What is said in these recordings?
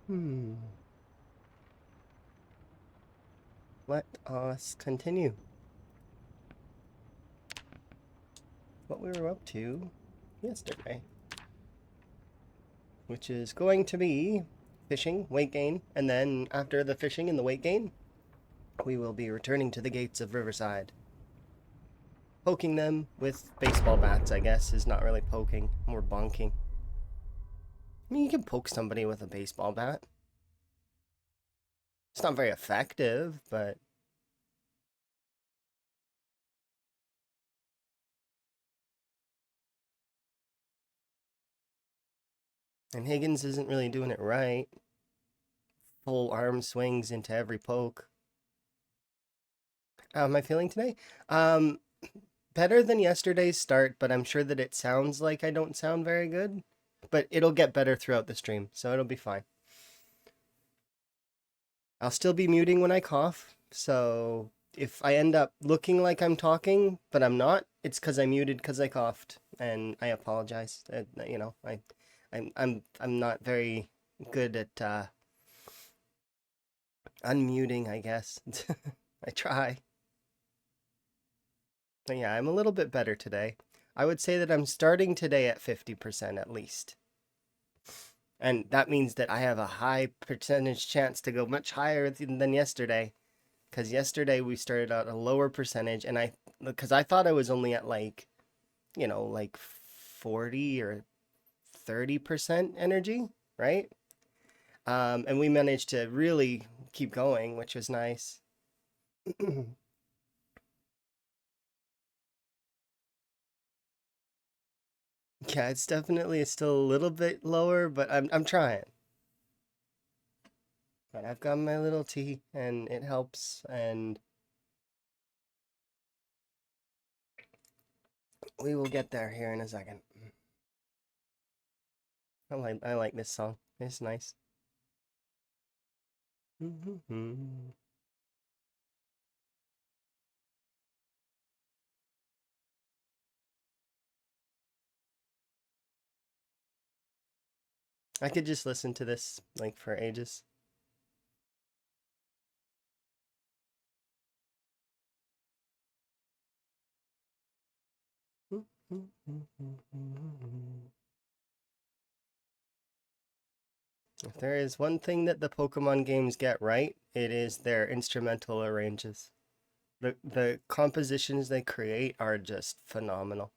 Hmm. Let us continue what we were up to yesterday, which is going to be fishing, weight gain, and then after the fishing and the weight gain, we will be returning to the gates of Riverside. Poking them with baseball bats, I guess, is not really poking, more bonking. I mean, you can poke somebody with a baseball bat. It's not very effective, but... And Higgins isn't really doing it right. Full arm swings into every poke. How am I feeling today? Um, Better than yesterday's start, but I'm sure that it sounds like I don't sound very good. But it'll get better throughout the stream, so it'll be fine. I'll still be muting when I cough, so if I end up looking like I'm talking, but I'm not, it's because I muted because I coughed, and I apologize. I'm not very good at unmuting, I guess. I try. But yeah, I'm a little bit better today. I would say that I'm starting today at 50% at least. And that means that I have a high percentage chance to go much higher than yesterday. Because yesterday we started out a lower percentage, and because I thought I was only at like 40 or 30% energy, right? And we managed to really keep going, which was nice. Yeah, it's definitely still a little bit lower, but I'm trying. But I've got my little tea, and it helps, and we will get there here in a second. I like this song. It's nice. I could just listen to this like for ages. If there is one thing that the Pokemon games get right, it is their instrumental arranges. The compositions they create are just phenomenal.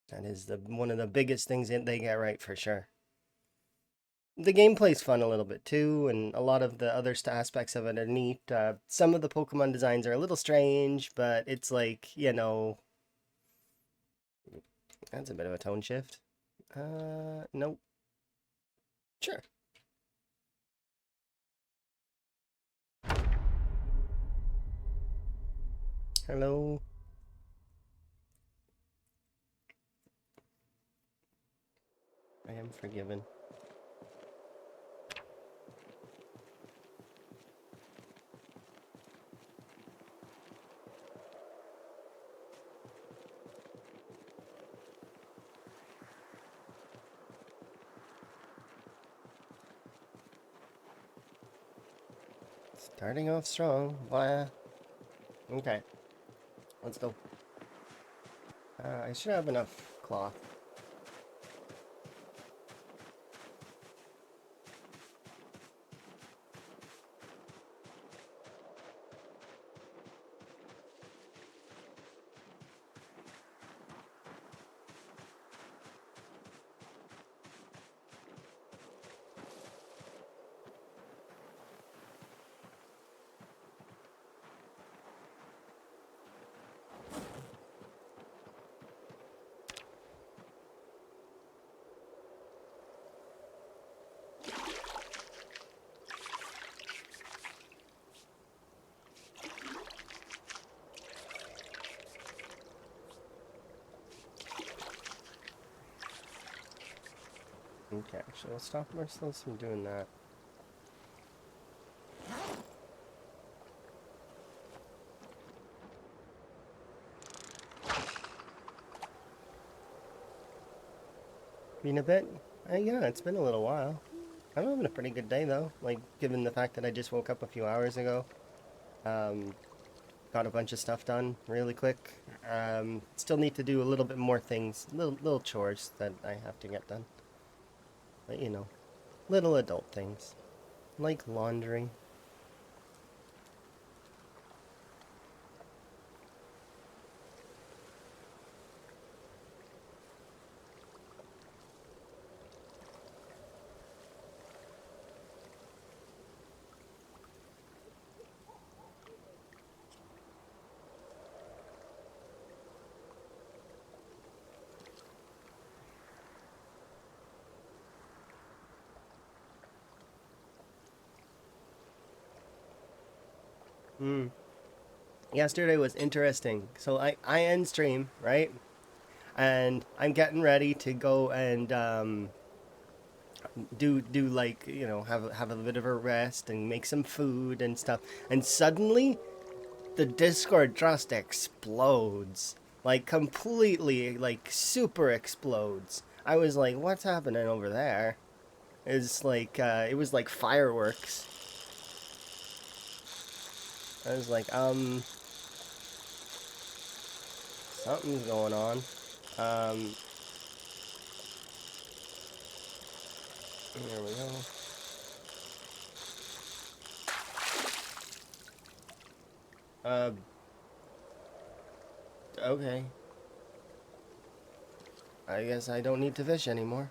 That is the one of the biggest things that they get right for sure. The gameplay's fun a little bit too, and a lot of the other aspects of it are neat. Some of the Pokemon designs are a little strange, but it's like, that's a bit of a tone shift. Nope. Sure. Hello. I am forgiven. Starting off strong. Blah. Okay, let's go. I should have enough cloth. Okay, actually, let's stop ourselves from doing that. Been a bit? Yeah, it's been a little while. I'm having a pretty good day though, like given the fact that I just woke up a few hours ago. Um, got a bunch of stuff done really quick. Still need to do a little bit more things, little chores that I have to get done. But you know, little adult things like laundry. Hmm. Yesterday was interesting. So I end stream, right? And I'm getting ready to go and do like have a bit of a rest and make some food and stuff. And suddenly the Discord just explodes, like completely, like super explodes. I was like, "What's happening over there?" It's like it was like fireworks. I was like, something's going on. Um, Here we go. Uh, okay. I guess I don't need to fish anymore.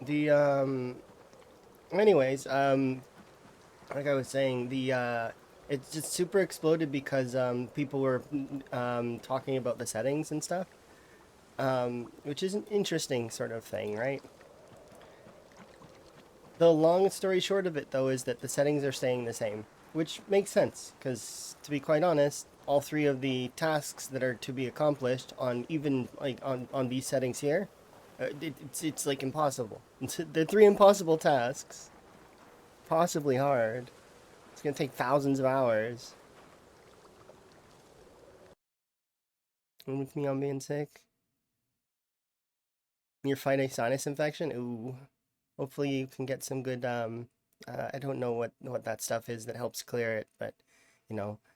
The anyways, like I was saying, the it just super exploded because people were talking about the settings and stuff. Which is an interesting sort of thing, right? The long story short of it, though, is that the settings are staying the same, which makes sense, because to be quite honest, all three of the tasks that are to be accomplished on even like on these settings here, it's like impossible. They're three impossible tasks, possibly hard. It's gonna take thousands of hours. And with me on being sick, you're fighting sinus infection. Ooh, hopefully you can get some good. I don't know what that stuff is that helps clear it, but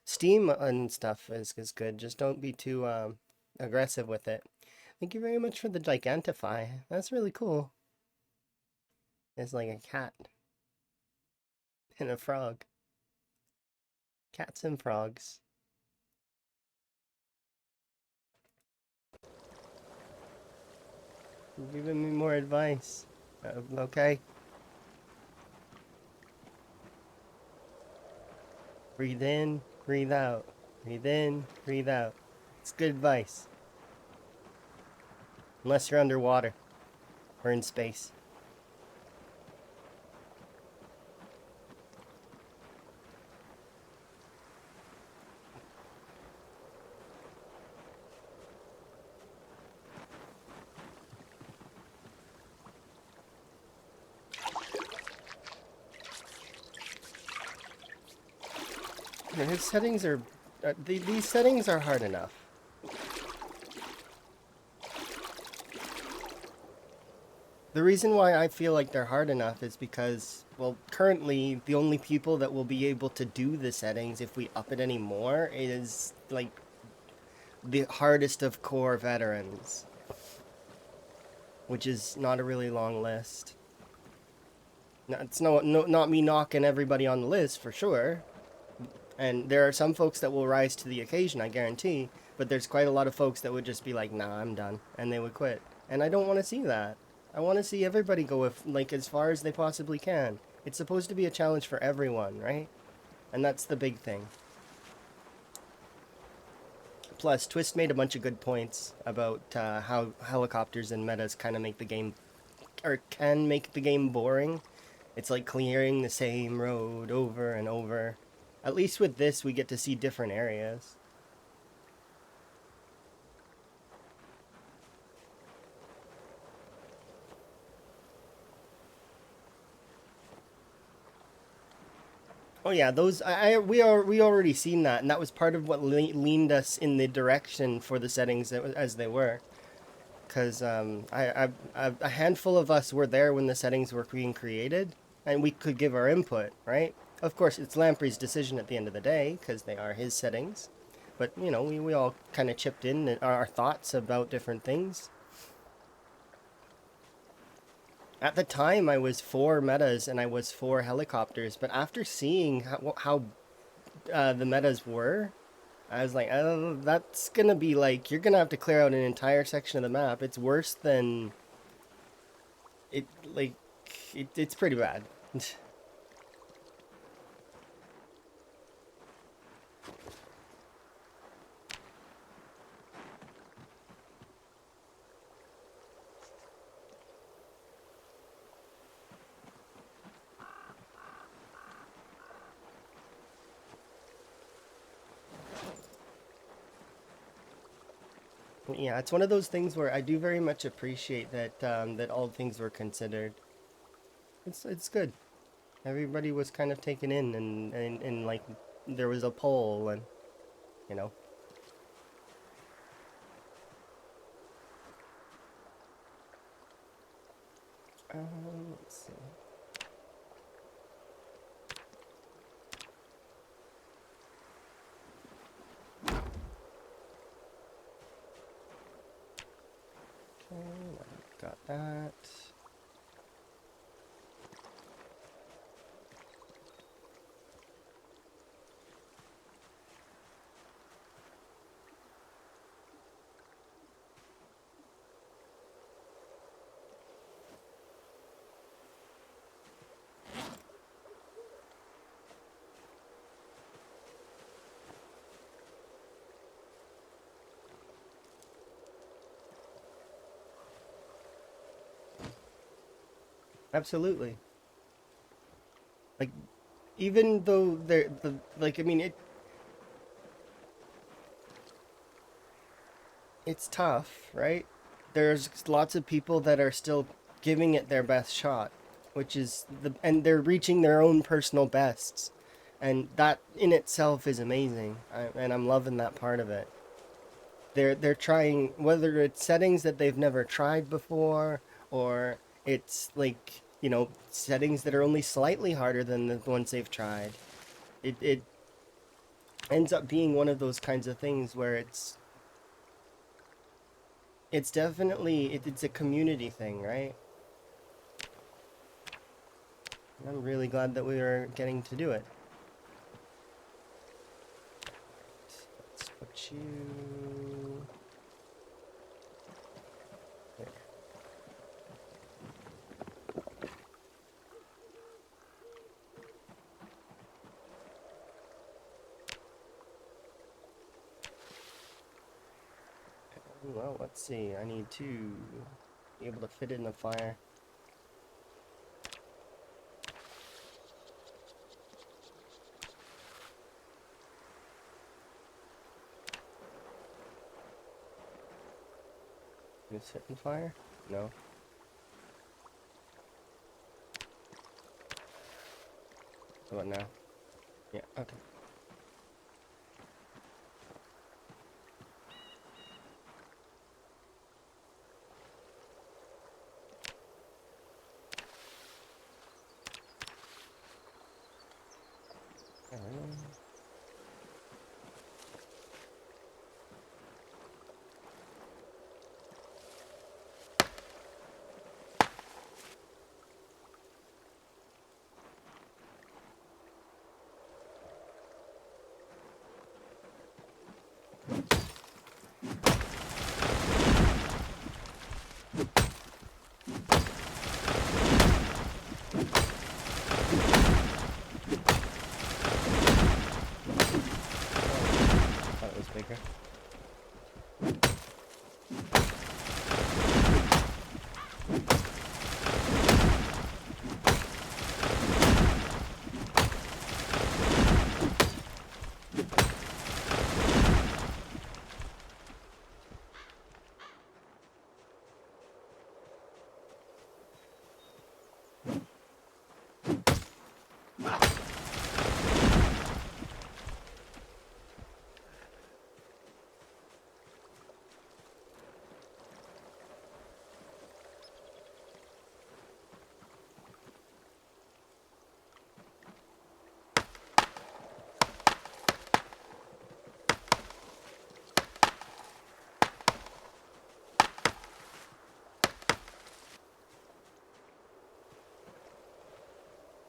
steam and stuff is good. Just don't be too aggressive with it. Thank you very much for the Gigantify. That's really cool. It's like a cat and a frog. Cats and frogs. You're giving me more advice. Okay. Breathe in, breathe out. Breathe in, breathe out. It's good advice. Unless you're underwater or in space. His settings are. These settings are hard enough. The reason why I feel like they're hard enough is because, well, currently the only people that will be able to do the settings if we up it anymore is like the hardest of core veterans, which is not a really long list. No, it's not me knocking everybody on the list for sure. And there are some folks that will rise to the occasion, I guarantee. But there's quite a lot of folks that would just be like, "Nah, I'm done," and they would quit. And I don't want to see that. I want to see everybody go like as far as they possibly can. It's supposed to be a challenge for everyone, right? And that's the big thing. Plus, Twist made a bunch of good points about how helicopters and metas kind of make the game, or can make the game boring. It's like clearing the same road over and over. At least with this, we get to see different areas. Oh yeah, those we already seen that, and that was part of what leaned us in the direction for the settings as they were. Because a handful of us were there when the settings were being created, and we could give our input, right? Of course, it's Lamprey's decision at the end of the day, because they are his settings. But, you know, we all kind of chipped in our thoughts about different things. At the time, I was for metas and I was for helicopters, but after seeing how the metas were, I was like, oh, that's gonna be like, you're gonna have to clear out an entire section of the map. It's worse than it, like, it's pretty bad. Yeah, it's one of those things where I do very much appreciate that that all things were considered. It's good. Everybody was kind of taken in, and like there was a poll, and you know. Let's see. Okay, got that. Absolutely. Like even though like I mean it's tough, right? There's lots of people that are still giving it their best shot, which is and they're reaching their own personal bests. And that in itself is amazing. And I'm loving that part of it. They're trying, whether it's settings that they've never tried before, or it's like, you know, settings that are only slightly harder than the ones they've tried. It ends up being one of those kinds of things where it's definitely it's a community thing, right? And I'm really glad that we are getting to do it. Let's put you there. Well, let's see. I need to be able to fit it in the fire. Can this fit in fire? No. How about now? Yeah, okay. That was bigger.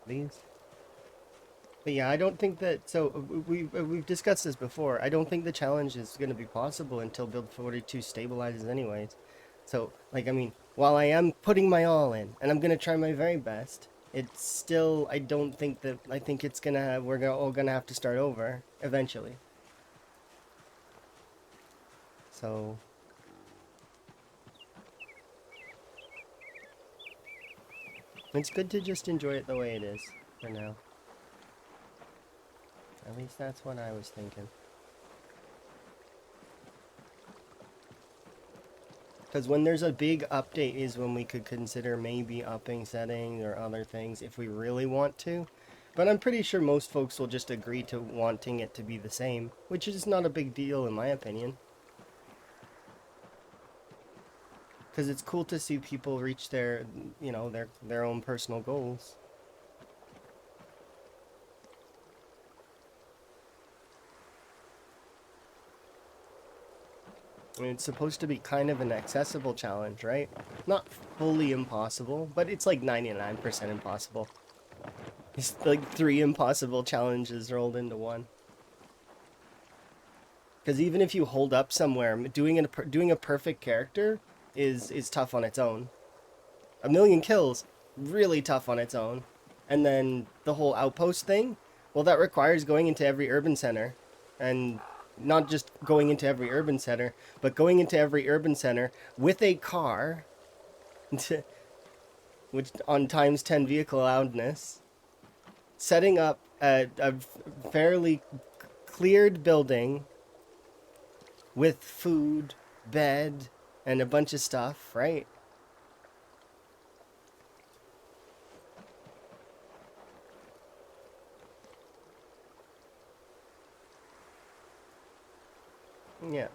These. But yeah, I don't think that. So we've discussed this before. I don't think the challenge is going to be possible until build 42 stabilizes, anyways. So like, I mean, while I am putting my all in, and I'm going to try my very best, it's still. I don't think that. I think it's gonna. All gonna have to start over eventually. So it's good to just enjoy it the way it is for now. At least that's what I was thinking. Because when there's a big update is when we could consider maybe upping settings or other things if we really want to. But I'm pretty sure most folks will just agree to wanting it to be the same, which is not a big deal in my opinion. Because it's cool to see people reach their, their own personal goals. I mean, it's supposed to be kind of an accessible challenge, right? Not fully impossible, but it's like 99% impossible. It's like 3 impossible challenges rolled into one. Because even if you hold up somewhere, doing a perfect character is tough on its own. A million kills, really tough on its own. And then the whole outpost thing, well, that requires going into every urban center, and not just going into every urban center, but going into every urban center with a car, which on times 10 vehicle loudness, setting up a fairly cleared building with food, bed, and a bunch of stuff, right? Yeah.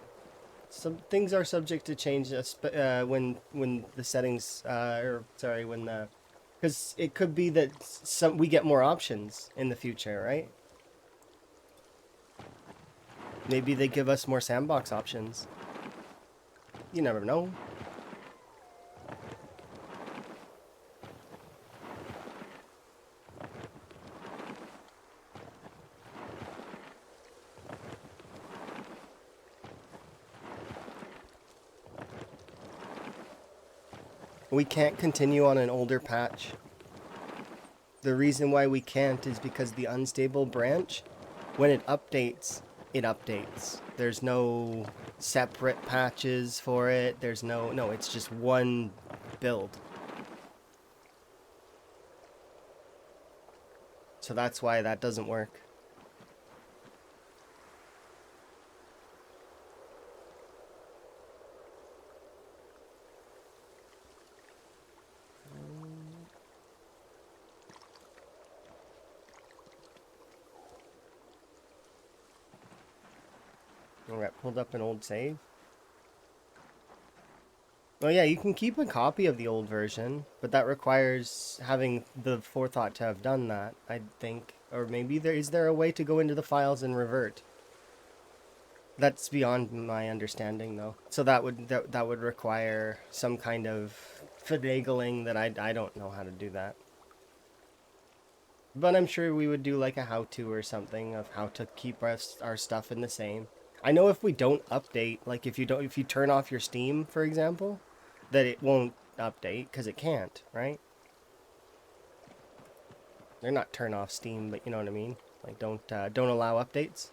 Some things are subject to change when the settings, or sorry, when the, because it could be that we get more options in the future, right? Maybe they give us more sandbox options. You never know. We can't continue on an older patch. The reason why we can't is because the unstable branch, when it updates, it updates. There's no separate patches for it. There's no, it's just one build. So that's why that doesn't work. Alright, pulled up an old save. Oh yeah, you can keep a copy of the old version, but that requires having the forethought to have done that, I think. Or maybe is there a way to go into the files and revert? That's beyond my understanding though. So that would require some kind of finagling that I don't know how to do that. But I'm sure we would do like a how-to or something of how to keep our stuff in the same. I know if we don't update, like if you turn off your Steam, for example, that it won't update because it can't, right? They're not turn off Steam, but you know what I mean. Like don't allow updates.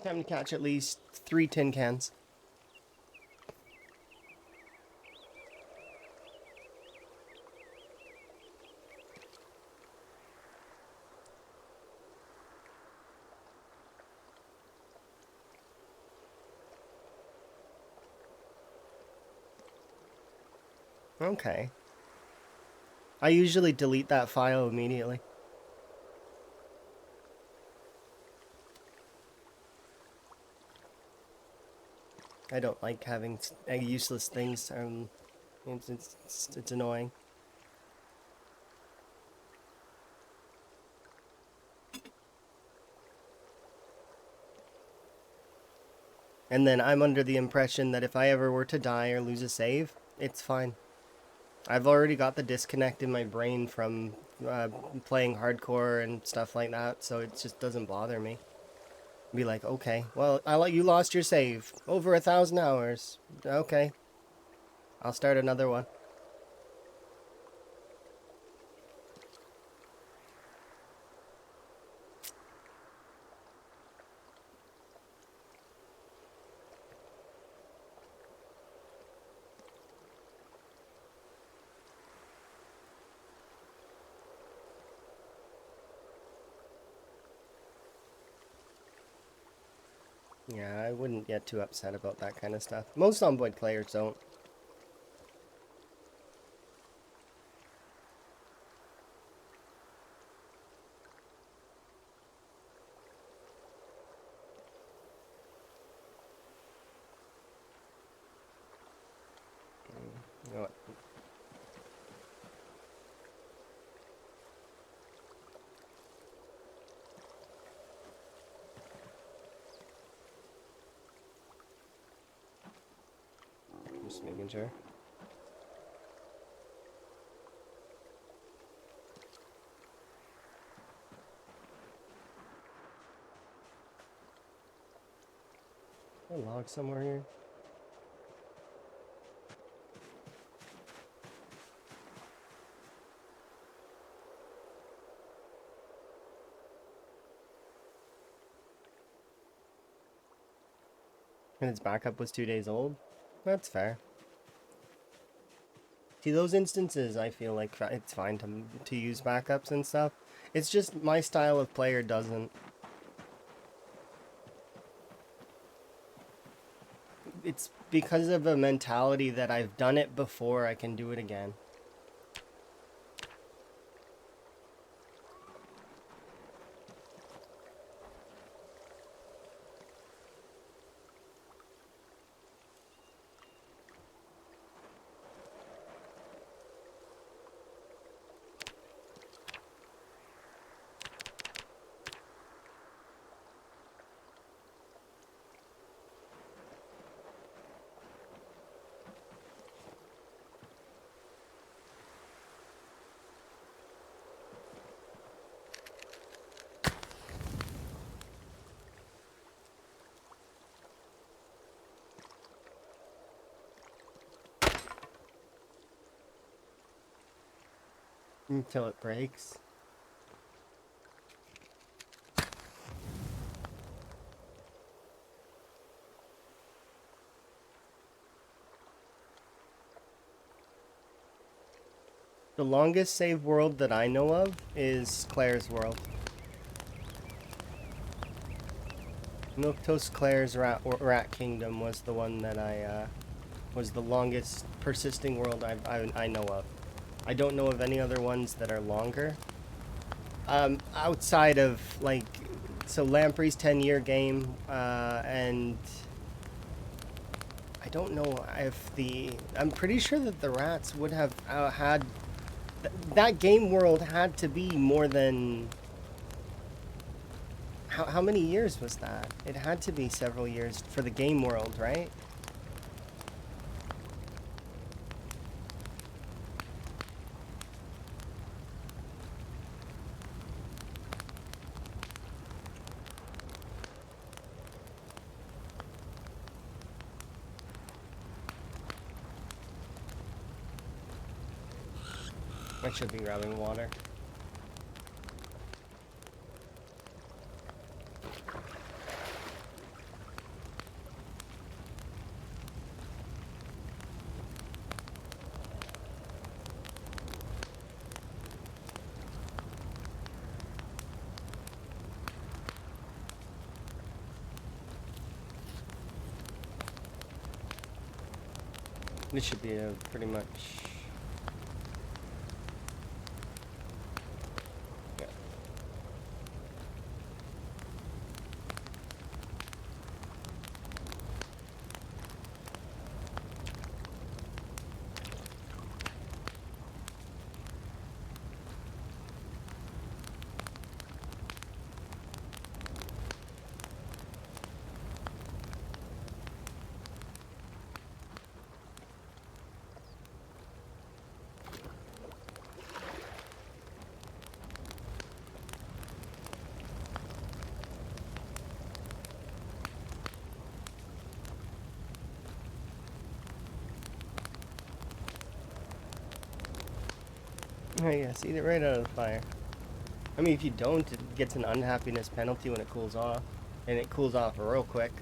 Time to catch at least 3 tin cans. Okay. I usually delete that file immediately. I don't like having useless things. It's annoying. And then I'm under the impression that if I ever were to die or lose a save, it's fine. I've already got the disconnect in my brain from playing hardcore and stuff like that, so it just doesn't bother me. Be like, okay, well, you lost your save. Over 1,000 hours. Okay. I'll start another one. Yeah, I wouldn't get too upset about that kind of stuff. Most Zomboid players don't. You know what? Just making sure. A log somewhere here. And its backup was 2 days old? That's fair. See, those instances, I feel like it's fine to use backups and stuff. It's just my style of player doesn't. It's because of a mentality that I've done it before, I can do it again. Until it breaks. The longest save world that I know of is Claire's world. Milquetoast Claire's Rat Kingdom was the one that was the longest persisting world I know of. I don't know of any other ones that are longer. Outside of, like, so Lamprey's 10-year game, and I don't know if I'm pretty sure that the rats would have had, that game world had to be more than, how many years was that? It had to be several years for the game world, right? I should be grabbing water. This should be a pretty much Oh yes, eat it right out of the fire. I mean, if you don't, it gets an unhappiness penalty when it cools off. And it cools off real quick.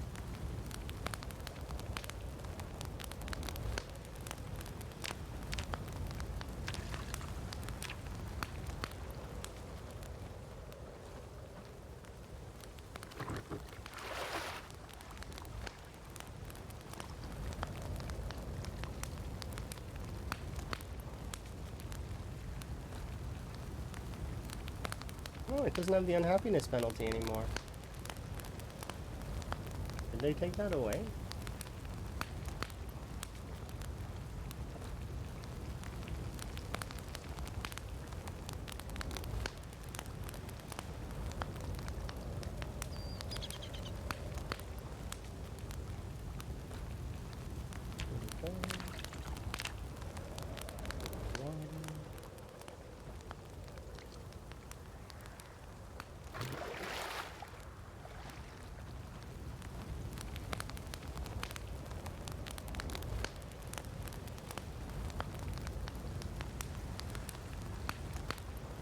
Oh, it doesn't have the unhappiness penalty anymore. Did they take that away?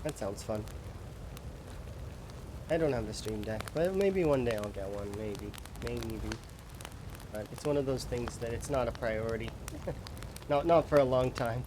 That sounds fun. I don't have a stream deck, but maybe one day I'll get one. Maybe. Maybe. But it's one of those things that it's not a priority. Not for a long time.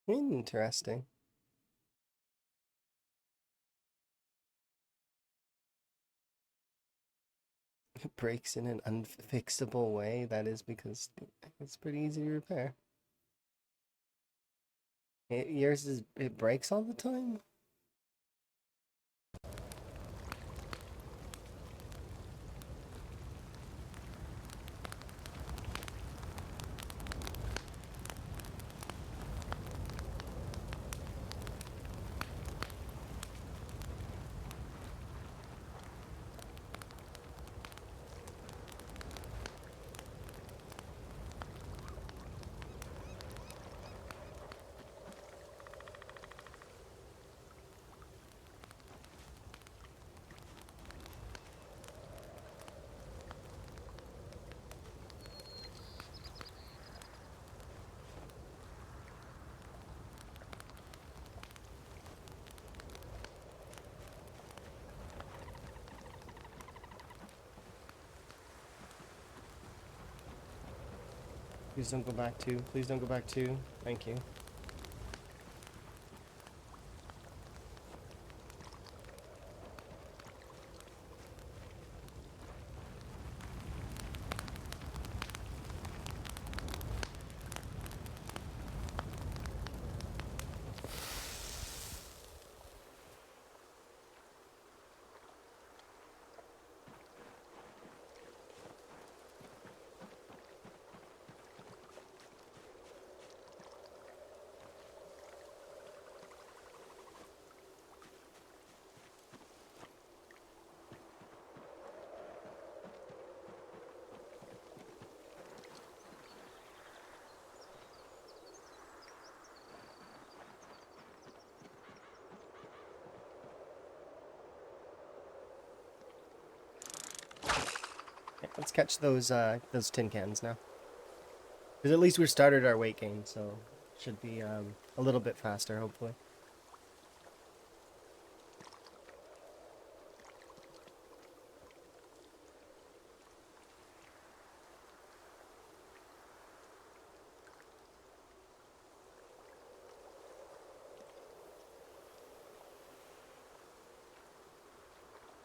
Interesting. It breaks in an unfixable way. That is because it's pretty easy to repair. It breaks all the time? Please don't go back two. Please don't go back two. Thank you. let's catch those tin cans now. Because at least we started our weight gain, so should be a little bit faster, hopefully.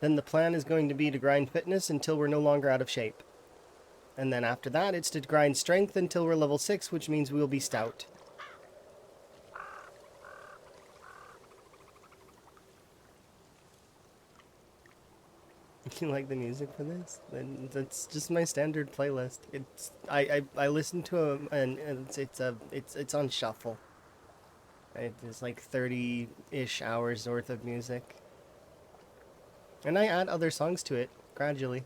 Then the plan is going to be to grind fitness until we're no longer out of shape. And then after that, it's to grind strength until we're level 6, which means we will be stout. You like the music for this? Then that's just my standard playlist. It's I listen to them and it's on shuffle. It's like 30-ish hours worth of music. And I add other songs to it gradually.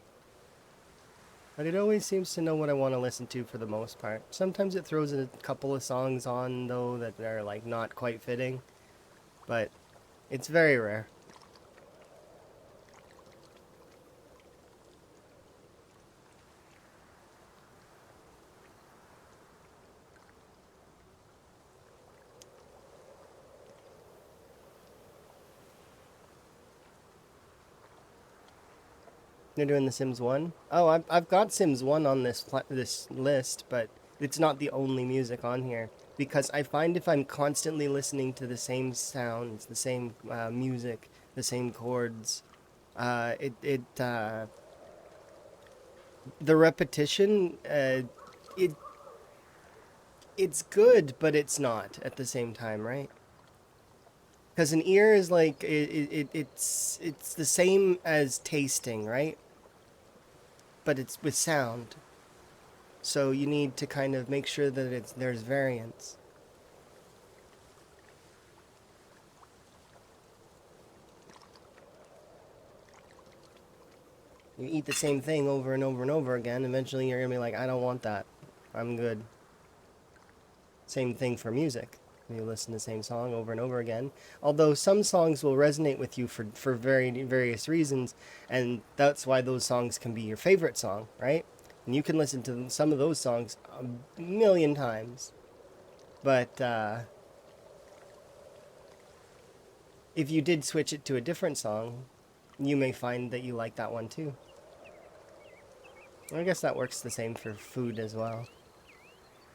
But it always seems to know what I want to listen to for the most part. Sometimes it throws a couple of songs on though that are like not quite fitting, but it's very rare. They're doing The Sims 1. Oh, I've got Sims 1 on this list, but it's not the only music on here because I find if I'm constantly listening to the same sounds, the same music, the same chords, the repetition, it it's good, but it's not at the same time, right? Because an ear is like it's the same as tasting, right? But it's with sound. So you need to kind of make sure that there's variance. You eat the same thing over and over and over again, eventually you're gonna be like, I don't want that. I'm good. Same thing for music. You listen to the same song over and over again. Although some songs will resonate with you for various reasons, and that's why those songs can be your favorite song, right? And you can listen to some of those songs a million times. But if you did switch it to a different song, you may find that you like that one too. I guess that works the same for food as well.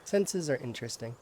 Senses are interesting.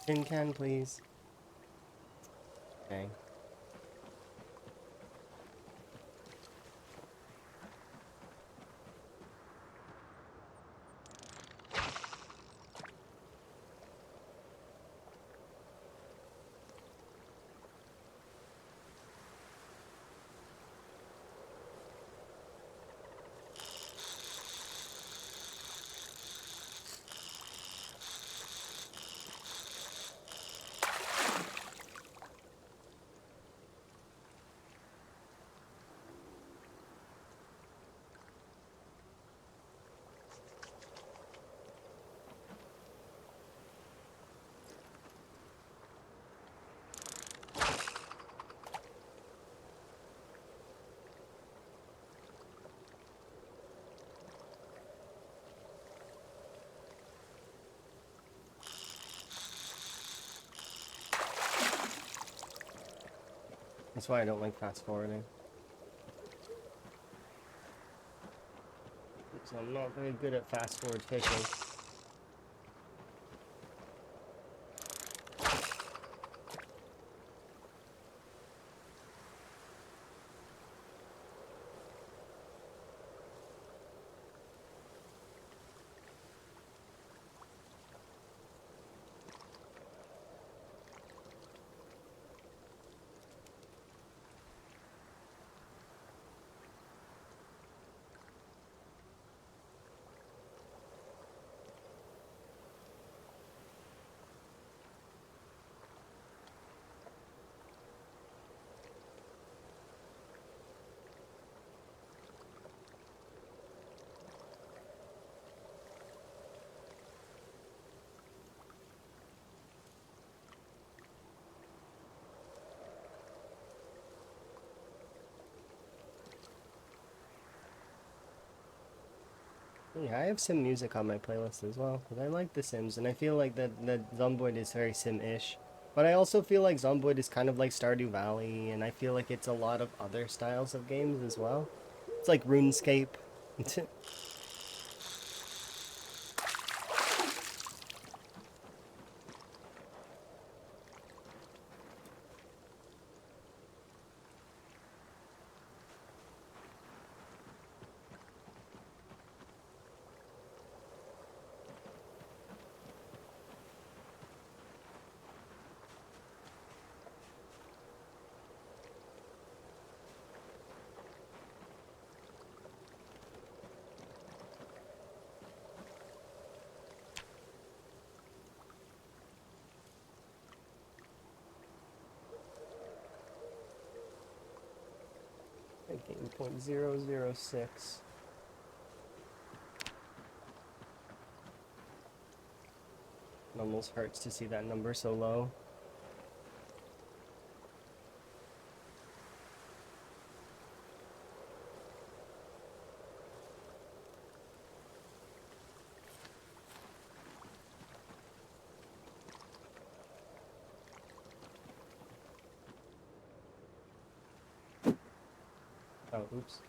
Tin can, please. Okay. That's why I don't like fast forwarding. So I'm not very good at fast forward fishing. Yeah, I have Sim music on my playlist as well, because I like The Sims, and I feel like that Zomboid is very Sim-ish. But I also feel like Zomboid is kind of like Stardew Valley, and I feel like it's a lot of other styles of games as well. It's like RuneScape. Game 0.006. It almost hurts to see that number so low. Oh, oops.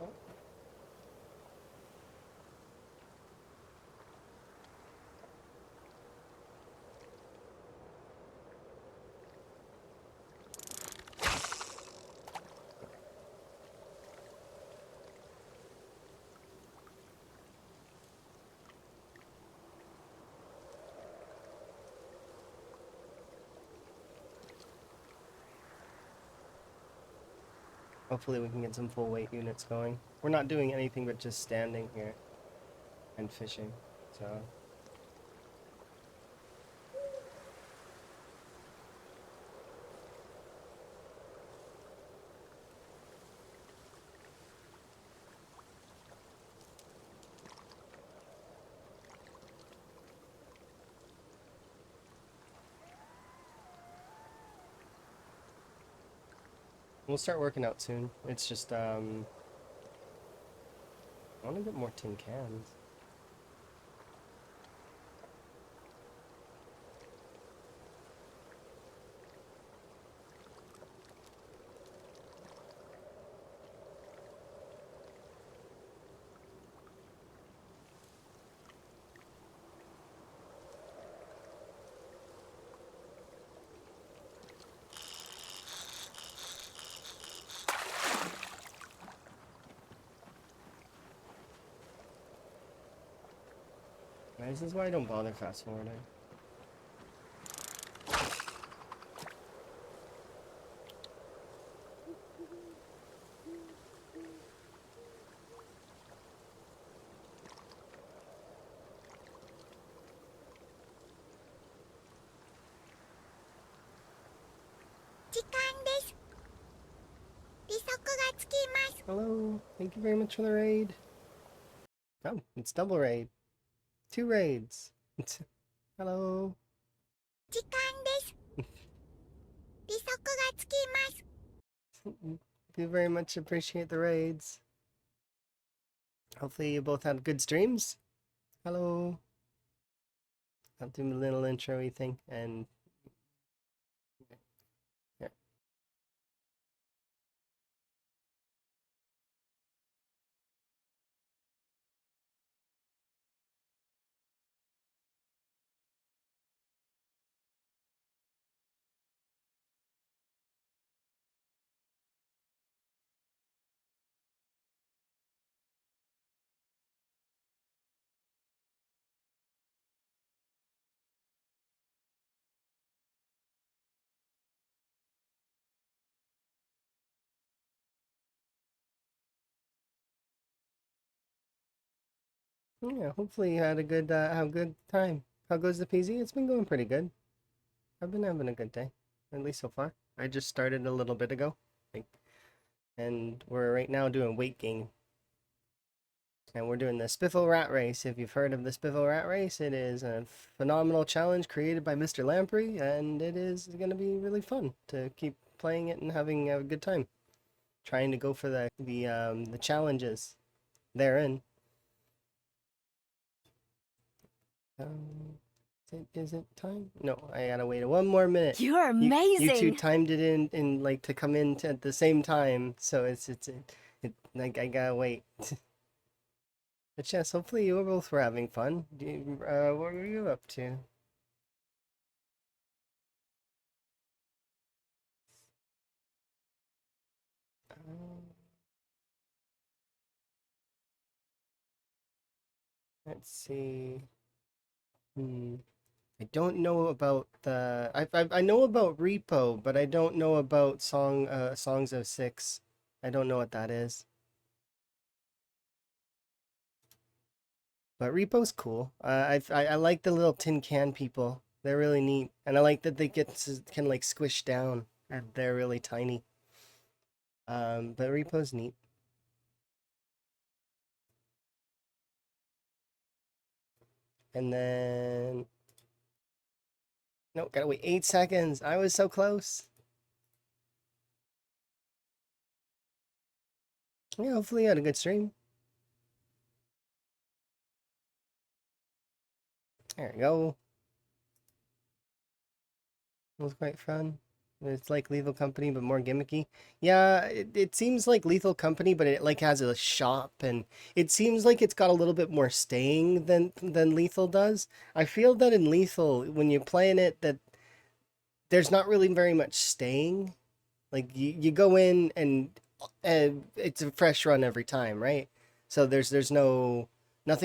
Oh. Hopefully we can get some full weight units going. We're not doing anything but just standing here and fishing, so... We'll start working out soon. It's just, I want to get more tin cans. This is why I don't bother fast forwarding. Hello, thank you very much for the raid. Oh, it's double raid. 2 raids. Hello. Do very much appreciate the raids. Hopefully you both had good streams. Hello. I'll do a little intro-y thing and yeah. Yeah, hopefully you had a good have a good time. How goes the PZ? It's been going pretty good. I've been having a good day, at least so far. I just started a little bit ago, like, and we're right now doing weight gain. And we're doing the Spiffo Rat Race. If you've heard of the Spiffo Rat Race, it is a phenomenal challenge created by Mr. Lamprey, and it is going to be really fun to keep playing it and having a good time. trying to go for the challenges therein. Um, is it time? No, I gotta wait one more minute. You're You two amazing! timed it in like to come in at the same time, so like I gotta wait. But yes, hopefully you both were having fun. What were you up to? Let's see. Hmm. I don't know about the. I know about Repo, but I don't know about Songs of Six. I don't know what that is. But Repo's cool. I like the little tin can people. They're really neat, and I like that they can like squish down, and they're really tiny. But Repo's neat. And then no, gotta wait 8 seconds. I was so close. Yeah, hopefully you had a good stream. There we go. It was quite fun. It's like Lethal Company, but more gimmicky. Yeah, it seems like Lethal Company, but it like has a shop, and it seems like it's got a little bit more staying than Lethal does. I feel that in Lethal, when you're playing it, that there's not really very much staying. Like you go in and it's a fresh run every time, right? So there's nothing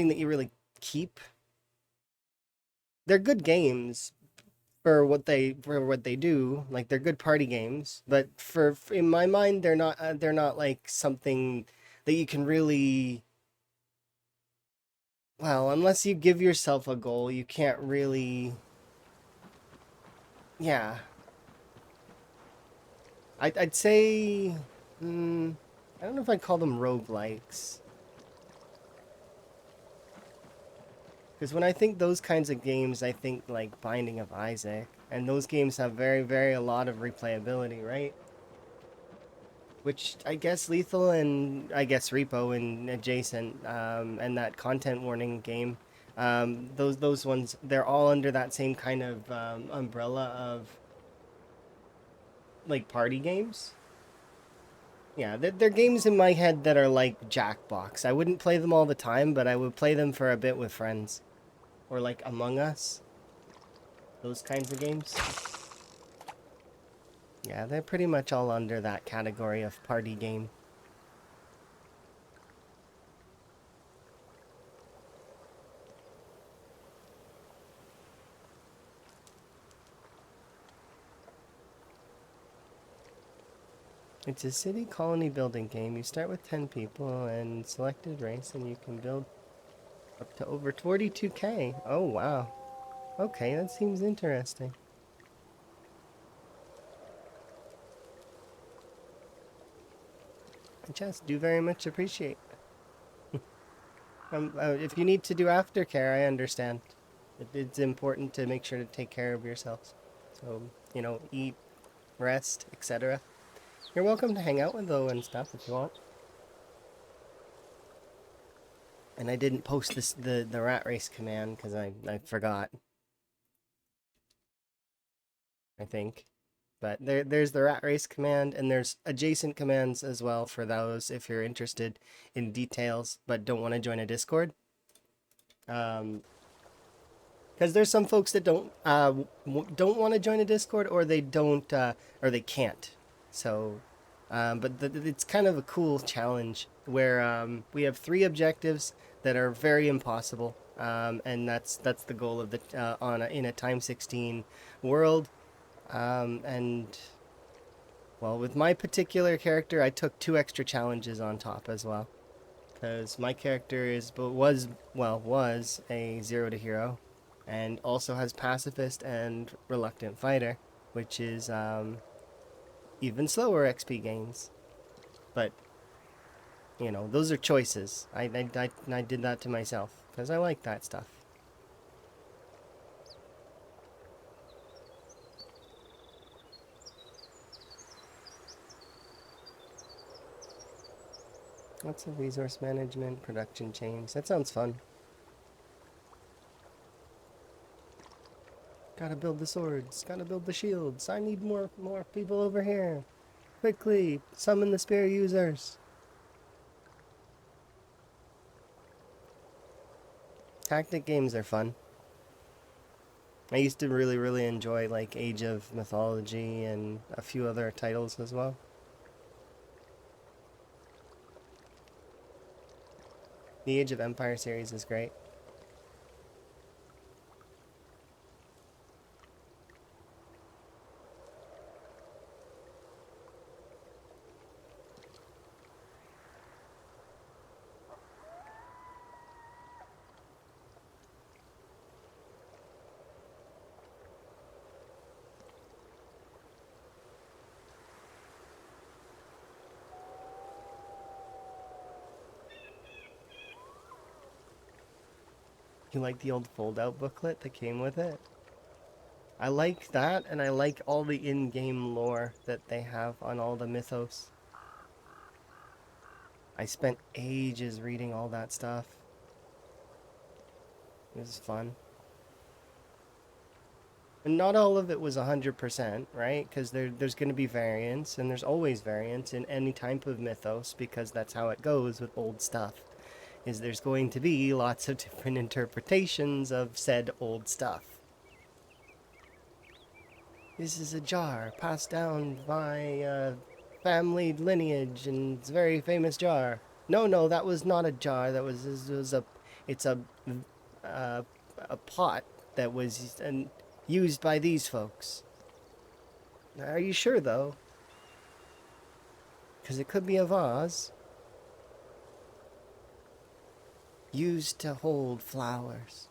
that you really keep. They're good games, for what they do. Like they're good party games, but in my mind they're not like something that you can really, well, unless you give yourself a goal, you can't really. Yeah, I'd say, I don't know if I'd call them roguelikes, because when I think those kinds of games, I think like Binding of Isaac, and those games have very a lot of replayability, right? Which I guess Lethal and I guess Repo and Adjacent, and that content warning game, those ones, they're all under that same kind of umbrella of like party games. Yeah, they're games in my head that are like Jackbox. I wouldn't play them all the time, but I would play them for a bit with friends, or like Among Us, those kinds of games. Yeah, they're pretty much all under that category of party game. It's a city colony building game. You start with 10 people and selected race, and you can build up to over 42K. Oh, wow. Okay, that seems interesting. I just do very much appreciate. If you need to do aftercare, I understand. It's important to make sure to take care of yourselves. So, eat, rest, etc. You're welcome to hang out with Though and stuff if you want. And I didn't post the rat race command because I forgot, I think. But there's the rat race command, and there's adjacent commands as well for those if you're interested in details but don't want to join a Discord. Because there's some folks that don't want to join a Discord, or they don't or they can't. So, but it's kind of a cool challenge where we have 3 objectives that are very impossible, and that's the goal of the in a time 16 world, and well, with my particular character, I took 2 extra challenges on top as well. Because my character was a 0 to hero, and also has pacifist and reluctant fighter, which is even slower XP gains. But those are choices. I did that to myself because I like that stuff. Lots of resource management, production chains. That sounds fun. Gotta build the swords. Gotta build the shields. I need more people over here. Quickly, summon the spear users. Tactic games are fun. I used to really enjoy like Age of Mythology and a few other titles as well. The Age of Empire series is great. You like the old fold-out booklet that came with it? I like that, and I like all the in-game lore that they have on all the mythos. I spent ages reading all that stuff. It was fun. And not all of it was 100%, right? Because there's going to be variants, and there's always variants in any type of mythos, because that's how it goes with old stuff. Is there's going to be lots of different interpretations of said old stuff. This is a jar passed down by family lineage, and it's a very famous jar. No, that was not a jar. It's uh, a pot that was used by these folks. Are you sure though? Because it could be a vase used to hold flowers.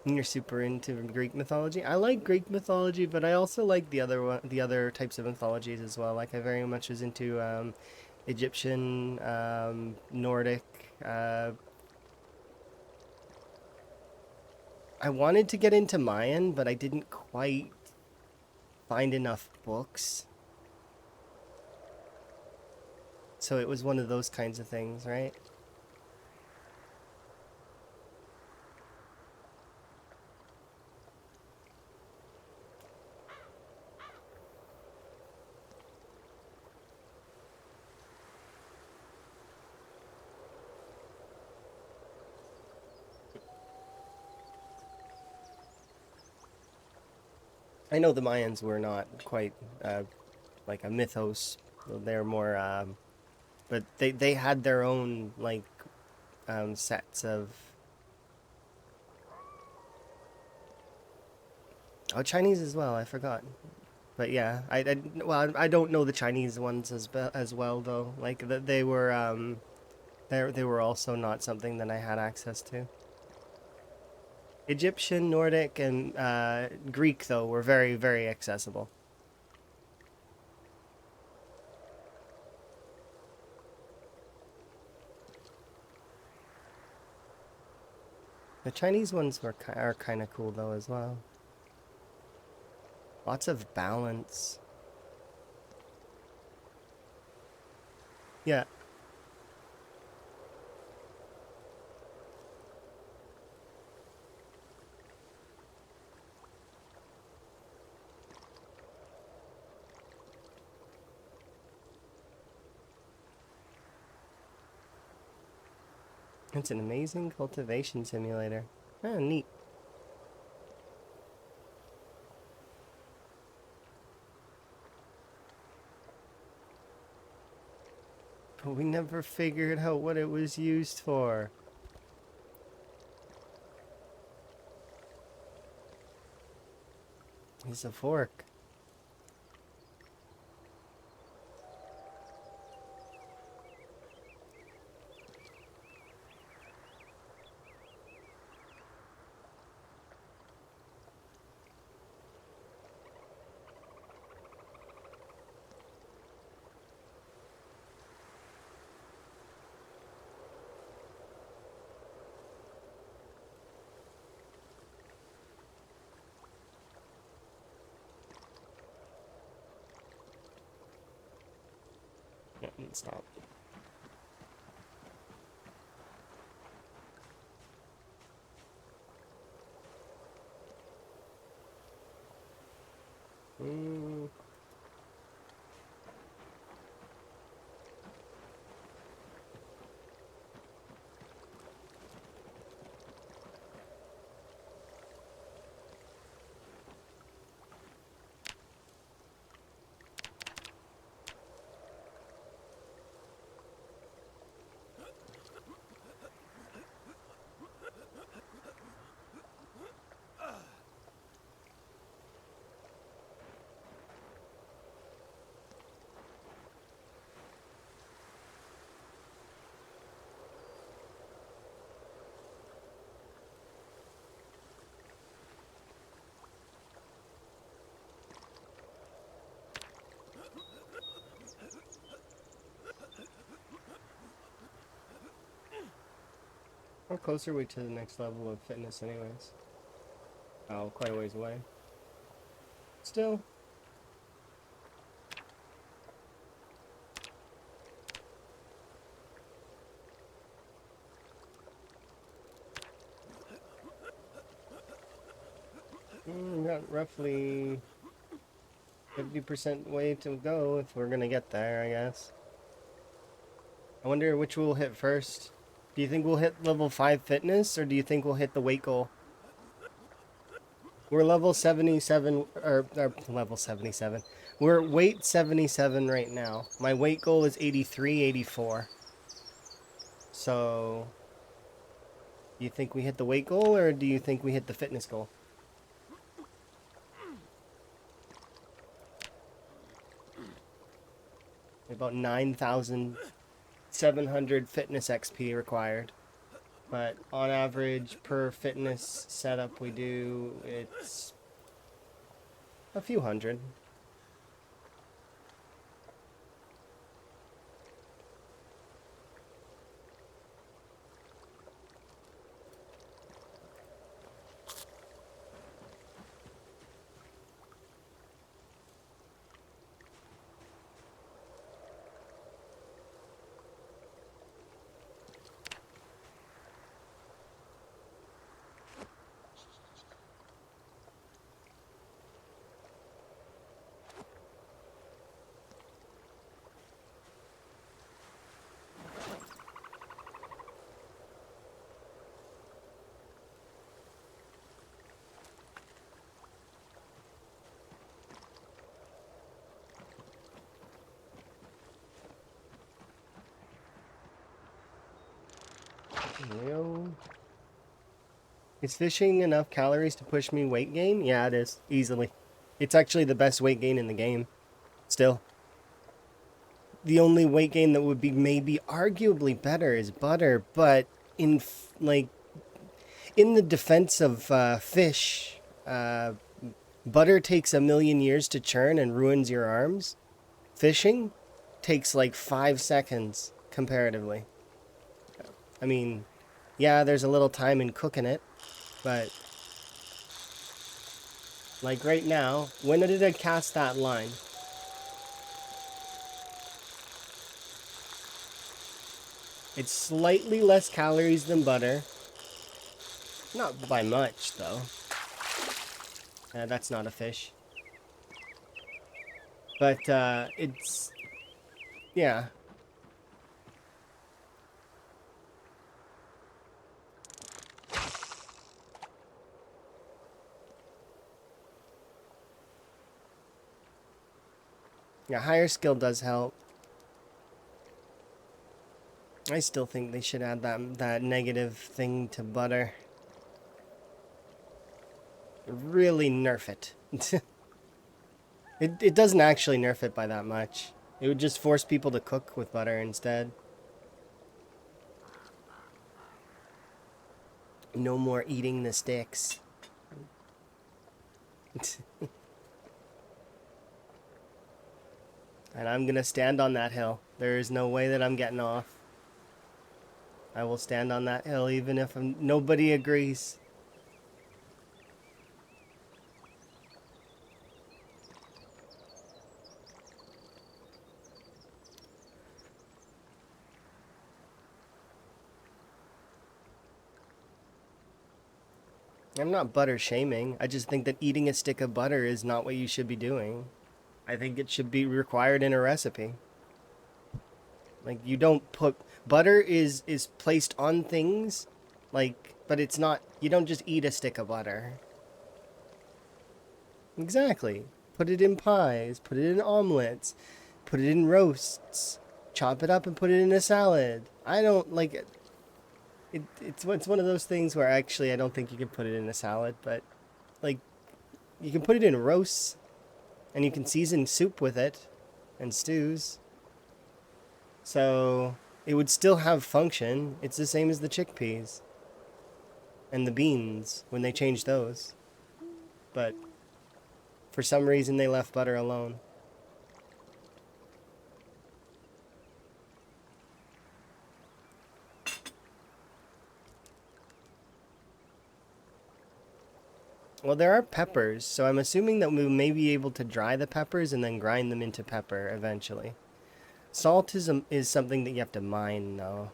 And you're super into Greek mythology. I like Greek mythology, but I also like the other types of mythologies as well. Like I very much was into Egyptian, Nordic. I wanted to get into Mayan, but I didn't quite find enough books. So it was one of those kinds of things, right? I know the Mayans were not quite like a mythos. They're more, but they had their own like sets of. Oh, Chinese as well. I forgot. But yeah, well, I don't know the Chinese ones as well though. Like they were they were also not something that I had access to. Egyptian, Nordic, and Greek though were very accessible. The Chinese ones are kind of cool though as well. Lots of balance. Yeah, it's an amazing cultivation simulator. Oh, neat. But we never figured out what it was used for. It's a fork. Stop. How close are we to the next level of fitness anyways? Oh, quite a ways away. Still. We got roughly 50% way to go if we're gonna get there, I guess. I wonder which we'll hit first. Do you think we'll hit level 5 fitness, or do you think we'll hit the weight goal? We're level 77, or level 77. We're weight 77 right now. My weight goal is 83, 84. So, do you think we hit the weight goal, or do you think we hit the fitness goal? About 9,700 fitness XP required. But on average, per fitness setup we do, it's a few hundred. Is fishing enough calories to push me weight gain? Yeah, it is. Easily. It's actually the best weight gain in the game. Still. The only weight gain that would be maybe arguably better is butter, but in in the defense of fish, butter takes 1,000,000 years to churn and ruins your arms. Fishing takes like 5 seconds comparatively. I mean, yeah, there's a little time in cooking it, but like right now, when did I cast that line? It's slightly less calories than butter. Not by much, though. That's not a fish. But, it's... yeah. Yeah, higher skill does help. I still think they should add that negative thing to butter. Really nerf it. It doesn't actually nerf it by that much. It would just force people to cook with butter instead. No more eating the sticks. And I'm gonna stand on that hill. There is no way that I'm getting off. I will stand on that hill even if nobody agrees. I'm not butter shaming. I just think that eating a stick of butter is not what you should be doing. I think it should be required in a recipe. Like you don't put butter is placed on things, like, but it's not. You don't just eat a stick of butter. Exactly. Put it in pies. Put it in omelets. Put it in roasts. Chop it up and put it in a salad. I don't like it. It's one of those things where actually I don't think you can put it in a salad, but like you can put it in roasts, and you can season soup with it, and stews. So it would still have function. It's the same as the chickpeas and the beans when they changed those. But for some reason they left butter alone. Well, there are peppers, so I'm assuming that we may be able to dry the peppers and then grind them into pepper eventually. Salt is something that you have to mine, though.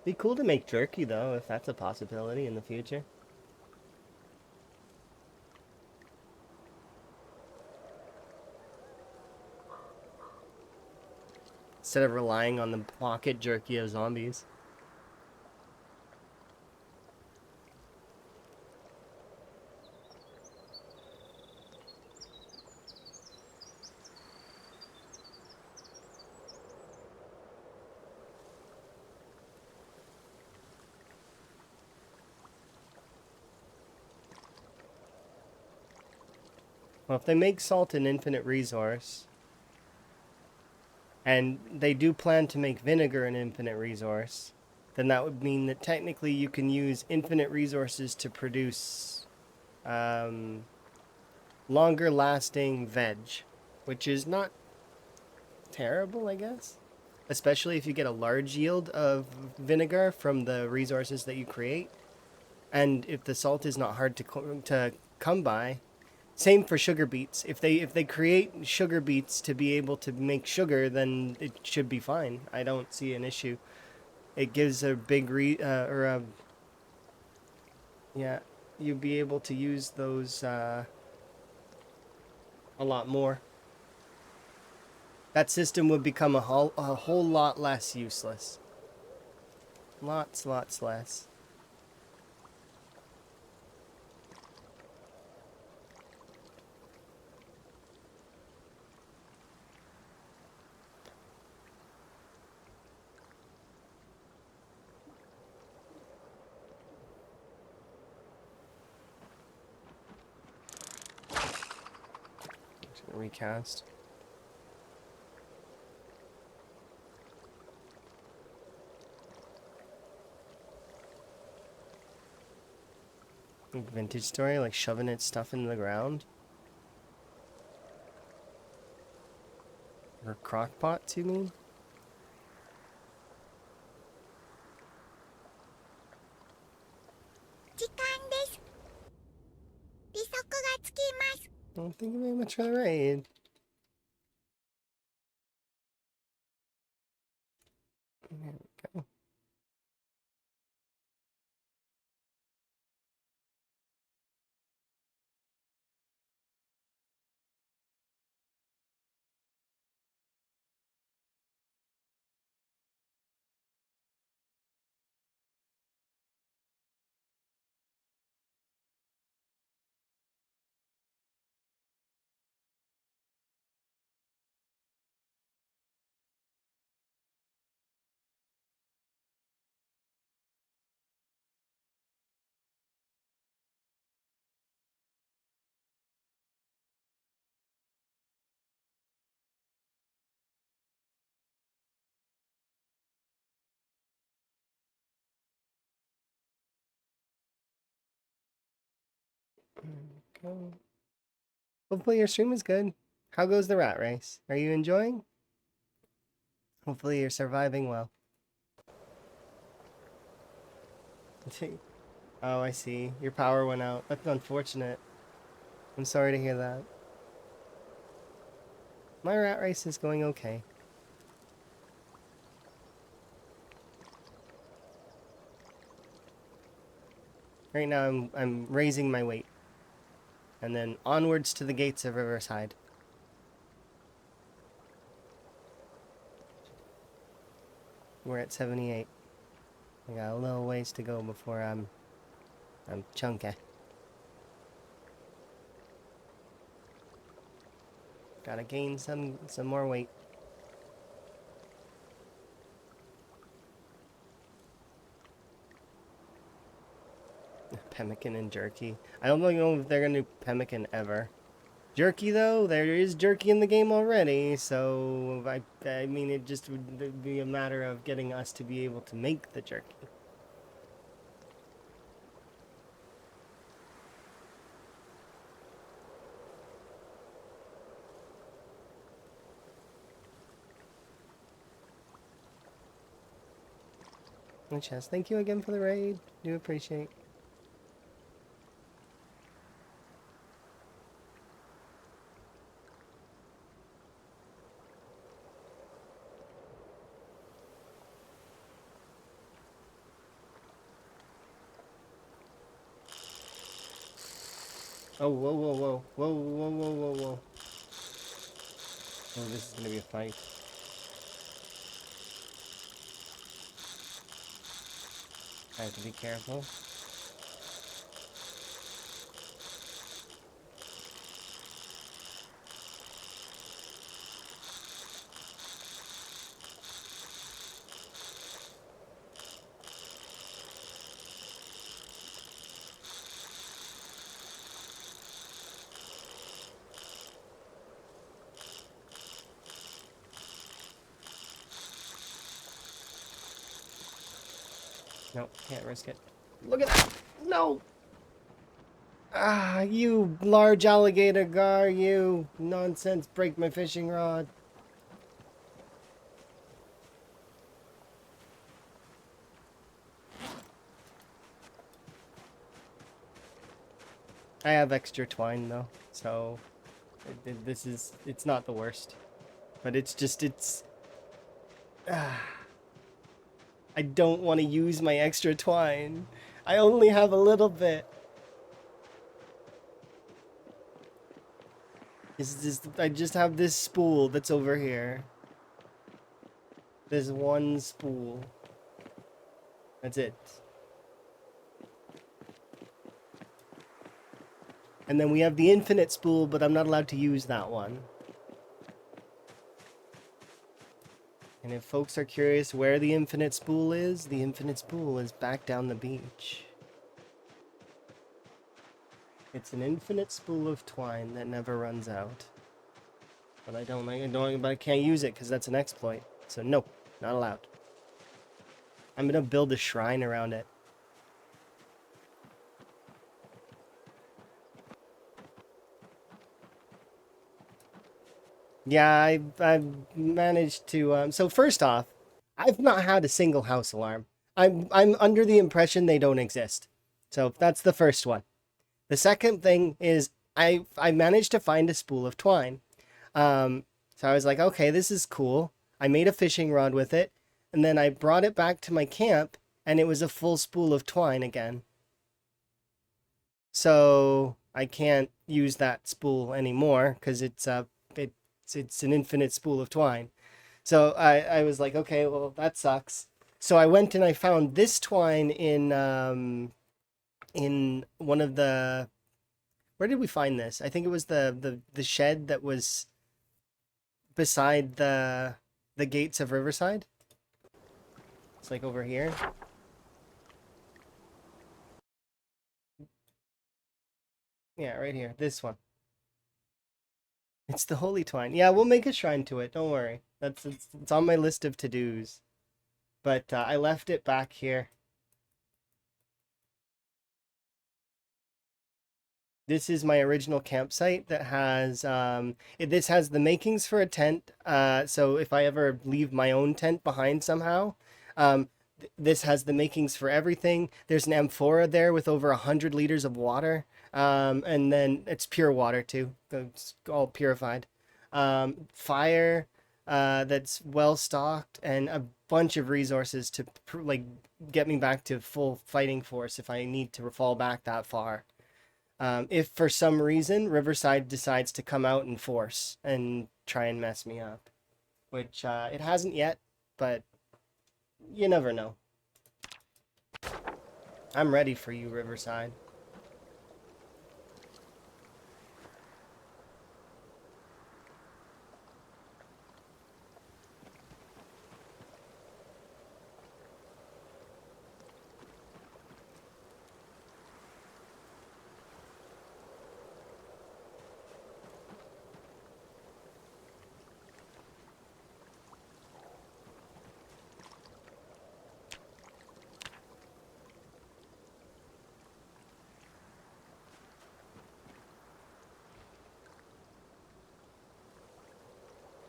Be cool to make jerky, though, if that's a possibility in the future. Instead of relying on the pocket jerky of zombies. Well, if they make salt an infinite resource, and they do plan to make vinegar an infinite resource, then that would mean that technically you can use infinite resources to produce longer lasting veg, which is not terrible, I guess. Especially if you get a large yield of vinegar from the resources that you create. And if the salt is not hard to come by. Same for sugar beets. If they create sugar beets to be able to make sugar, then it should be fine. I don't see an issue. It gives a big yeah, you'd be able to use those a lot more. That system would become a whole lot less useless. Lots less. Just gonna recast. Like vintage story, like shoving its stuff in the ground. Or crock pots, you mean? Well, thank you very much for the raid. There we go. Go. Hopefully your stream is good. How goes the rat race? Are you enjoying? Hopefully you're surviving well. Oh, I see. Your power went out. That's unfortunate. I'm sorry to hear that. My rat race is going okay. Right now I'm raising my weight. And then onwards to the gates of Riverside. We're at 78. I got a little ways to go before I'm chunky. Gotta gain some more weight. Pemmican and jerky. I don't know if they're gonna do pemmican ever. Jerky though, there is jerky in the game already, so I mean it just would be a matter of getting us to be able to make the jerky. And Chess, thank you again for the raid. Do appreciate. Oh, whoa, whoa, whoa. Whoa, whoa, whoa, whoa, whoa. Oh, this is gonna be a fight. I have to be careful. Nope, can't risk it. Look at that! No! Ah, you large alligator gar, you nonsense, break my fishing rod. I have extra twine though, so it's not the worst. But it's I don't want to use my extra twine. I only have a little bit. I just have this spool that's over here. This one spool. That's it. And then we have the infinite spool, but I'm not allowed to use that one. And if folks are curious where the infinite spool is back down the beach. It's an infinite spool of twine that never runs out. But but I can't use it because that's an exploit. So no, not allowed. I'm gonna build a shrine around it. Yeah, I've managed to. So first off, I've not had a single house alarm. I'm under the impression they don't exist. So that's the first one. The second thing is I managed to find a spool of twine. So I was like, okay, this is cool. I made a fishing rod with it, and then I brought it back to my camp, and it was a full spool of twine again. So I can't use that spool anymore because it's an infinite spool of twine. So I was like, okay, well that sucks. So I went and I found this twine in one of the, where did we find this? I think it was the shed that was beside the gates of Riverside. It's like over here. Yeah, right here. This one. It's the holy twine. Yeah, we'll make a shrine to it. Don't worry. It's on my list of to-dos. But I left it back here. This is my original campsite that has this has the makings for a tent. So if I ever leave my own tent behind somehow, this has the makings for everything. There's an amphora there with over 100 liters of water. And then it's pure water too. It's all purified. Fire that's well stocked, and bunch of resources to like get me back to full fighting force if I need to fall back that far. If for some reason Riverside decides to come out in force and try and mess me up, which it hasn't yet, but you never know. I'm ready for you, Riverside.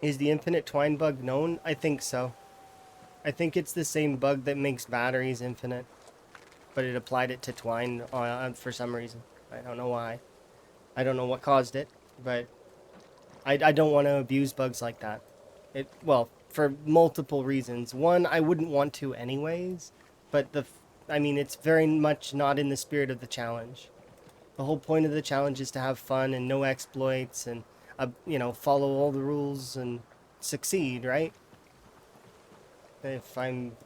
Is the infinite twine bug known? I think so. I think it's the same bug that makes batteries infinite, but it applied it to twine for some reason. I don't know why. I don't know what caused it, but I don't want to abuse bugs like that. Well, for multiple reasons. One, I wouldn't want to anyways, but I mean, it's very much not in the spirit of the challenge. The whole point of the challenge is to have fun and no exploits and, follow all the rules and succeed, right? If I'm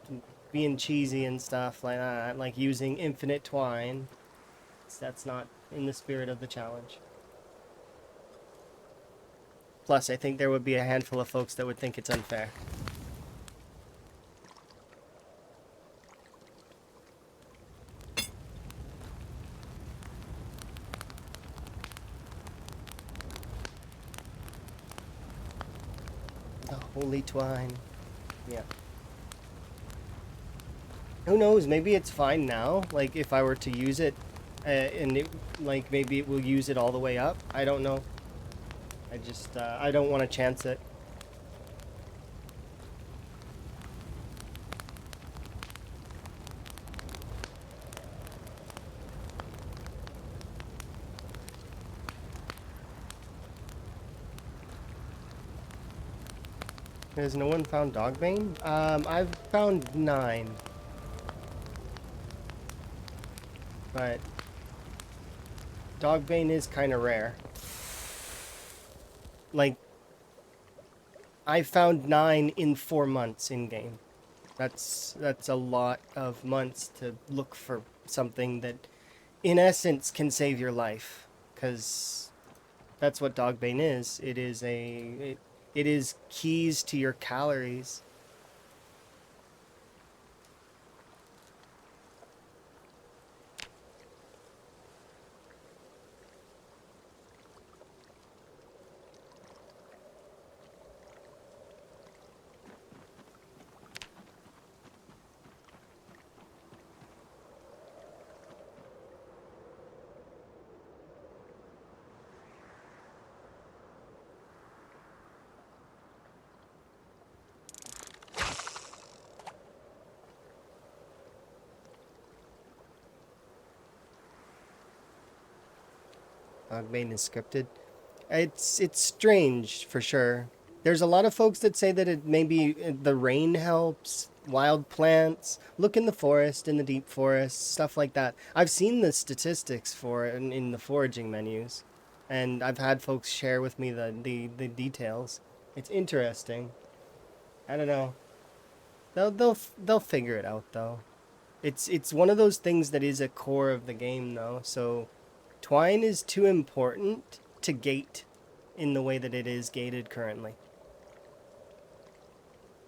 being cheesy and stuff like that, like using infinite twine, that's not in the spirit of the challenge. Plus, I think there would be a handful of folks that would think it's unfair. The holy twine. Yeah. Who knows? Maybe it's fine now. Like, if I were to use it, and it, like, maybe it will use it all the way up. I don't know. I don't want to chance it. Has no one found Dogbane? I've found 9. But Dogbane is kind of rare. Like, I found 9 in 4 months in game. That's a lot of months to look for something that, in essence, can save your life. Because that's what Dogbane is. It is keys to your calories. Dogbane is scripted. It's strange for sure. There's a lot of folks that say that it maybe the rain helps, wild plants, look in the forest, in the deep forest, stuff like that. I've seen the statistics for it in the foraging menus, and I've had folks share with me the details. It's interesting. I don't know. They'll figure it out though. It's one of those things that is a core of the game though. So twine is too important to gate in the way that it is gated currently.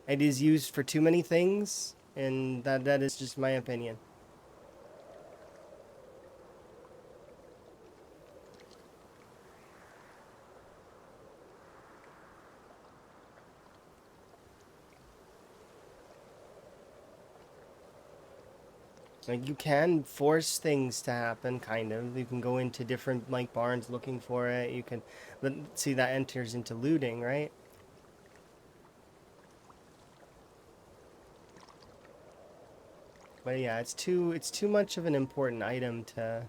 It is used for too many things, and that is just my opinion. Like, you can force things to happen, kind of. You can go into different, like, barns looking for it. You can, but see, that enters into looting, right? But yeah, it's too much of an important item to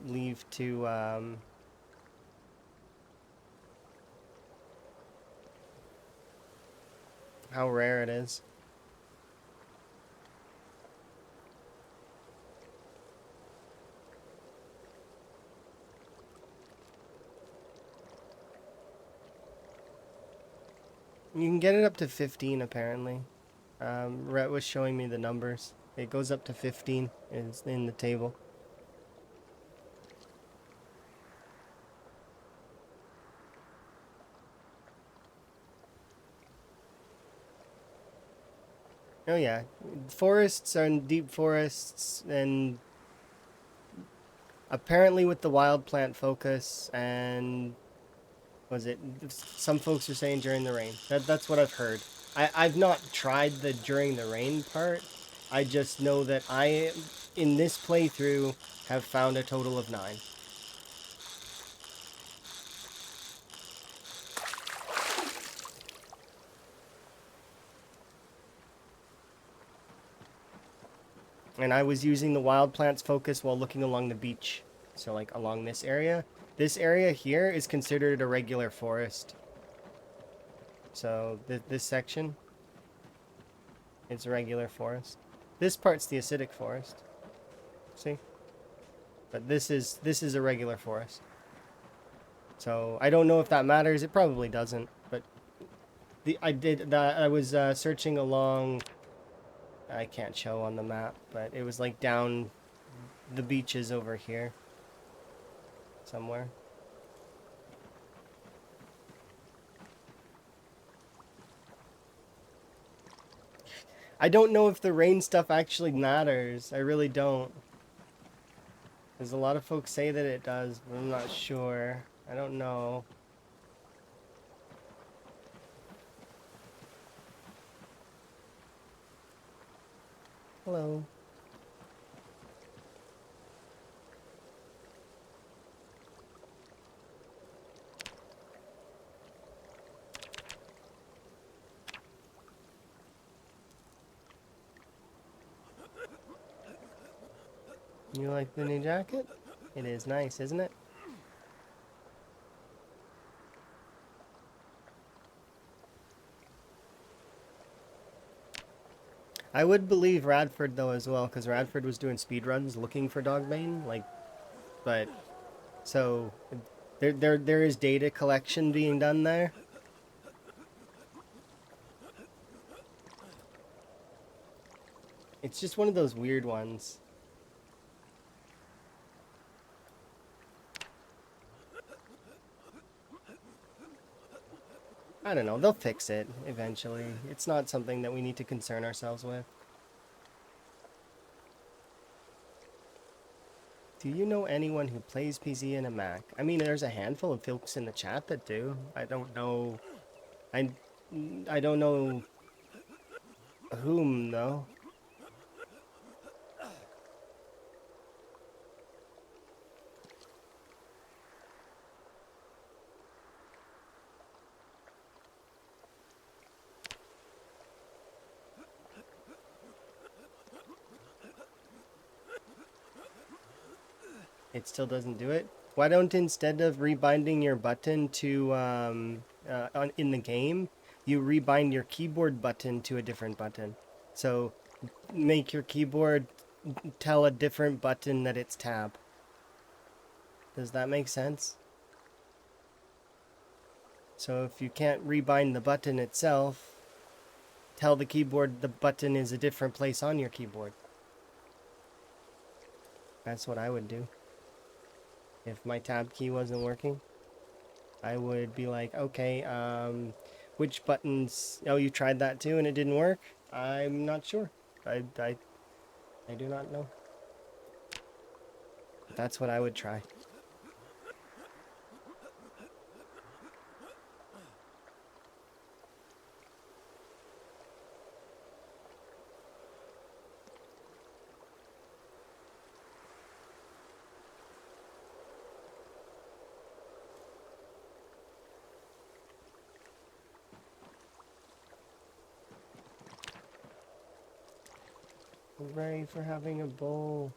leave to, how rare it is. You can get it up to 15 apparently. Rhett was showing me the numbers. It goes up to 15 is in the table. Oh yeah, forests and deep forests, and apparently with the wild plant focus, and was it some folks are saying during the rain. That's what I've heard. I've not tried the during the rain part. I just know that I in this playthrough have found a total of 9. And I was using the wild plants focus while looking along the beach. So like along this area. This area here is considered a regular forest. So this section, it's a regular forest. This part's the acidic forest. See? But this is a regular forest. So I don't know if that matters. It probably doesn't. But I was searching along. I can't show on the map, but it was like down the beaches over here somewhere. I don't know if the rain stuff actually matters. I really don't. There's a lot of folks say that it does, but I'm not sure. I don't know. Hello. You like the new jacket? It is nice, isn't it? I would believe Radford though as well, because Radford was doing speedruns looking for Dogbane, like, but so there is data collection being done there. It's just one of those weird ones. I don't know, they'll fix it eventually. It's not something that we need to concern ourselves with. Do you know anyone who plays PC in a Mac? I mean, there's a handful of folks in the chat that do. I don't know. I, I don't know whom, though. It still doesn't do it. Why don't, instead of rebinding your button to in the game, you rebind your keyboard button to a different button? So make your keyboard tell a different button that it's tab. Does that make sense? So if you can't rebind the button itself, tell the keyboard the button is a different place on your keyboard. That's what I would do. If my tab key wasn't working, I would be like, okay, which buttons? Oh, you tried that too and it didn't work? I'm not sure. I do not know. That's what I would try. Hooray for having a bowl.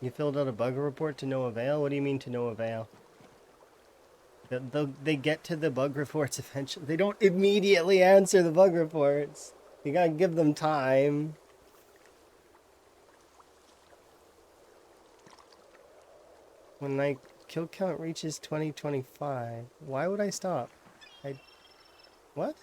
You filled out a bug report to no avail? What do you mean to no avail? They get to the bug reports eventually. They don't immediately answer the bug reports. You gotta give them time. When my kill count reaches 2025, why would I stop? What?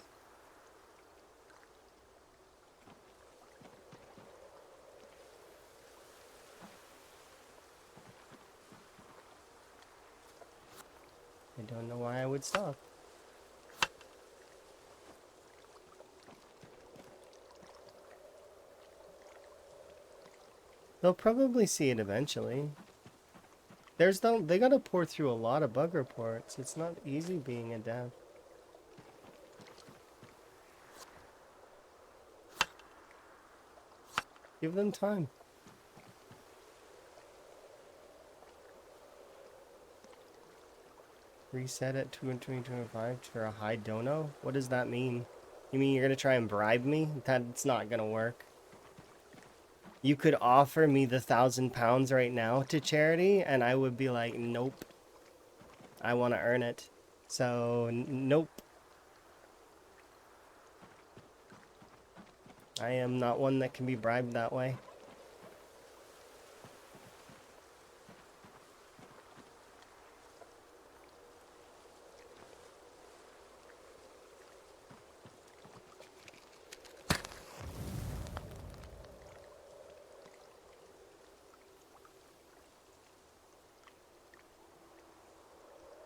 I don't know why I would stop. They'll probably see it eventually. They gotta pour through a lot of bug reports. It's not easy being a dev. Give them time. Reset at 2025 for a high dono? What does that mean? You mean you're gonna try and bribe me? That's not gonna work. You could offer me the £1,000 right now to charity, and I would be like, nope. I want to earn it. So, nope. I am not one that can be bribed that way.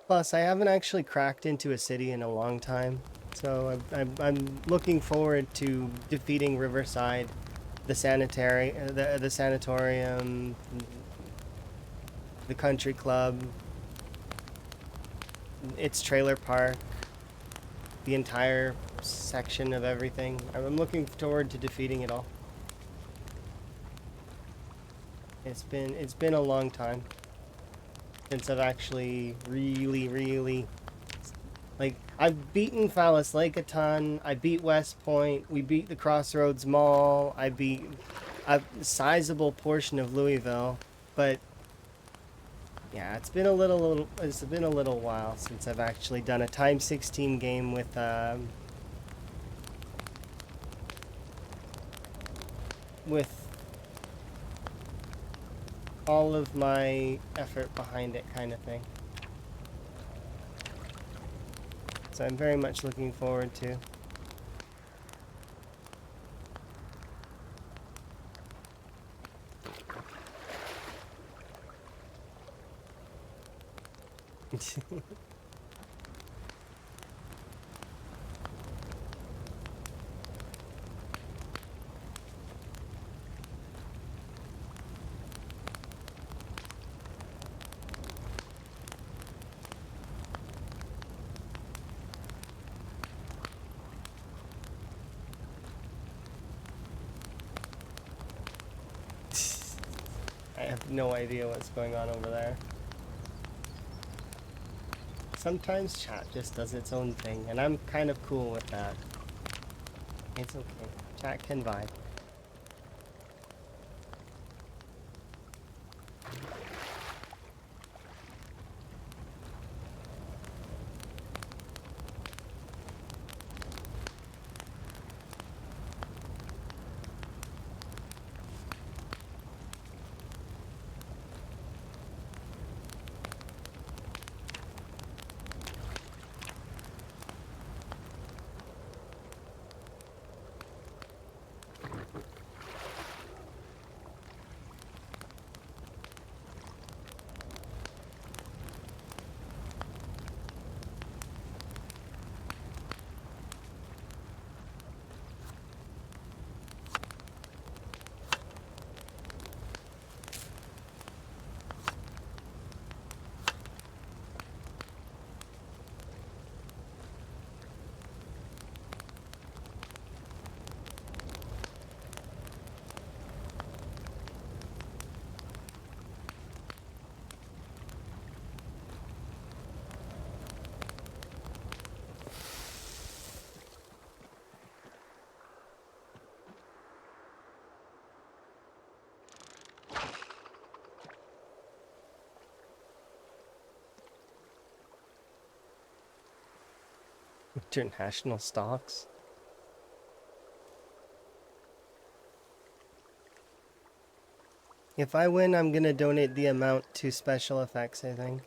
Plus, I haven't actually cracked into a city in a long time. So I'm looking forward to defeating Riverside, the sanatorium, the country club, its trailer park, the entire section of everything. I'm looking forward to defeating it all. It's been a long time since I've actually really like, I've beaten Phallus Lake a ton. I beat West Point. We beat the Crossroads Mall. I beat a sizable portion of Louisville, but yeah, it's been a little while since I've actually done a Time 16 game with all of my effort behind it, kind of thing. So I'm very much looking forward to. I have no idea what's going on over there. Sometimes chat just does its own thing, and I'm kind of cool with that. It's okay. Chat can vibe. International stocks. If I win, I'm gonna donate the amount to special effects, I think.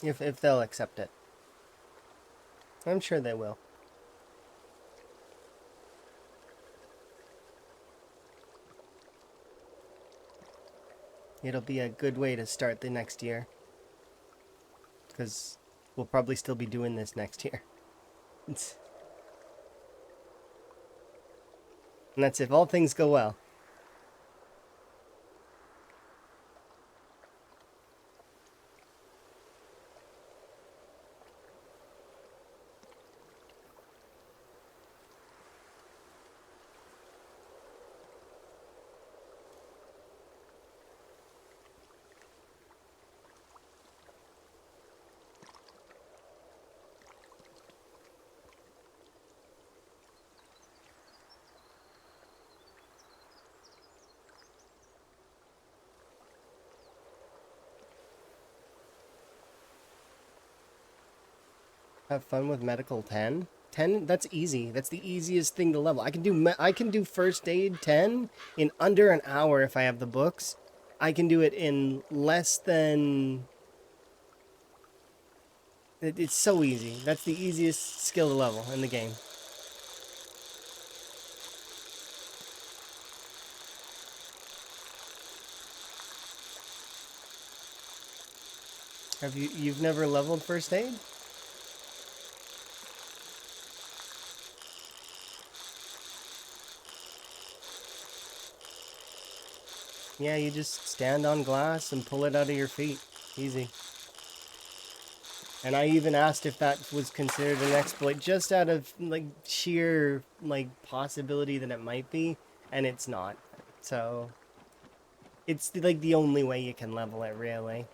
If they'll accept it. I'm sure they will. It'll be a good way to start the next year. Because we'll probably still be doing this next year. And that's if all things go well. Have fun with medical 10. 10, that's easy. That's the easiest thing to level. I can do first aid 10 in under an hour if I have the books. I can do it in less than... It's so easy. That's the easiest skill to level in the game. You've never leveled first aid? Yeah, you just stand on glass and pull it out of your feet. Easy. And I even asked if that was considered an exploit, just out of, like, sheer, like, possibility that it might be, and it's not. So, it's, like, the only way you can level it, really.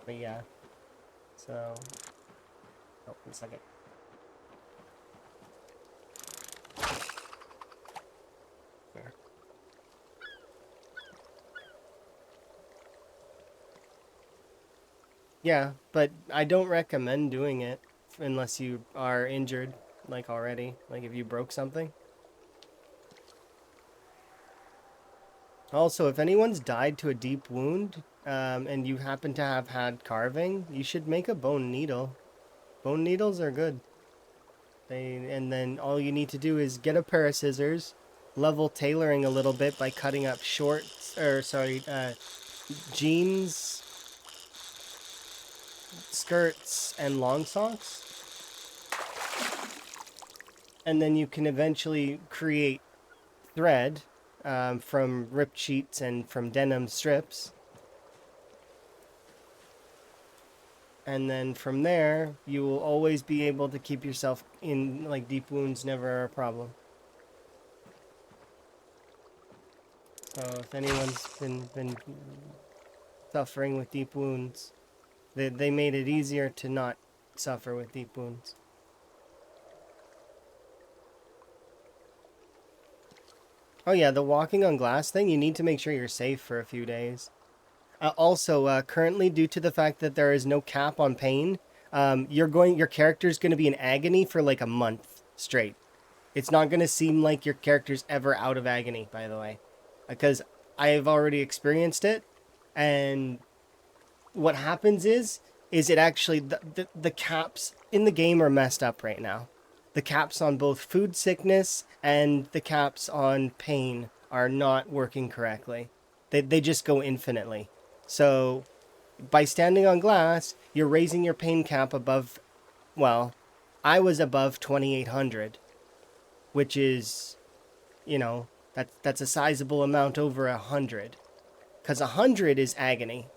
But yeah. So... Oh, 1 second. There. Yeah, but I don't recommend doing it unless you are injured, like already. Like if you broke something. Also, if anyone's died to a deep wound, and you happen to have had carving, you should make a bone needle. Bone needles are good. And then all you need to do is get a pair of scissors, level tailoring a little bit by cutting up jeans, skirts, and long socks. And then you can eventually create thread from ripped sheets and from denim strips. And then from there, you will always be able to keep yourself in, like, deep wounds never a problem. So if anyone's been suffering with deep wounds, they made it easier to not suffer with deep wounds. Oh yeah, the walking on glass thing, you need to make sure you're safe for a few days. Also, currently, due to the fact that there is no cap on pain, your character's going to be in agony for like a month straight. It's not going to seem like your character's ever out of agony, by the way, because I have already experienced it, and what happens is it actually the caps in the game are messed up right now. The caps on both food sickness and the caps on pain are not working correctly. They just go infinitely. So by standing on glass, you're raising your pain cap above, well, I was above 2,800, which is, you know, that's a sizable amount over 100. Because 100 is agony.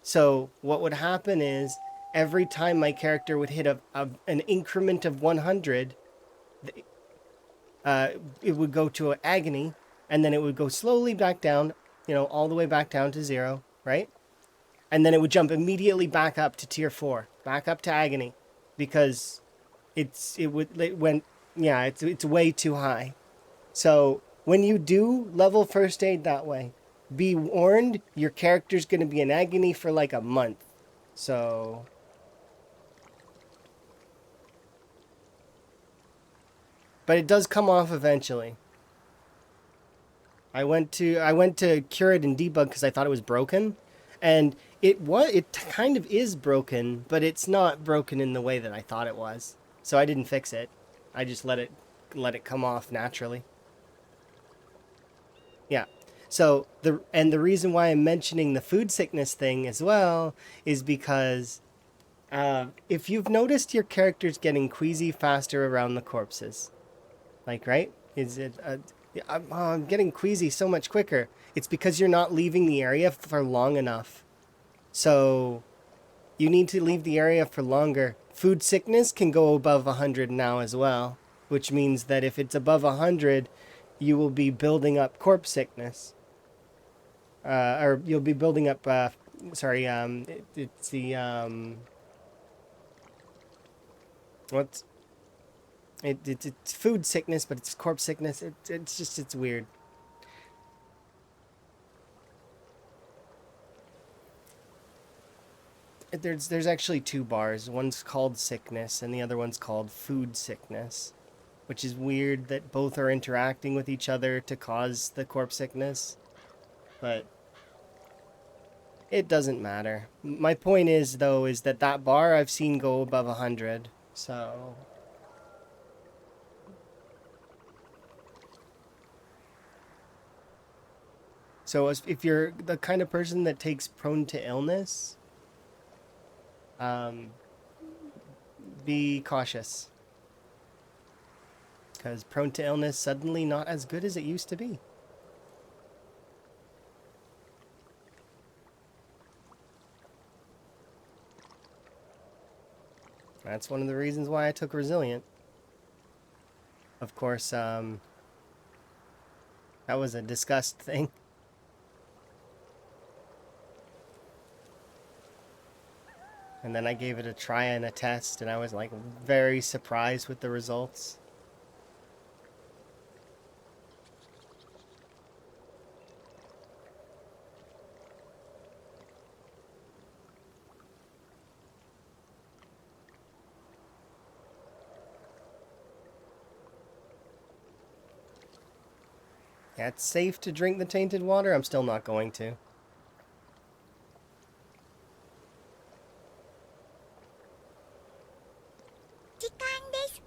So what would happen is every time my character would hit an increment of 100, it would go to agony, and then it would go slowly back down, you know, all the way back down to 0, right? And then it would jump immediately back up to tier 4, back up to agony, because it went Yeah, it's way too high. So when you do level first aid that way, be warned your character's gonna be in agony for like a month. So, but it does come off eventually. I went to cure it and debug because I thought it was broken, and it kind of is broken, but it's not broken in the way that I thought it was. So I didn't fix it. I just let it come off naturally. Yeah. So the reason why I'm mentioning the food sickness thing as well is because if you've noticed your character's getting queasy faster around the corpses, like, right? Is it? I'm getting queasy so much quicker. It's because you're not leaving the area for long enough. So you need to leave the area for longer. Food sickness can go above 100 now as well, which means that if it's above 100, you will be building up corpse sickness. Or you'll be building up. Sorry, it's the what's it's food sickness, but it's corpse sickness. It's weird. There's actually two bars. One's called sickness, and the other one's called food sickness, which is weird that both are interacting with each other to cause the corpse sickness, but it doesn't matter. My point is though is that that bar I've seen go above 100. So if you're the kind of person that takes prone to illness, um, be cautious because prone to illness suddenly not as good as it used to be. That's one of the reasons why I took resilient. Of course, that was a discussed thing. And then I gave it a try and a test, and I was like very surprised with the results. Yeah, it's safe to drink the tainted water. I'm still not going to. 時間です。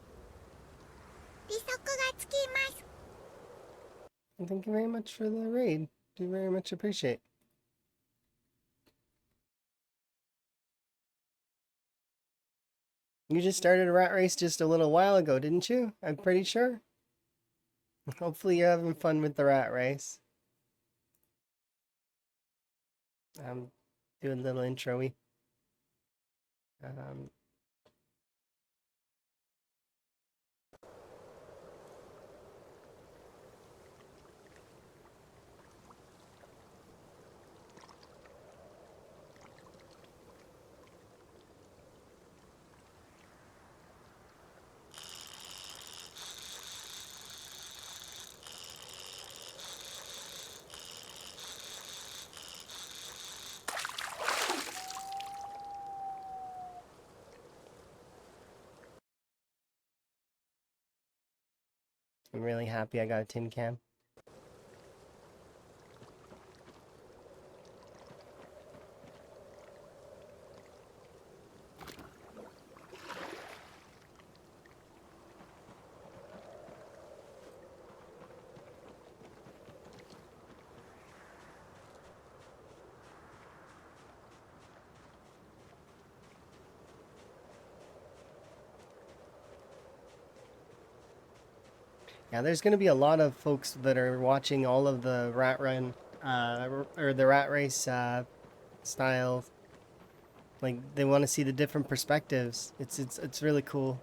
利息がつきます。Thank you very much for the raid. Do very much appreciate. You just started a rat race just a little while ago, didn't you? I'm pretty sure. Hopefully you're having fun with the rat race. I'm doing a little intro-y. Um, I'm really happy I got a tin can. Yeah, there's going to be a lot of folks that are watching all of the rat run, or the rat race style. Like they want to see the different perspectives. It's really cool.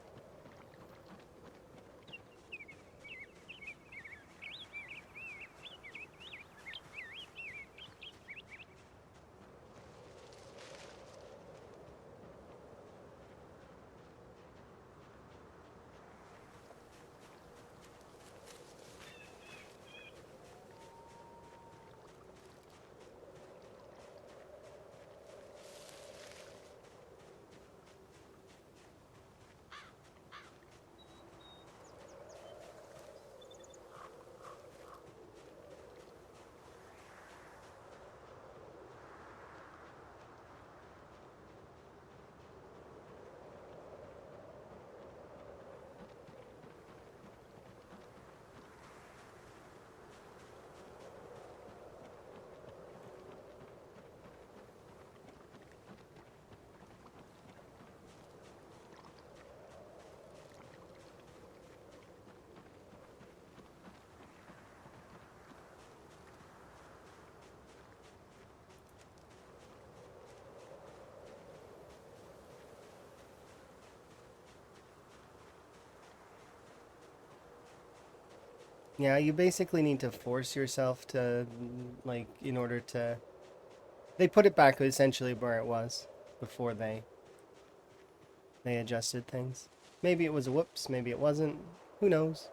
Yeah, you basically need to force yourself to, like, in order to. They put it back essentially where it was before they adjusted things. Maybe it was a whoops, maybe it wasn't. Who knows?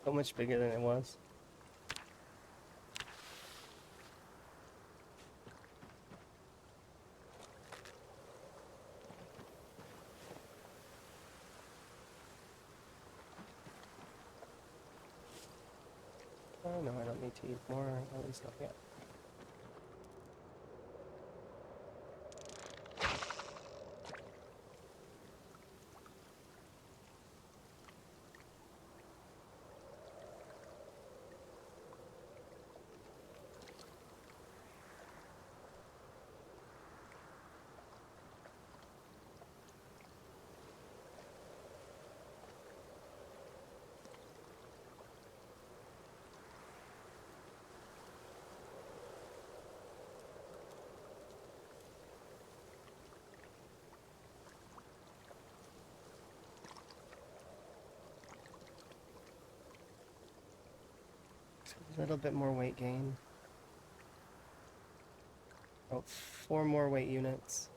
So much bigger than it was. Oh no, I don't need to eat more, at least not yet. A little bit more weight gain. Oh, 4 more weight units.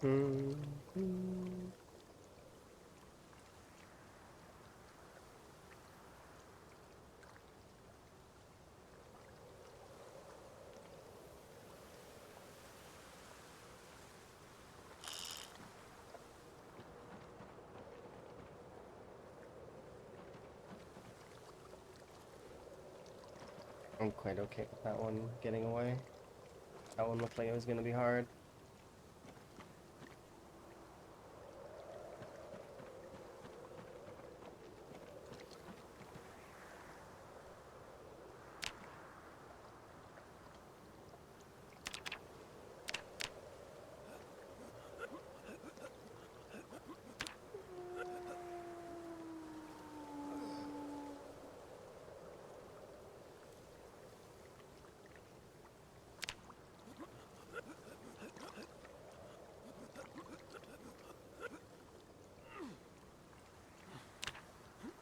Mm-hmm. I'm quite okay with that one getting away. That one looked like it was going to be hard.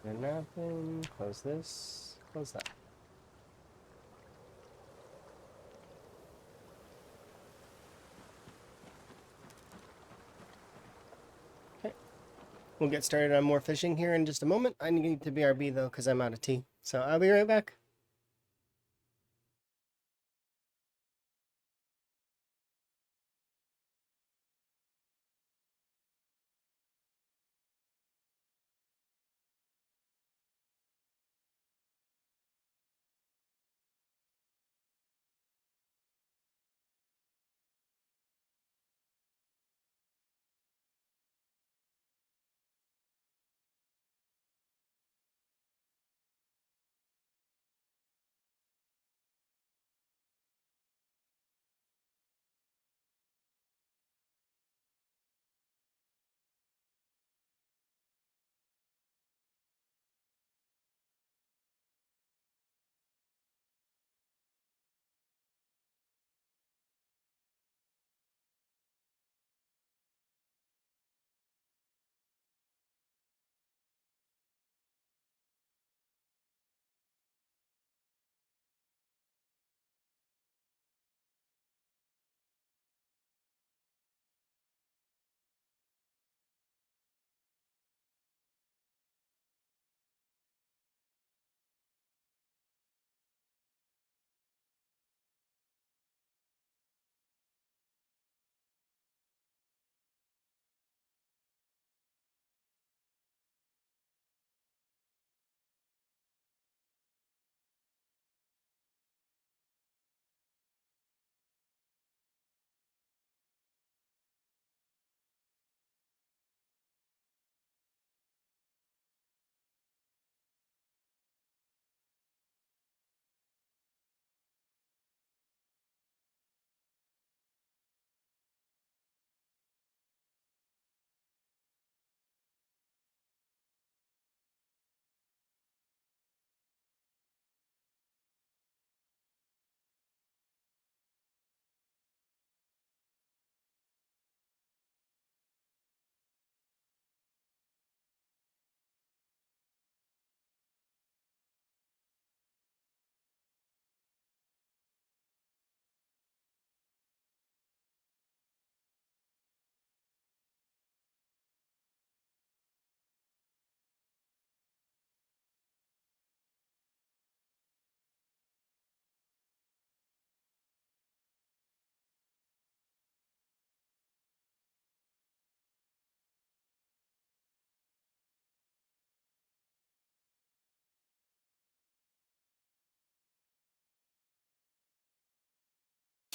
Good napping. Close this. Close that. Okay. We'll get started on more fishing here in just a moment. I need to BRB though, because I'm out of tea. So I'll be right back.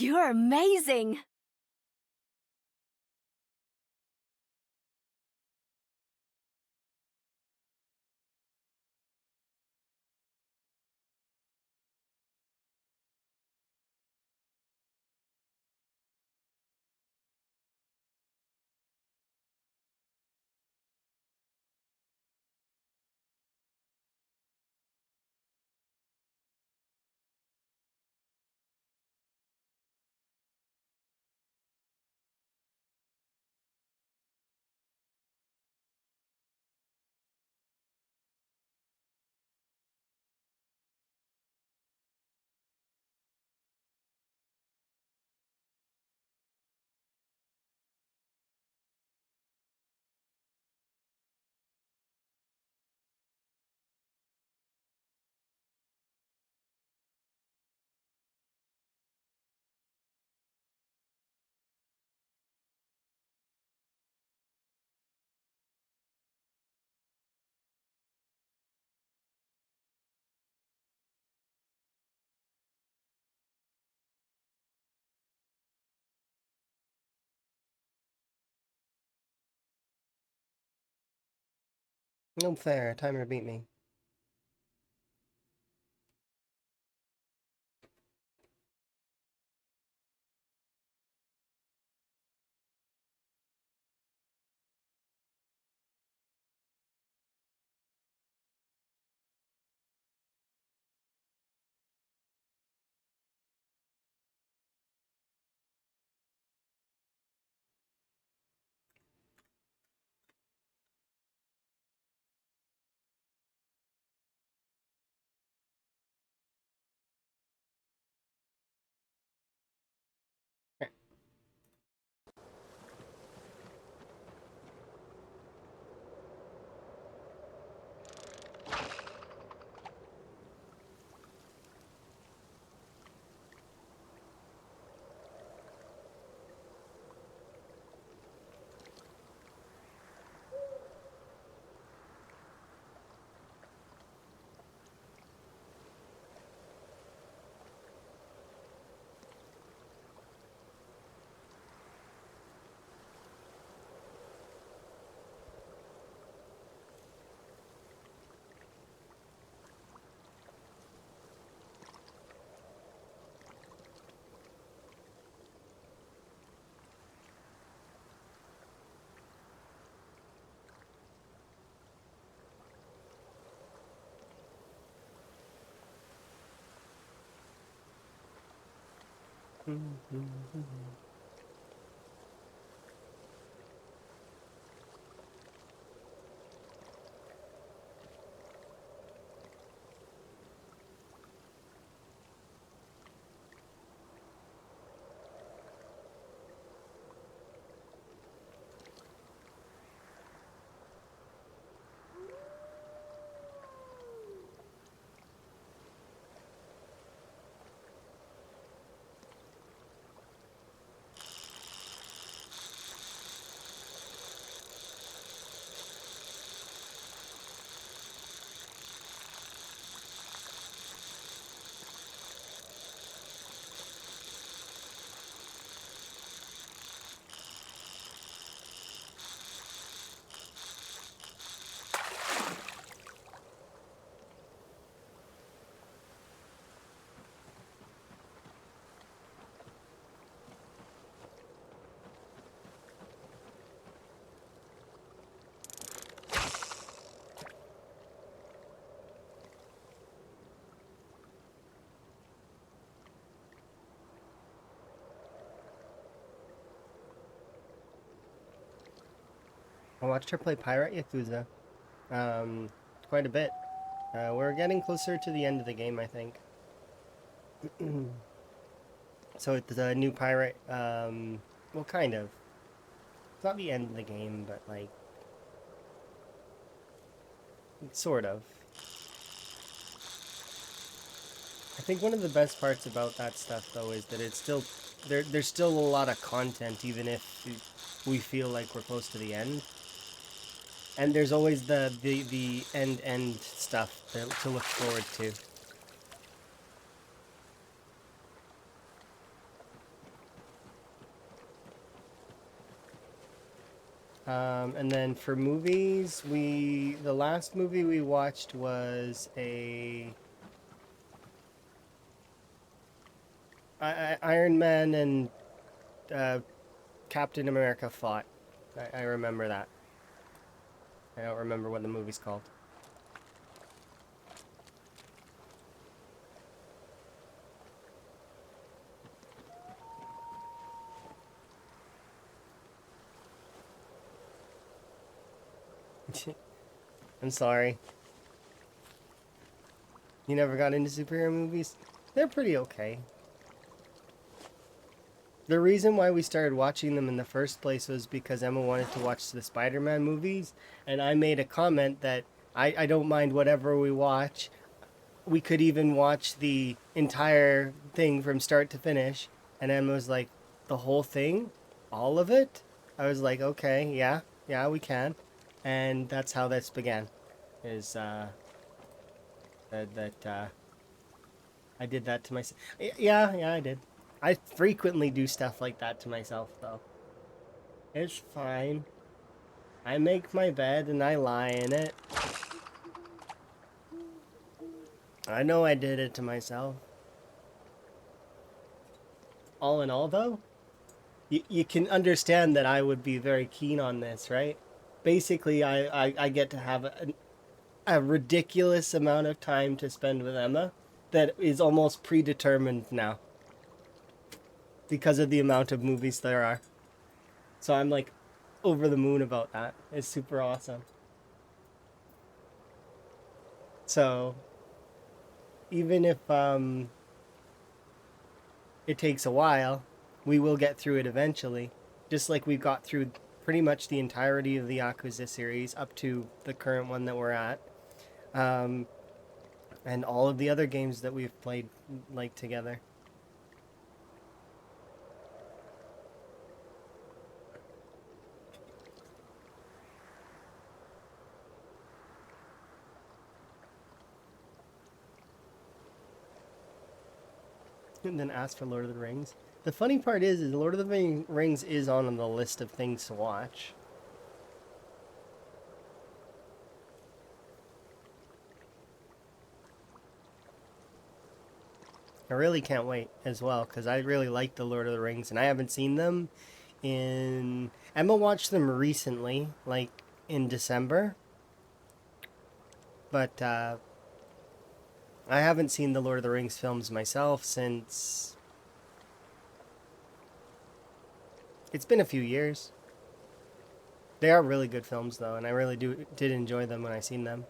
You're amazing! No fair. Timer beat me. I watched her play Pirate Yakuza um, quite a bit. We're getting closer to the end of the game, I think. So it's a new pirate. Well, kind of. It's not the end of the game, but like, sort of. I think one of the best parts about that stuff, though, is that it's still there's still a lot of content, even if we feel like we're close to the end. And there's always the end stuff to look forward to. And then for movies, the last movie we watched was Iron Man and Captain America fought. I remember that. I don't remember what the movie's called. I'm sorry. You never got into superhero movies? They're pretty okay. The reason why we started watching them in the first place was because Emma wanted to watch the Spider-Man movies, and I made a comment that I don't mind whatever we watch. We could even watch the entire thing from start to finish. And Emma was like, the whole thing? All of it? I was like, okay, yeah, we can. And that's how this began. Is that I did that to myself. Yeah, I did. I frequently do stuff like that to myself, though. It's fine. I make my bed and I lie in it. I know I did it to myself. All in all, though, you can understand that I would be very keen on this, right? Basically, I get to have a ridiculous amount of time to spend with Emma that is almost predetermined now because of the amount of movies there are. So I'm like over the moon about that. It's super awesome. So even if it takes a while, we will get through it eventually. Just like we've got through pretty much the entirety of the Yakuza series up to the current one that we're at. Um, and all of the other games that we've played like together. And then ask for Lord of the Rings. The funny part is Lord of the Rings is on the list of things to watch. I really can't wait as well because I really like the Lord of the Rings and I haven't seen them in. Emma watched them recently, like in December, but I haven't seen the Lord of the Rings films myself since It's been a few years. They are really good films, though, and I really did enjoy them when I seen them.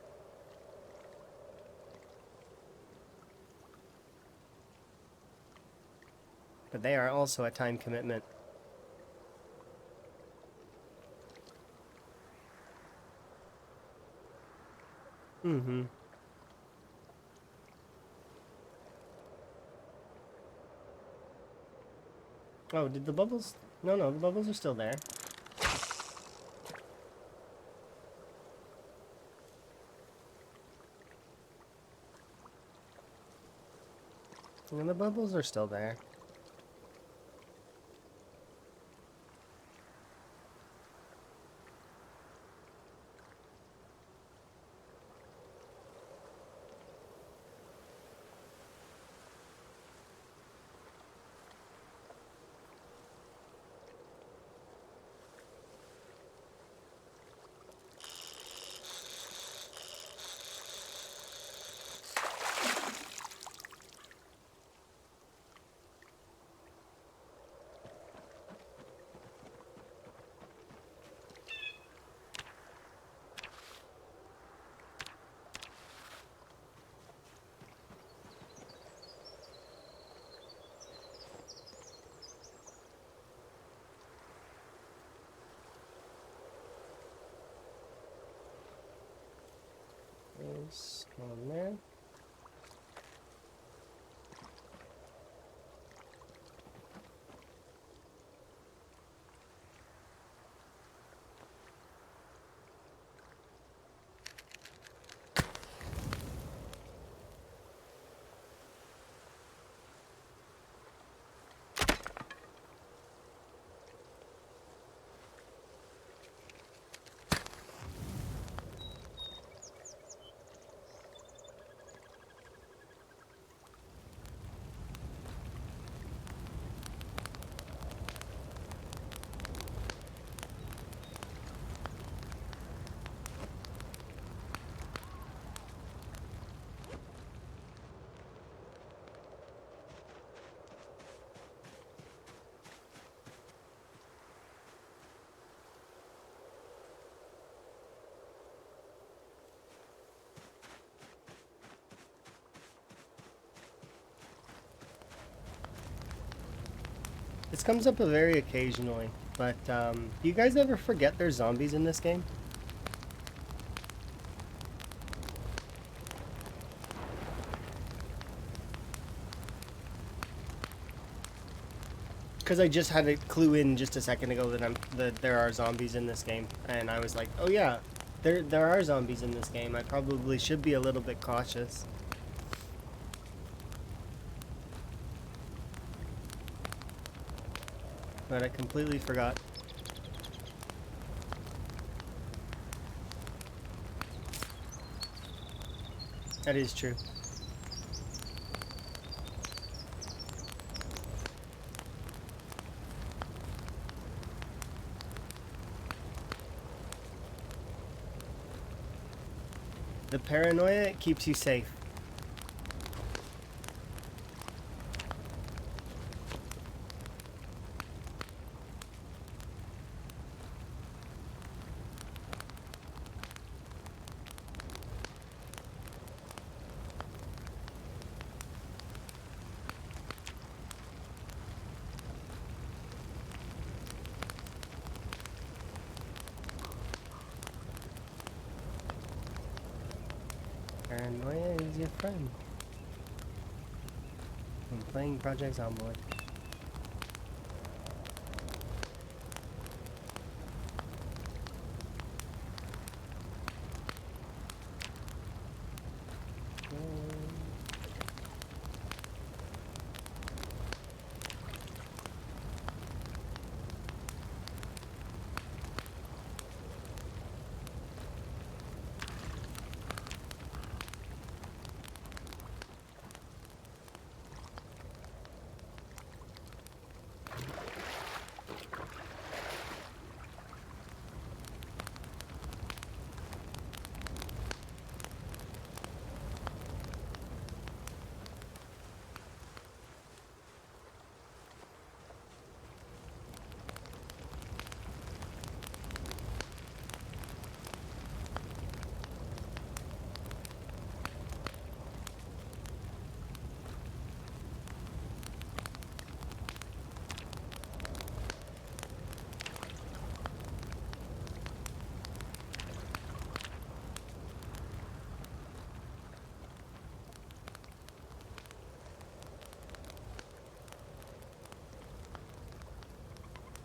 But they are also a time commitment. Mm-hmm. Oh, did the bubbles... No, the bubbles are still there. And the bubbles are still there. There's one there. This comes up very occasionally, but do you guys ever forget there's zombies in this game? Because I just had to clue in just a second ago that there are zombies in this game, and I was like, oh yeah, there are zombies in this game. I probably should be a little bit cautious. But I completely forgot. That is true. The paranoia keeps you safe. Paranoia is your friend. I'm playing Project Zomboid.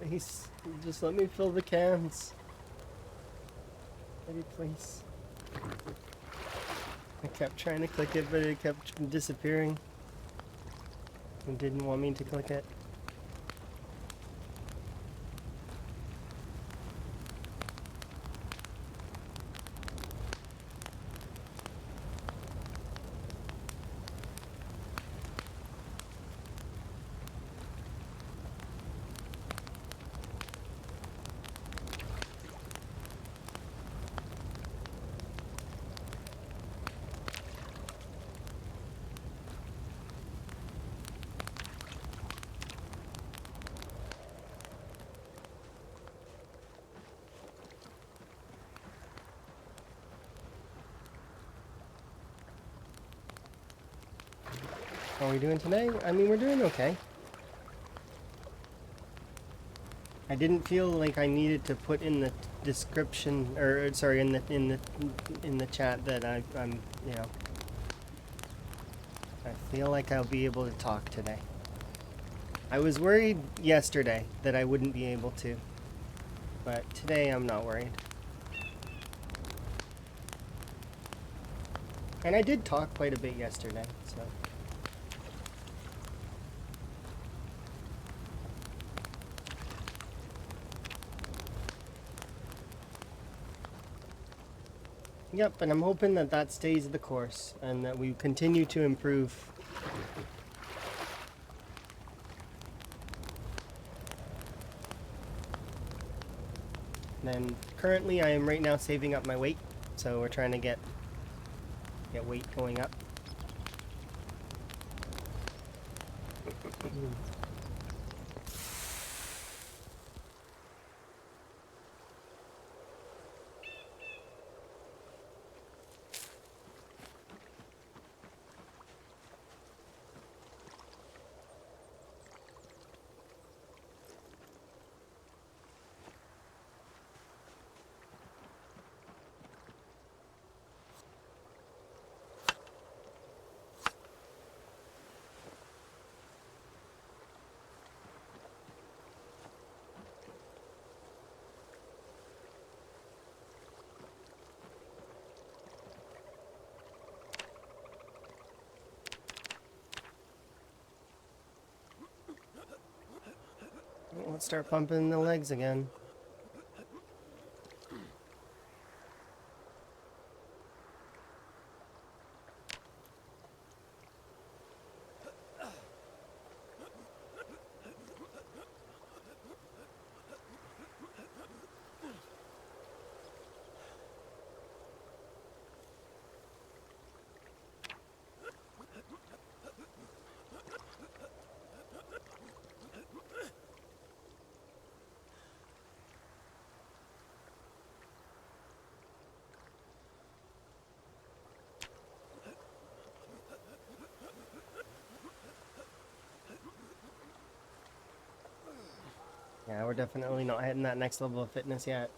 Please, just let me fill the cans. Maybe, please. I kept trying to click it, but it kept disappearing. It didn't want me to click it. How are we doing today? I mean, we're doing okay. I didn't feel like I needed to put in the description, or sorry, in the chat that I'm, you know, I feel like I'll be able to talk today. I was worried yesterday that I wouldn't be able to, but today I'm not worried. And I did talk quite a bit yesterday, so. Yep, and I'm hoping that that stays the course and that we continue to improve. Then currently I am right now saving up my weight, so we're trying to get weight going up. Let's start pumping the legs again. Yeah, we're definitely not hitting that next level of fitness yet.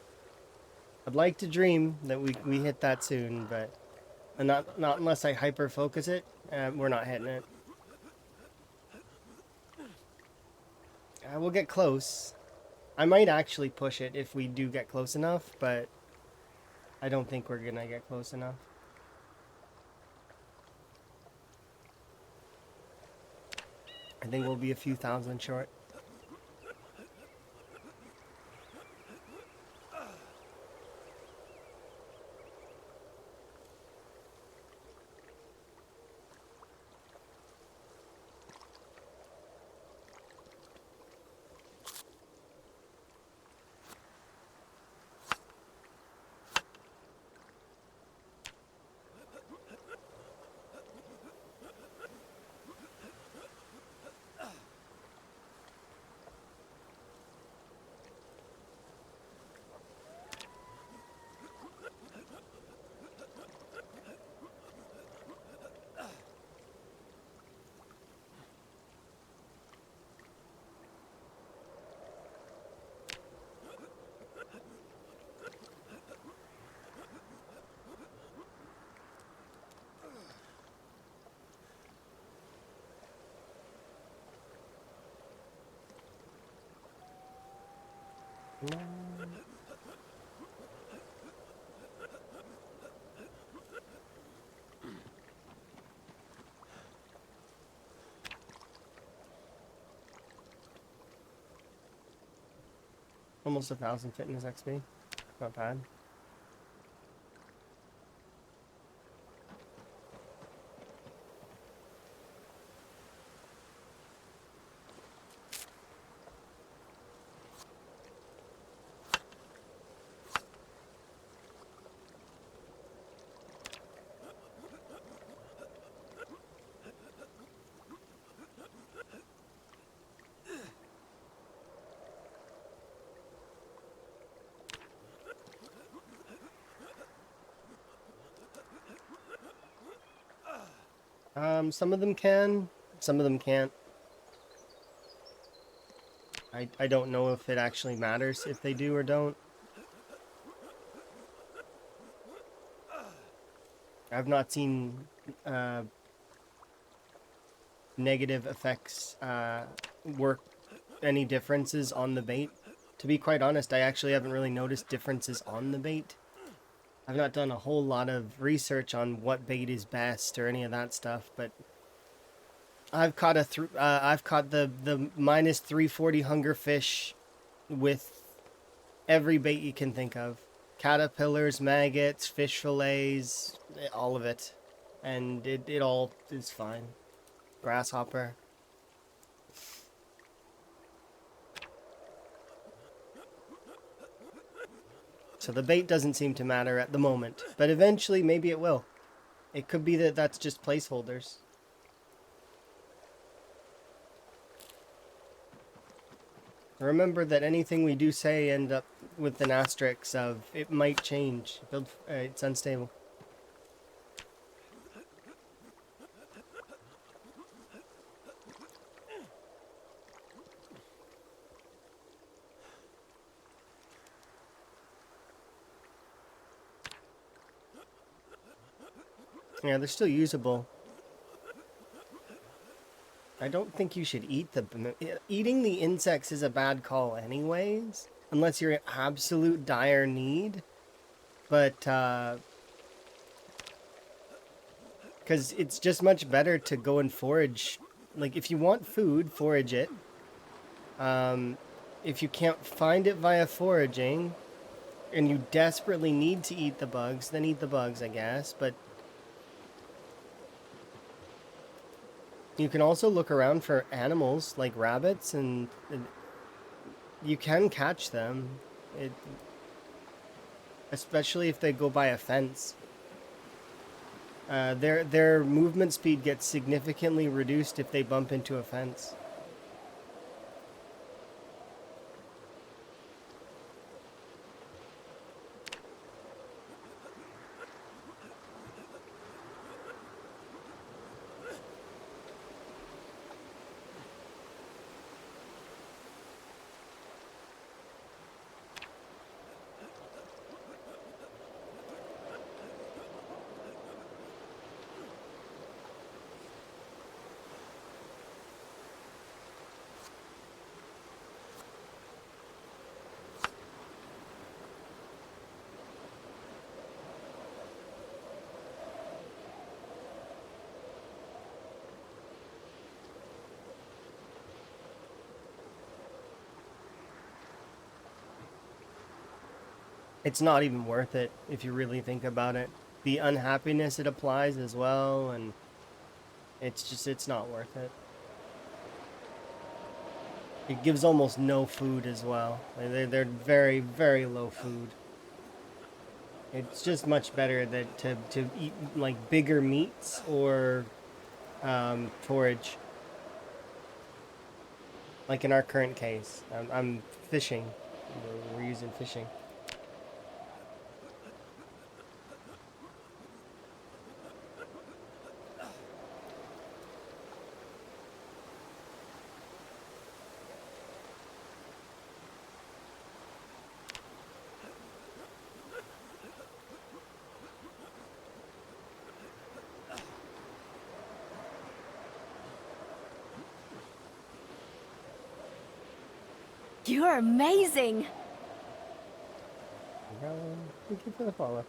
I'd like to dream that we hit that soon, but not unless I hyper focus it. We're not hitting it. We'll get close. I might actually push it if we do get close enough, but I don't think we're gonna get close enough. I think we'll be a few thousand short. Almost 1,000 fitness XP. Not bad. Some of them can, some of them can't. I don't know if it actually matters if they do or don't. I've not seen negative effects work any differences on the bait. To be quite honest, I actually haven't really noticed differences on the bait. I've not done a whole lot of research on what bait is best or any of that stuff, but I've caught I've caught the minus 340 hunger fish with every bait you can think of. Caterpillars, maggots, fish fillets, all of it. And it all is fine. Grasshopper. So the bait doesn't seem to matter at the moment, but eventually maybe it will. It could be that that's just placeholders. Remember that anything we do say end up with an asterisk of it might change. It's unstable. Yeah, they're still usable. I don't think you should eat them. Eating the insects is a bad call anyways, unless you're in absolute dire need. But, because it's just much better to go and forage. Like, if you want food, forage it. If you can't find it via foraging, and you desperately need to eat the bugs, then eat the bugs, I guess. But you can also look around for animals like rabbits, and you can catch them, especially if they go by a fence. Their movement speed gets significantly reduced if they bump into a fence. It's not even worth it if you really think about it. The unhappiness it applies as well, and it's not worth it. It gives almost no food as well. They're very, very low food. It's just much better that to eat like bigger meats or forage. Like in our current case, I'm fishing. We're using fishing. You're amazing! Thank you for the follow.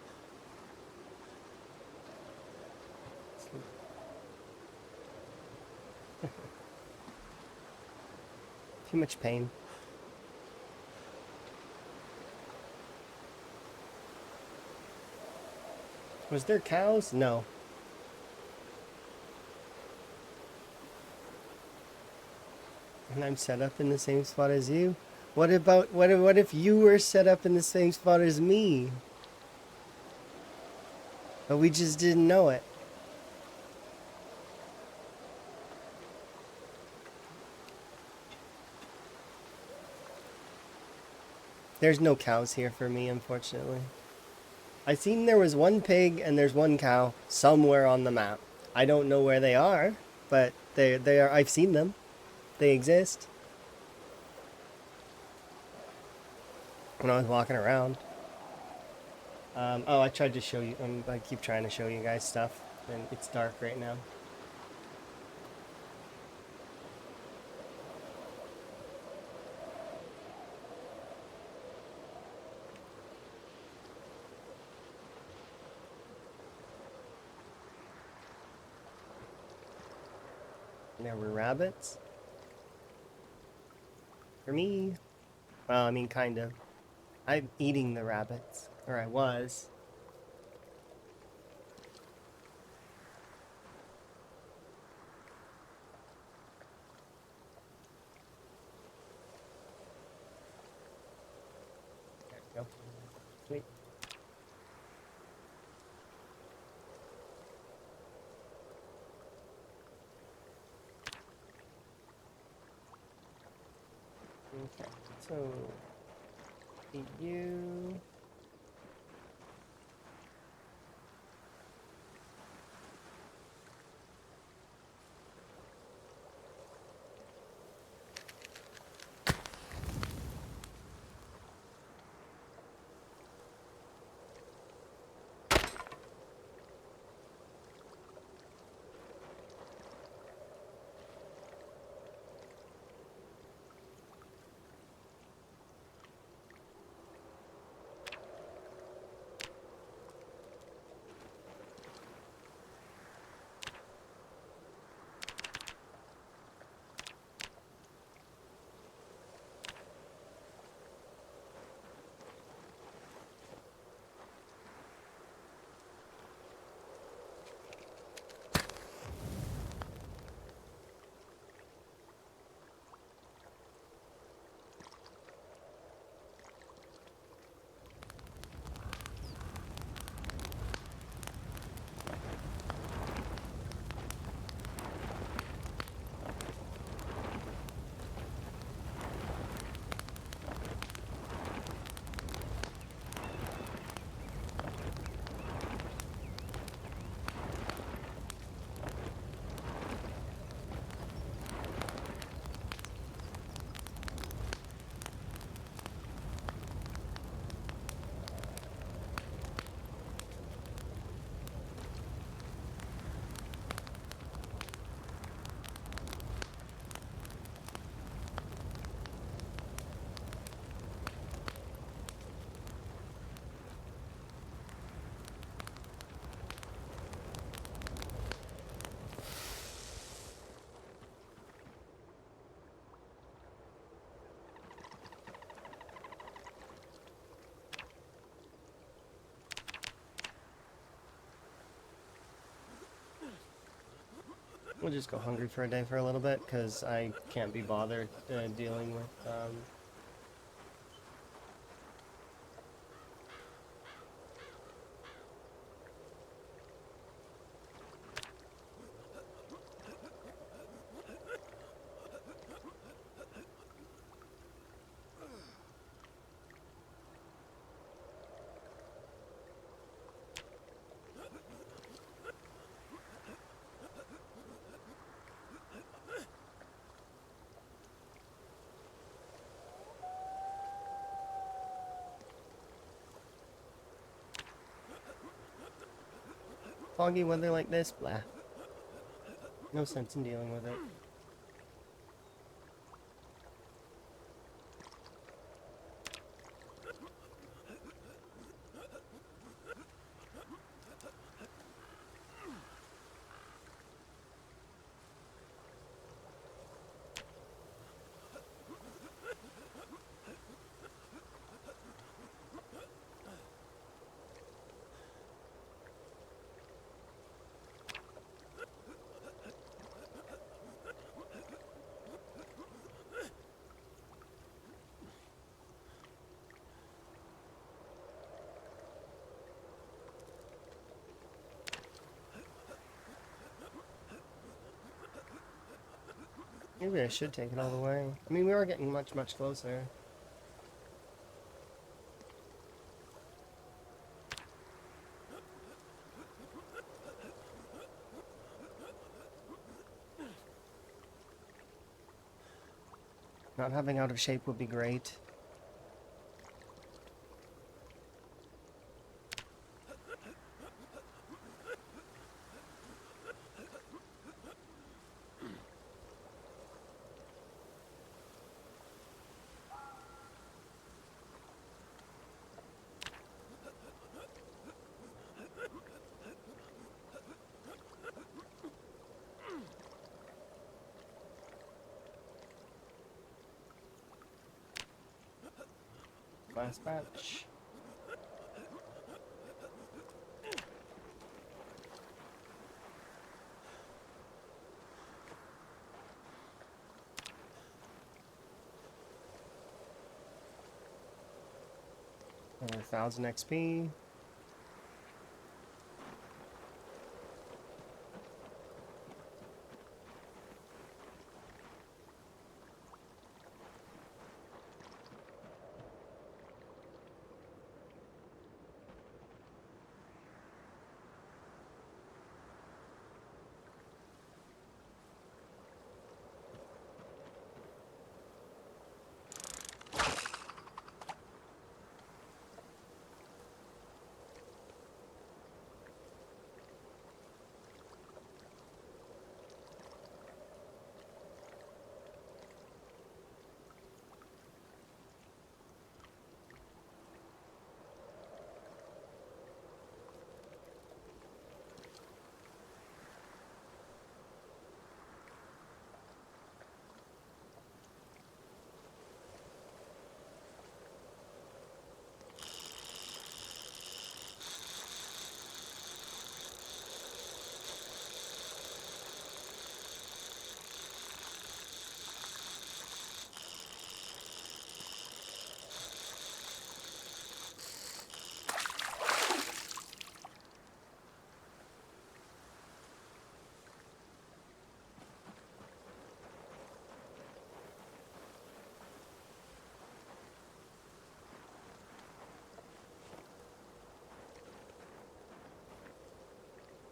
Too much pain. Was there cows? No. And I'm set up in the same spot as you? What about, what if you were set up in the same spot as me? But we just didn't know it. There's no cows here for me, unfortunately. I seen there was one pig and there's one cow somewhere on the map. I don't know where they are, but they are. I've seen them. They exist. When I was walking around. Oh, I tried to show you. I keep trying to show you guys stuff, and it's dark right now. There were rabbits. For me. Well, I mean, kind of. I'm eating the rabbits. Or I was. There we go. Sweet. Okay, so you. We'll just go hungry for a day for a little bit, because I can't be bothered dealing with, foggy weather like this. Blah. No sense in dealing with it. Maybe I should take it all the way. I mean, we are getting much, much closer. Not having out of shape would be great. Last batch. Another 1,000 XP.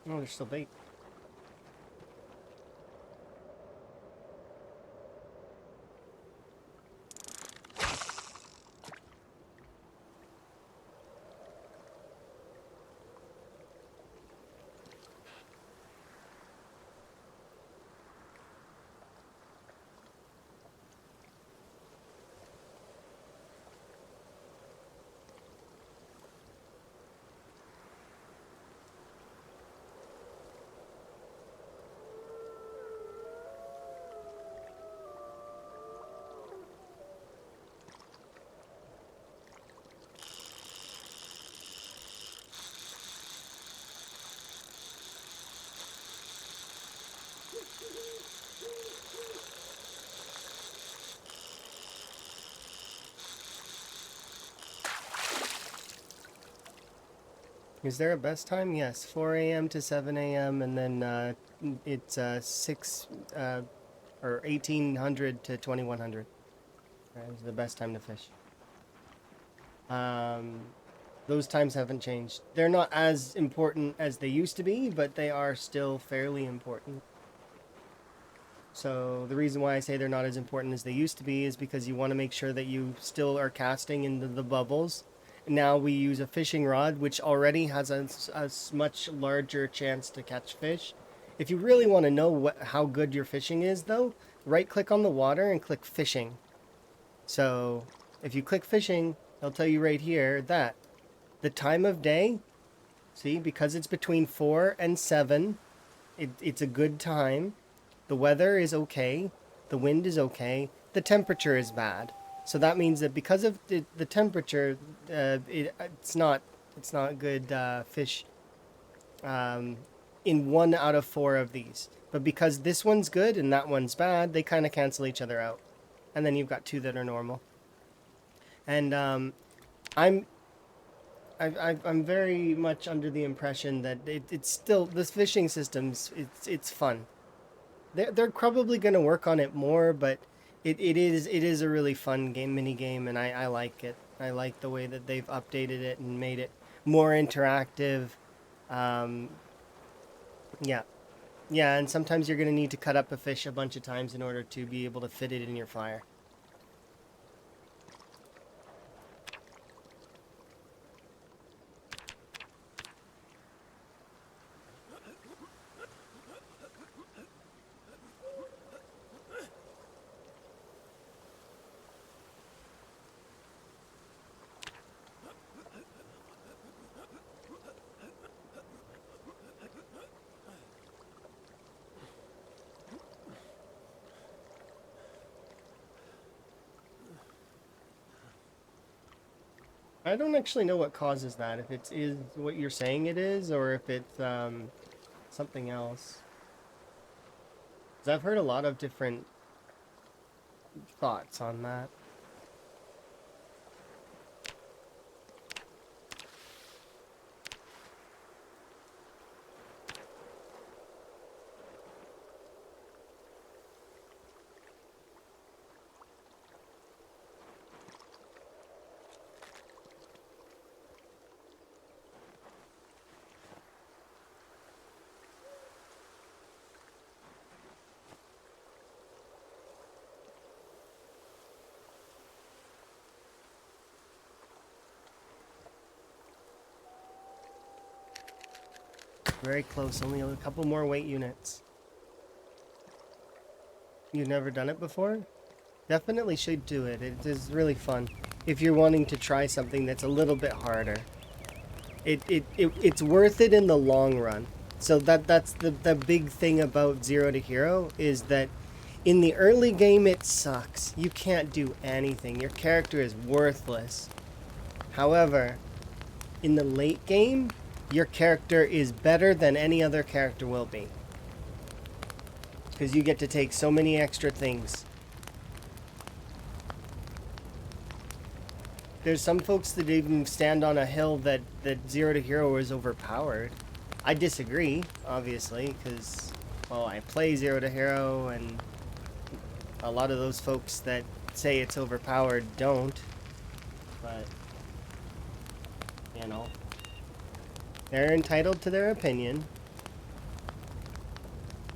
Oh, there's still bait. Is there a best time? Yes, 4 a.m. to 7 a.m. and then it's 6 or 1800 to 2100. That is the best time to fish. Um, those times haven't changed. They're not as important as they used to be, but they are still fairly important. So the reason why I say they're not as important as they used to be is because you want to make sure that you still are casting into the bubbles. Now we use a fishing rod, which already has a much larger chance to catch fish. If you really want to know how good your fishing is, though, right click on the water and click fishing. So if you click fishing, it'll tell you right here that the time of day, see, because it's between 4 and 7, it's a good time. The weather is okay. The wind is okay. The temperature is bad. So that means that because of the temperature, it's not good fish in 1 out of 4 of these. But because this one's good and that one's bad, they kind of cancel each other out. And then you've got 2 that are normal. And I'm very much under the impression that it's still, this fishing system's, it's fun. they're probably gonna work on it more, but it is a really fun mini game, and I like it. I like the way that they've updated it and made it more interactive. Um, yeah, yeah, and sometimes you're gonna need to cut up a fish a bunch of times in order to be able to fit it in your fire. I don't actually know what causes that. If it is what you're saying it is, or if it's something else. 'Cause I've heard a lot of different thoughts on that. Very close, only a couple more weight units. You've never done it before? Definitely should do it. It is really fun. If you're wanting to try something that's a little bit harder. It's worth it in the long run. So that's the big thing about Zero to Hero is that in the early game it sucks. You can't do anything. Your character is worthless. However, in the late game, your character is better than any other character will be. Because you get to take so many extra things. There's some folks that even stand on a hill that Zero to Hero is overpowered. I disagree, obviously, because, well, I play Zero to Hero, and a lot of those folks that say it's overpowered don't. But, you know, they're entitled to their opinion.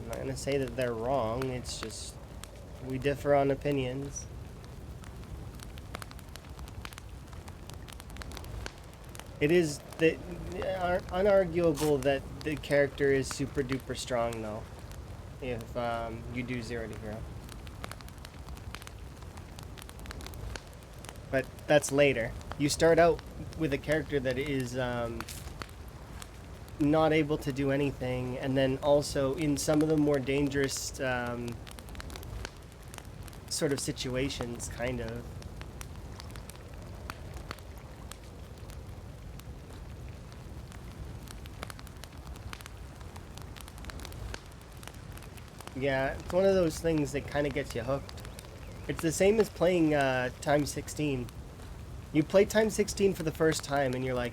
I'm not going to say that they're wrong, it's just we differ on opinions. It is unarguable that the character is super duper strong, though, if you do Zero to Hero. But that's later. You start out with a character that is not able to do anything, and then also in some of the more dangerous sort of situations, kind of. Yeah, it's one of those things that kind of gets you hooked. It's the same as playing Time 16. You play Time 16 for the first time and you're like,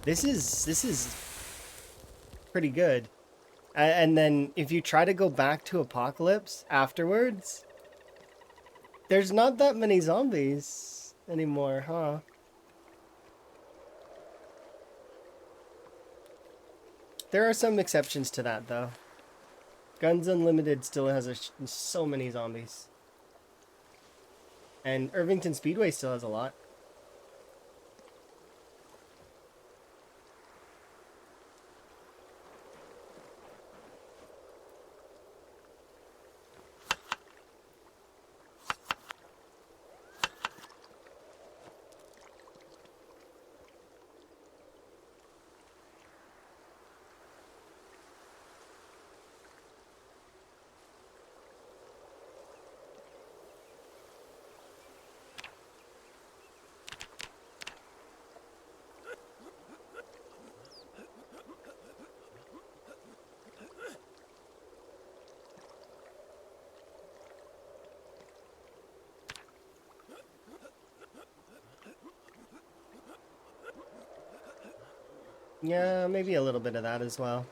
this is pretty good. And then if you try to go back to Apocalypse afterwards, there's not that many zombies anymore, huh? There are some exceptions to that, though. Guns Unlimited still has so many zombies. And Irvington Speedway still has a lot. Yeah, maybe a little bit of that as well.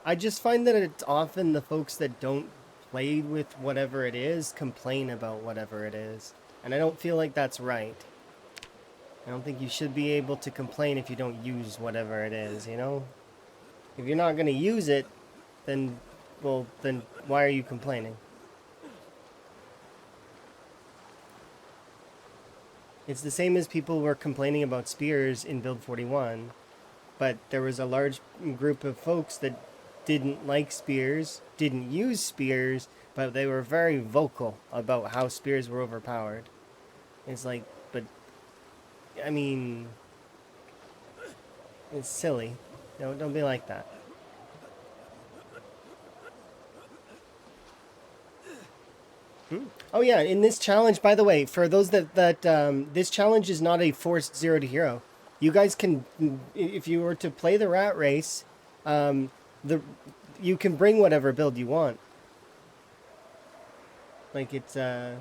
I just find that it's often the folks that don't play with whatever it is complain about whatever it is. And I don't feel like that's right. I don't think you should be able to complain if you don't use whatever it is, you know? If you're not going to use it, then, well, then why are you complaining? It's the same as people were complaining about spears in Build 41, but there was a large group of folks that didn't like spears, didn't use spears, but they were very vocal about how spears were overpowered. It's like, but, I mean, it's silly. Don't be like that. Oh yeah, in this challenge, by the way, for those that this challenge is not a forced 0 to hero. You guys can, if you were to play the rat race, the you can bring whatever build you want. Like it's a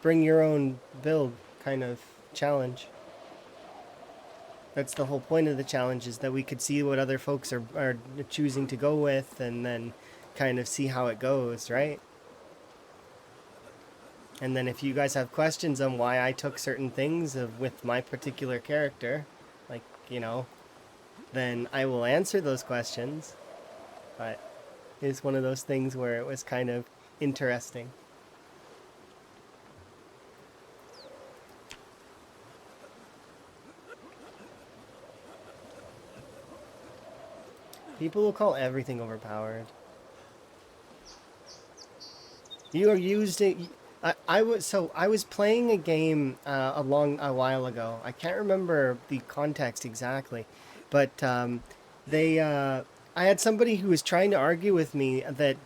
bring your own build kind of challenge. That's the whole point of the challenge, is that we could see what other folks are choosing to go with, and then kind of see how it goes, right? And then if you guys have questions on why I took certain things with my particular character, like, you know, then I will answer those questions. But it's one of those things where it was kind of interesting. People will call everything overpowered. You are using. I was playing a game a while ago. I can't remember the context exactly, but I had somebody who was trying to argue with me that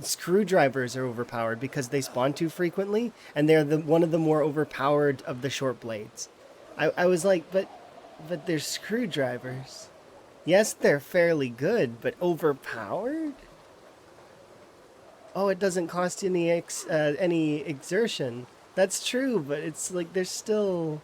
screwdrivers are overpowered because they spawn too frequently, and they're one of the more overpowered of the short blades. I was like, but they're screwdrivers. Yes, they're fairly good, but overpowered? Oh, it doesn't cost you any exertion. That's true, but it's like there's still.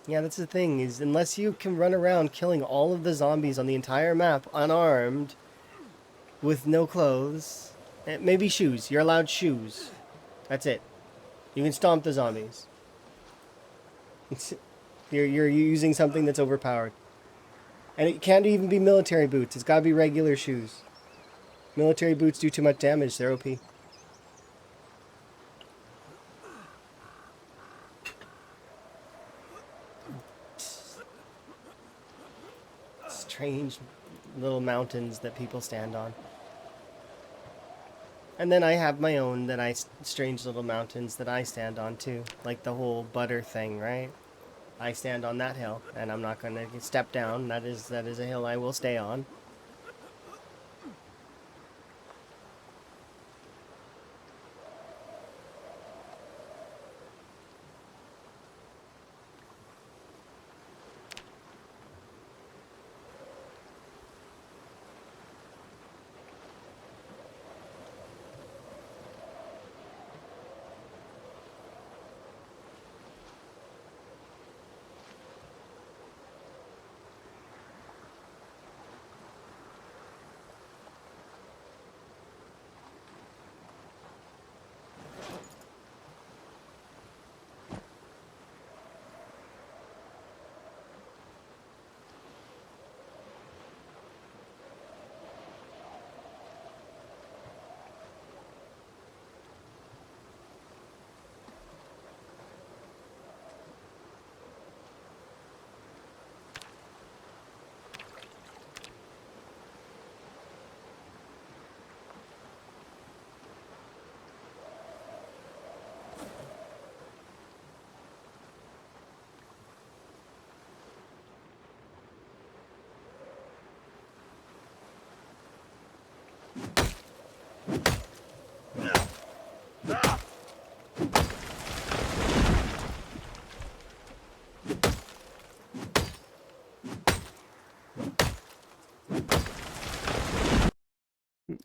Yeah, that's the thing, is unless you can run around killing all of the zombies on the entire map unarmed, with no clothes, maybe shoes. You're allowed shoes. That's it. You can stomp the zombies. You're using something that's overpowered. And it can't even be military boots. It's gotta be regular shoes. Military boots do too much damage. They're OP. Strange little mountains that people stand on. And then I have my own strange little mountains that I stand on too. Like the whole butter thing, right? I stand on that hill, and I'm not going to step down. That is a hill I will stay on.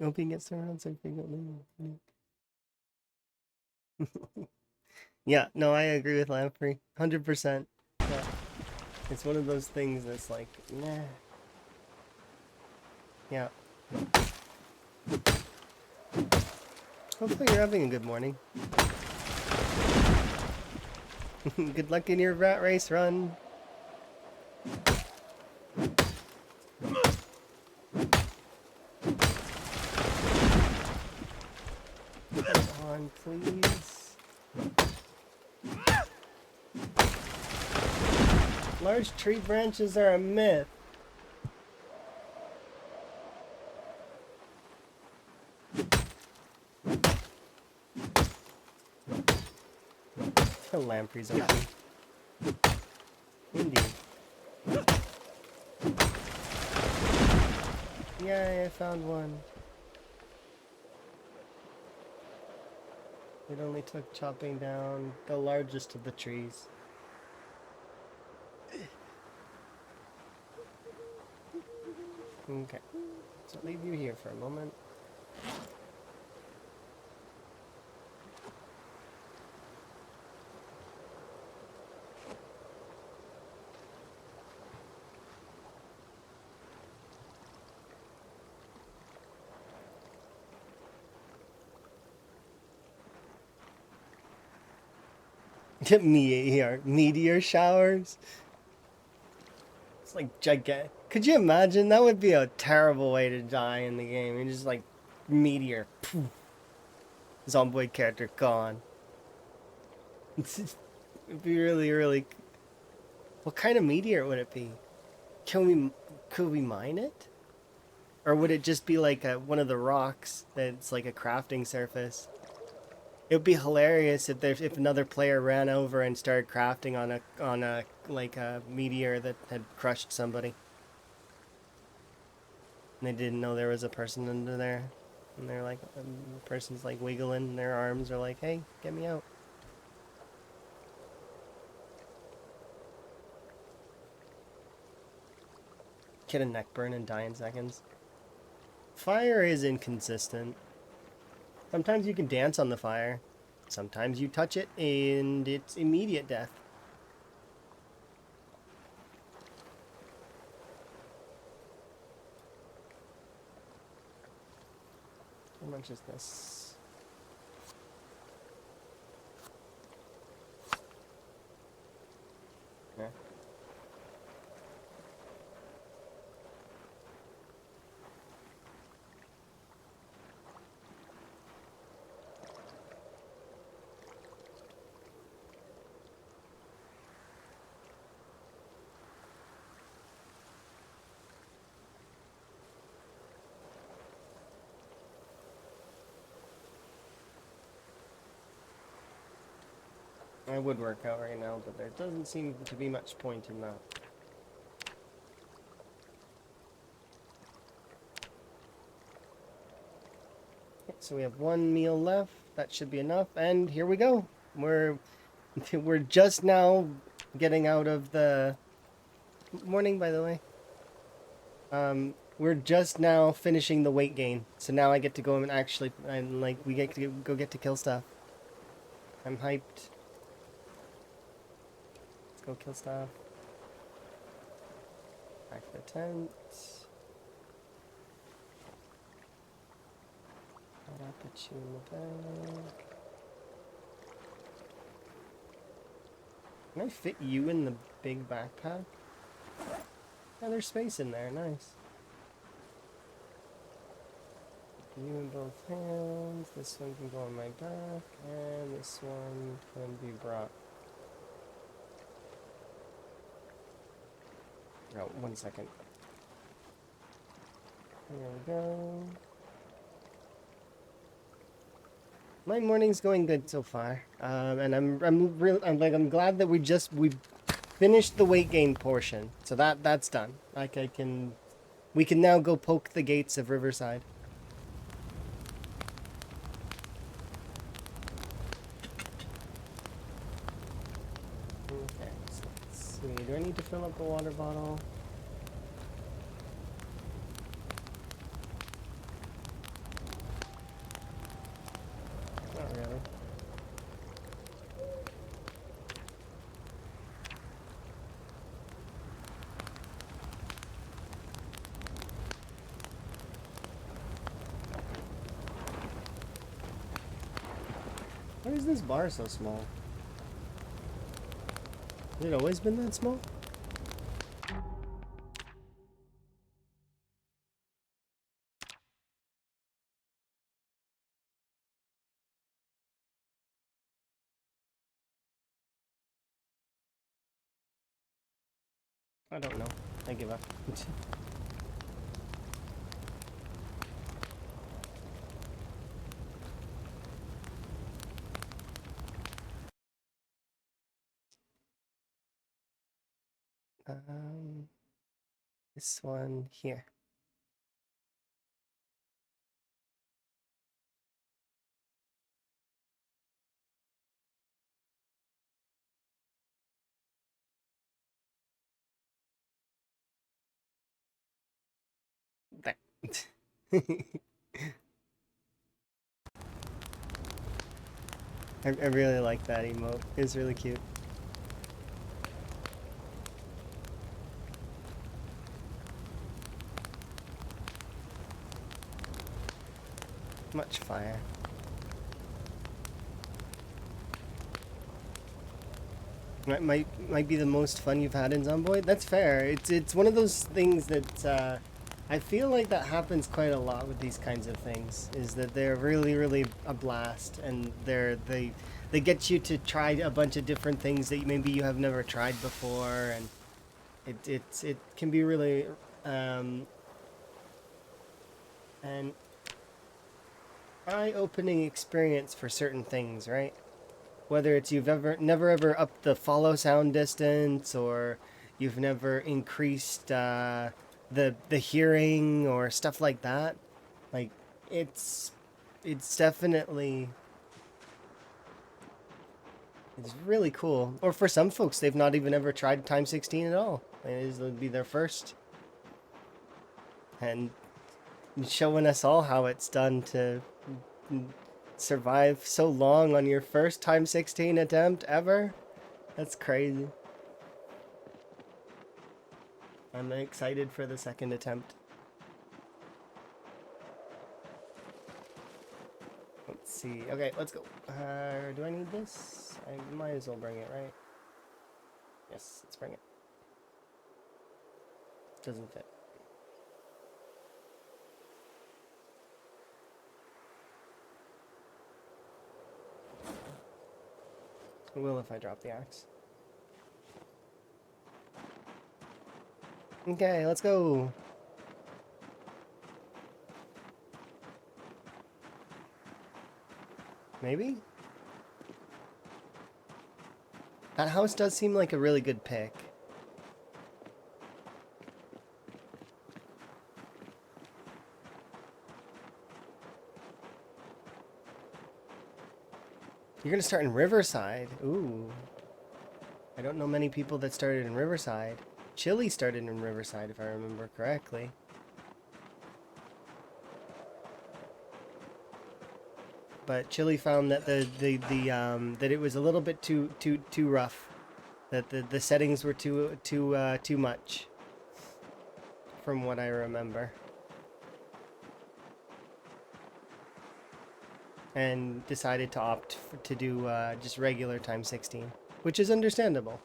Hoping gets around so frequently. Yeah, no, I agree with Lamprey. 100%. Yeah. It's one of those things that's like, nah. Yeah. Hopefully you're having a good morning. Good luck in your rat race run. Come on, please. Large tree branches are a myth. The lamprey's open. Indeed. Yay, I found one. It only took chopping down the largest of the trees. Okay, so I'll leave you here for a moment. Get meteor showers. It's like gigantic. Could you imagine? That would be a terrible way to die in the game. You just like meteor. Poof. Zomboid character gone. It'd be really, really. What kind of meteor would it be? Could we mine it? Or would it just be like one of the rocks that's like a crafting surface? It would be hilarious if another player ran over and started crafting on a like a meteor that had crushed somebody. And they didn't know there was a person under there. And they're like, the person's like wiggling, their arms are like, hey, get me out. Get a neck burn and die in seconds. Fire is inconsistent. Sometimes you can dance on the fire. Sometimes you touch it and it's immediate death. How much is this? Yeah. I would work out right now, but there doesn't seem to be much point in that. Okay, so we have one meal left. That should be enough. And here we go. We're just now getting out of the morning, by the way. We're just now finishing the weight gain. So now I get to go and actually, we get to get to kill stuff. I'm hyped. Let's go kill stuff. Back to the tent. I'll put you in the bag. Can I fit you in the big backpack? Yeah, there's space in there. Nice. You in both hands. This one can go on my back, and this one can be brought. Oh, 1 second. There we go. My morning's going good so far, and I'm glad that we finished the weight gain portion, so that's done. Like we can now go poke the gates of Riverside. Okay, so let's see. Do I need to fill up the water bottle? Not really. Why is this bar so small? Has it always been that small? I don't know. I give up. This one here. There. I really like that emote. It's really cute. Much fire. Might be the most fun you've had in Zomboid. That's fair. It's one of those things that I feel like that happens quite a lot with these kinds of things. Is that they're really a blast, and they get you to try a bunch of different things that maybe you have never tried before, and it can be really an eye-opening experience for certain things, right? Whether it's you've never ever upped the follow sound distance, or you've never increased the hearing or stuff like that. Like it's definitely it's really cool. Or for some folks, they've not even ever tried Time 16 at all. It'll be their first, and showing us all how it's done to survive so long on your first Time 16 attempt ever. That's crazy. I'm excited for the second attempt. Let's see. Okay, let's go. Do I need this? I might as well bring it, right? Yes, let's bring it. Doesn't fit. It will if I drop the axe. Okay, let's go. Maybe? That house does seem like a really good pick. You're gonna start in Riverside. Ooh. I don't know many people that started in Riverside. Chili started in Riverside, if I remember correctly. But Chili found that that it was a little bit too rough. That the settings were too much. From what I remember. And decided to opt to do just regular Time 16, which is understandable.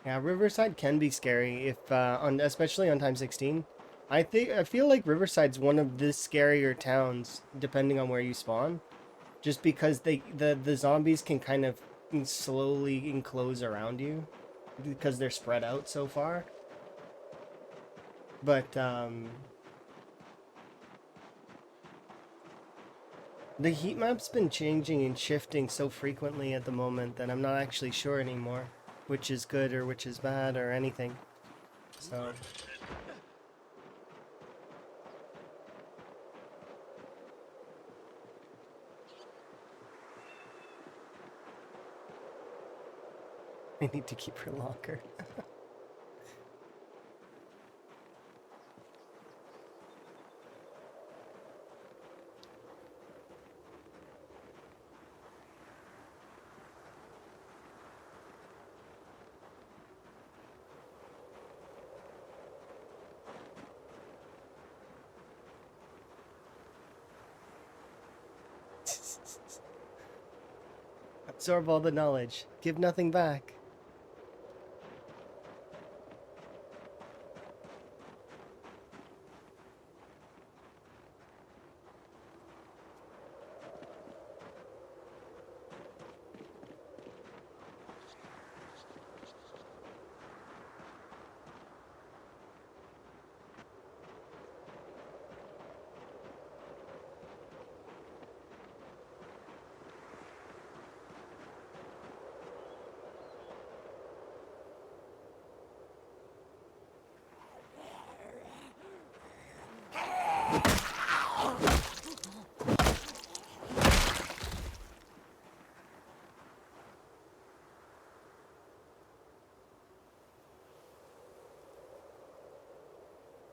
Yeah, Riverside can be scary if especially on Time 16. I feel like Riverside's one of the scarier towns depending on where you spawn, just because the zombies can kind of slowly enclose around you because they're spread out so far. But the heat map's been changing and shifting so frequently at the moment that I'm not actually sure anymore which is good or which is bad or anything. So I need to keep her locker. Absorb all the knowledge. Give nothing back.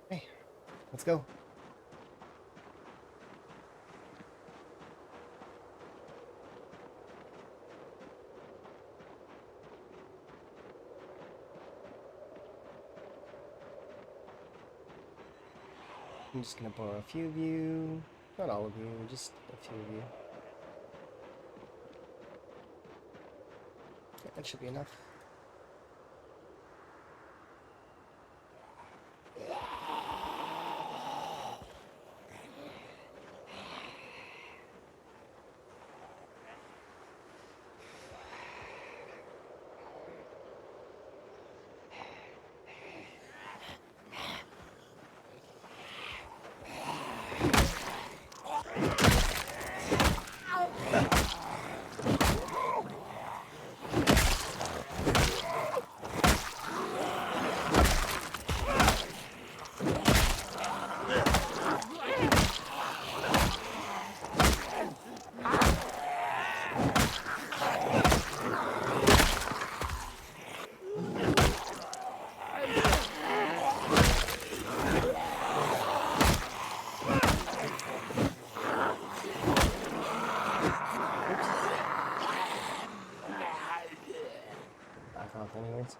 Hey, let's go. I'm just gonna borrow a few of you. Not all of you, just a few of you. Yeah, that should be enough. Back off anyways.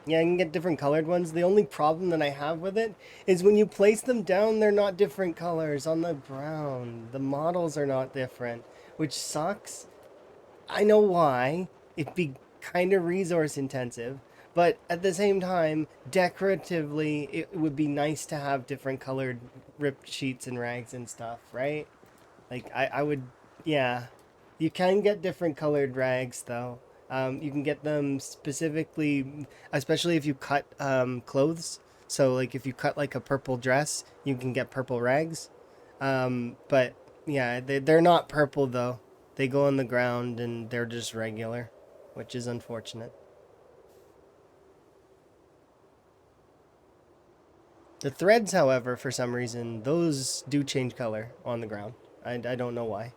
Yeah, I can get different colored ones. The only problem that I have with it is when you place them down, they're not different colors on the ground. The models are not different, which sucks. I know why. It'd be kind of resource intensive, but at the same time, decoratively, it would be nice to have different colored ripped sheets and rags and stuff, right? Like, I would, yeah. You can get different colored rags, though. You can get them specifically, especially if you cut clothes. So, like, if you cut like a purple dress, you can get purple rags. But yeah, they're not purple though. They go on the ground and they're just regular, which is unfortunate. The threads, however, for some reason, those do change color on the ground. I don't know why.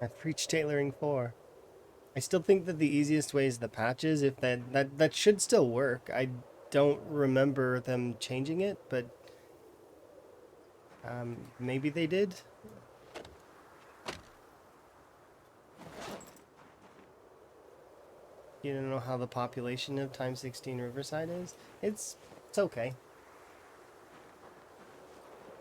I've preached tailoring 4. I still think that the easiest way is the patches. If that should still work. I don't remember them changing it, but maybe they did. You don't know how the population of Times 16 Riverside is? It's okay.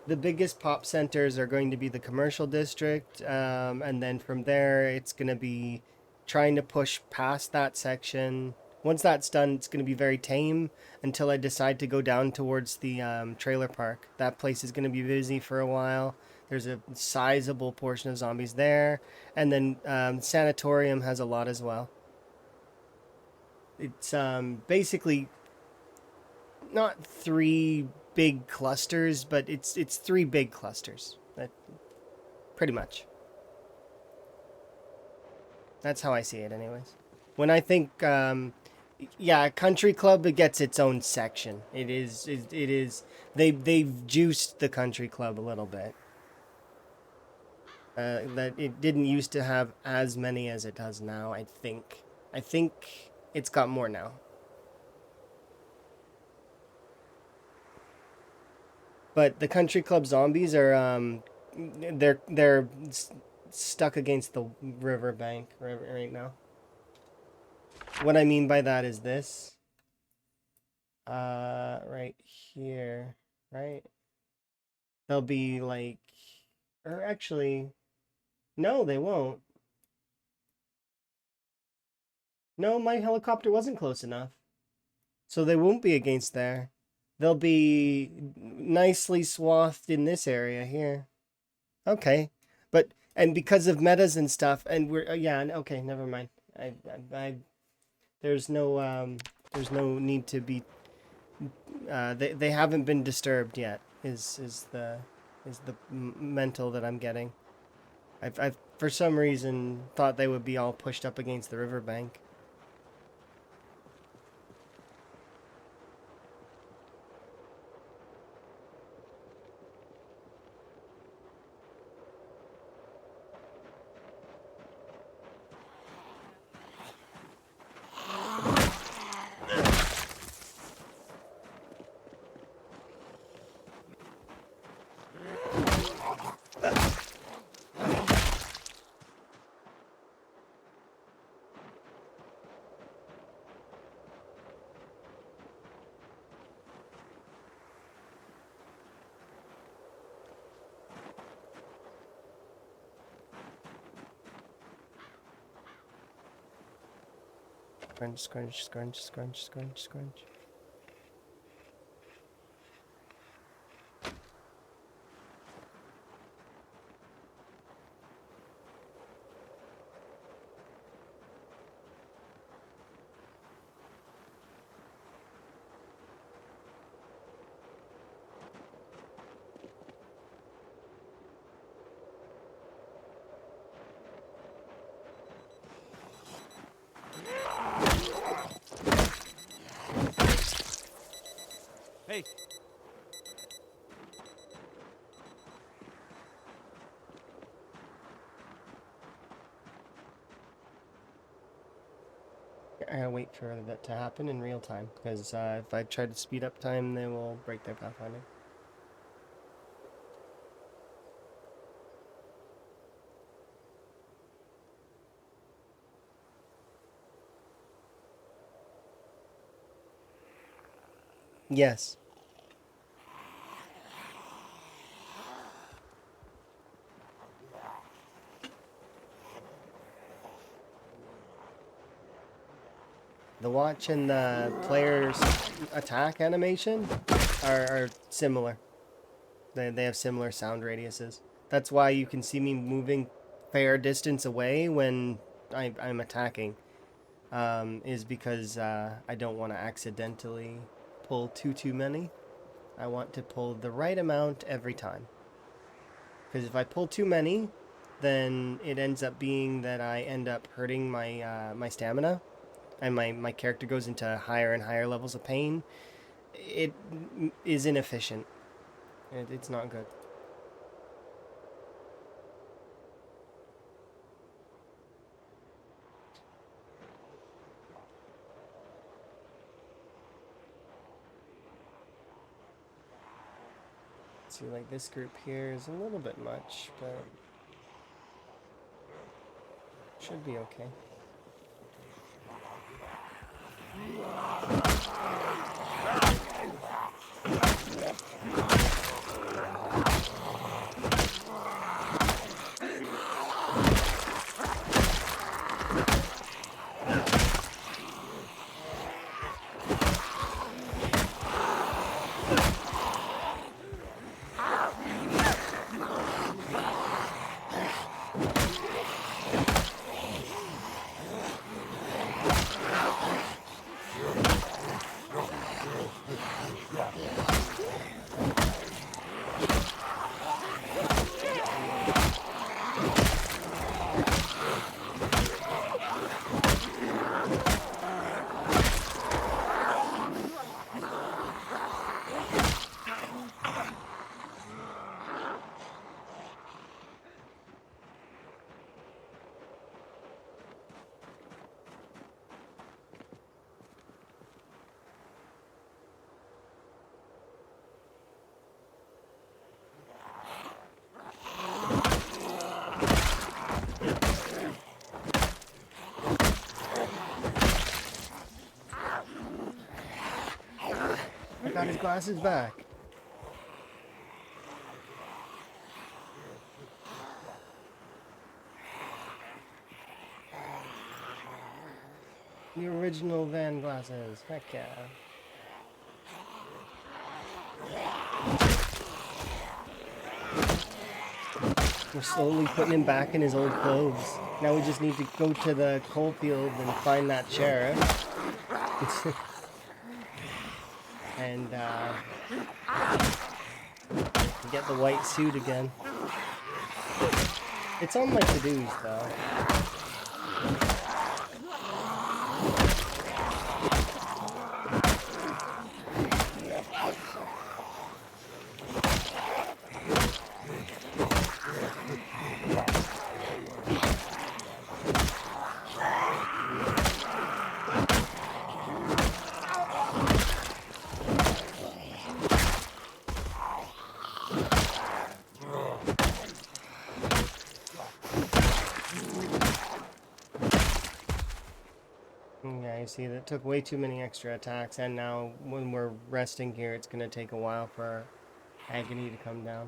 The biggest pop centers are going to be the commercial district, and then from there, it's going to be trying to push past that section. Once that's done, it's going to be very tame until I decide to go down towards the trailer park. That place is going to be busy for a while. There's a sizable portion of zombies there, and then Sanatorium has a lot as well. It's basically not 3 big clusters, but it's 3 big clusters. That pretty much. That's how I see it, anyways. When I think, yeah, country club, it gets its own section. It is. They've juiced the country club a little bit. That it didn't used to have as many as it does now. I think it's got more now. But the country club zombies are they're stuck against the riverbank right now. What I mean by that is this. Right here, right? They'll be like, or actually, no, they won't. No, my helicopter wasn't close enough. So they won't be against there. They'll be nicely swathed in this area here. Okay. But, and because of metas and stuff, and we're, yeah, okay, never mind. There's no need to be, they haven't been disturbed yet, is the mental that I'm getting. I've for some reason thought they would be all pushed up against the riverbank. Scrunch, scrunch, scrunch, scrunch, scrunch, scrunch. Hey! I gotta wait for that to happen in real time, because if I try to speed up time, they will break their pathfinding. Yes. The watch and the player's attack animation are similar. They have similar sound radiuses. That's why you can see me moving fair distance away when I'm attacking. Is because I don't want to accidentally pull too many. I want to pull the right amount every time. Because if I pull too many, then it ends up being that I end up hurting my my stamina, and my character goes into higher and higher levels of pain. It is inefficient. It's not good. See, like this group here is a little bit much, but should be okay. got his glasses back. The original van glasses. Heck yeah. We're slowly putting him back in his old clothes. Now we just need to go to the coal field and find that sheriff. And get the white suit again. It's on my to-dos though. Yeah, you see, that took way too many extra attacks, and now when we're resting here, it's gonna take a while for our agony to come down.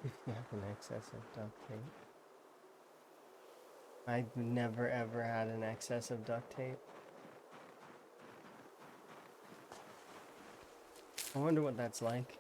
If you have an excess of duct tape. I've never ever had an excess of duct tape. I wonder what that's like.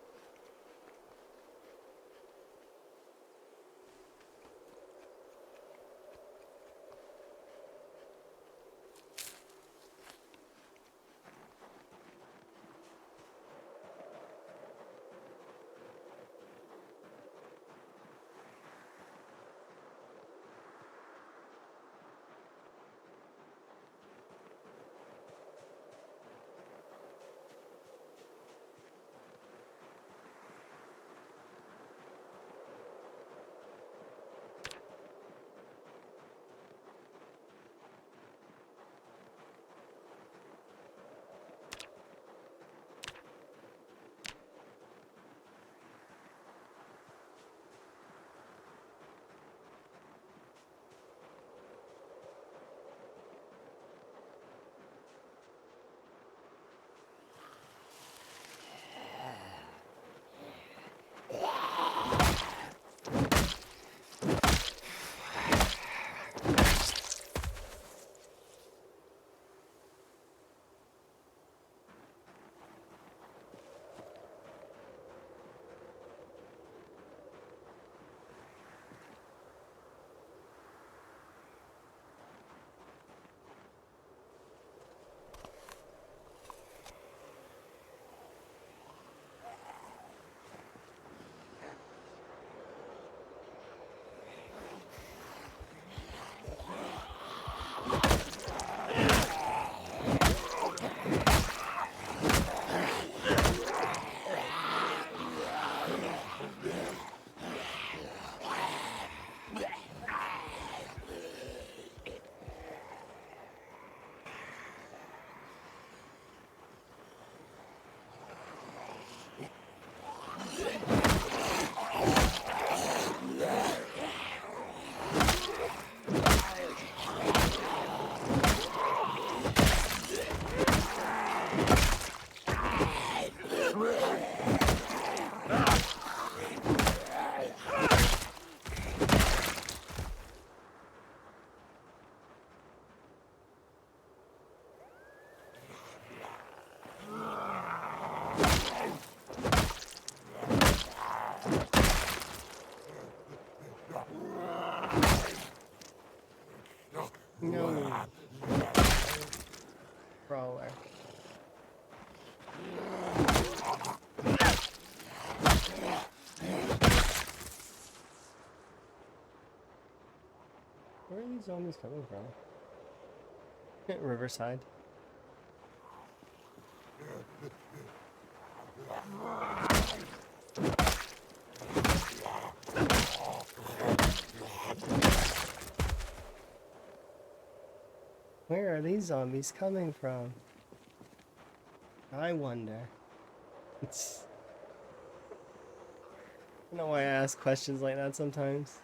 crawler. Where are these zombies coming from? Riverside. Where are these zombies coming from? I wonder. I don't know why I ask questions like that sometimes.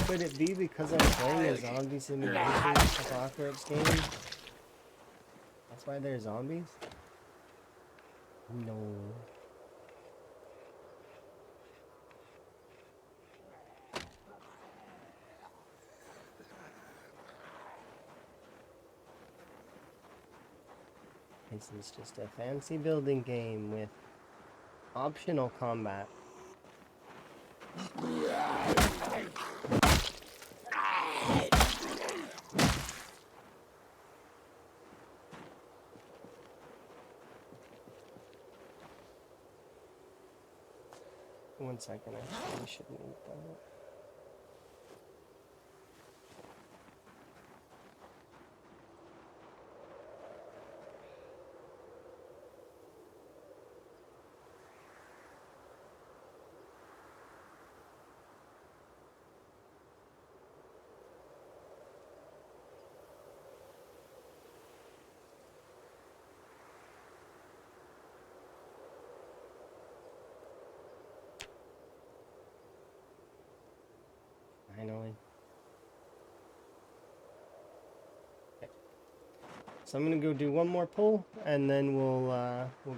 Could it be because I'm playing a zombie simulation apocalypse game? That's why they're zombies? No. This is just a fancy building game with optional combat. One second, I probably shouldn't eat that. Finally. Okay. So I'm gonna go do one more pull, and then we'll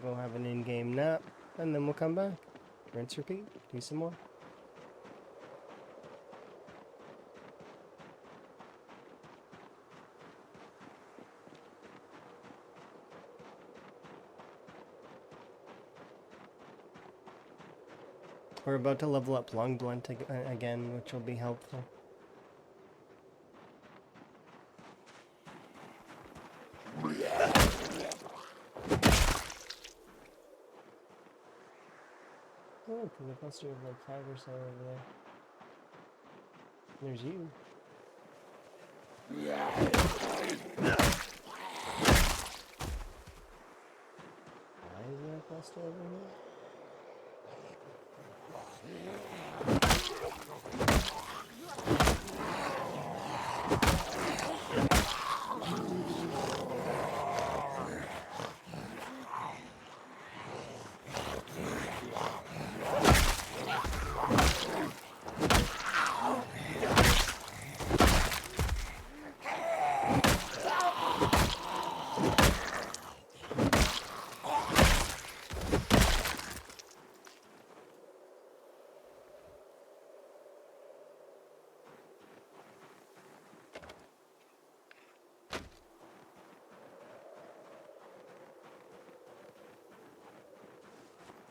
go have an in-game nap, and then we'll come back. Rinse, repeat. Do some more. We're about to level up Lung Blunt again, which will be helpful. Oh, there's a cluster of like 5 or so over there. There's you. Why is there a cluster over here?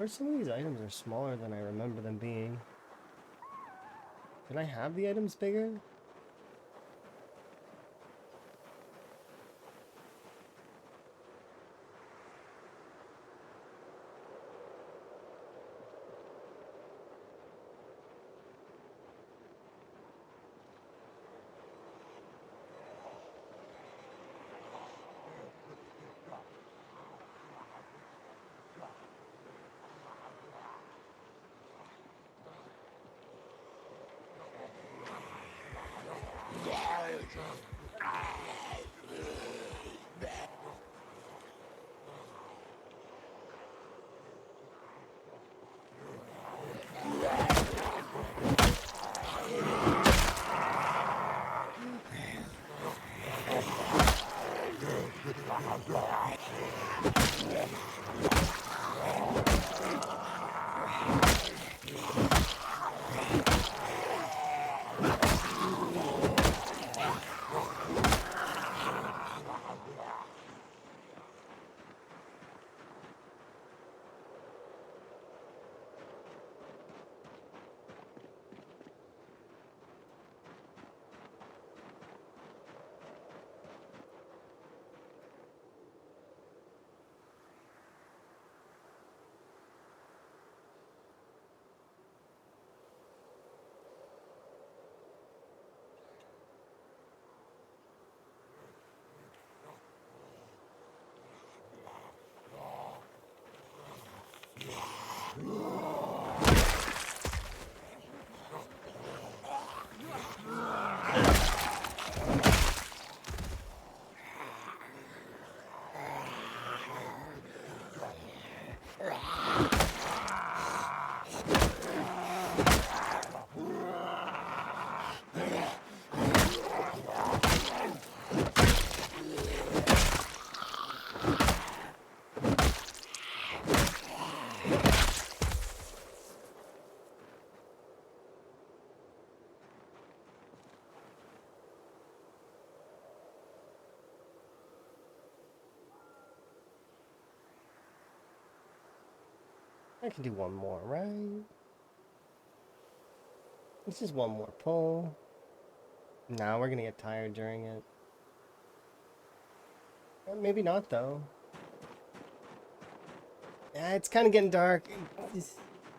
Or some of these items are smaller than I remember them being. Can I have the items bigger? I can do one more, right? This is one more pull. Now we're gonna get tired during it. Maybe not, though. Yeah, it's kind of getting dark.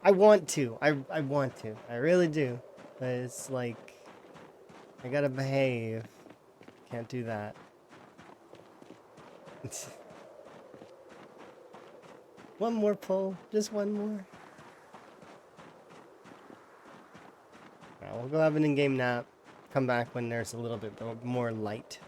I want to. I want to. I really do. But it's like... I gotta behave. Can't do that. One more pull. Just one more. Alright, we'll go have an in-game nap. Come back when there's a little bit more light.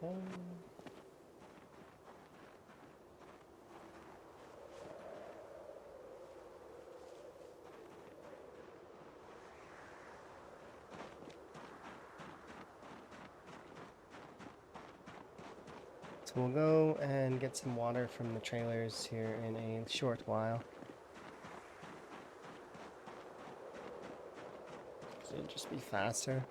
Okay. So we'll go and get some water from the trailers here in a short while. It'll just be faster.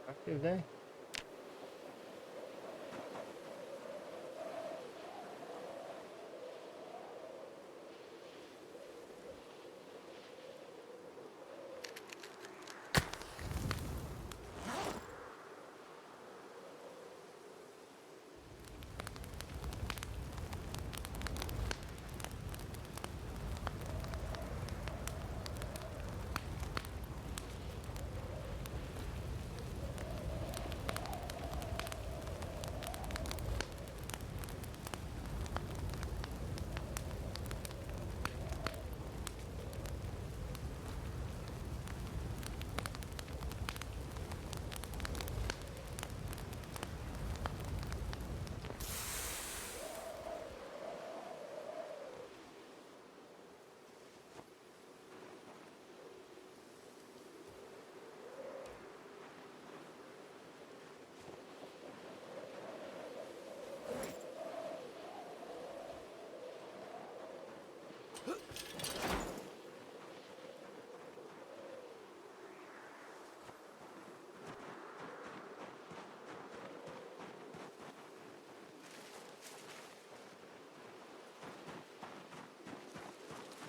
Active day.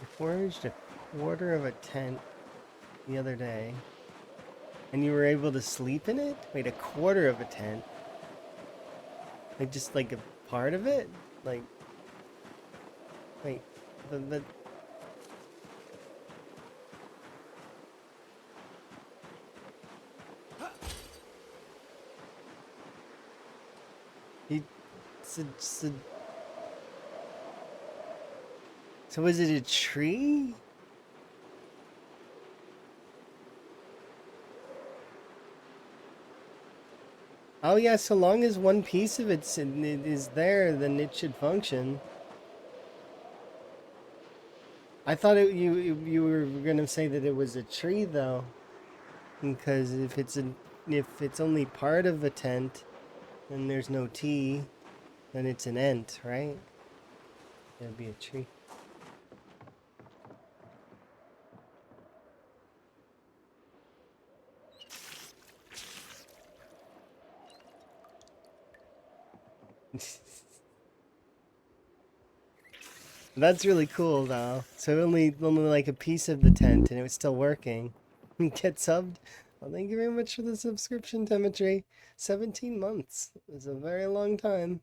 I foraged a quarter of a tent the other day. And you were able to sleep in it? Wait, a quarter of a tent? Like, just like a part of it? Like, wait, the you, so was it a tree? Oh yeah, so long as one piece of it is there, then it should function. I thought you were gonna say that it was a tree though, because if it's only part of a tent, and there's no T, then it's an ent, right? That'd be a tree. That's really cool though. So only like a piece of the tent and it was still working. Get subbed. Well, thank you very much for the subscription, Timotry. 17 months. It's a very long time.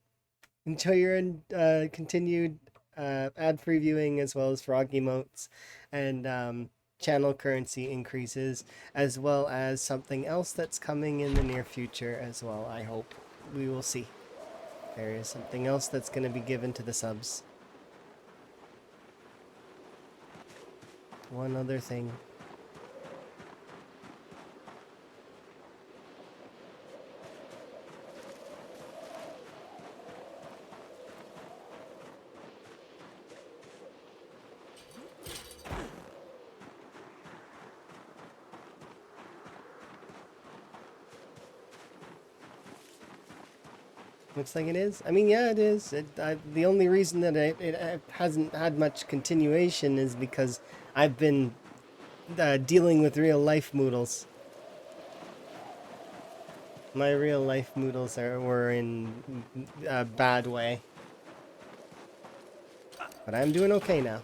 Enjoy your continued ad-free viewing as well as frog emotes and channel currency increases, as well as something else that's coming in the near future as well. I hope we will see. There is something else that's going to be given to the subs. One other thing. Looks like it is. I mean, yeah, it is. The only reason that it hasn't had much continuation is because I've been dealing with real life moodles. My real life moodles were in a bad way. But I'm doing okay now.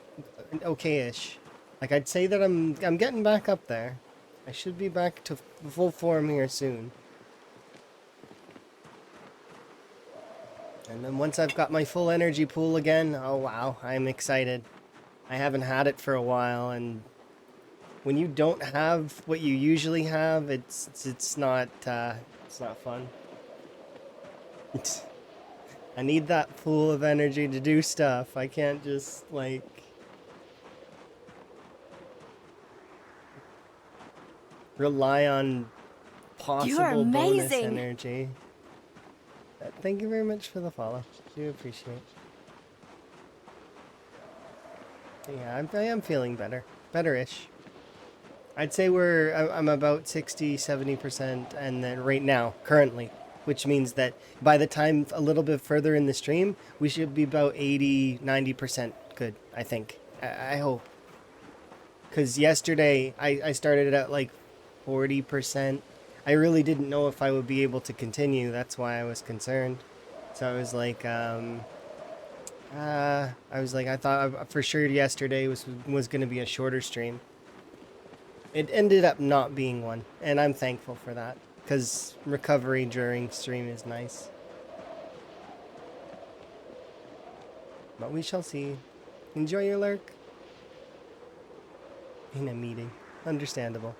Okay-ish. Like, I'd say that I'm getting back up there. I should be back to full form here soon. And then once I've got my full energy pool again, oh wow, I'm excited. I haven't had it for a while, and when you don't have what you usually have, it's not fun. I need that pool of energy to do stuff. I can't just like rely on You're possible bonus amazing. energy. Thank you very much for the follow. Do appreciate it. Yeah, I am feeling better. Better-ish. I'd say I'm about 60-70% and then right now, currently, which means that by the time a little bit further in the stream, we should be about 80-90% good, I think. I hope. Because yesterday, I started at like 40%. I really didn't know if I would be able to continue. That's why I was concerned. So I was like, I thought for sure yesterday was going to be a shorter stream. It ended up not being one, and I'm thankful for that because recovery during stream is nice. But we shall see. Enjoy your lurk. In a meeting. Understandable.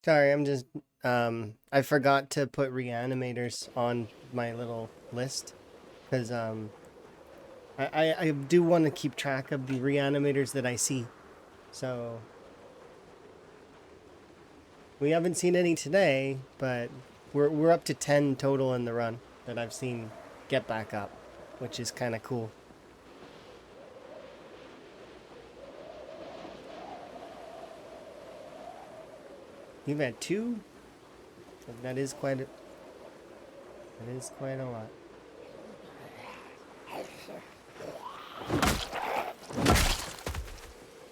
Sorry, I'm just I forgot to put reanimators on my little list because I do want to keep track of the reanimators that I see. So we haven't seen any today, but we're up to 10 total in the run that I've seen get back up, which is kind of cool. You've had 2? That is quite a, that is quite a lot.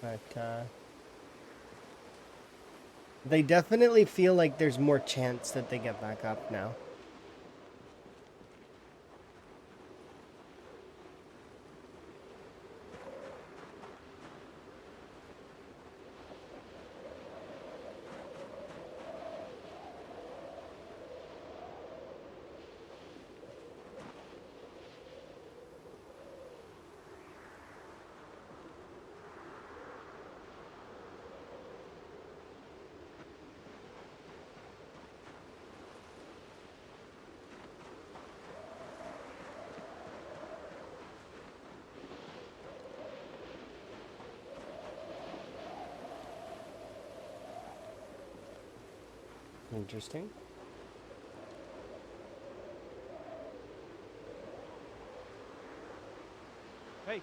But they definitely feel like there's more chance that they get back up now. Interesting. Hey.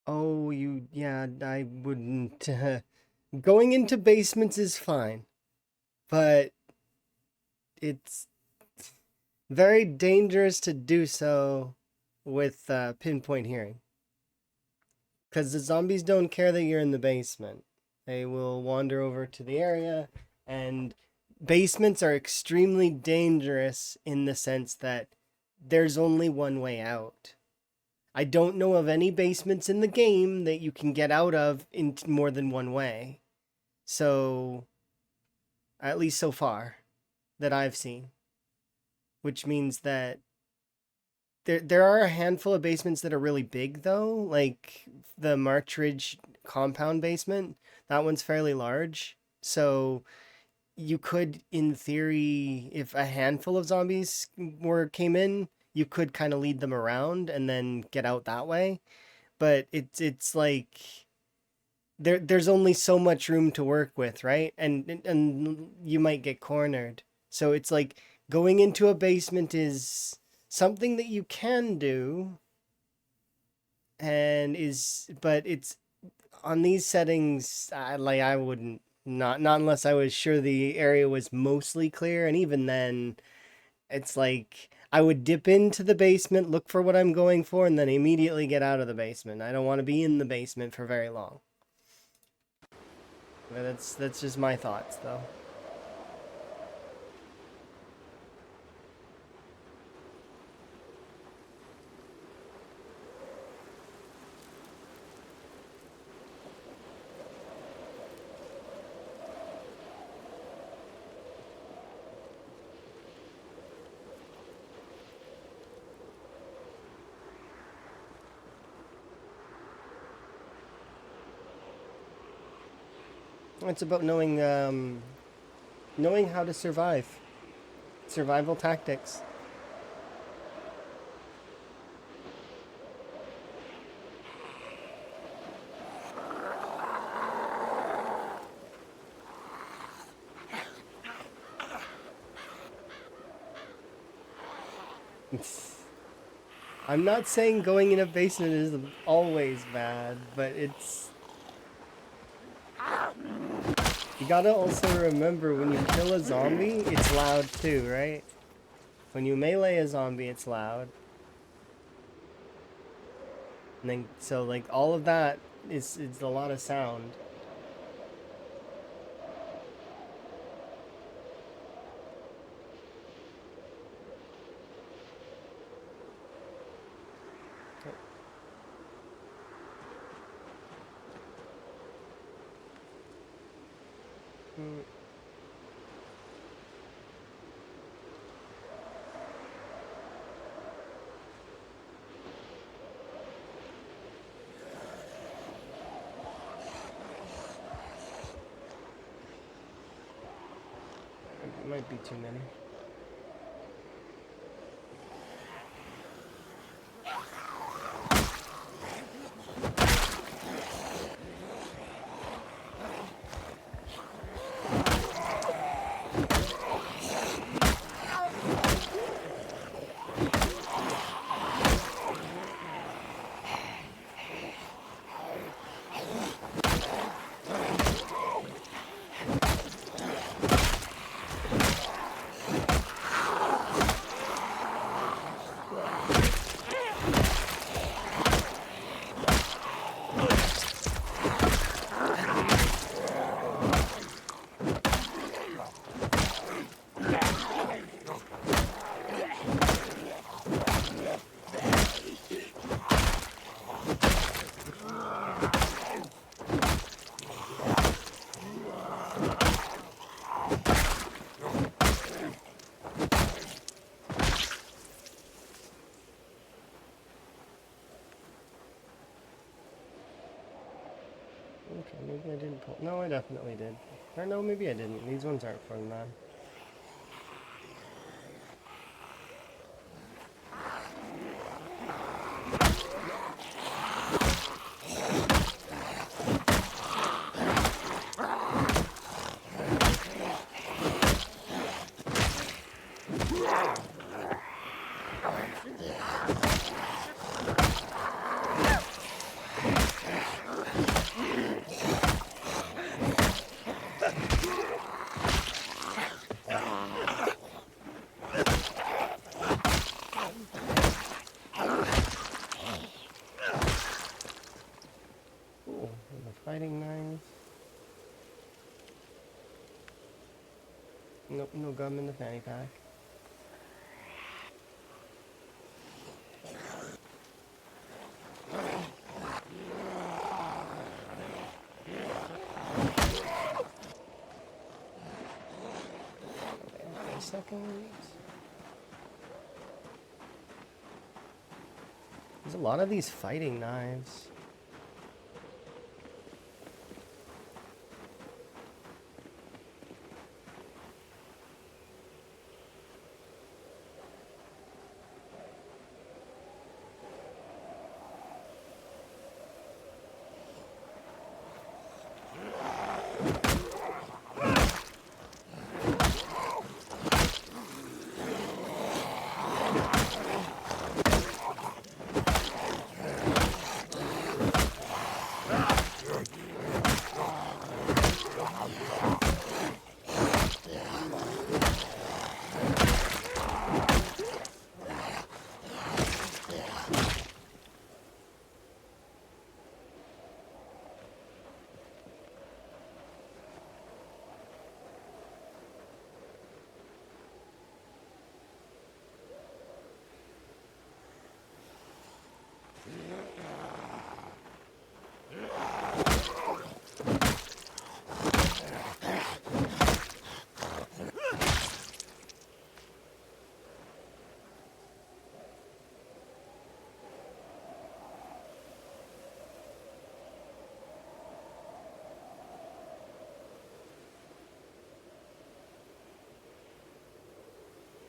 Oh, yeah, I wouldn't. Going into basements is fine, but it's very dangerous to do so with pinpoint hearing. Because the zombies don't care that you're in the basement. They will wander over to the area, and basements are extremely dangerous in the sense that there's only one way out. I don't know of any basements in the game that you can get out of in more than one way. So, at least so far, that I've seen. which means that there are a handful of basements that are really big though, like the March Ridge compound basement. That one's fairly large. So you could, in theory, if a handful of zombies came in, you could kind of lead them around and then get out that way. But it's like there's only so much room to work with, right? And you might get cornered. So it's like going into a basement is something that you can do and is but it's on these settings I wouldn't not unless I was sure the area was mostly clear, and even then it's like I would dip into the basement, look for what I'm going for, and then immediately get out of the basement. I don't want to be in the basement for very long. But that's just my thoughts though. It's about knowing how to survive. Survival tactics. I'm not saying going in a basement is always bad, but it's you gotta also remember when you kill a zombie, it's loud too, right? When you melee a zombie, it's loud. And then, so like all of that is a lot of sound. Mm. It might be too many. Okay, maybe I didn't pull. No, I definitely did. Or no, maybe I didn't. These ones aren't from that. Cool. And the fighting knives. Nope, no gum in the fanny pack. Okay, seconds. There's a lot of these fighting knives.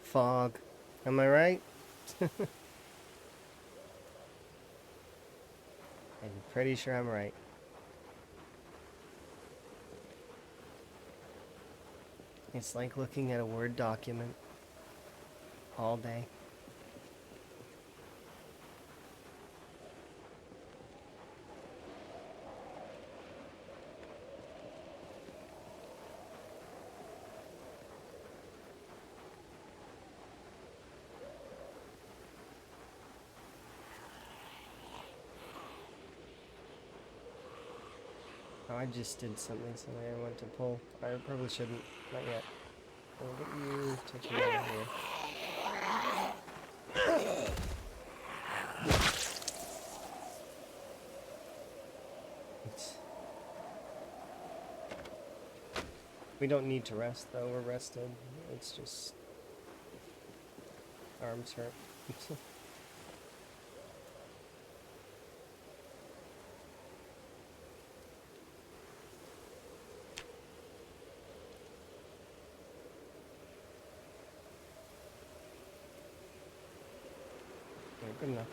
Fog. Am I right? I'm pretty sure I'm right. It's like looking at a Word document all day. Oh, I just did something I want to pull. I probably shouldn't. Not yet. I'll get you taken out of here. We don't need to rest though, we're rested. It's just arms hurt. Okay, good enough.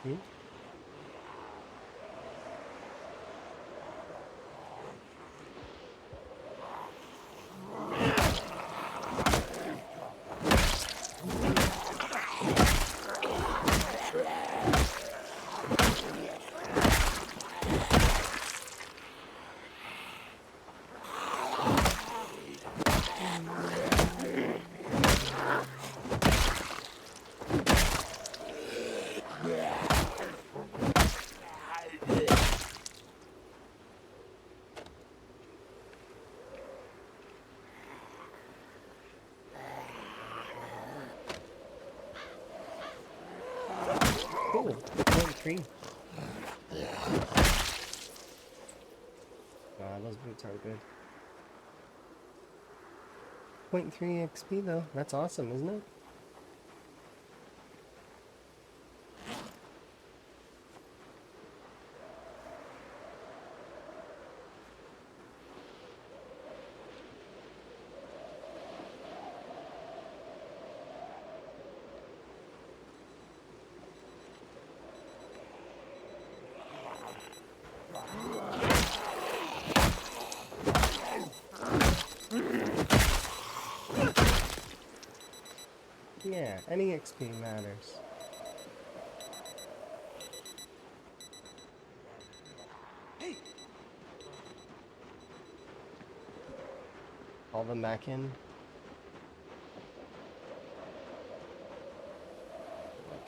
Hmm? Cool. 0.3. Those boots aren't good. 0.3 XP though. That's awesome, isn't it? Yeah, any XP matters. Hey, Call them back in.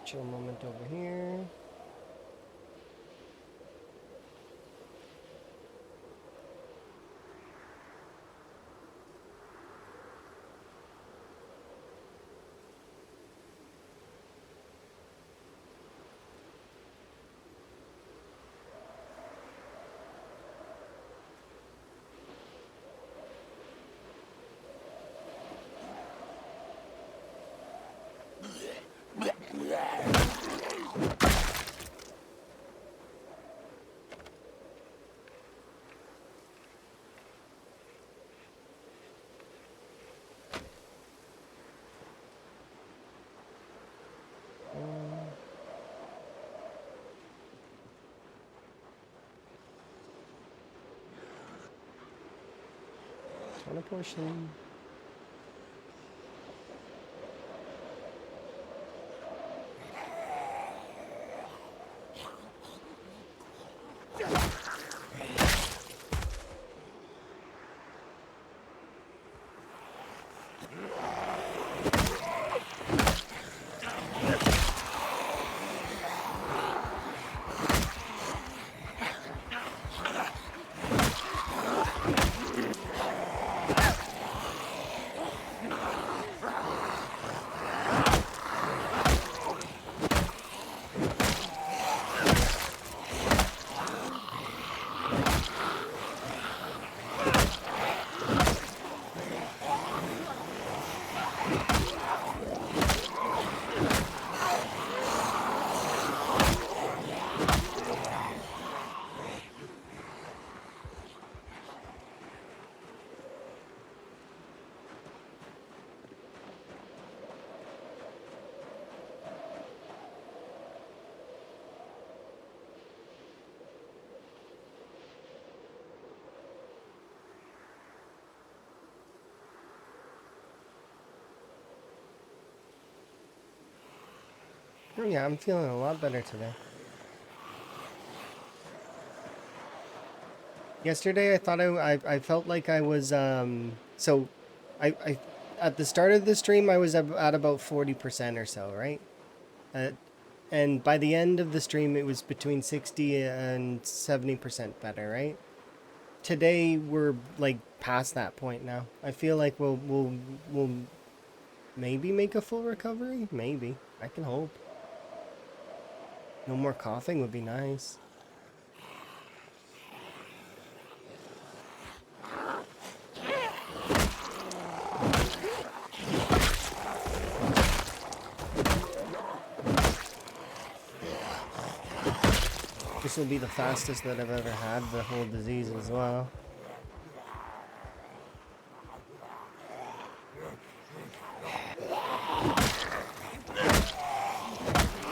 Chill moment over here. On a portion. Oh yeah, I'm feeling a lot better today. Yesterday I thought I felt like I was so I at the start of the stream I was at about 40% or so, right? Uh, and by the end of the stream it was between 60 and 70% better, right? Today we're like past that point now. I feel like we'll maybe make a full recovery, maybe. I can hope. No more coughing would be nice. This will be the fastest that I've ever had the whole disease as well.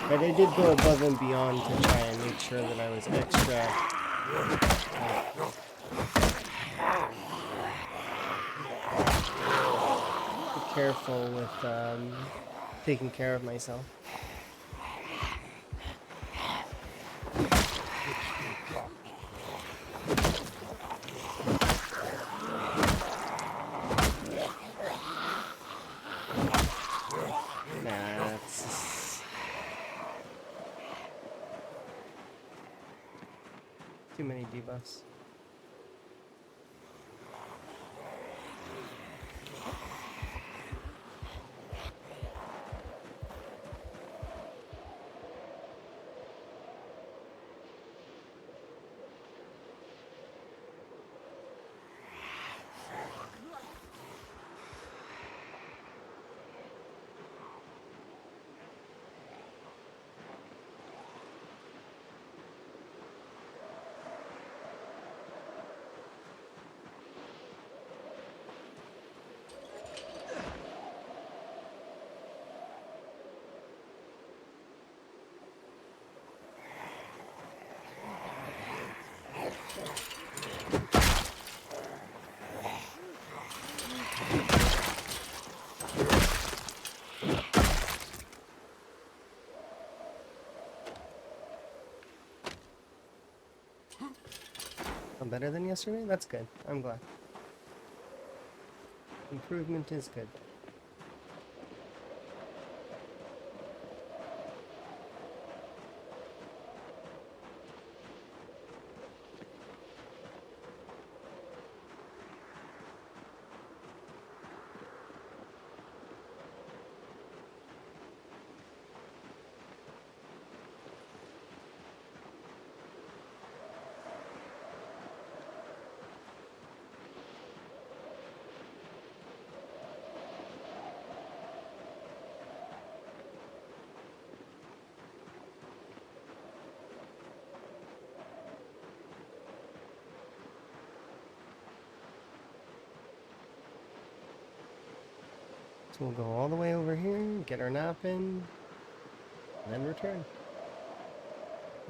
But I did go above and beyond to try and make sure that I was extra careful with taking care of myself. Nah, that's too many debuffs. I'm better than yesterday? That's good. I'm glad. Improvement is good. So we'll go all the way over here, get our nap in, and then return.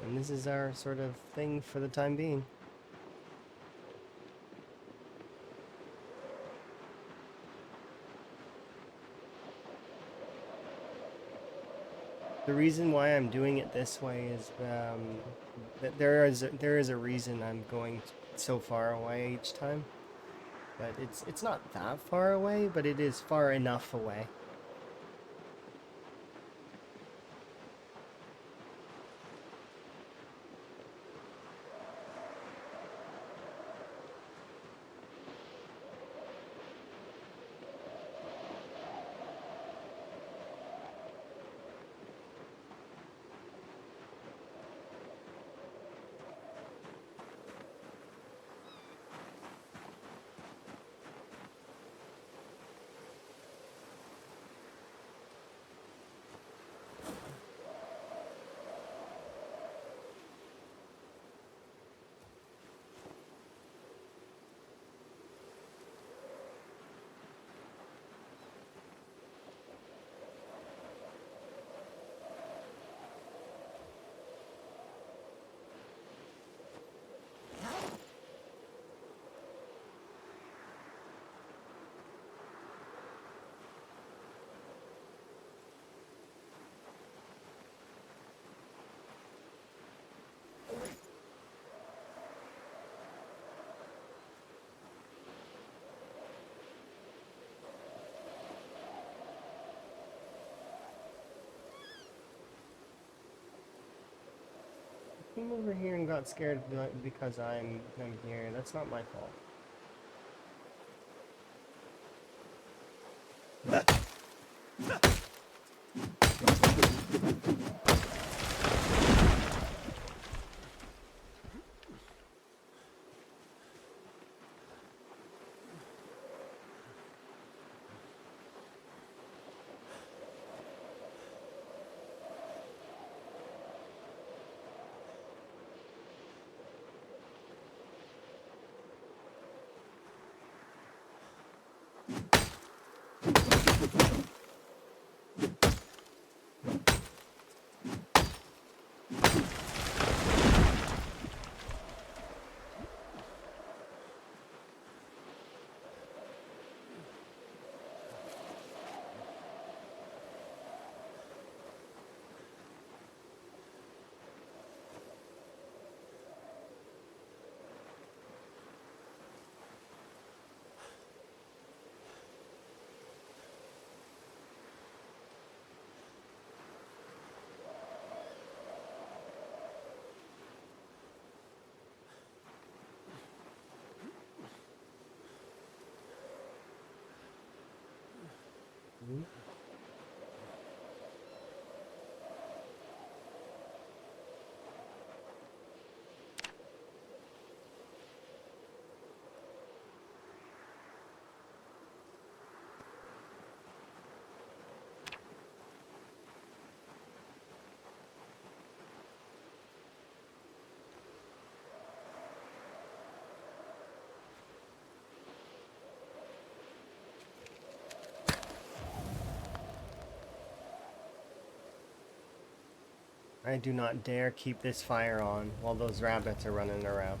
And this is our sort of thing for the time being. The reason why I'm doing it this way is that there is a reason I'm going so far away each time. But it's not that far away, but it is far enough away. Came over here and got scared because I'm here. That's not my fault. I do not dare keep this fire on while those rabbits are running around.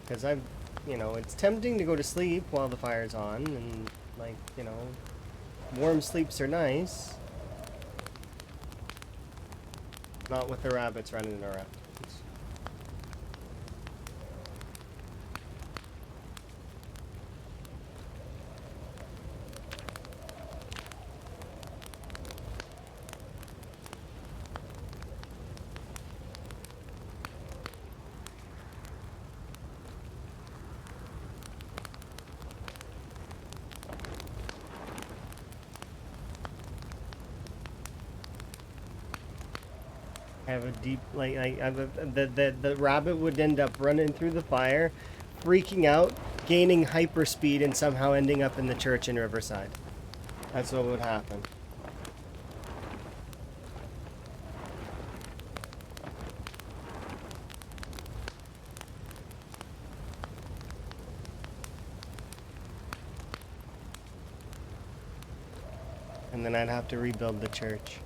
Because it's tempting to go to sleep while the fire's on, and, like, warm sleeps are nice. Not with the rabbits running around. I have a deep, like, I have the rabbit would end up running through the fire, freaking out, gaining hyperspeed, and somehow ending up in the church in Riverside. That's what would happen. And then I'd have to rebuild the church.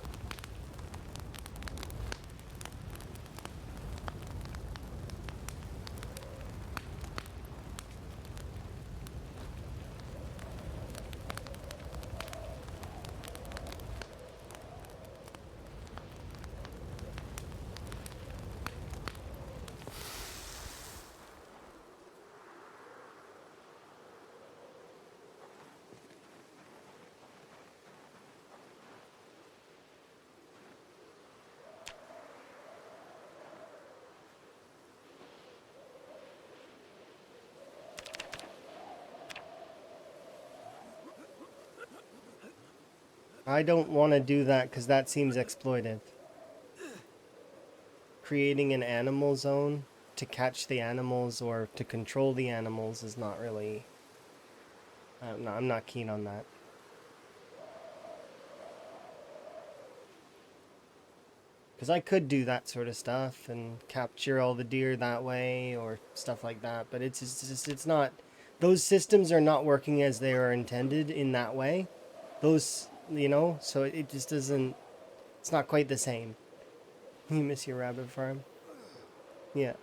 I don't want to do that because that seems exploitive. Creating an animal zone to catch the animals or to control the animals is not really... no, I'm not keen on that. Because I could do that sort of stuff and capture all the deer that way or stuff like that, but it's not... Those systems are not working as they are intended in that way. Those, so it just doesn't... It's not quite the same. You miss your rabbit farm? Yeah.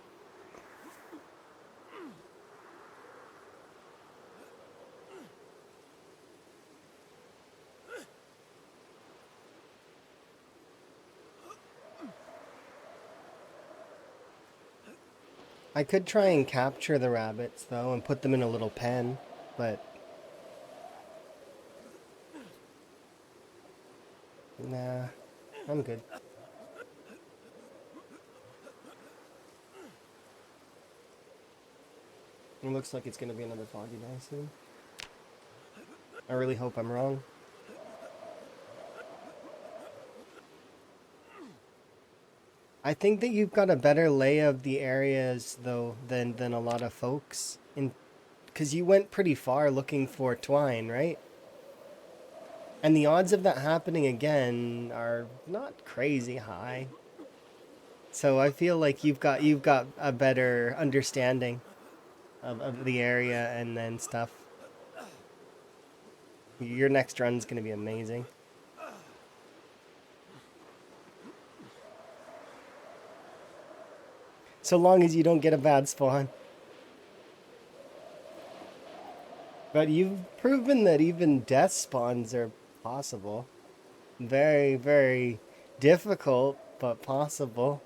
I could try and capture the rabbits, though, and put them in a little pen, but... Nah, I'm good. It looks like it's gonna be another foggy day soon. I really hope I'm wrong. I think that you've got a better lay of the areas, though, than a lot of folks. Because you went pretty far looking for twine, right? And the odds of that happening again are not crazy high. So I feel like you've got a better understanding of the area and then stuff. Your next run's gonna be amazing. So long as you don't get a bad spawn. But you've proven that even death spawns are possible. Very, very difficult, but possible.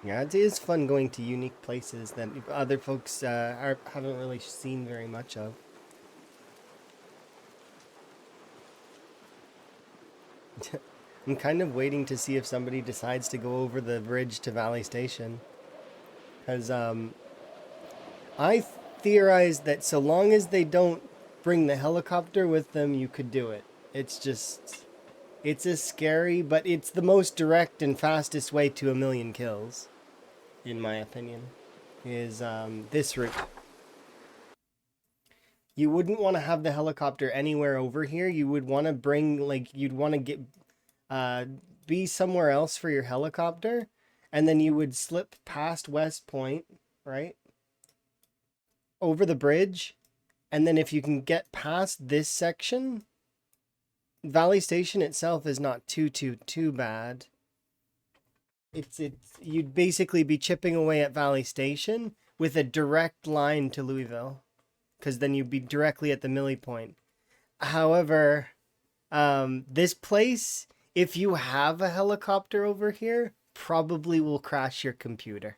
Yeah, it is fun going to unique places that other folks haven't really seen very much of. I'm kind of waiting to see if somebody decides to go over the bridge to Valley Station. Because I theorize that so long as they don't bring the helicopter with them, you could do it. It's just... It's a scary, but it's the most direct and fastest way to 1,000,000 kills, in my opinion, is this route. You wouldn't want to have the helicopter anywhere over here. You would want to bring, like, you'd want to get, be somewhere else for your helicopter, and then you would slip past West Point, right? Over the bridge, and then if you can get past this section, Valley Station itself is not too bad. It's you'd basically be chipping away at Valley Station with a direct line to Louisville, because then you'd be directly at the Millie Point. However, this place, if you have a helicopter over here, probably will crash your computer.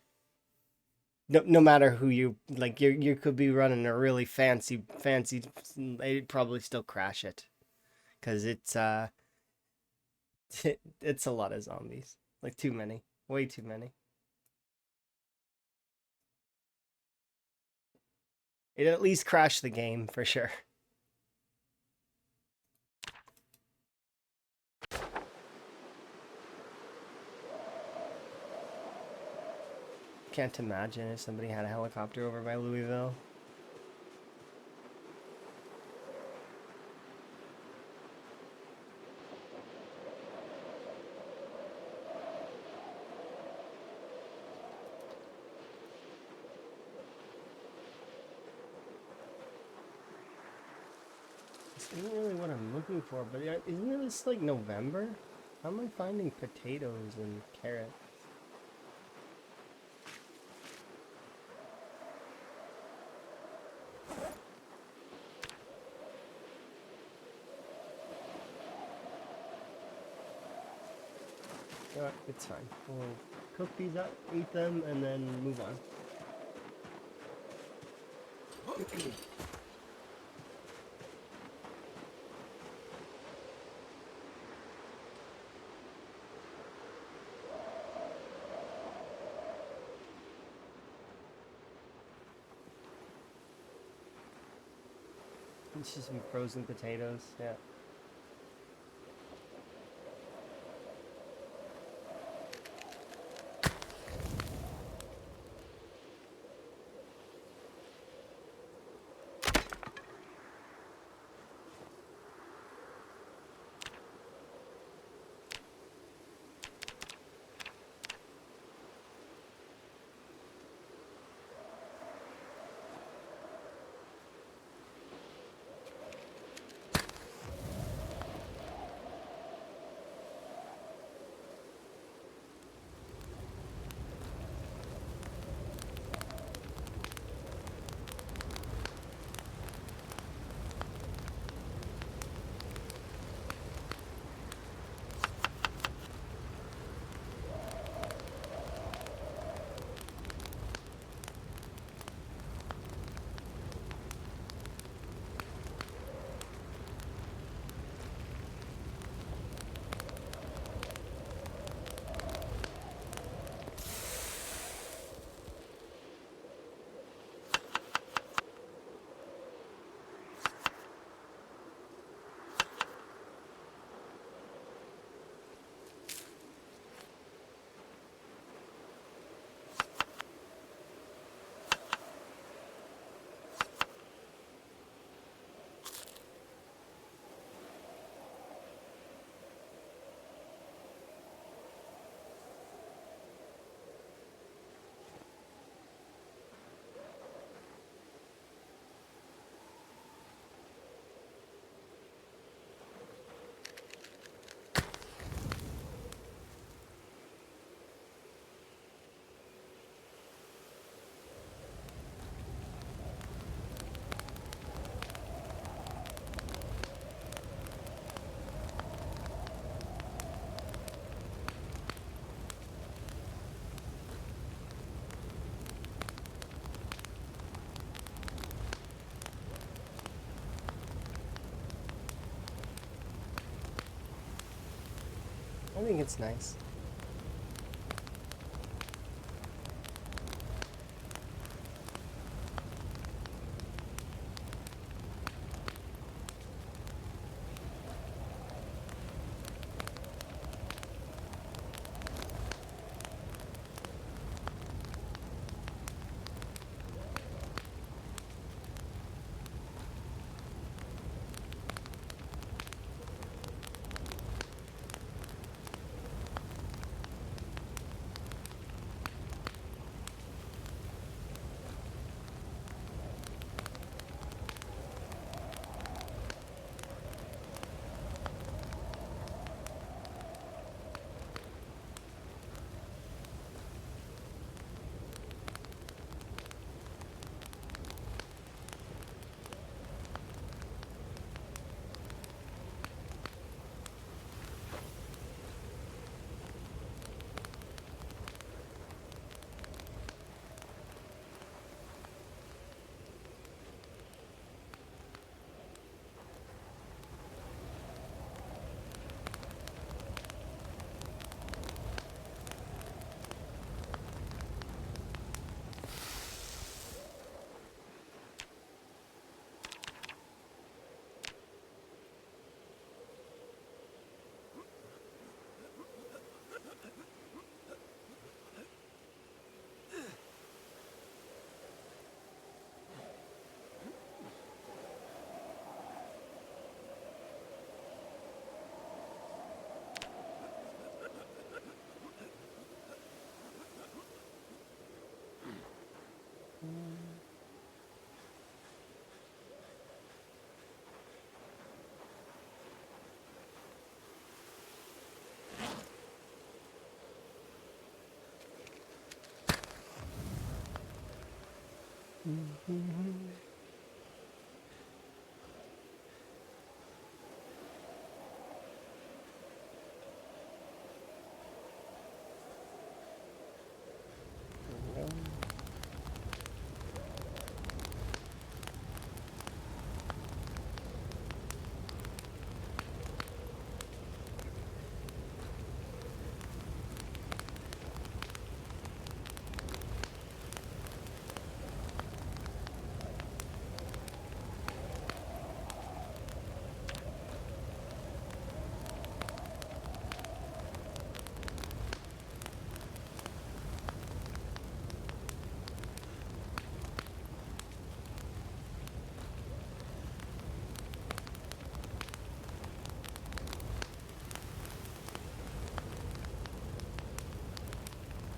No matter who you like, you could be running a really fancy. It'd probably still crash it, because it's it's a lot of zombies. Like, too many. Way too many. It at least crashed the game, for sure. Can't imagine if somebody had a helicopter over by Louisville. This isn't really what I'm looking for, but isn't this like November? How am I finding potatoes and carrots? It's fine. We'll cook these up, eat them, and then move on. It's just some frozen potatoes, yeah. think it's nice.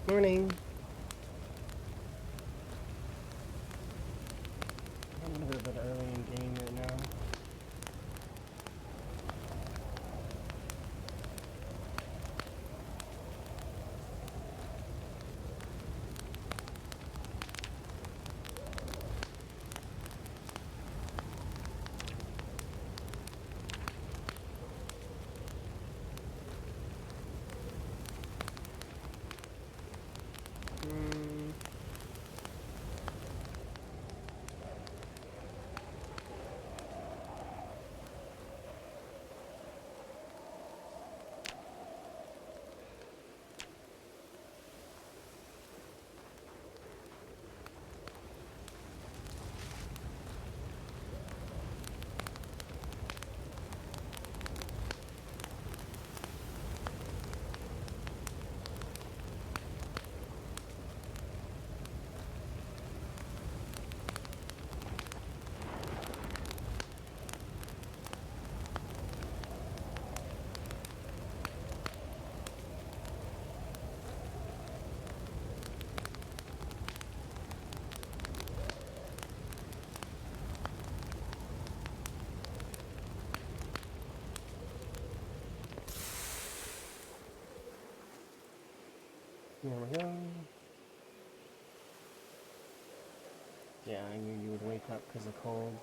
Morning. I'm a little bit early in game right now. There we go. Yeah, I knew you would wake up because of cold.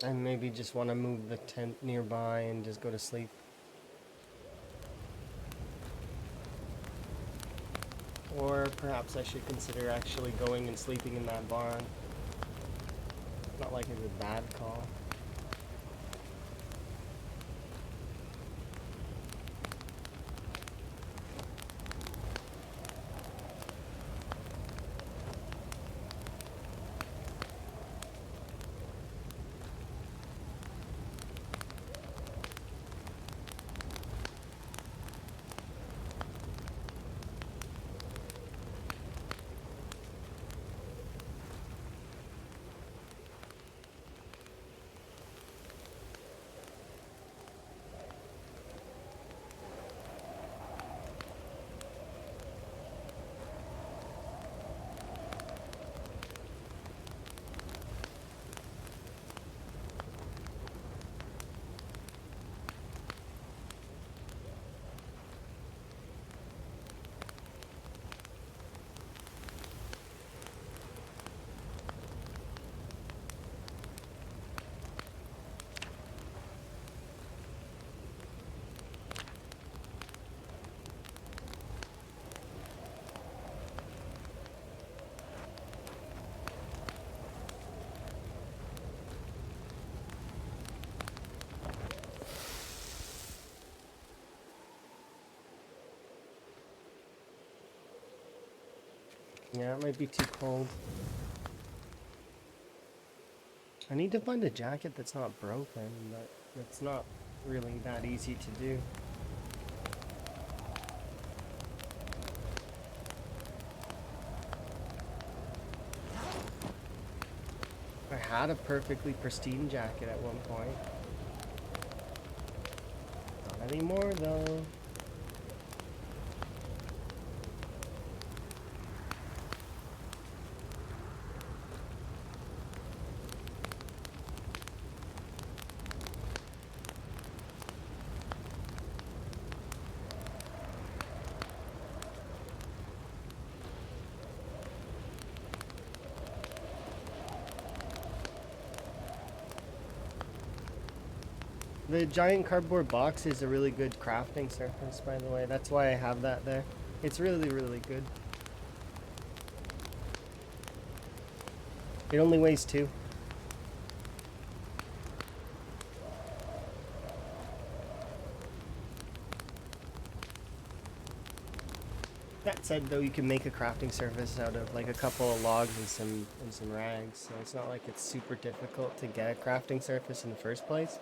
I maybe just want to move the tent nearby and just go to sleep. Or perhaps I should consider actually going and sleeping in that barn. Not like it's a bad call. Yeah, it might be too cold. I need to find a jacket that's not broken, but it's not really that easy to do. I had a perfectly pristine jacket at one point. Not anymore, though. The giant cardboard box is a really good crafting surface, by the way. That's why I have that there. It's really, really good. It only weighs 2. That said, though, you can make a crafting surface out of like a couple of logs and some rags, so it's not like it's super difficult to get a crafting surface in the first place.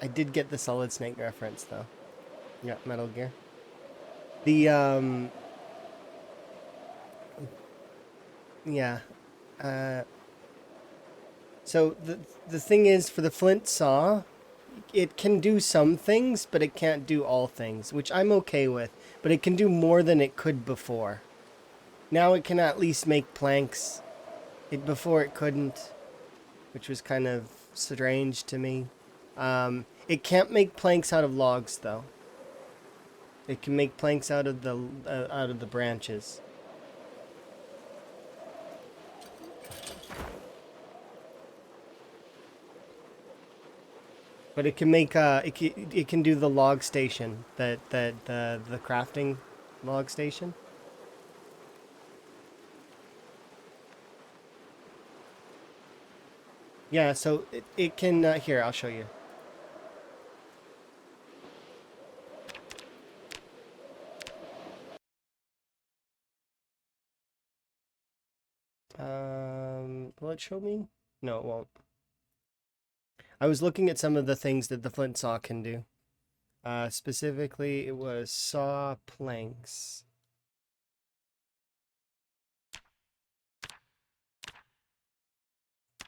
I did get the Solid Snake reference, though. Yeah, Metal Gear. The, yeah. Uh, so the thing is, for the flint saw, it can do some things, but it can't do all things, which I'm okay with. But it can do more than it could before. Now it can at least make planks. Before it couldn't, which was kind of strange to me. It can't make planks out of logs, though. It can make planks out of the branches. But it can make it can do the log station, the crafting log station. Yeah, so it can here, I'll show you. Will it show me? No, it won't. I was looking at some of the things that the flint saw can do. Specifically, it was saw planks.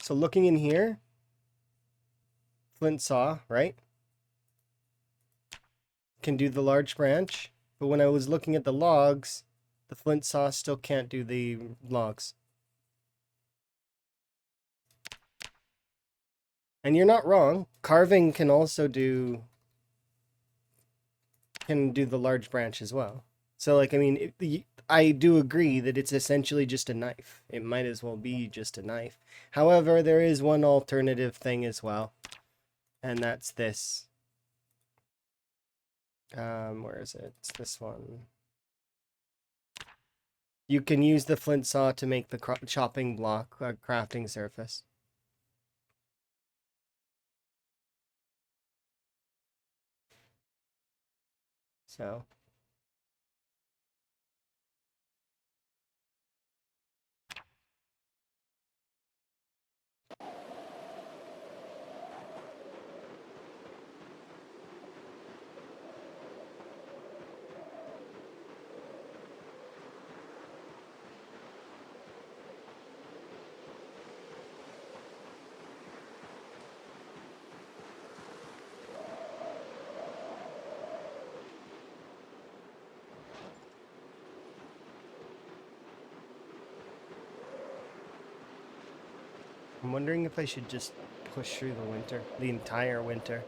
So looking in here, flint saw, right? Can do the large branch, but when I was looking at the logs, the flint saw still can't do the logs. And you're not wrong. Carving can also do can do the large branch as well. So, like, I mean, I do agree that it's essentially just a knife. It might as well be just a knife. However, there is one alternative thing as well, and that's this. Where is it? It's this one. You can use the flint saw to make the chopping block a crafting surface. So. I'm wondering if I should just push through the winter, the entire winter.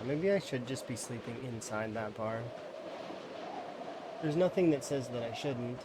Maybe I should just be sleeping inside that barn. There's nothing that says that I shouldn't.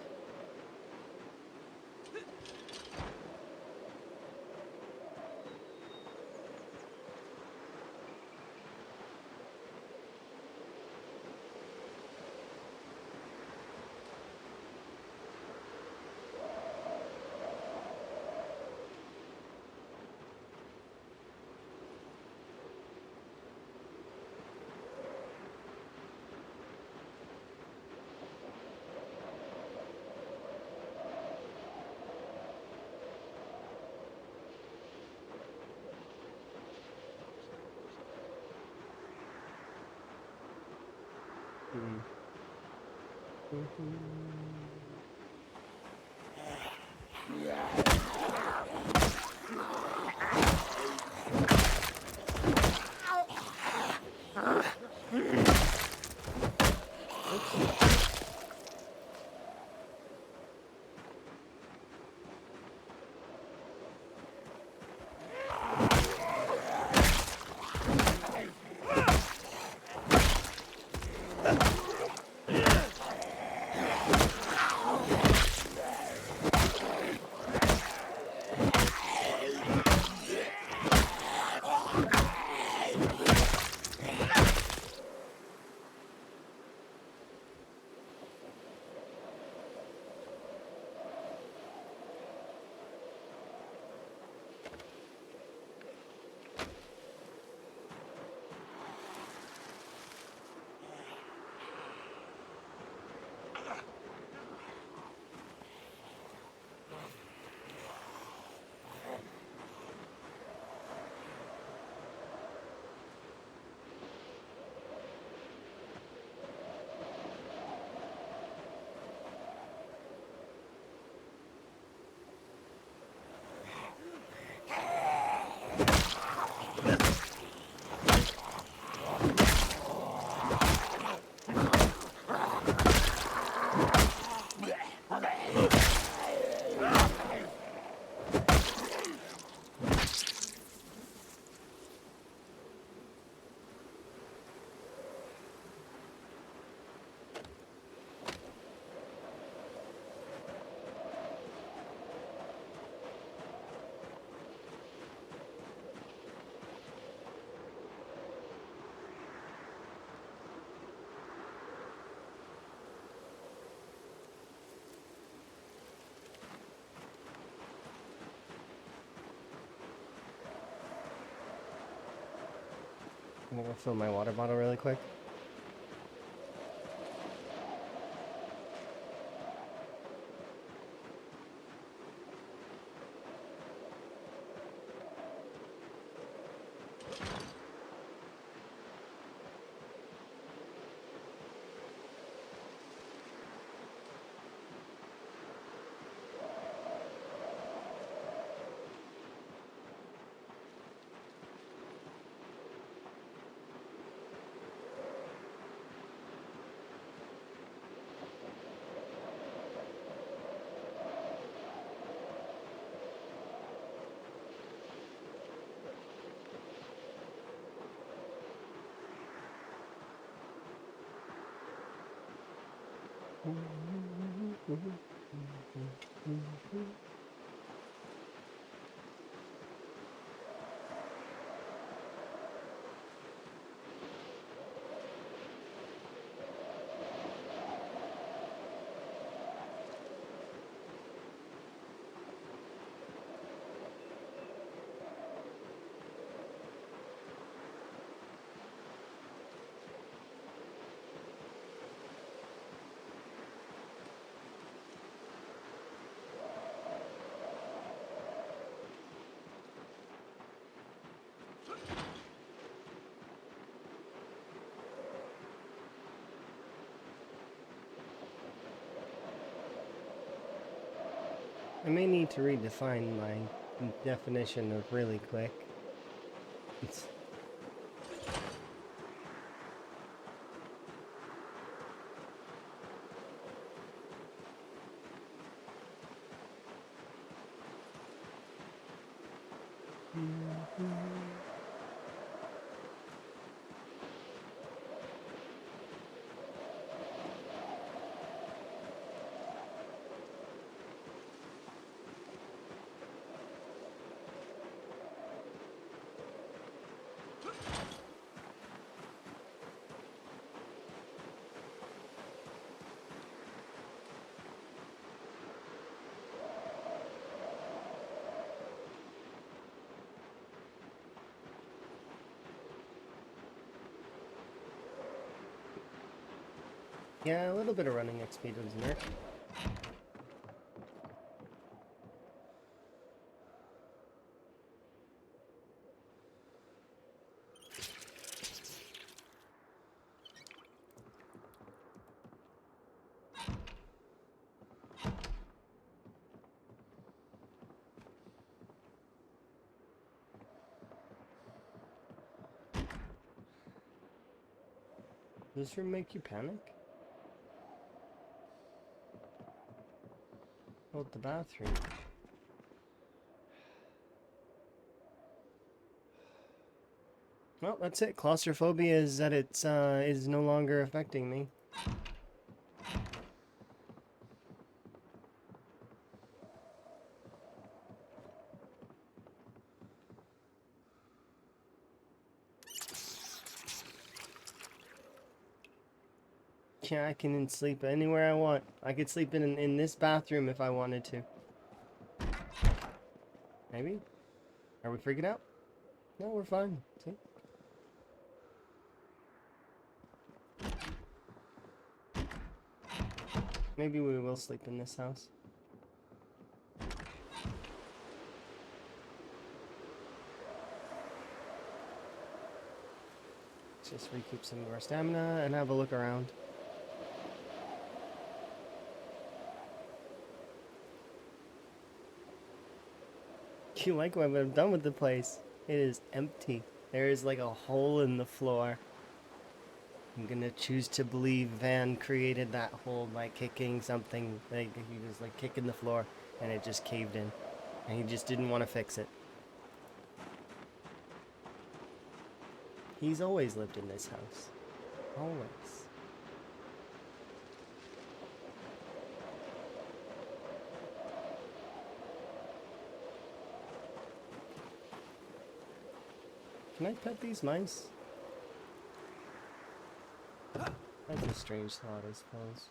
I'm gonna fill my water bottle really quick. I may need to redefine my definition of really quick. It's yeah, a little bit of running XP doesn't hurt. Does this room make you panic? Oh, the bathroom. Well, that's it. Claustrophobia is that it's is no longer affecting me. Yeah, I can sleep anywhere I want. I could sleep in this bathroom if I wanted to. Maybe? Are we freaking out? No, we're fine. See? Maybe we will sleep in this house. Let's just recoup some of our stamina and have a look around. You like what I've done with the place? It is empty. There is like a hole in the floor. I'm gonna choose to believe Van created that hole by kicking something. Like he was like kicking the floor and it just caved in. And he just didn't want to fix it. He's always lived in this house. Always. Can I pet these mice? That's a strange thought, I suppose.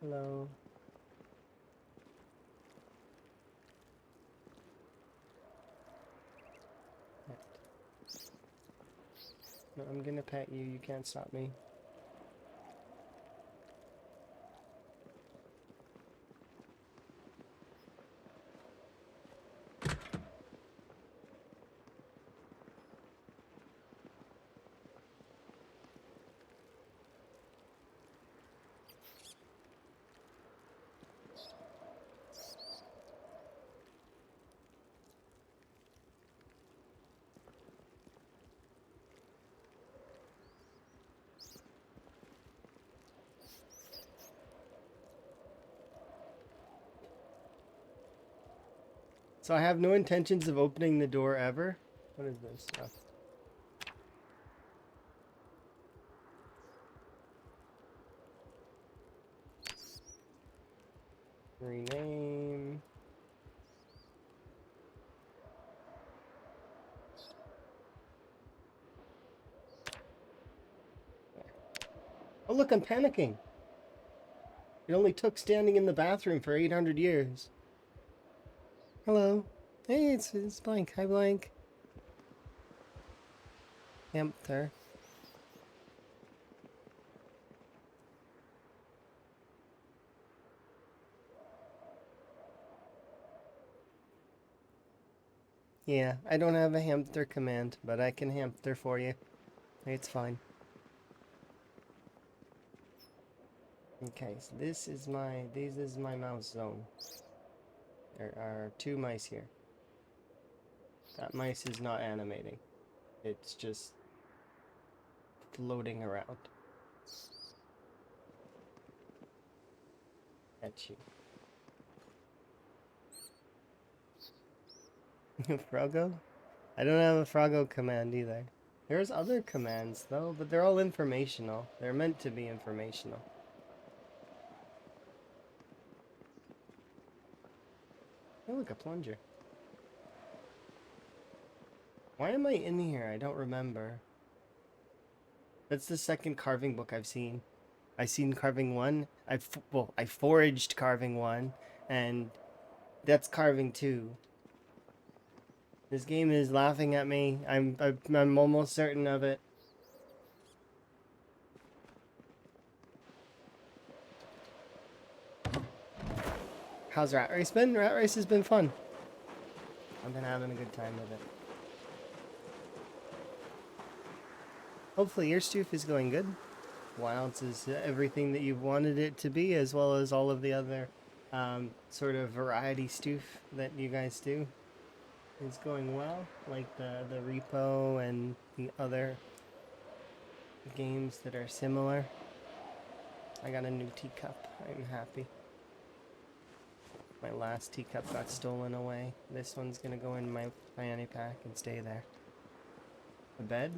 Hello. Pet. I'm gonna pet you. You can't stop me. So I have no intentions of opening the door ever. What is this stuff? Rename. Oh look, I'm panicking. It only took standing in the bathroom for 800 years. Hello. Hey, it's Blank. Hi, Blank. Hamster. Yeah, I don't have a hamster command, but I can hamster for you. It's fine. Okay, so this is my mouse zone. There are 2 mice here. That mice is not animating. It's just floating around. At you. Froggo? I don't have a Froggo command either. There's other commands though, but they're all informational. They're meant to be informational. Oh, look, a plunger. Why am I in here? I don't remember. That's the second carving book I've seen. I've seen carving 1. I foraged carving 1, and that's carving 2. This game is laughing at me. I'm almost certain of it. How's Rat Race been? Rat Race has been fun. I've been having a good time with it. Hopefully your stoof is going good. Wilds is everything that you've wanted it to be, as well as all of the other sort of variety stoof that you guys do is going well, like the repo and the other games that are similar. I got a new teacup. I'm happy. My last teacup got stolen away. This one's gonna go in my fanny pack and stay there. A bed?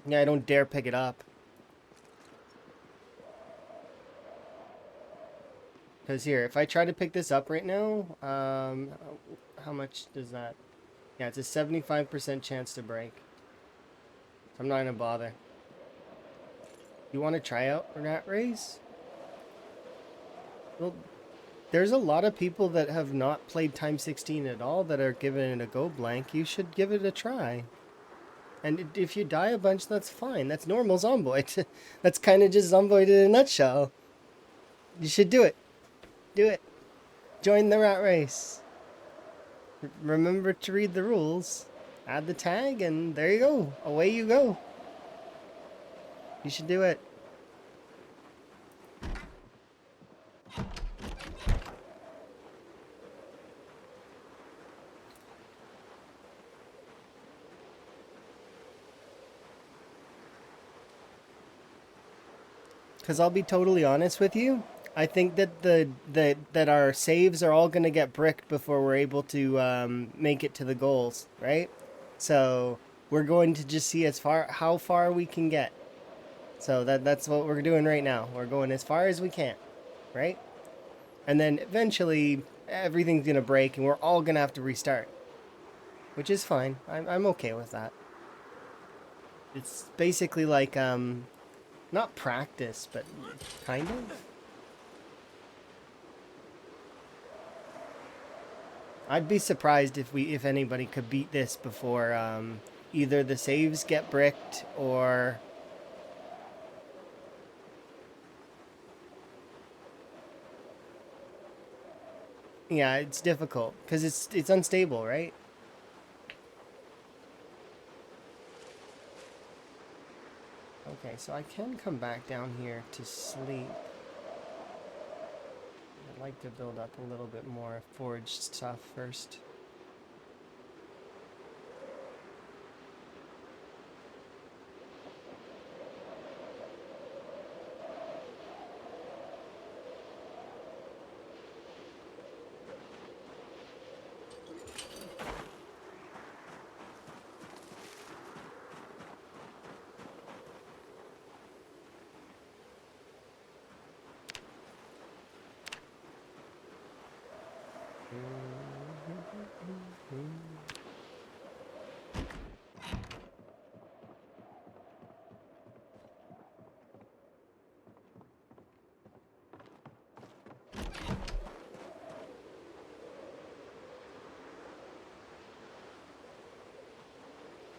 Yeah, I don't dare pick it up. Because here, if I try to pick this up right now, how much does that? Yeah, it's a 75% chance to break. So I'm not gonna bother. You want to try out Rat Race? Well, there's a lot of people that have not played Time 16 at all that are giving it a go, Blank. You should give it a try. And if you die a bunch, that's fine. That's normal Zomboid. That's kind of just Zomboid in a nutshell. You should do it. Do it. Join the Rat Race. Remember to read the rules. Add the tag, and there you go. Away you go. You should do it. Because I'll be totally honest with you, I think that that our saves are all gonna get bricked before we're able to make it to the goals, right? So we're going to just see how far we can get. So that's what we're doing right now. We're going as far as we can, right? And then eventually everything's gonna break and we're all gonna have to restart, which is fine. I'm okay with that. It's basically like not practice, but kind of. I'd be surprised if anybody could beat this before either the saves get bricked or yeah, it's difficult because it's unstable, right? Okay, so I can come back down here to sleep. I'd like to build up a little bit more foraged stuff first.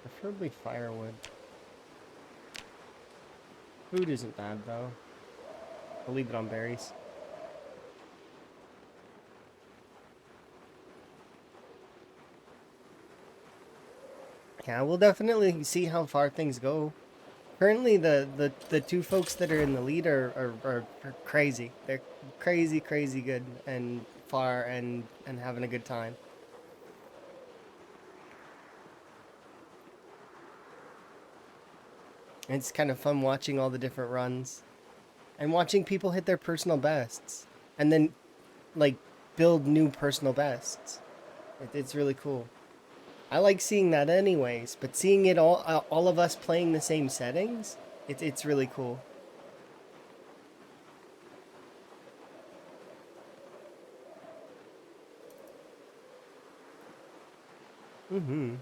Preferably firewood. Food isn't bad though. I'll leave it on berries. Yeah, we'll definitely see how far things go. Currently, the two folks that are in the lead are crazy. They're crazy, crazy good and far and having a good time. It's kind of fun watching all the different runs and watching people hit their personal bests and then like build new personal bests. It's really cool. I like seeing that anyways, but seeing it all of us playing the same settings, it's really cool. Mm-hmm.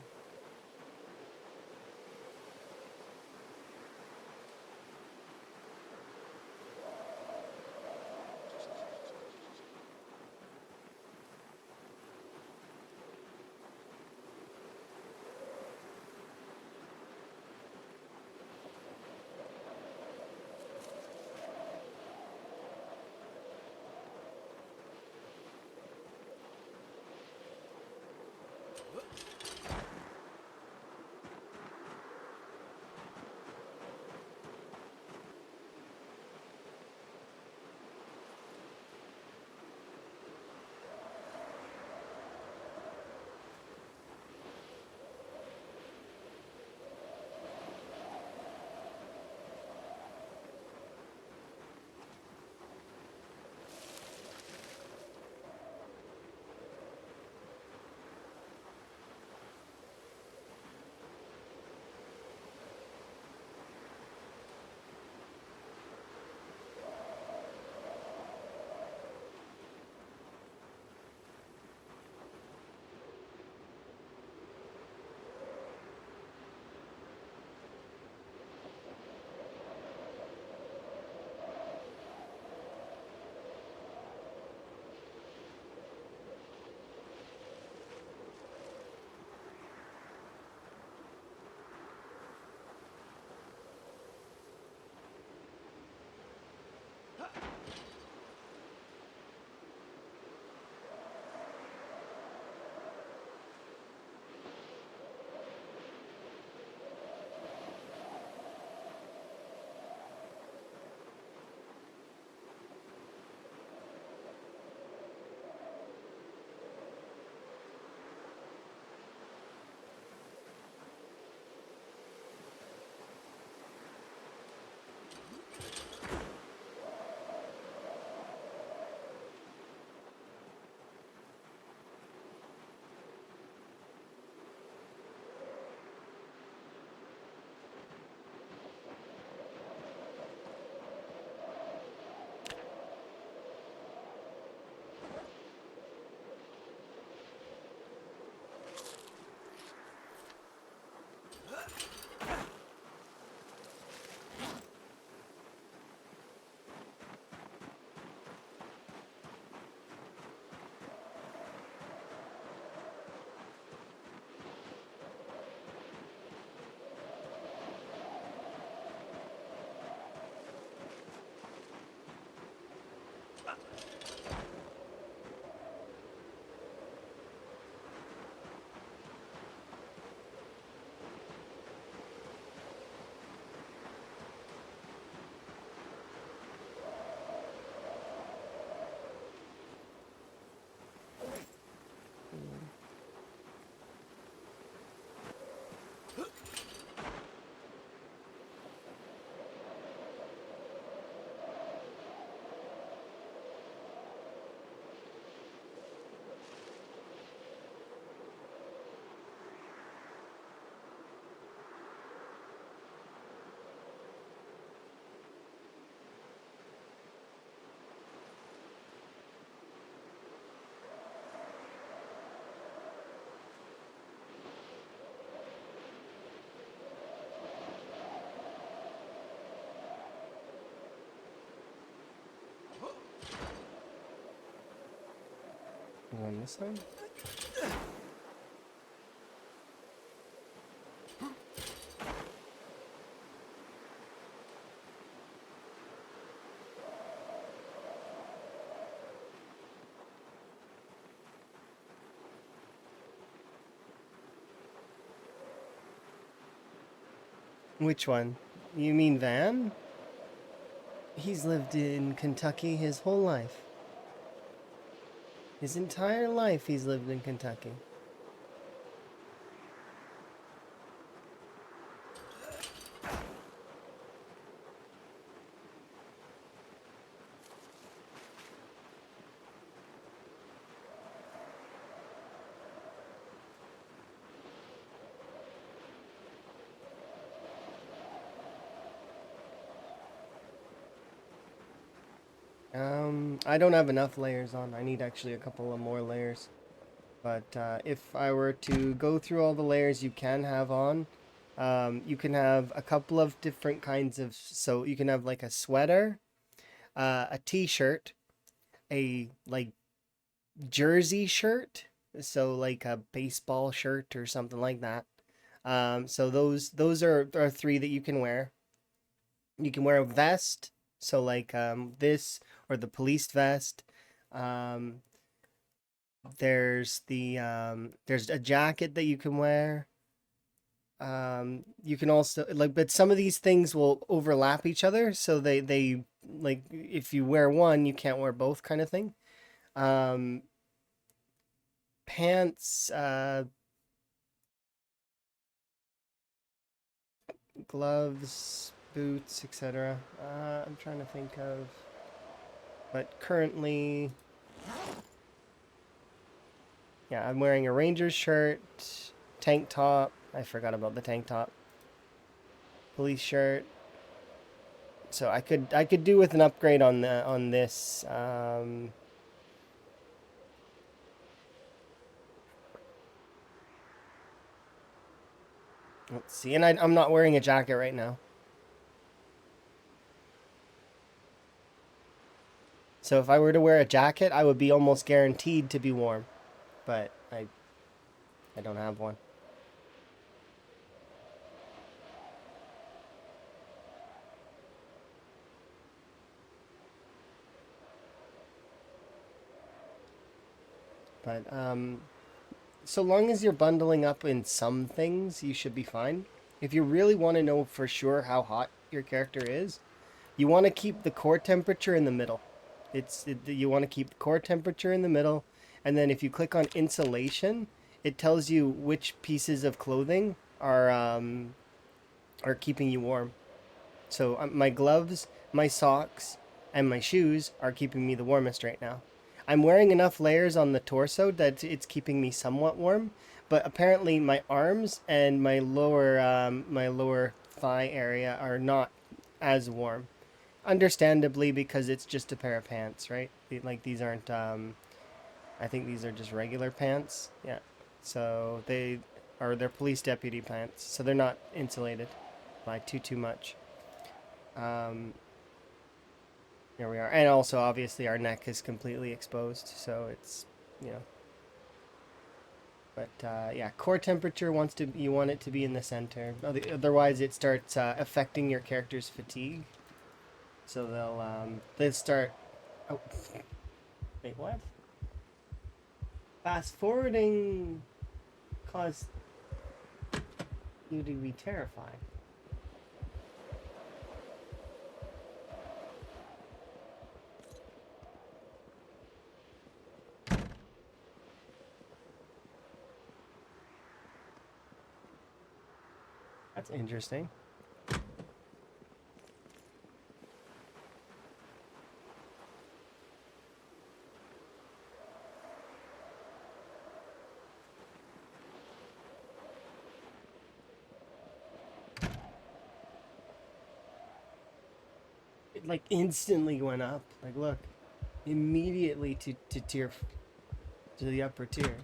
On this side? Which one? You mean Van? He's lived in Kentucky his whole life. His entire life he's lived in Kentucky. I don't have enough layers on. I need actually a couple of more layers. But if I were to go through all the layers you can have on, you can have a couple of different kinds of. So you can have like a sweater, a t-shirt, a like jersey shirt, so like a baseball shirt or something like that. So those are three that you can wear. You can wear a vest, so like this or the police vest. Um, there's a jacket that you can wear. You can also like, but some of these things will overlap each other, so they like if you wear one, you can't wear both, kind of thing. Um, Pants, gloves, boots, etc. I'm trying to think of, but currently, yeah, I'm wearing a Rangers shirt, tank top. I forgot about the tank top. Police shirt. So I could do with an upgrade on this. Let's see, and I'm not wearing a jacket right now. So if I were to wear a jacket, I would be almost guaranteed to be warm, but I don't have one. But so long as you're bundling up in some things, you should be fine. If you really want to know for sure how hot your character is, you want to keep the core temperature in the middle. You want to keep the core temperature in the middle, and then if you click on insulation, it tells you which pieces of clothing are keeping you warm. So my gloves, my socks, and my shoes are keeping me the warmest right now. I'm wearing enough layers on the torso that it's keeping me somewhat warm, but apparently my arms and my lower thigh area are not as warm. Understandably, because it's just a pair of pants, right? Like these aren't. I think these are just regular pants. Yeah. So they're police deputy pants, so they're not insulated by too much. Um, Here we are. And also, obviously, our neck is completely exposed, so it's, you know. But yeah, core temperature you want it to be in the center. Otherwise, it starts affecting your character's fatigue. So they'll start. Oh, wait, what? Fast forwarding caused you to be terrified. That's interesting. It like instantly went up. Like, look, immediately to the upper tier.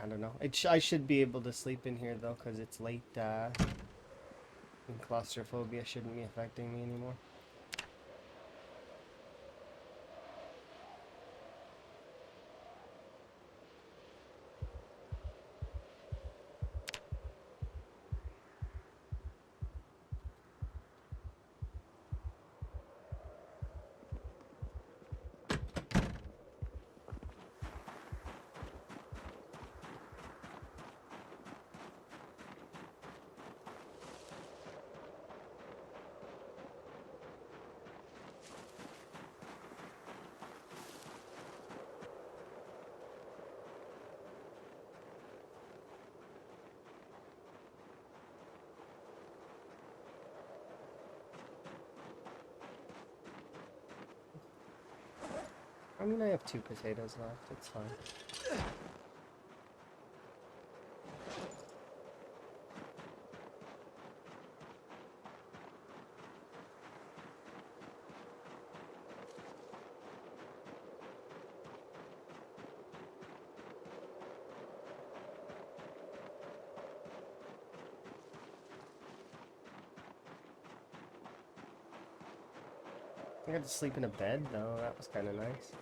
I don't know. I should be able to sleep in here though, because it's late. And claustrophobia shouldn't be affecting me anymore. I mean, I have 2 potatoes left. It's fine. I got to sleep in a bed though. That was kind of nice.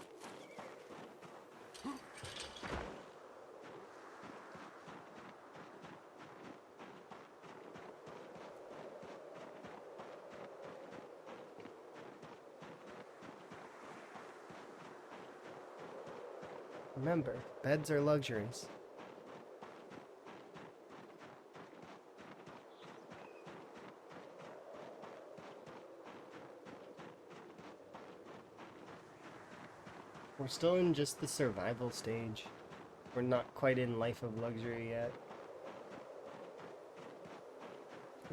Remember, beds are luxuries. We're still in just the survival stage. We're not quite in life of luxury yet.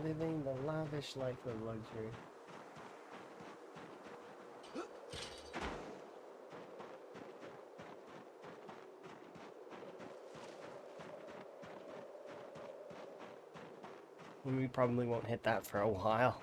Living the lavish life of luxury. And we probably won't hit that for a while.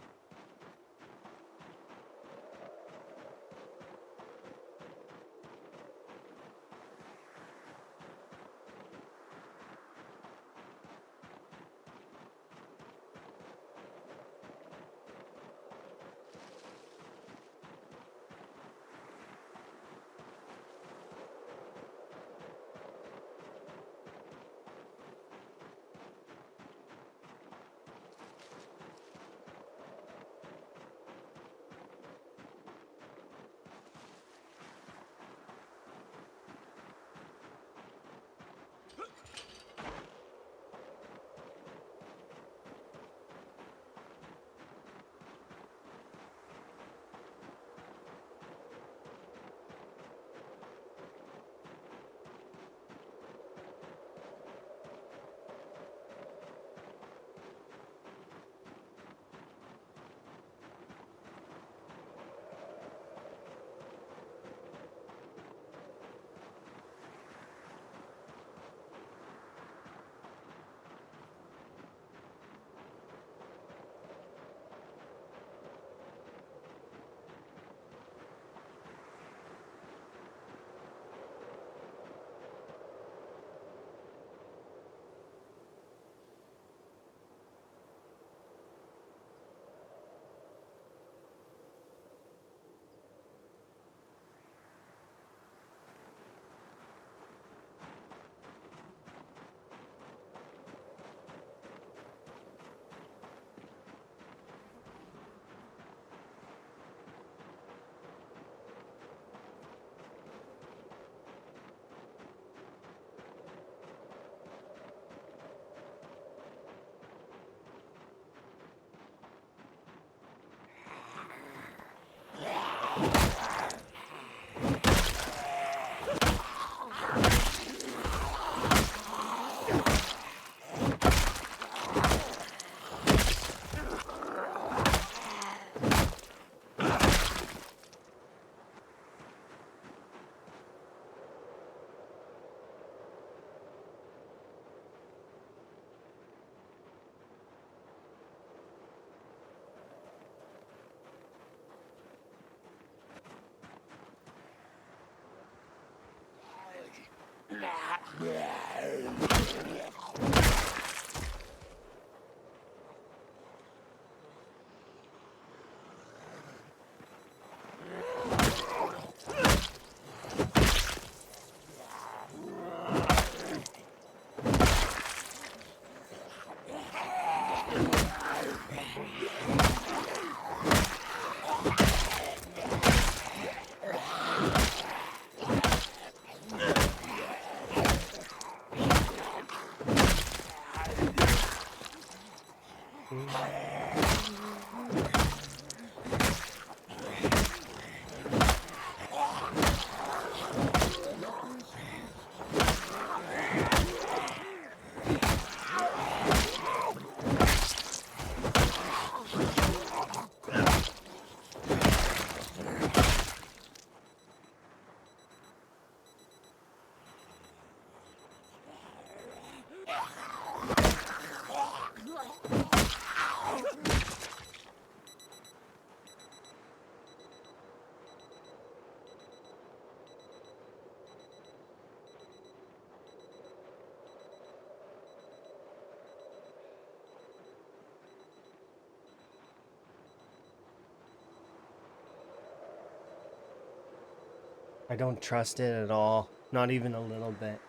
I don't trust it at all. Not even a little bit.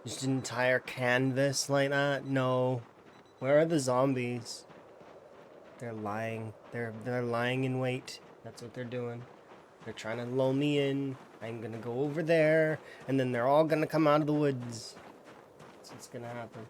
Just an entire canvas like that? No. Where are the zombies? They're lying. They're lying in wait. That's what they're doing. They're trying to lull me in. I'm gonna go over there, and then they're all gonna come out of the woods. That's what's gonna happen.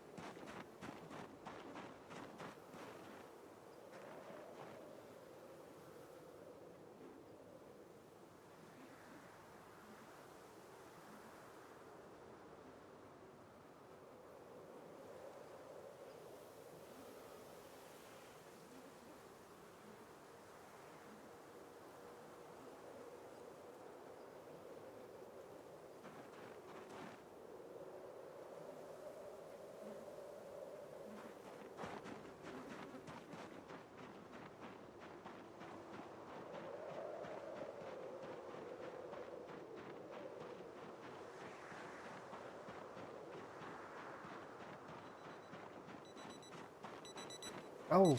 Oh.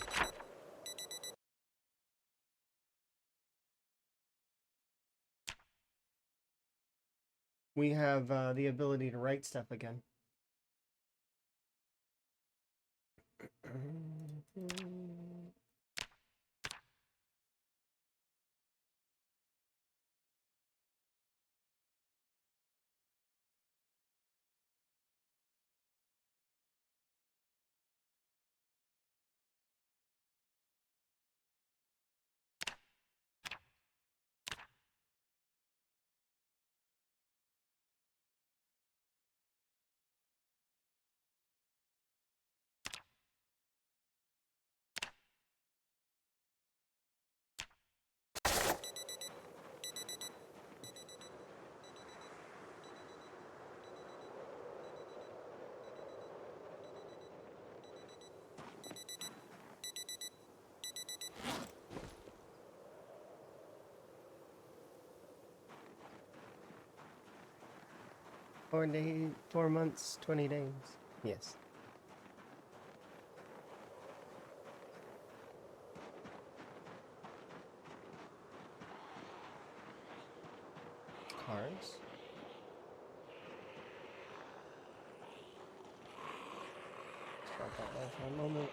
We have the ability to write stuff again. .4 days, 4 months, 20 days. Yes. Cars. Stop that there for a moment.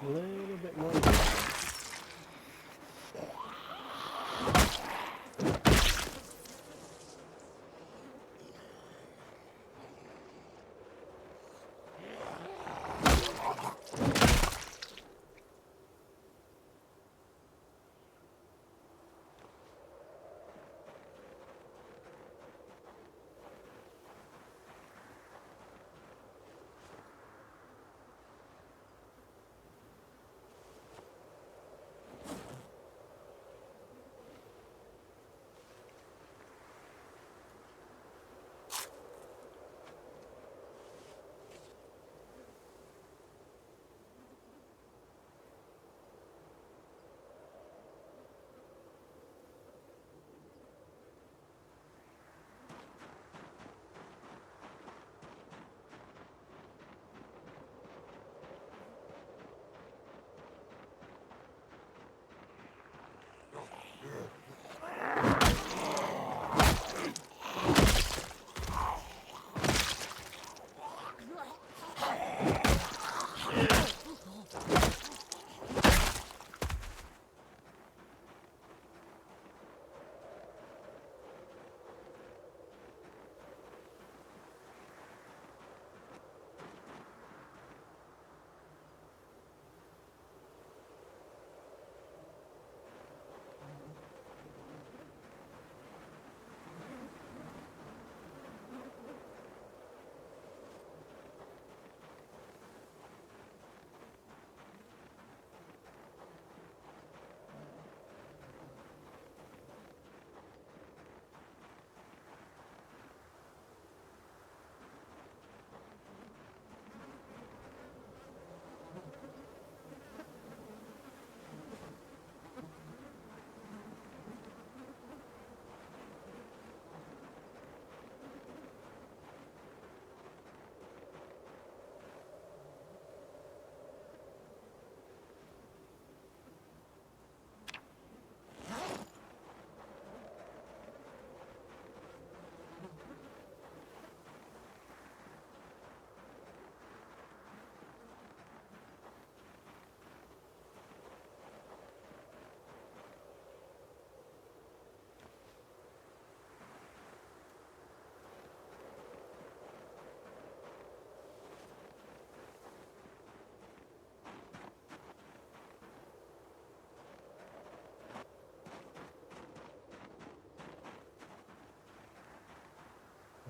A little bit more.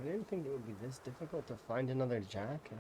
I didn't think it would be this difficult to find another jacket.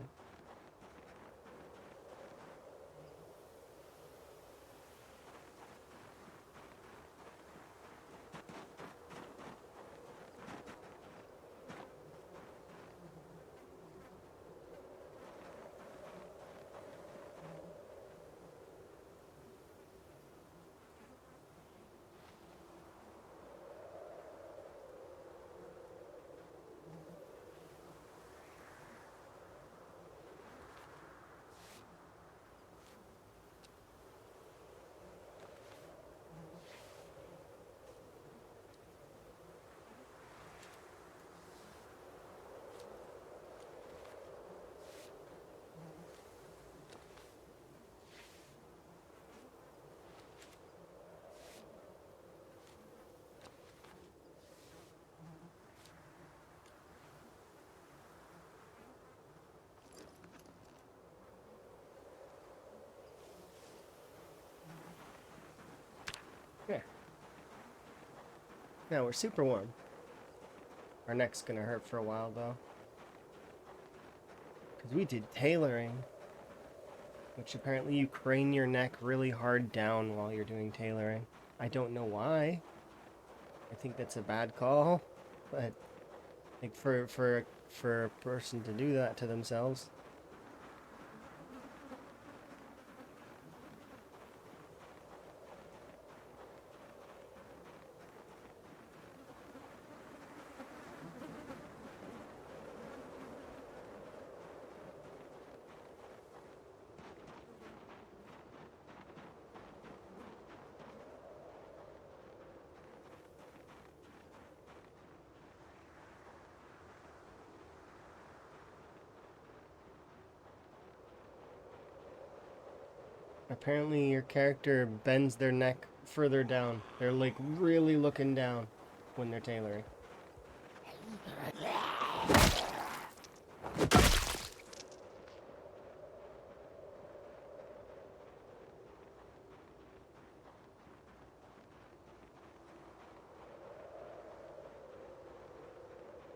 Yeah. Now we're super warm. Our neck's gonna hurt for a while though. Because we did tailoring. Which apparently you crane your neck really hard down while you're doing tailoring. I don't know why. I think that's a bad call. But like for a person to do that to themselves. Apparently your character bends their neck further down. They're like really looking down when they're tailoring.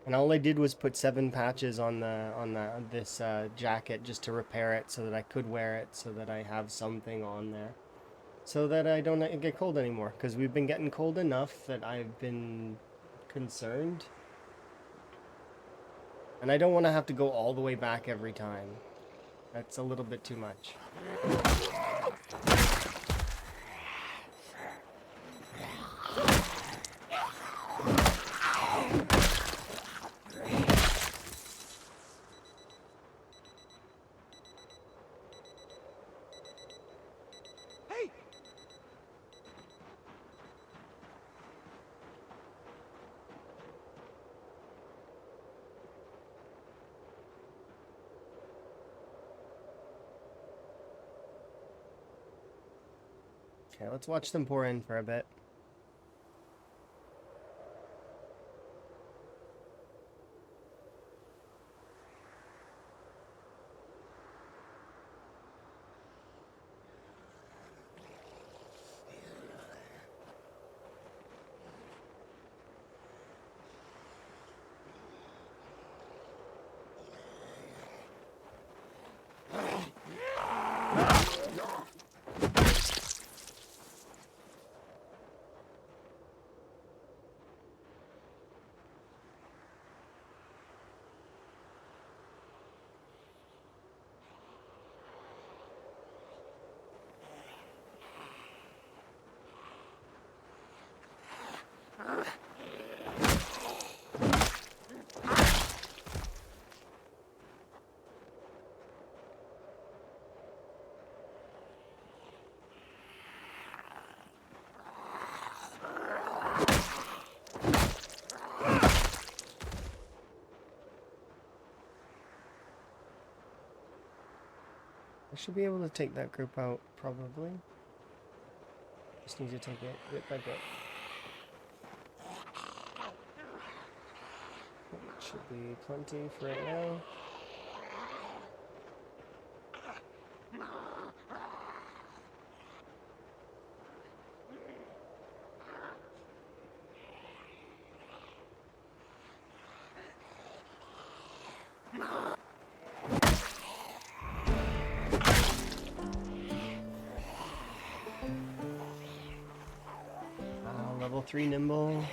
And all I did was put 7 patches on this jacket just to repair it so that I could wear it, so that I have something on there, so that I don't get cold anymore. Because we've been getting cold enough that I've been concerned, and I don't want to have to go all the way back every time. That's a little bit too much. Hey! Okay, let's watch them pour in for a bit. I should be able to take that group out, probably. Just need to take it bit by bit. It should be plenty for right now. Level 3 nimble.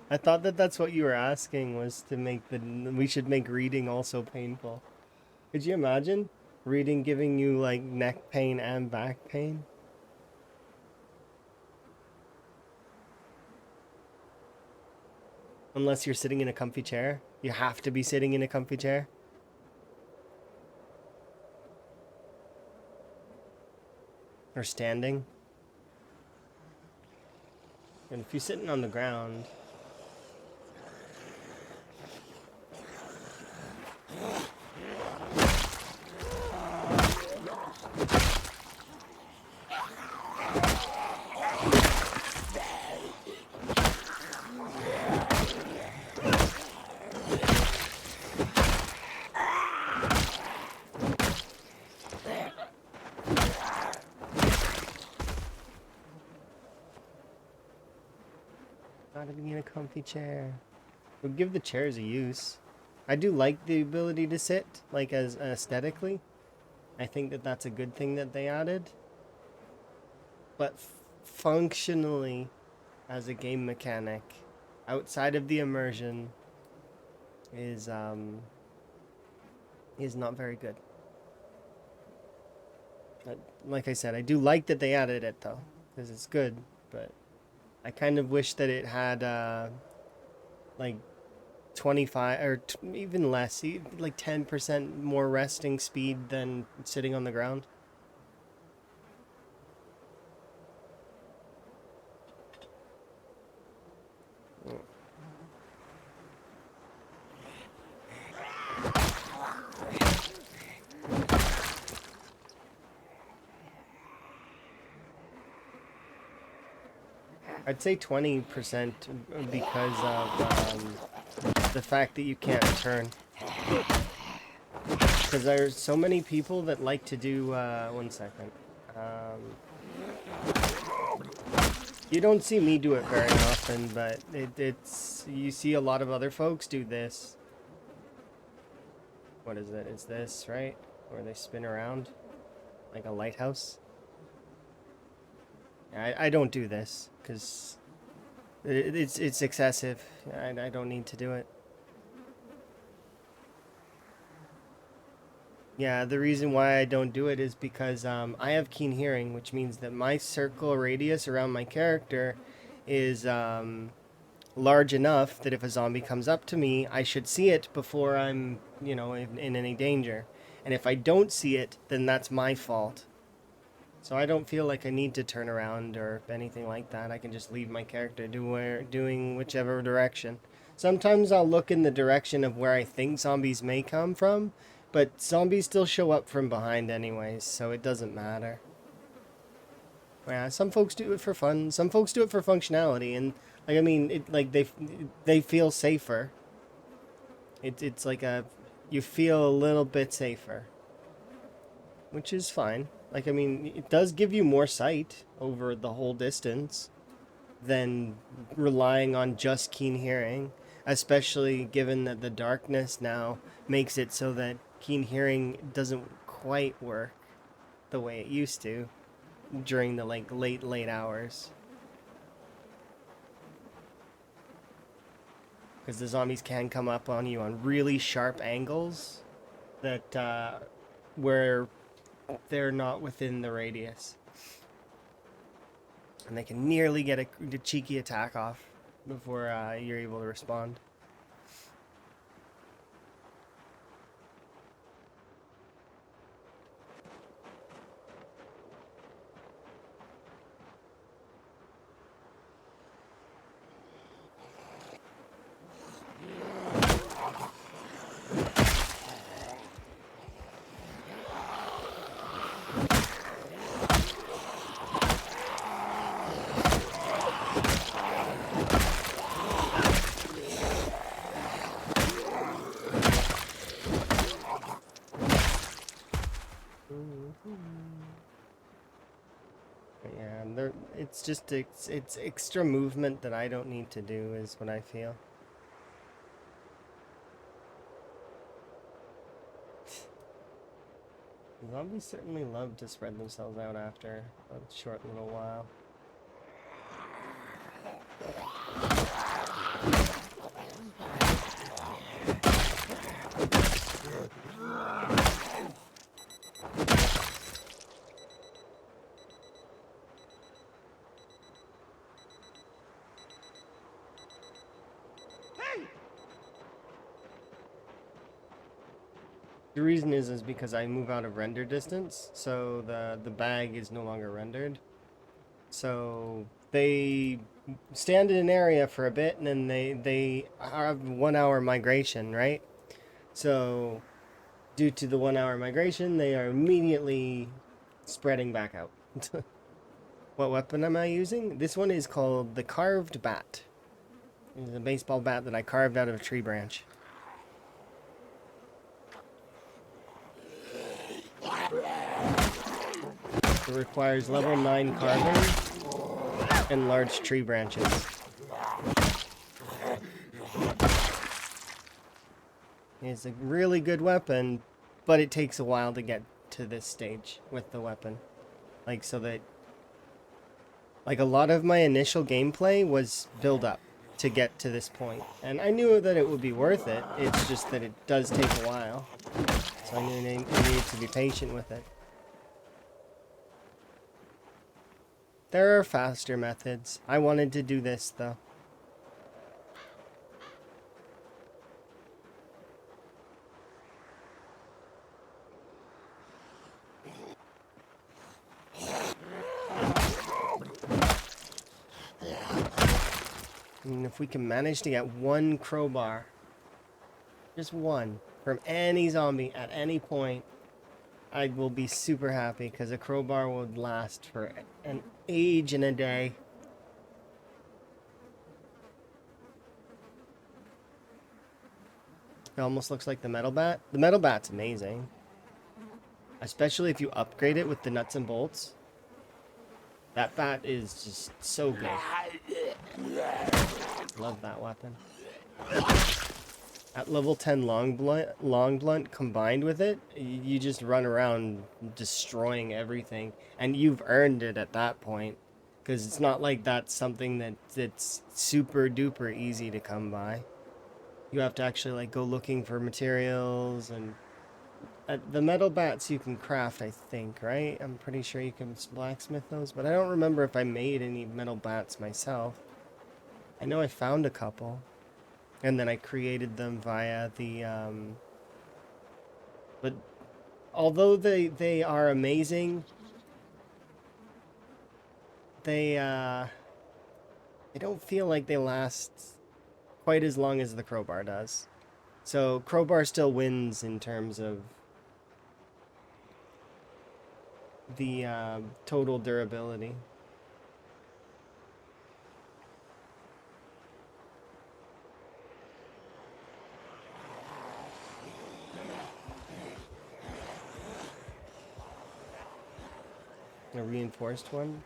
I thought that that's what you were asking, was to make we should make reading also painful. Could you imagine reading giving you like neck pain and back pain? Unless you're sitting in a comfy chair. You have to be sitting in a comfy chair. Or standing. And if you're sitting on the ground, gotta be in a comfy chair. We'll give the chairs a use. I do like the ability to sit, like as aesthetically. I think that that's a good thing that they added. But functionally, as a game mechanic, outside of the immersion, is not very good. Like I said, I do like that they added it though, because it's good. But I kind of wish that it had like 25 or even less, like 10% more resting speed than sitting on the ground. I'd say 20% because of the fact that you can't turn. Because there's so many people that like to do, one second. You don't see me do it very often, but it's, you see a lot of other folks do this. What is it? It's this, right? Where they spin around like a lighthouse. I don't do this because it's excessive. I don't need to do it. Yeah, the reason why I don't do it is because I have keen hearing, which means that my circle radius around my character is large enough that if a zombie comes up to me, I should see it before I'm, in any danger. And if I don't see it, then that's my fault. So I don't feel like I need to turn around or anything like that. I can just leave my character doing whichever direction. Sometimes I'll look in the direction of where I think zombies may come from, but zombies still show up from behind anyways, so it doesn't matter. Yeah, some folks do it for fun. Some folks do it for functionality, and they feel safer. It's like you feel a little bit safer, which is fine. It does give you more sight over the whole distance than relying on just keen hearing, especially given that the darkness now makes it so that keen hearing doesn't quite work the way it used to during the late hours. Because the zombies can come up on you on really sharp angles that where they're not within the radius. And they can nearly get a cheeky attack off before you're able to respond. Yeah, it's extra movement that I don't need to do is what I feel. Zombies certainly love to spread themselves out after a short little while. The reason is because I move out of render distance, so the bag is no longer rendered. So they stand in an area for a bit, and then they have 1 hour migration, right? So due to the 1 hour migration, they are immediately spreading back out. What weapon am I using? This one is called the Carved Bat. It's a baseball bat that I carved out of a tree branch. It requires level 9 carving and large tree branches. It's a really good weapon, but it takes a while to get to this stage with the weapon. Like, so that... Like, a lot of my initial gameplay was build up to get to this point. And I knew that it would be worth it. It's just that it does take a while. So I knew I needed to be patient with it. There are faster methods. I wanted to do this, though. And if we can manage to get one crowbar, just one, from any zombie at any point, I will be super happy, because a crowbar would last for an age and a day. It almost looks like the metal bat. The metal bat's amazing. Especially if you upgrade it with the nuts and bolts. That bat is just so good. Love that weapon. At level 10 long blunt combined with it, you just run around destroying everything. And you've earned it at that point. Because it's not like that's something that's super duper easy to come by. You have to actually like go looking for materials, and the metal bats you can craft, I think, right? I'm pretty sure you can blacksmith those, but I don't remember if I made any metal bats myself. I know I found a couple, and then I created them via the but although they are amazing, they don't feel like they last quite as long as the crowbar does. So crowbar still wins in terms of the total durability. A reinforced one.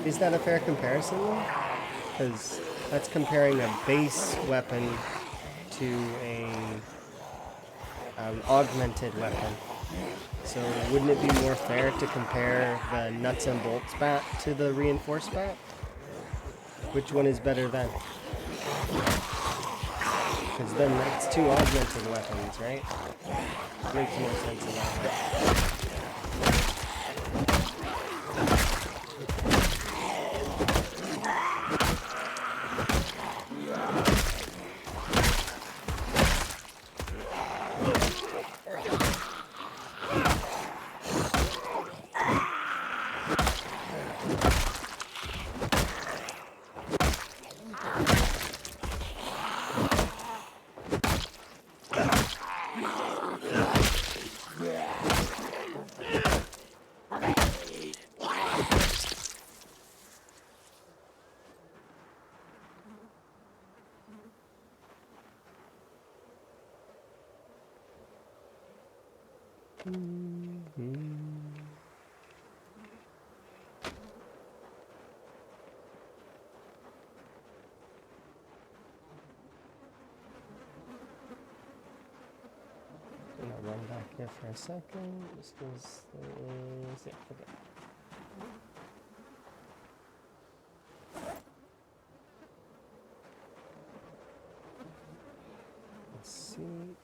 Is that a fair comparison though? Because that's comparing a base weapon to a augmented weapon. So wouldn't it be more fair to compare the nuts and bolts bat to the reinforced bat? Which one is better then? Because then that's two augmented weapons, right? Makes more sense in that way. I'm gonna run back here for a second. This was yeah, okay. Seat.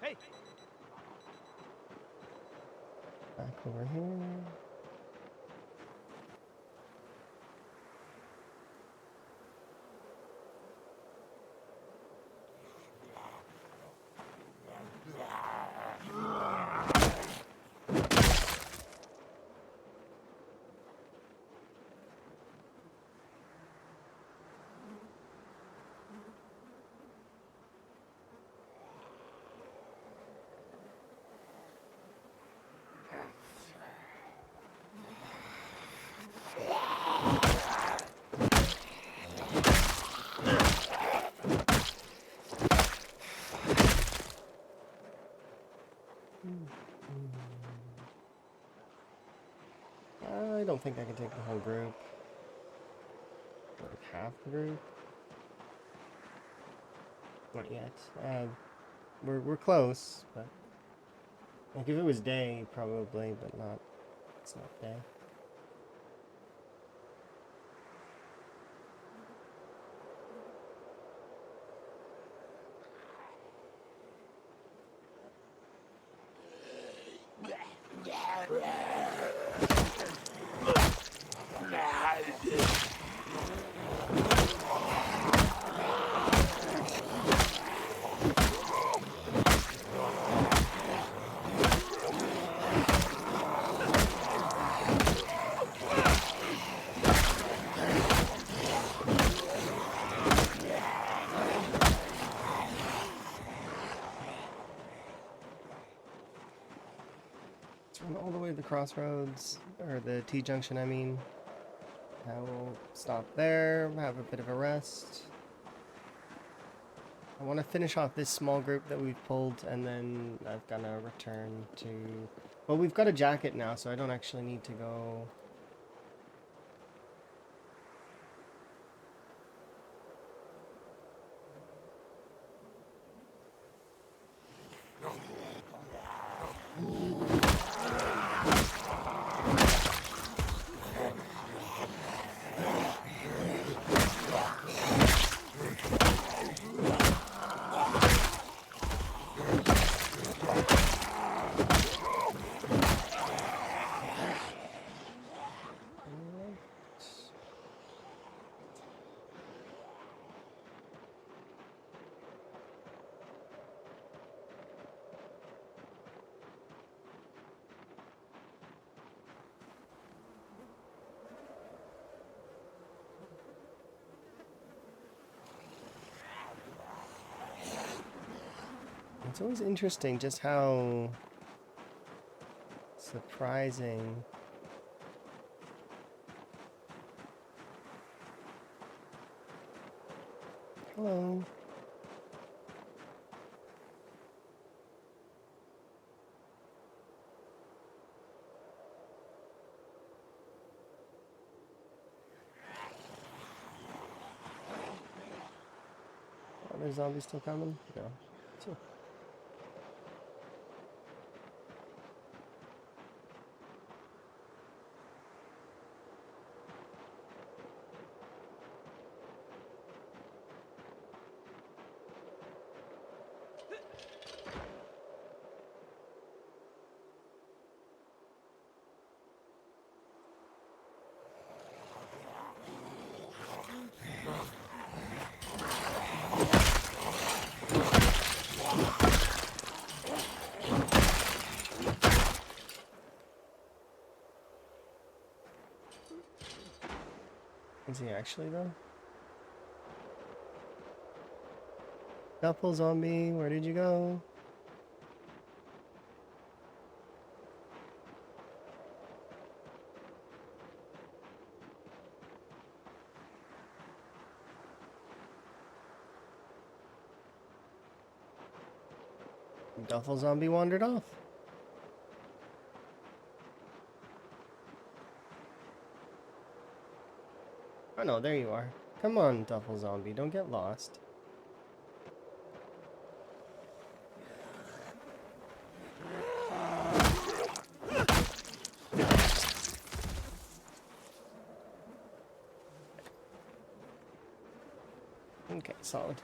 Hey, Back over here. I don't think I can take the whole group. Like half the group. Not yet. We're close, but like if it was day, probably, but not. It's not day. Let's run all the way to the crossroads, or the T-junction, I mean. I will stop there, have a bit of a rest. I want to finish off this small group that we've pulled, and then I've got to return to... Well, we've got a jacket now, so I don't actually need to go... It's always interesting just how surprising. Hello. Are there zombies still coming? No. Two. Is he actually though? Duffel zombie, where did you go? Duffel zombie wandered off. Oh no, there you are. Come on, Duffel zombie, don't get lost. Okay, solid.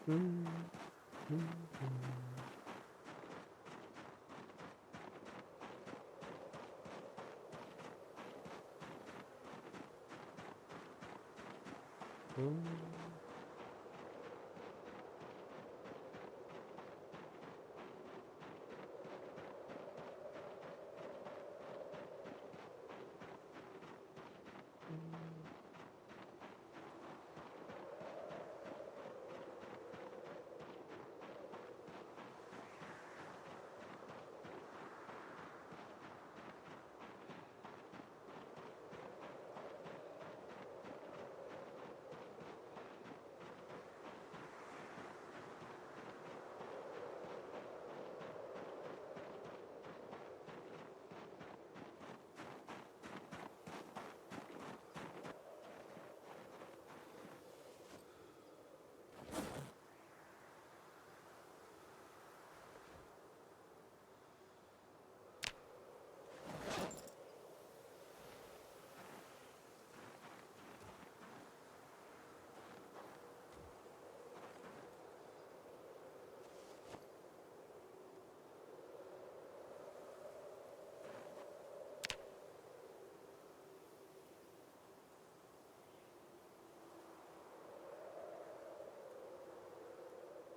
Mm, mm, mm.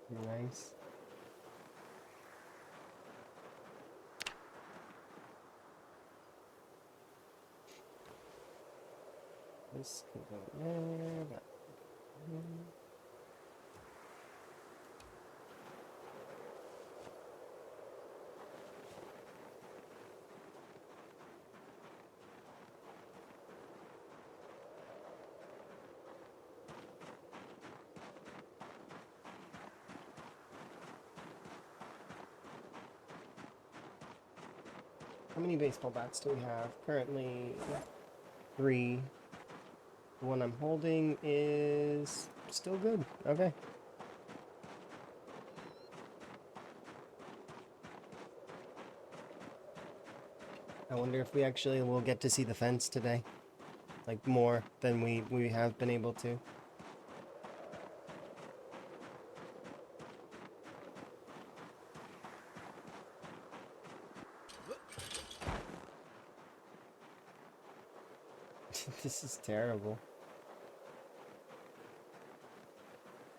Nice. This can go there. That. How many baseball bats do we have? Currently 3. The one I'm holding is still good. Okay. I wonder if we actually will get to see the fence today. Like more than we have been able to. This is terrible.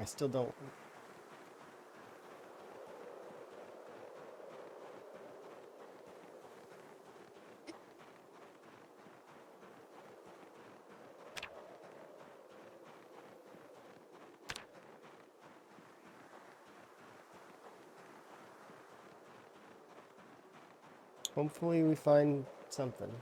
I still don't. Hopefully we find something.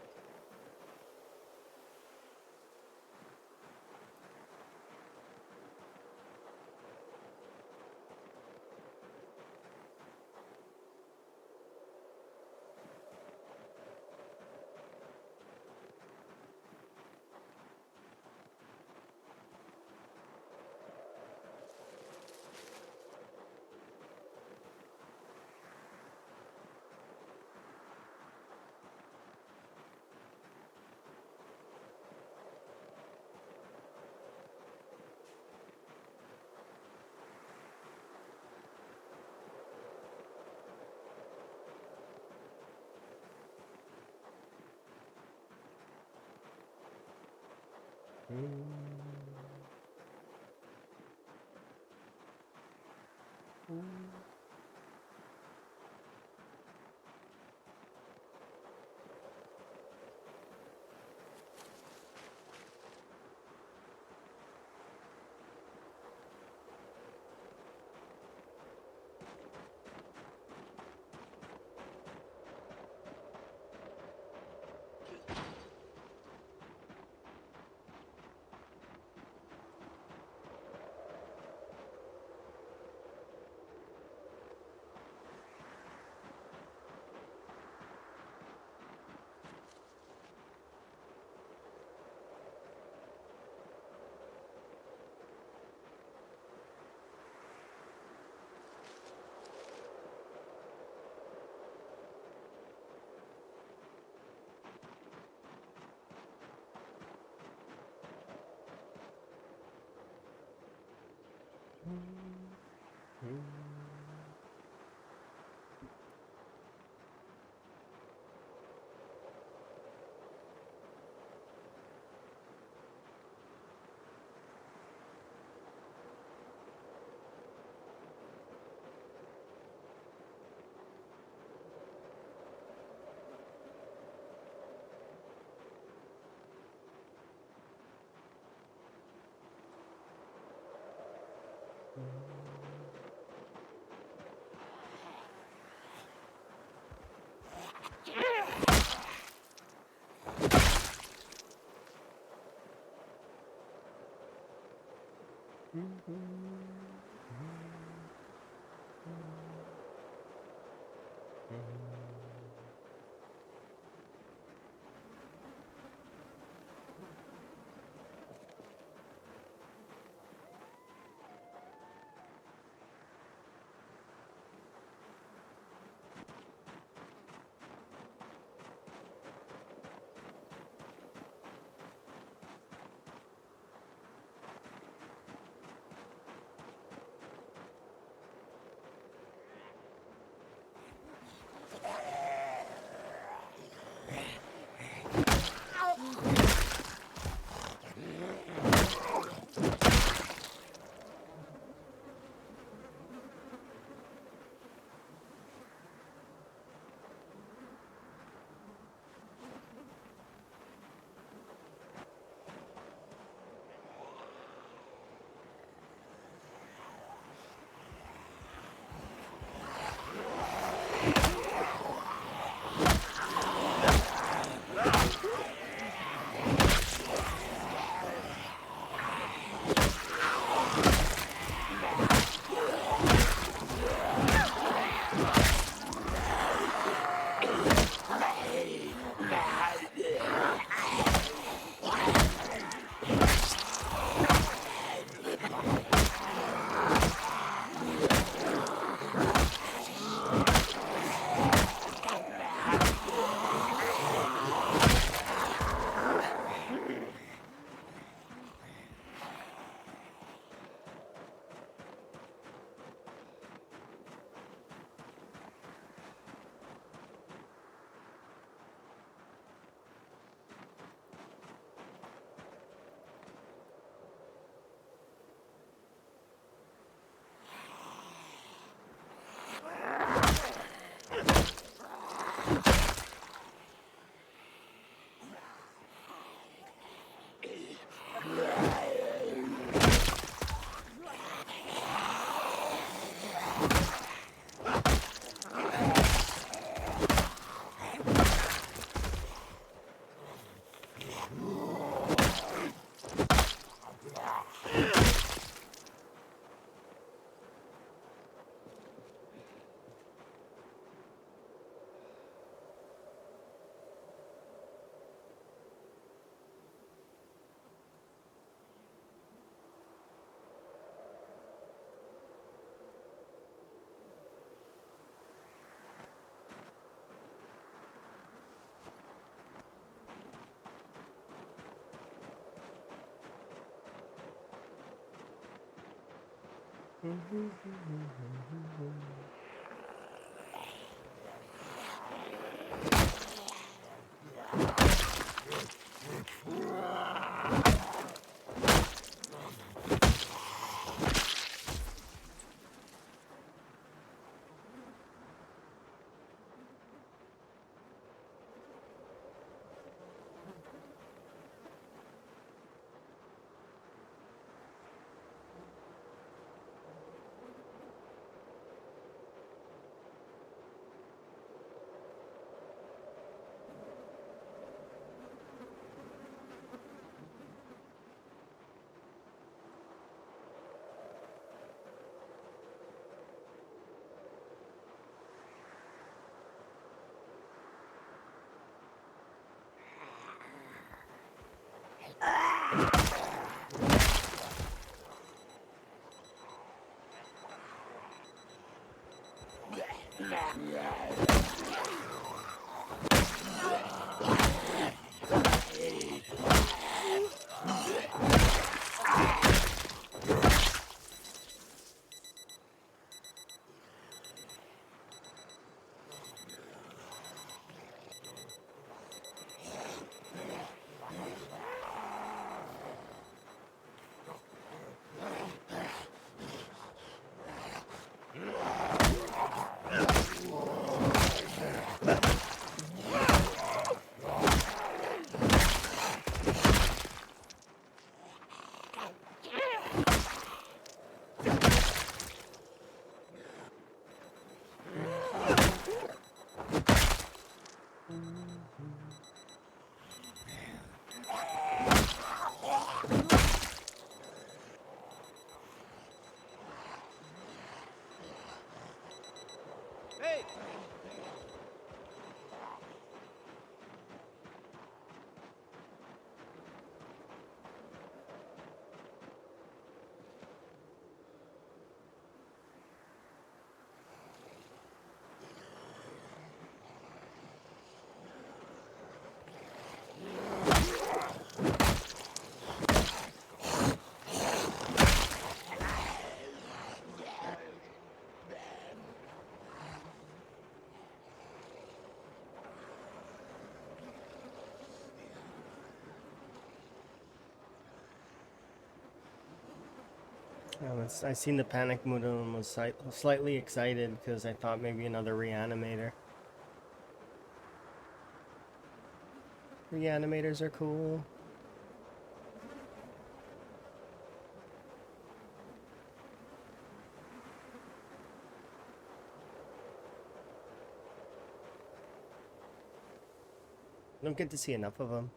I seen the panic mood and was slightly excited because I thought maybe another reanimator. Reanimators are cool. I don't get to see enough of them.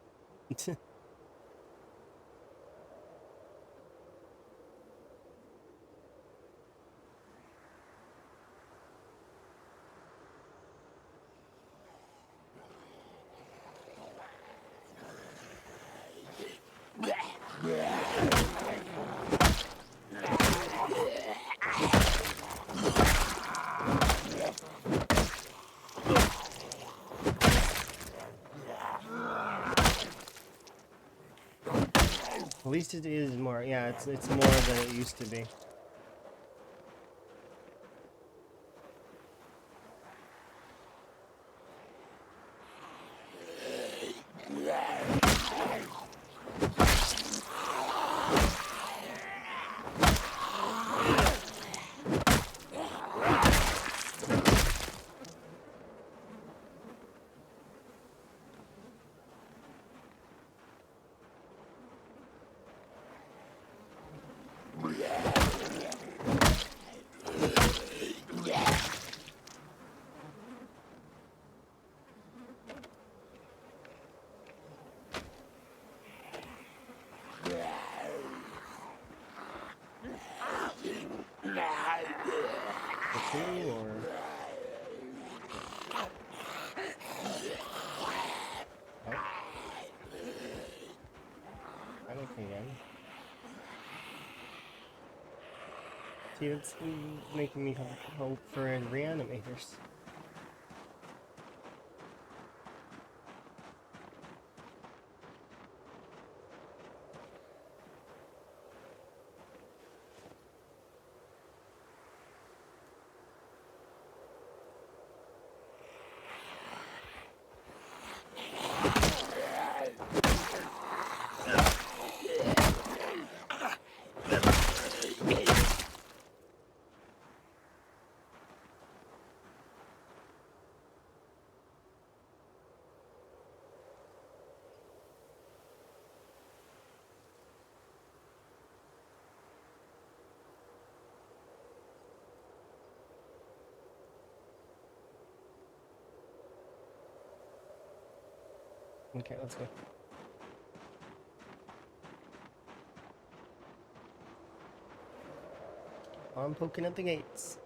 At least it is more. Yeah, it's more than it used to be. Two or oh, panic again. See, it's making me hope for reanimators. Okay, let's go. I'm poking at the gates.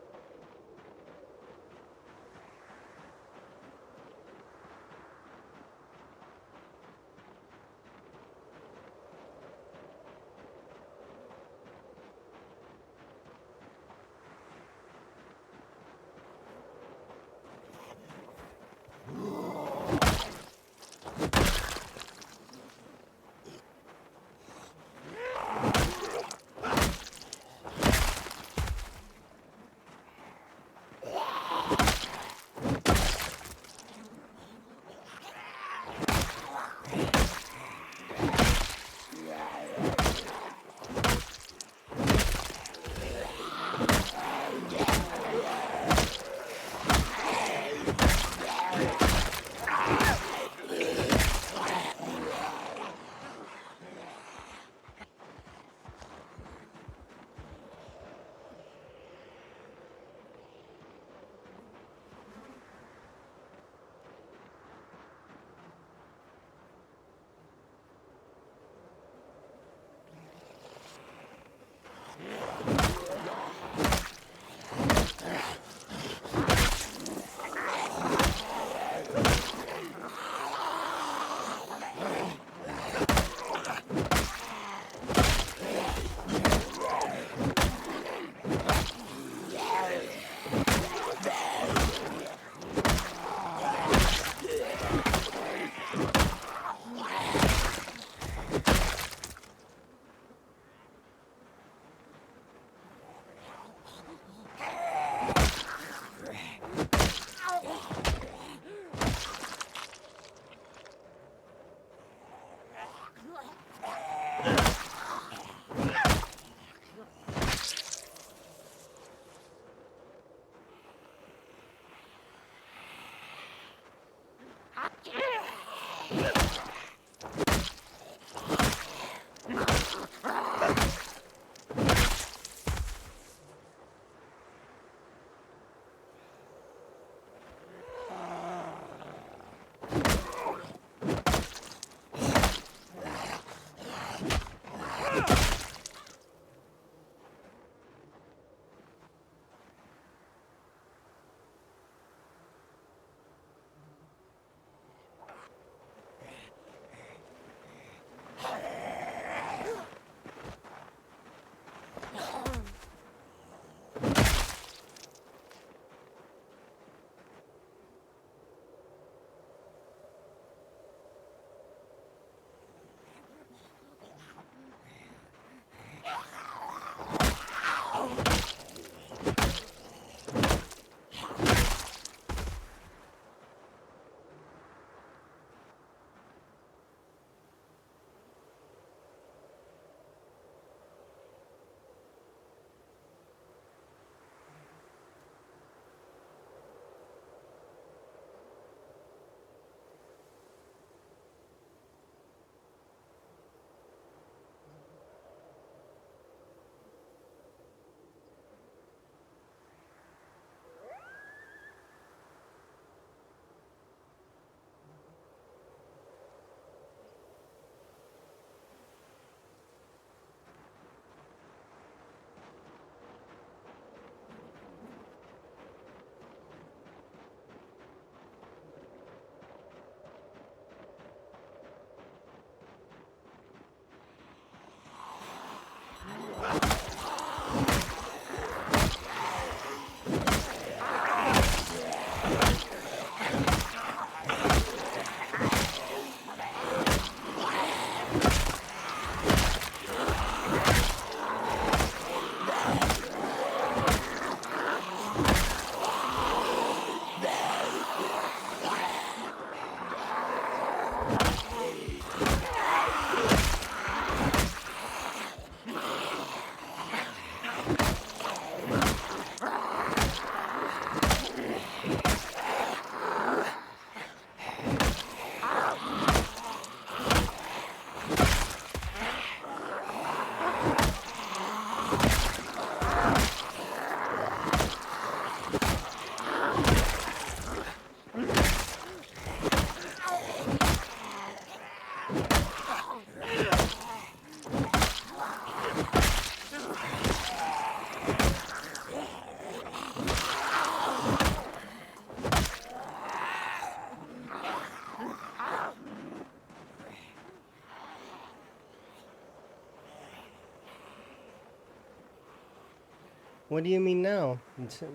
What do you mean now?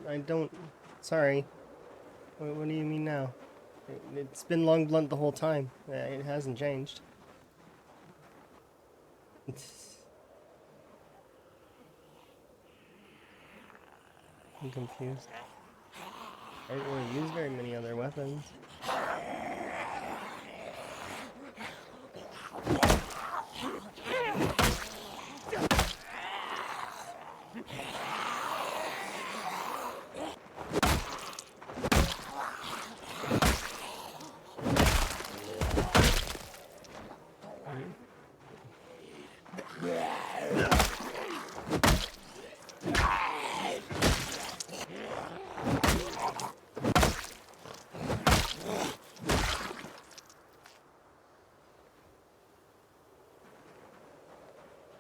I don't. Sorry. What do you mean now? It's been long blunt the whole time. It hasn't changed. I'm confused. I don't really use very many other weapons.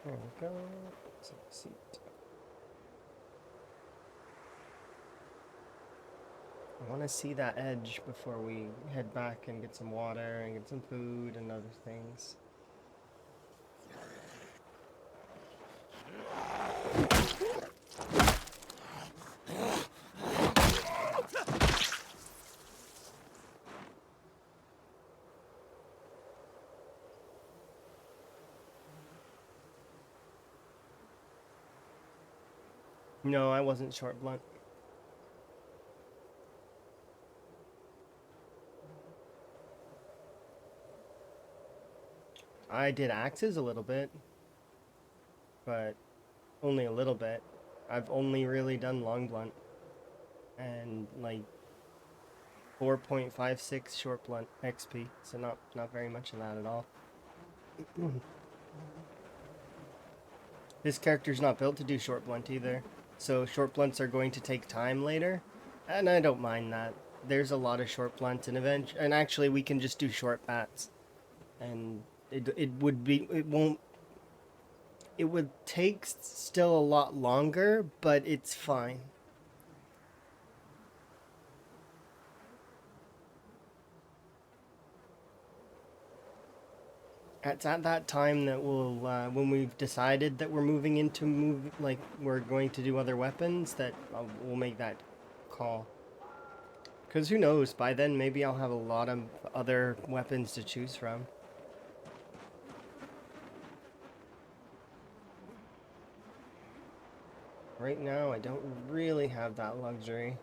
There we go. Let's have a seat. I want to see that edge before we head back and get some water and get some food and other things. No, I wasn't short blunt. I did axes a little bit, but only a little bit. I've only really done long blunt. And like 4.56 short blunt XP, so not very much of that at all. This character's not built to do short blunt either, so short blunts are going to take time later, and I don't mind that. There's a lot of short blunts, and actually we can just do short bats, and it would take still a lot longer, but it's fine. It's at that time that when we've decided that we're moving into we're going to do other weapons, that we'll make that call. Because who knows, by then maybe I'll have a lot of other weapons to choose from. Right now, I don't really have that luxury.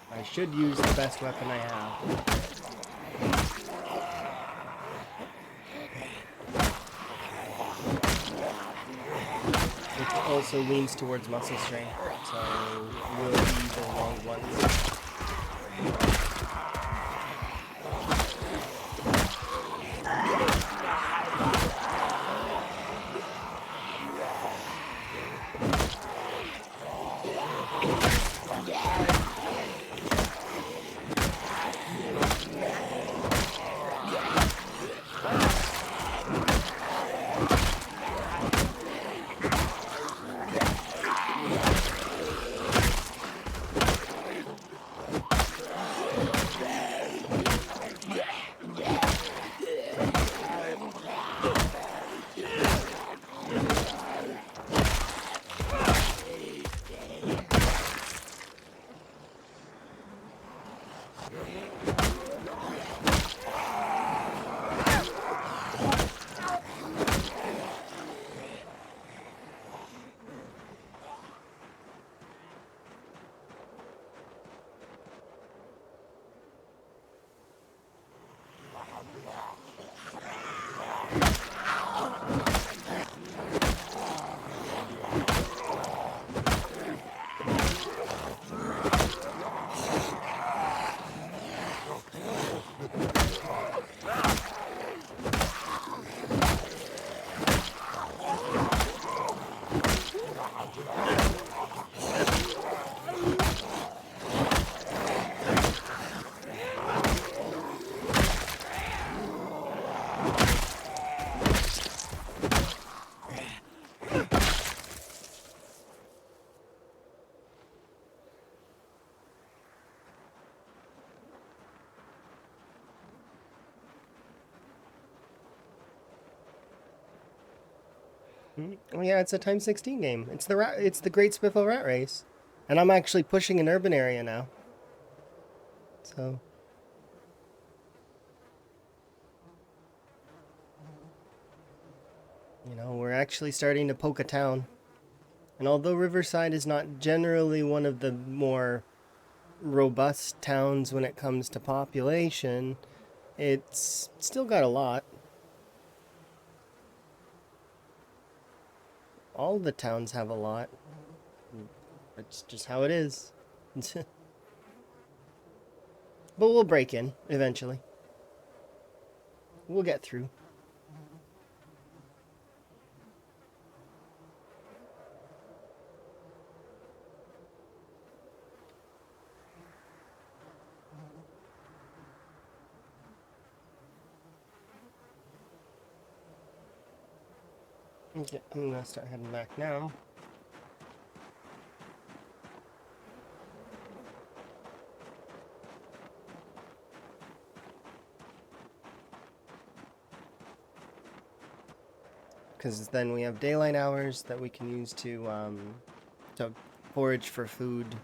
I should use the best weapon I have. Which also leans towards muscle strength, so we'll be the long ones. Oh yeah, it's a times 16 game. It's the Great Spiffo Rat Race, and I'm actually pushing an urban area now. So we're actually starting to poke a town. And although Riverside is not generally one of the more robust towns when it comes to population, it's still got a lot. All the towns have a lot. It's just how it is. But we'll break in eventually. We'll get through. Okay, I'm gonna start heading back now. Because then we have daylight hours that we can use to forage for food,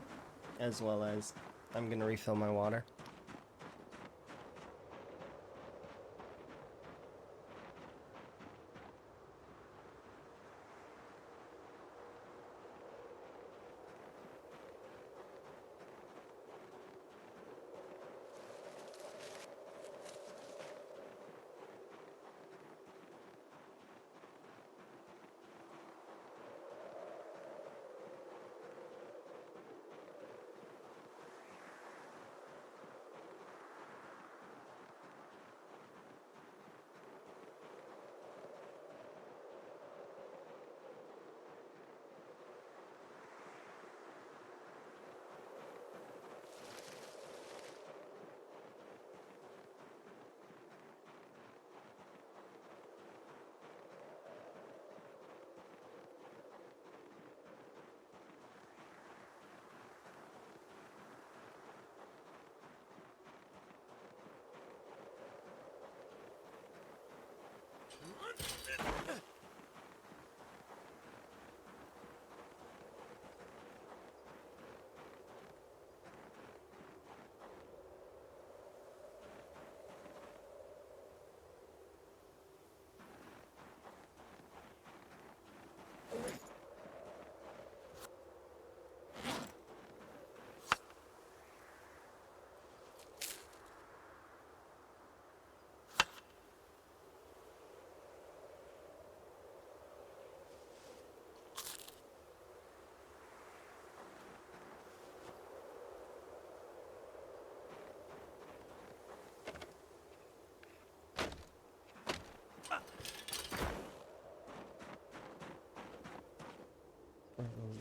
as well as I'm gonna refill my water.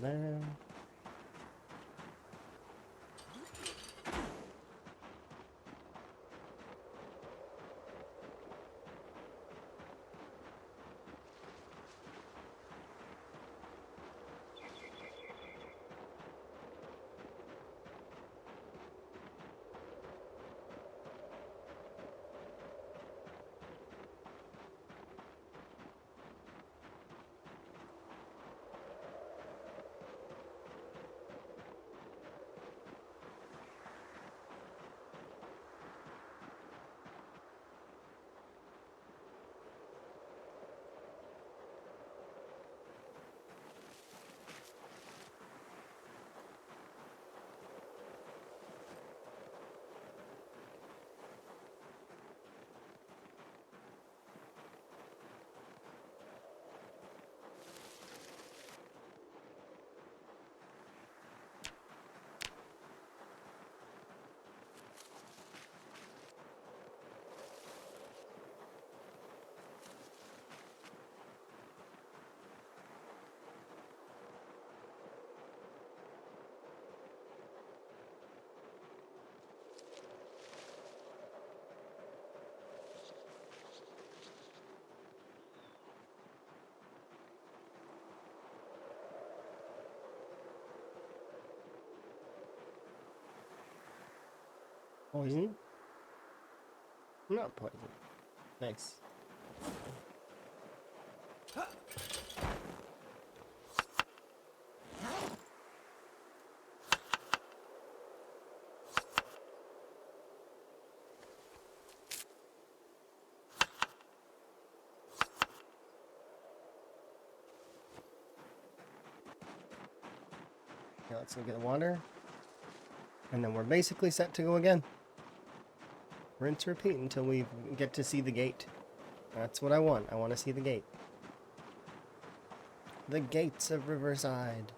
there. Poison? Not poison. Nice. Okay, let's go get the water. And then we're basically set to go again. Rinse, repeat until we get to see the gate. That's what I want. I want to see the gate. The gates of Riverside.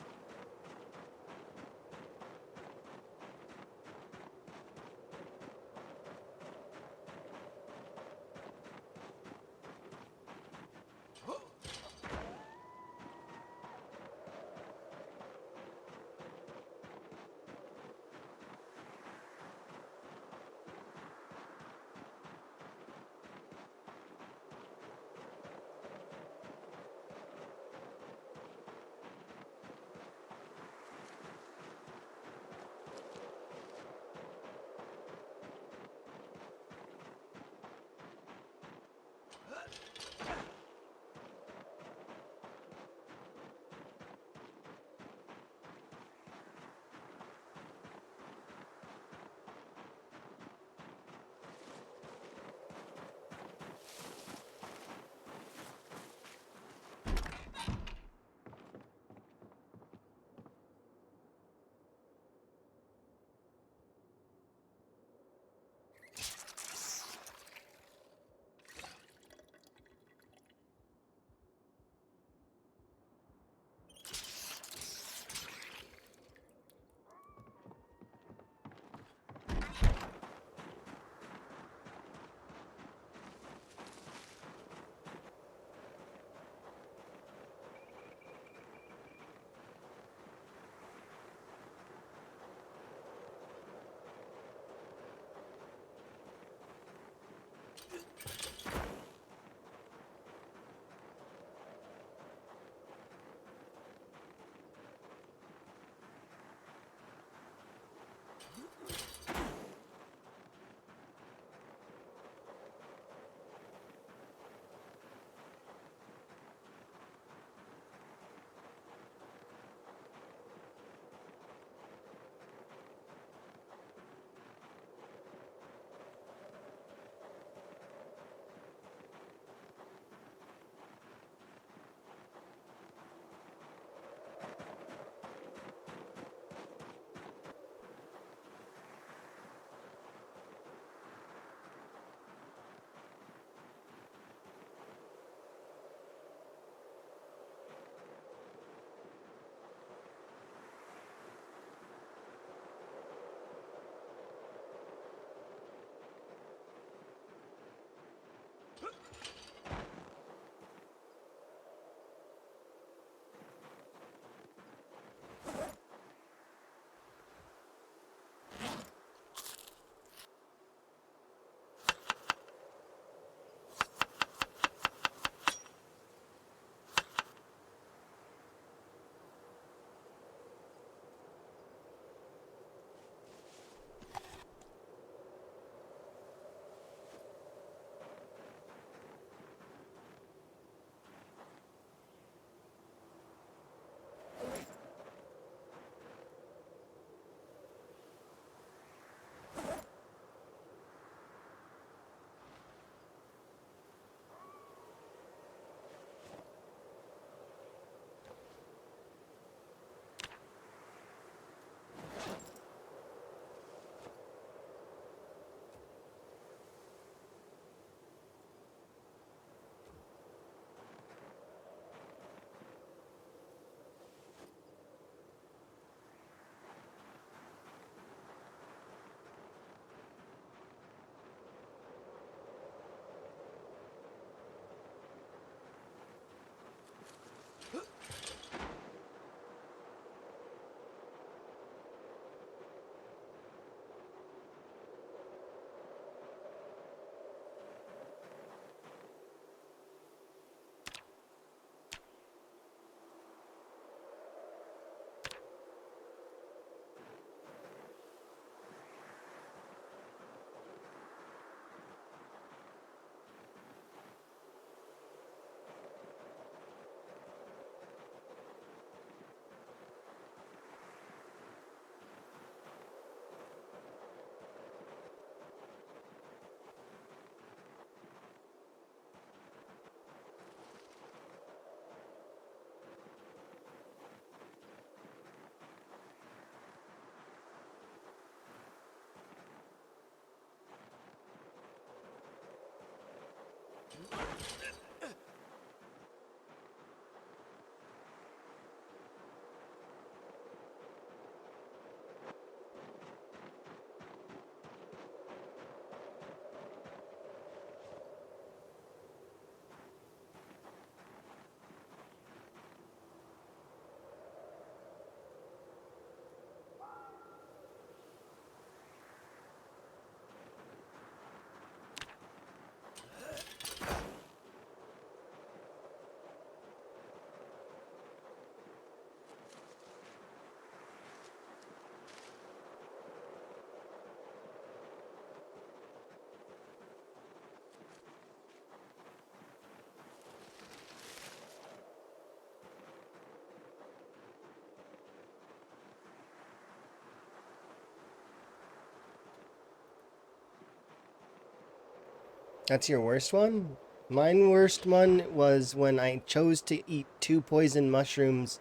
That's your worst one? Mine worst one was when I chose to eat 2 poison mushrooms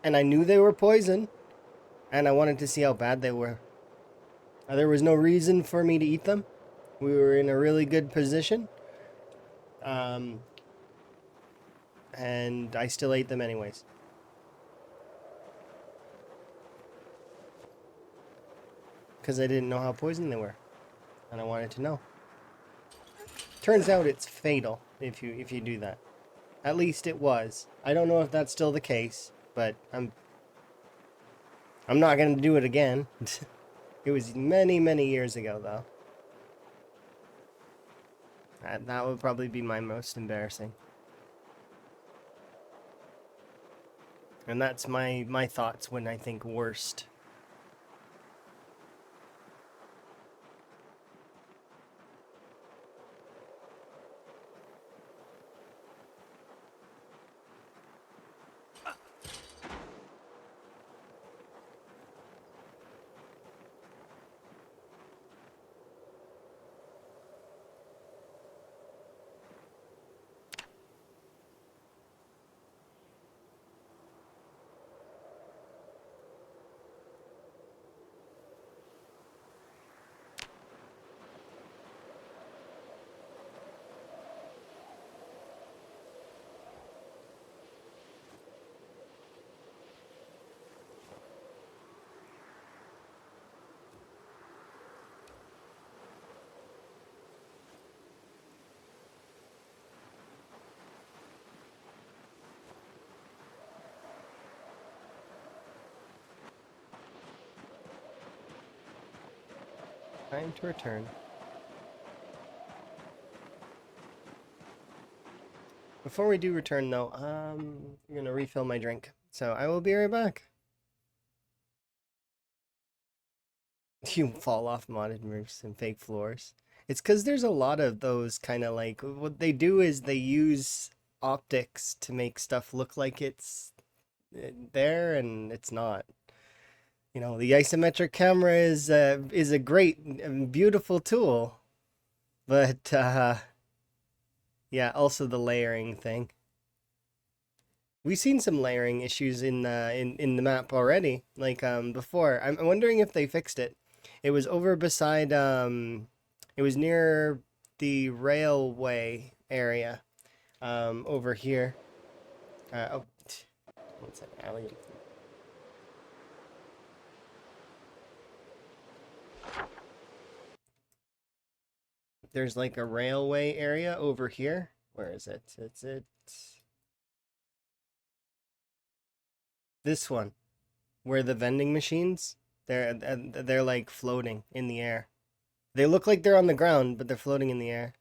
and I knew they were poison and I wanted to see how bad they were. There was no reason for me to eat them. We were in a really good position. Um, and I still ate them anyways. Because I didn't know how poison they were. And I wanted to know. Turns out it's fatal if you do that. At least it was. I don't know if that's still the case, but I'm not gonna do it again. It was many, many years ago though. That would probably be my most embarrassing. And that's my thoughts when I think worst. Time to return. Before we do return though, I'm gonna refill my drink. So I will be right back. You fall off modded roofs and fake floors. It's because there's a lot of those kind of like what they do is they use optics to make stuff look like it's there and it's not. You know, the isometric camera is a great and beautiful tool, but yeah, also the layering thing. We've seen some layering issues in the map already, like before. I'm wondering if they fixed it. It was over beside it was near the railway area over here. Oh, what's that alley? There's like a railway area over here. Where is it? It's this one where the vending machines they're like floating in the air. They look like they're on the ground, but they're floating in the air.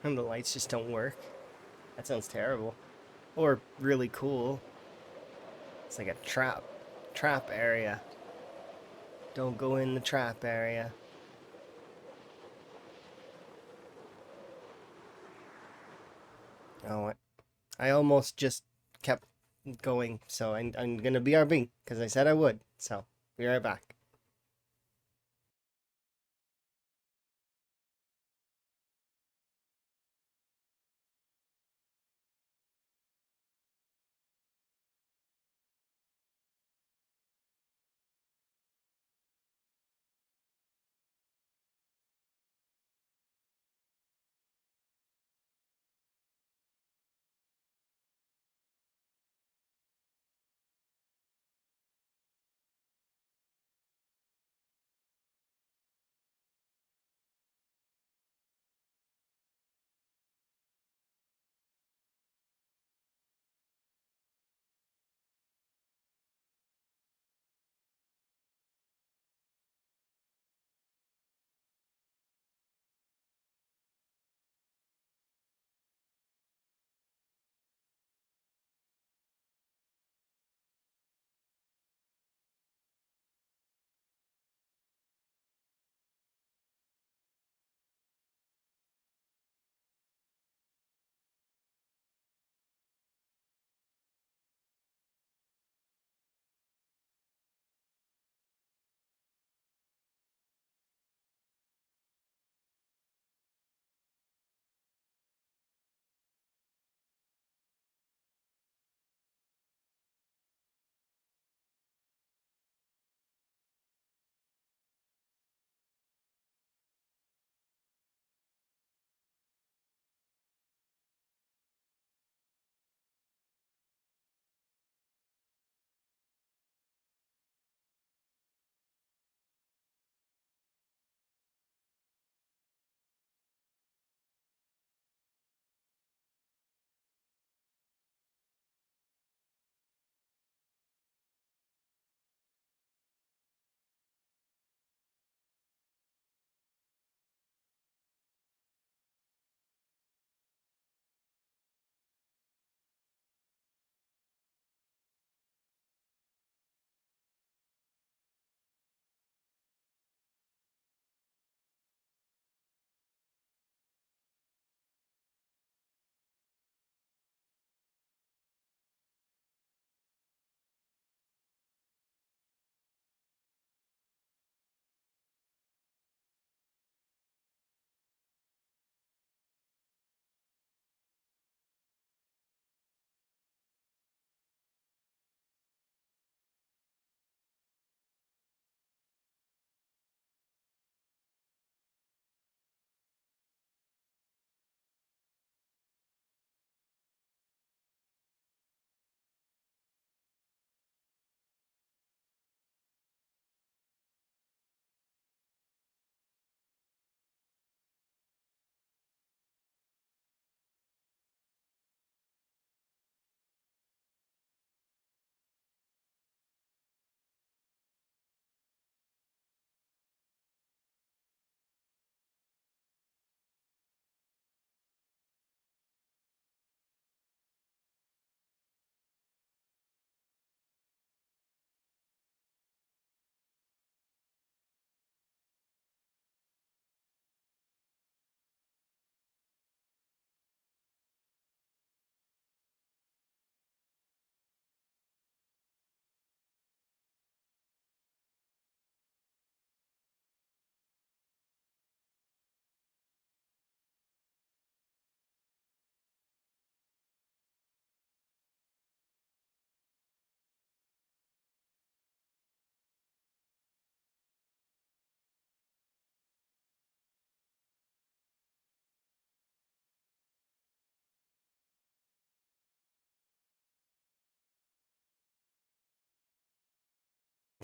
And the lights just don't work. That sounds terrible. Or really cool. It's like a trap area. Don't go in the trap area. Oh, I almost just kept going, so I'm gonna BRB because I said I would. So be right back.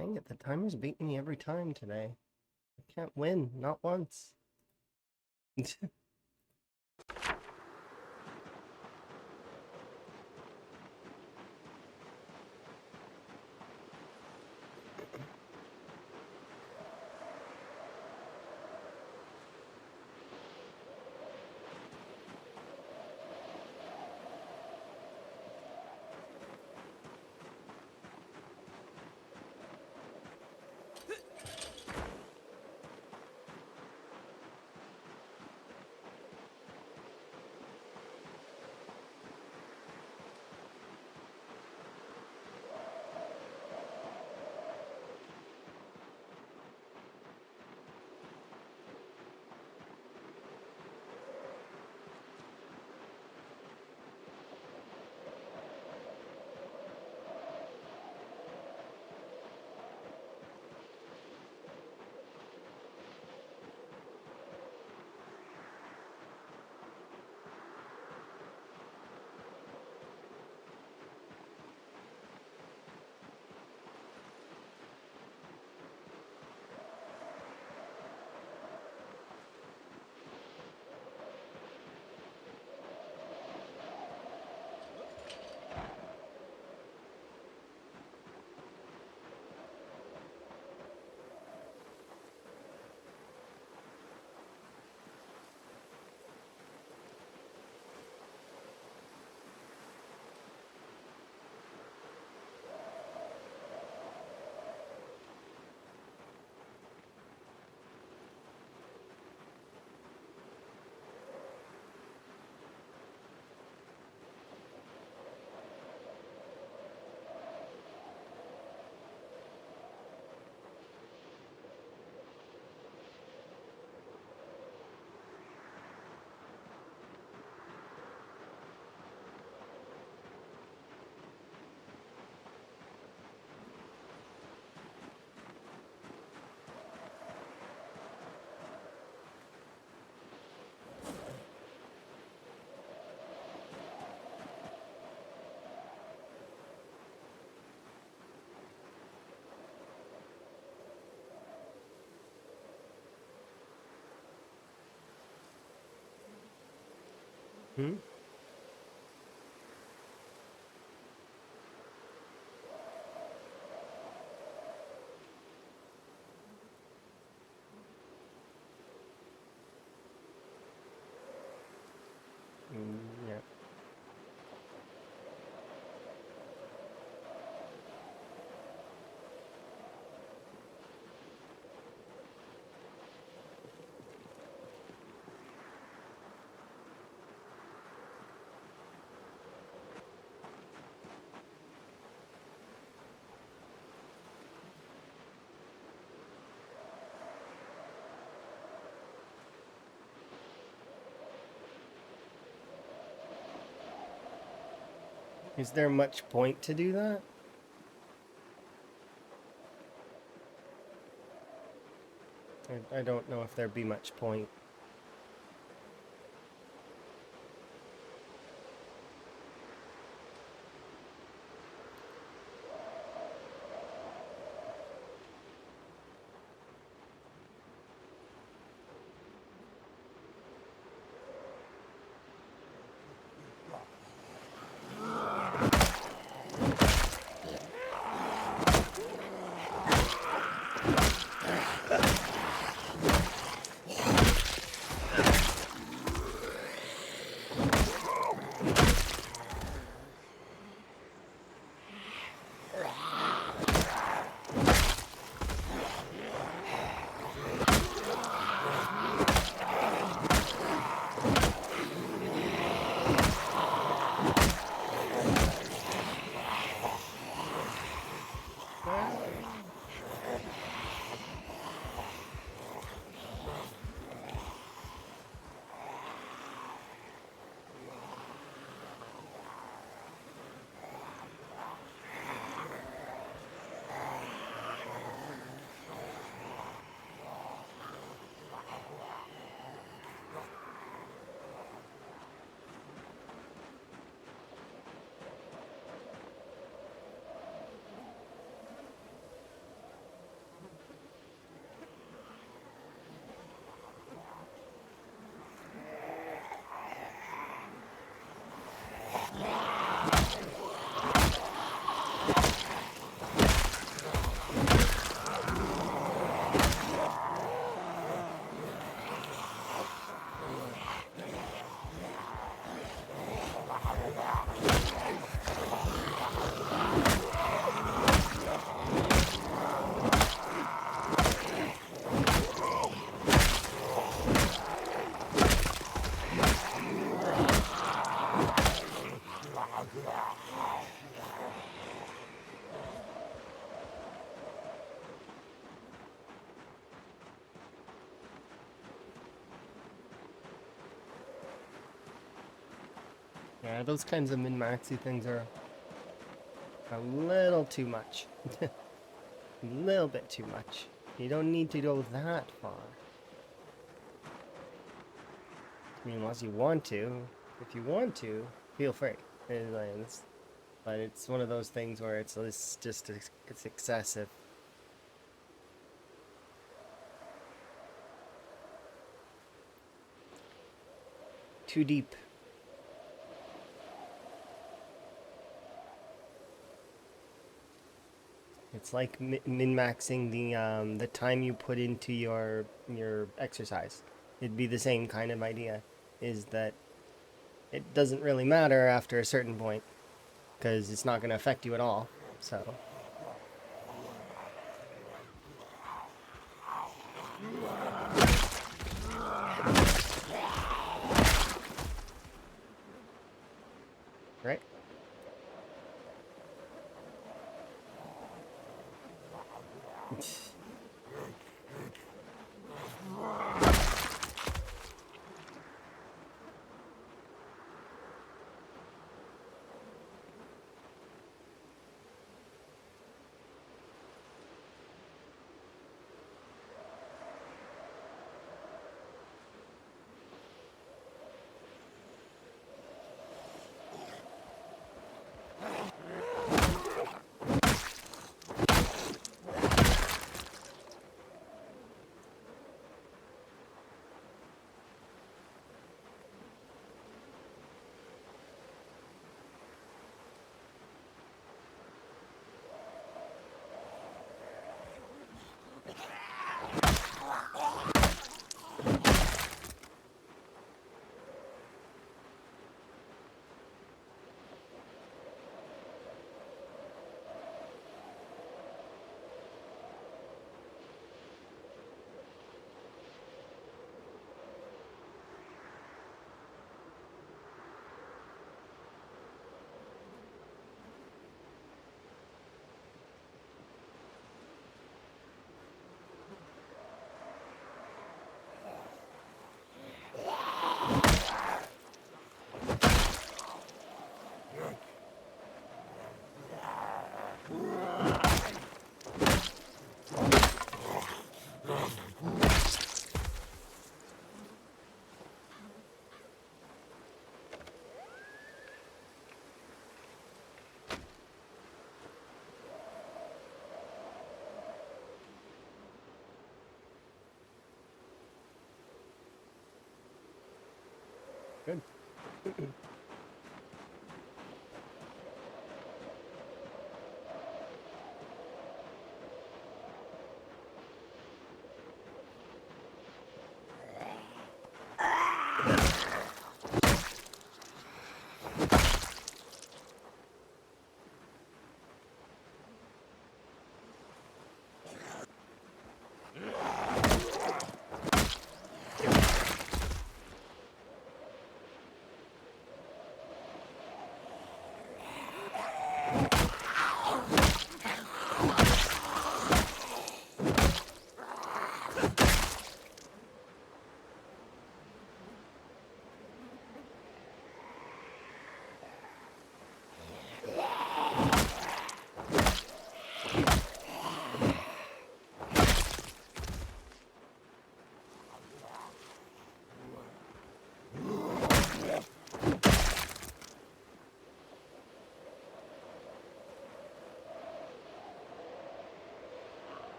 Dang it, the timer's beating me every time today. I can't win, not once. Hmm? Yeah. Is there much point to do that? I don't know if there'd be much point. Yeah, those kinds of min-maxy things are a little too much. A little bit too much. You don't need to go that far. I mean, unless you want to. If you want to, feel free. But it's one of those things where it's just it's excessive. Too deep. It's like min-maxing the time you put into your exercise. It'd be the same kind of idea, is that it doesn't really matter after a certain point, because it's not going to affect you at all. So. Right? Good.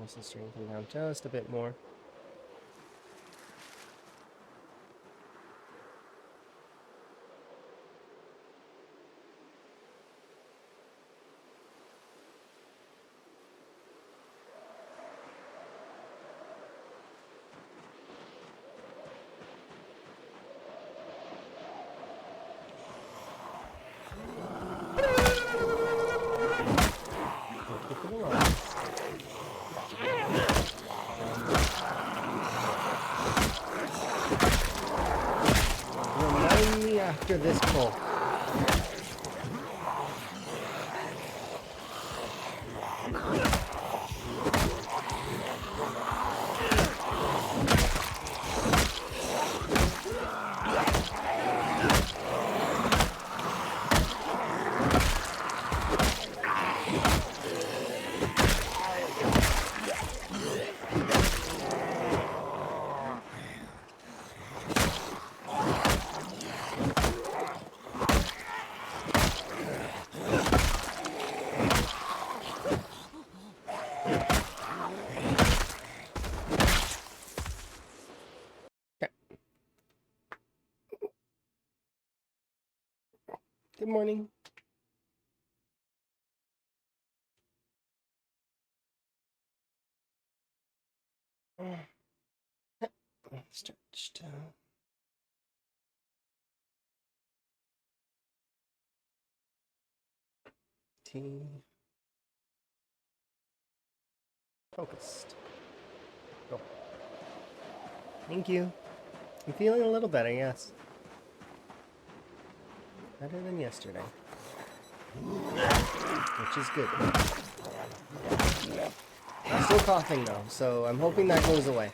Force the strength down just a bit more. Keep it alive. Remind me after this pull. Good morning. Stretched out. T. Focused. Go. Thank you. I'm feeling a little better, yes. Better than yesterday. Which is good. I'm still coughing though, so I'm hoping that goes away.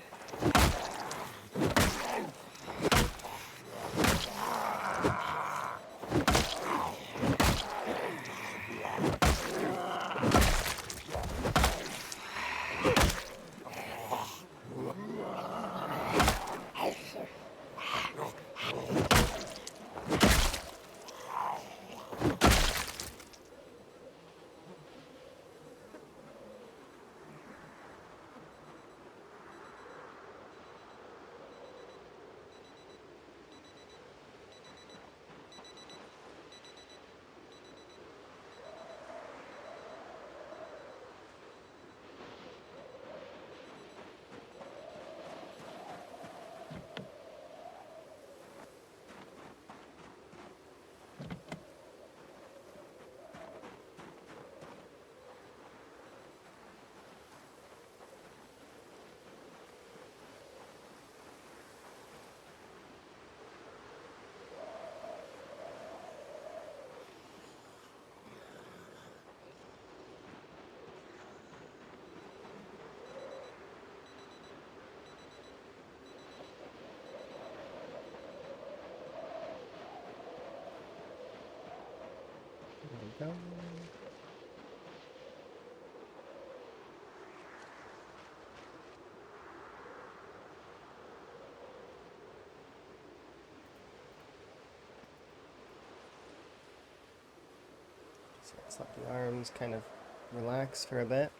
There we go. So let's let the arms kind of relax for a bit.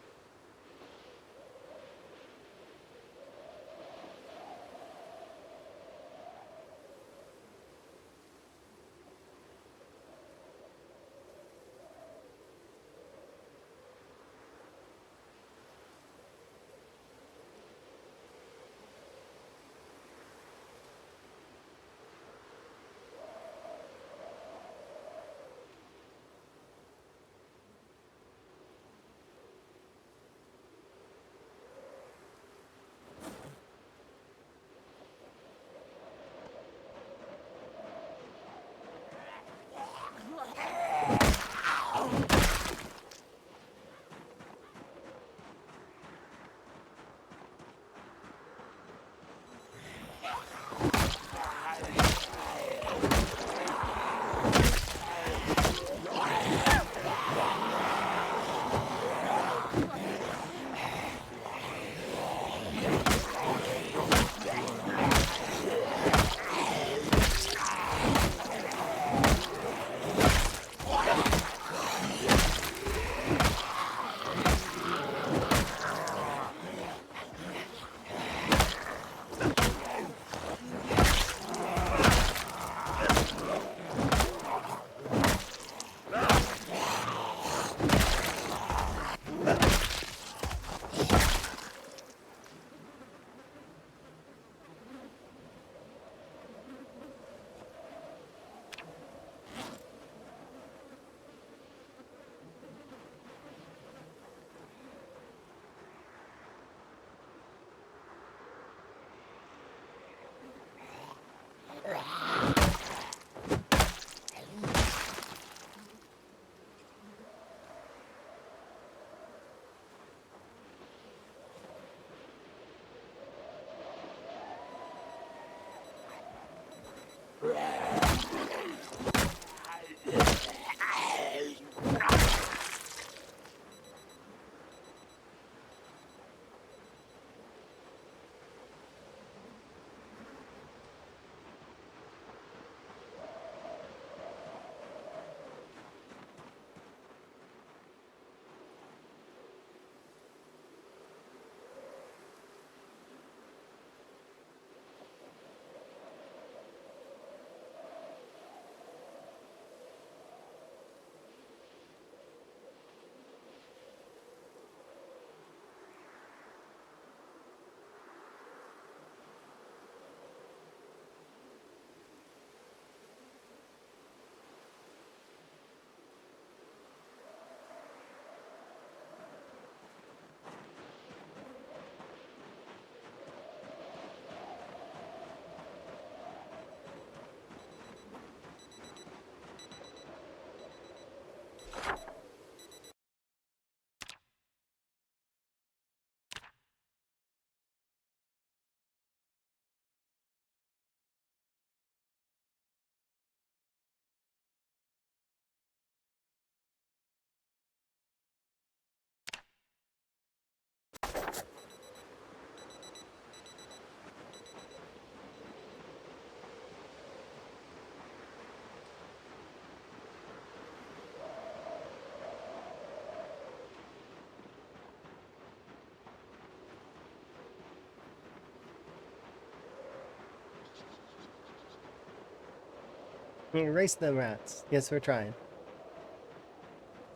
Erase them rats. Yes, we're trying.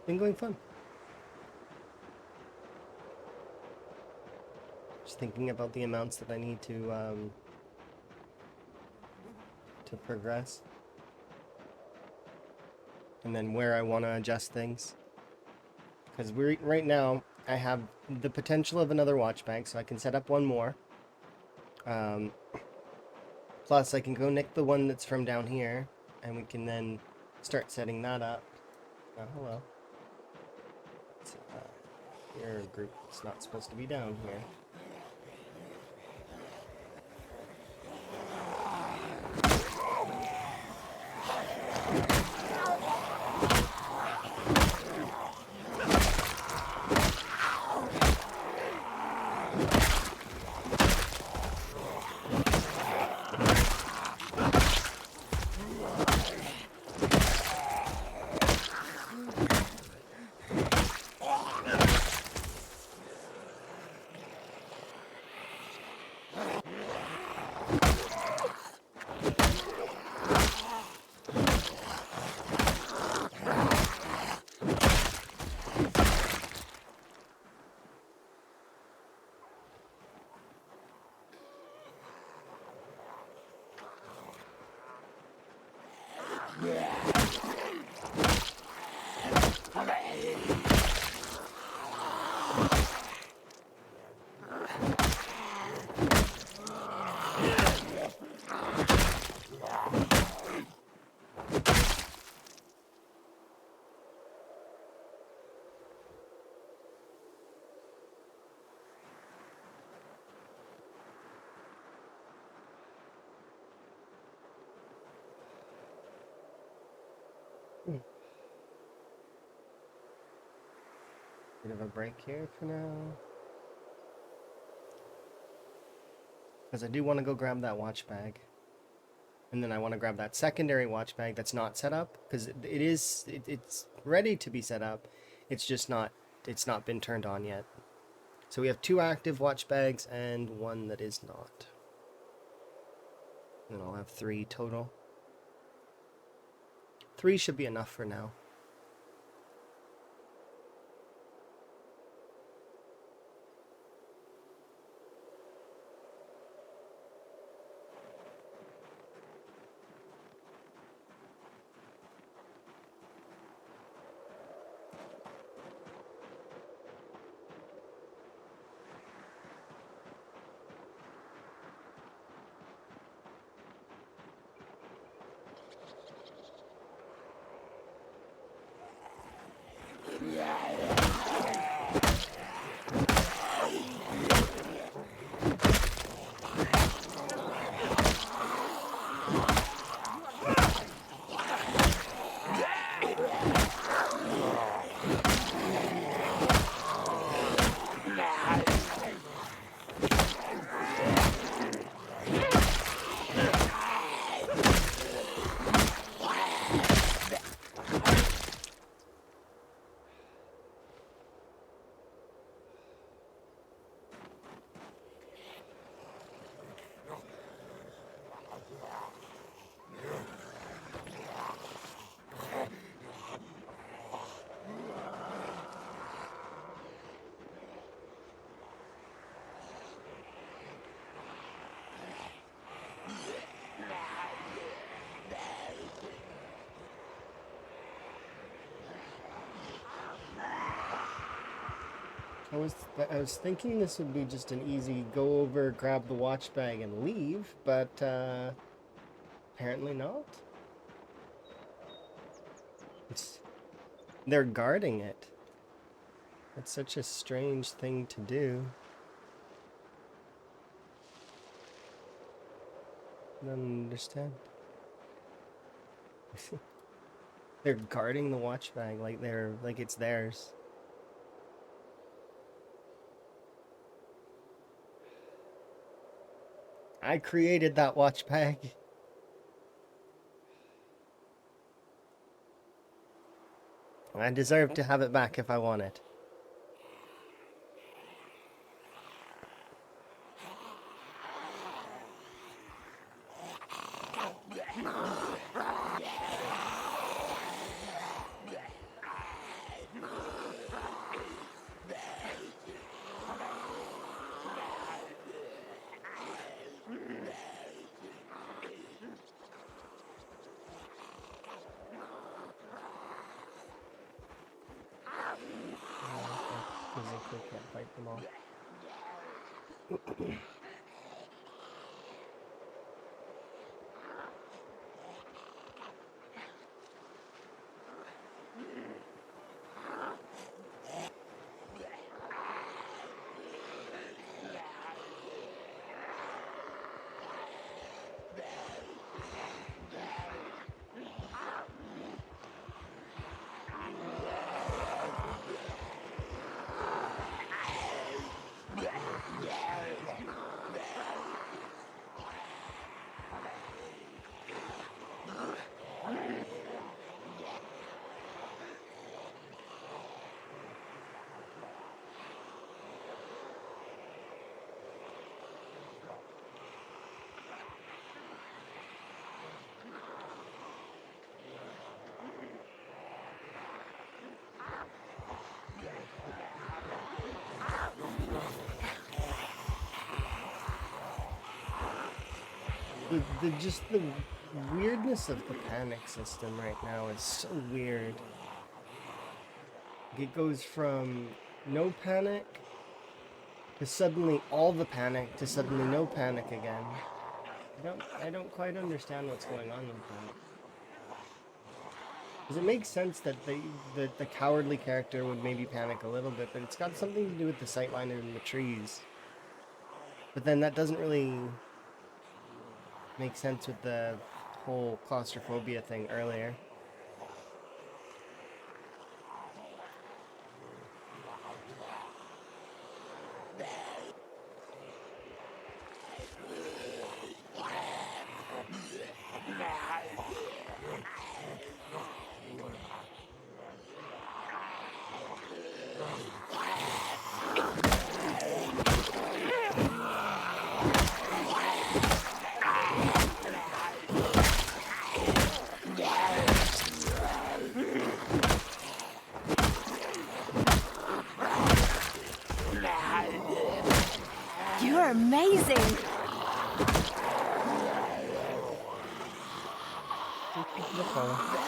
Been going fun. Just thinking about the amounts that I need to progress. And then where I want to adjust things. Because right now, I have the potential of another watch bag, so I can set up one more. Plus, I can go nick the one that's from down here, and we can then start setting that up. Oh, hello. Your group is not supposed to be down here. Bit of a break here for now. Because I do want to go grab that watch bag. And then I want to grab that secondary watch bag that's not set up. Because it's ready to be set up. It's not been turned on yet. So we have 2 active watch bags and 1 that is not. And I'll have 3 total. 3 should be enough for now. I was thinking this would be just an easy go over, grab the watch bag, and leave, but apparently not. They're guarding it. That's such a strange thing to do. I don't understand. They're guarding the watch bag like it's theirs. I created that watch bag. I deserve to have it back if I want it. ball. The weirdness of the panic system right now is so weird. It goes from no panic to suddenly all the panic to suddenly no panic again. I don't quite understand what's going on with that. Because it makes sense that the cowardly character would maybe panic a little bit, but it's got something to do with the sightline in the trees. But then that doesn't really make sense with the whole claustrophobia thing earlier. You're amazing. The phone.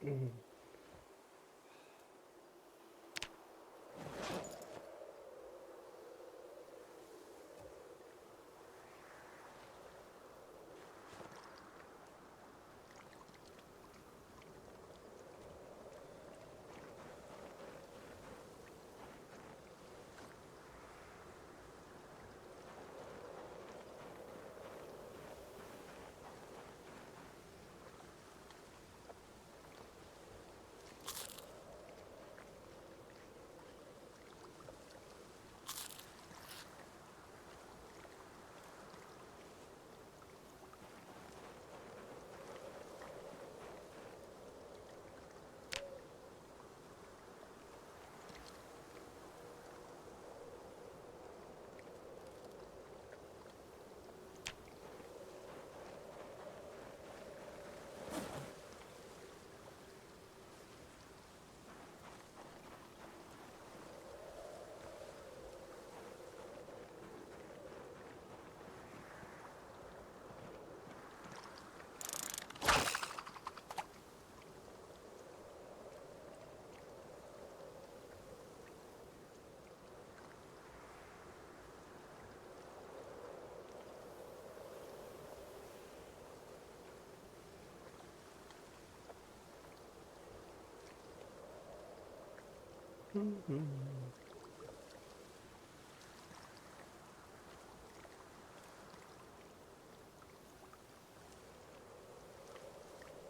Mm.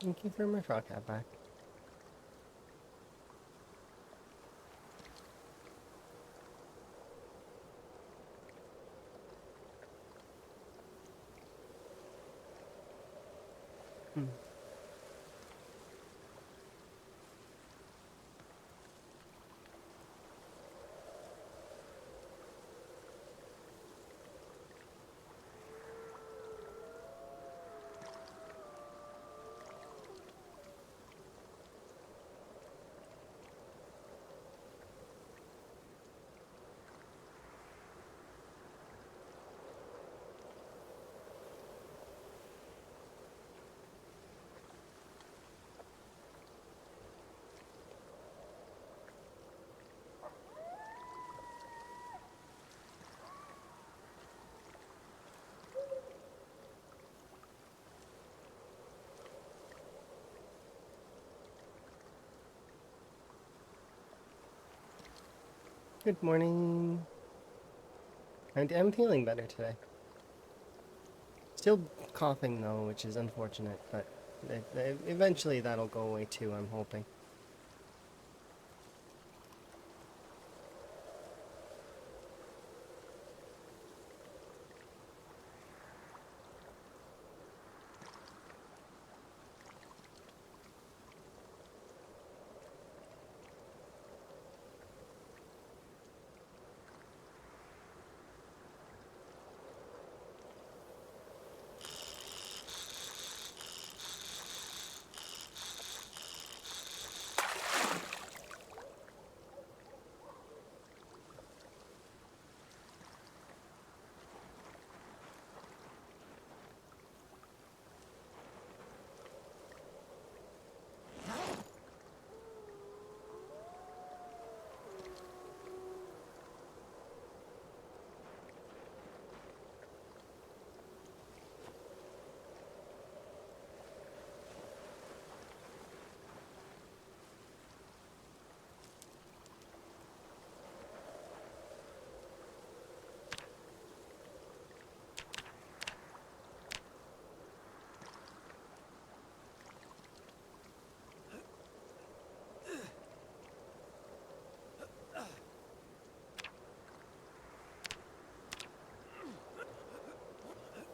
Thank you for my frog hat back. Hmm. Good morning. I'm feeling better today. Still coughing though, which is unfortunate, but eventually that'll go away too, I'm hoping.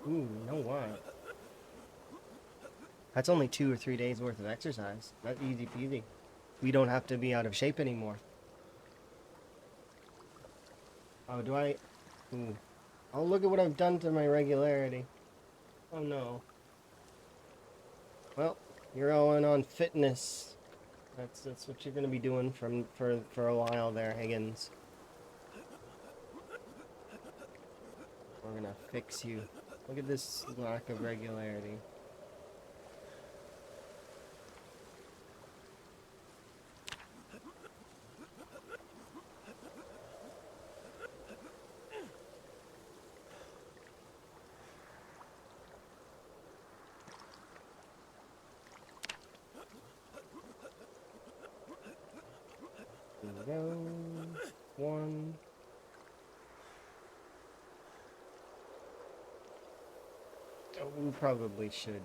Ooh, you know what? That's only 2 or 3 days worth of exercise. That's easy peasy. We don't have to be out of shape anymore. Oh, do I? Ooh. Oh, look at what I've done to my regularity. Oh no. Well, you're going on fitness. That's what you're gonna be doing for a while there, Higgins. We're gonna fix you. Look at this lack of regularity. We probably should,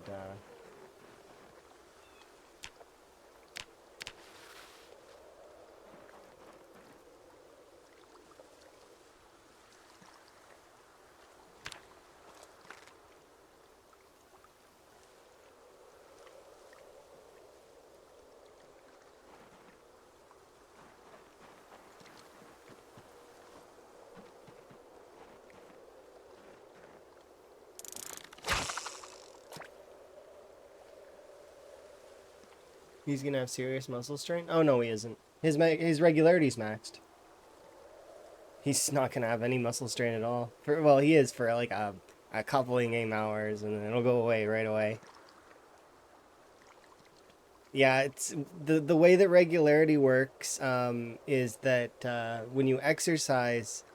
He's gonna have serious muscle strain? Oh, no, he isn't. His regularity's maxed. He's not gonna have any muscle strain at all. Well, he is for like a couple in-game hours, and then it'll go away right away. Yeah, it's the way that regularity works is that when you exercise,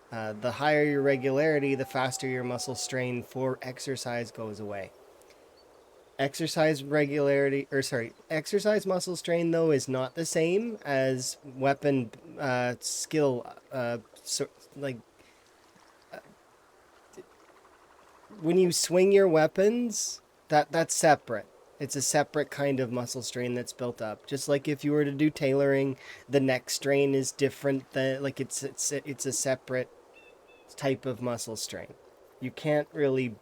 the higher your regularity, the faster your muscle strain for exercise goes away. Exercise muscle strain though is not the same as weapon skill. Like when you swing your weapons, that's separate. It's a separate kind of muscle strain that's built up. Just like if you were to do tailoring, the neck strain is different. It's a separate type of muscle strain. You can't really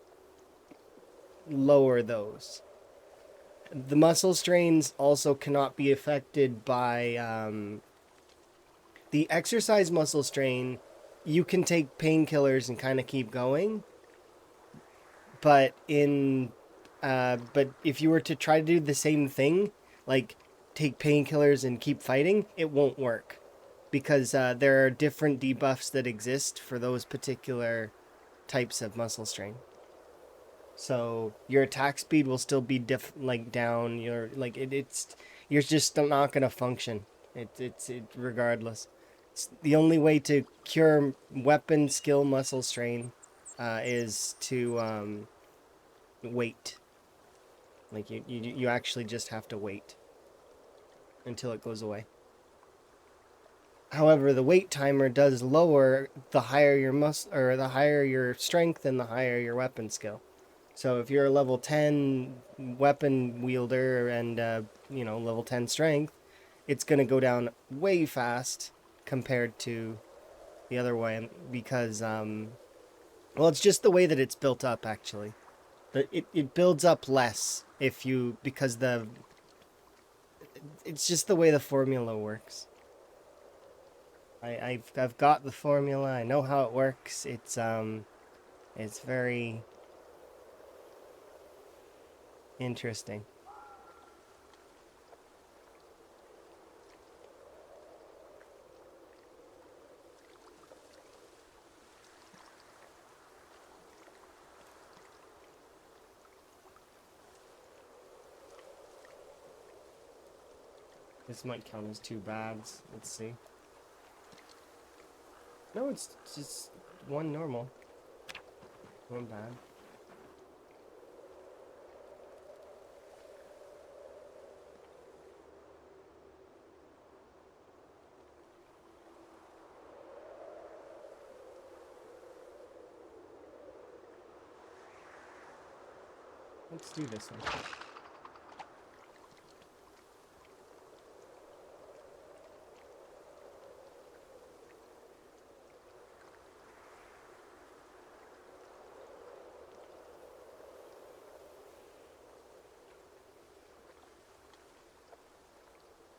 lower those. The muscle strains also cannot be affected by the exercise muscle strain. You can take painkillers and kind of keep going, but if you were to try to do the same thing, like take painkillers and keep fighting, it won't work because there are different debuffs that exist for those particular types of muscle strain. So your attack speed will still be down. You're just not gonna function. It's regardless. It's the only way to cure weapon skill muscle strain is to wait. Like you actually just have to wait until it goes away. However, the wait timer does lower the higher your the higher your strength and the higher your weapon skill. So if you're a level 10 weapon wielder and level 10 strength, it's going to go down way fast compared to the other way because it's just the way that it's built up actually. It builds up less it's just the way the formula works. I've got the formula. I know how it works. It's very interesting. This might count as 2 bads. Let's see. No, it's just 1 normal. 1 bad. Let's do this one.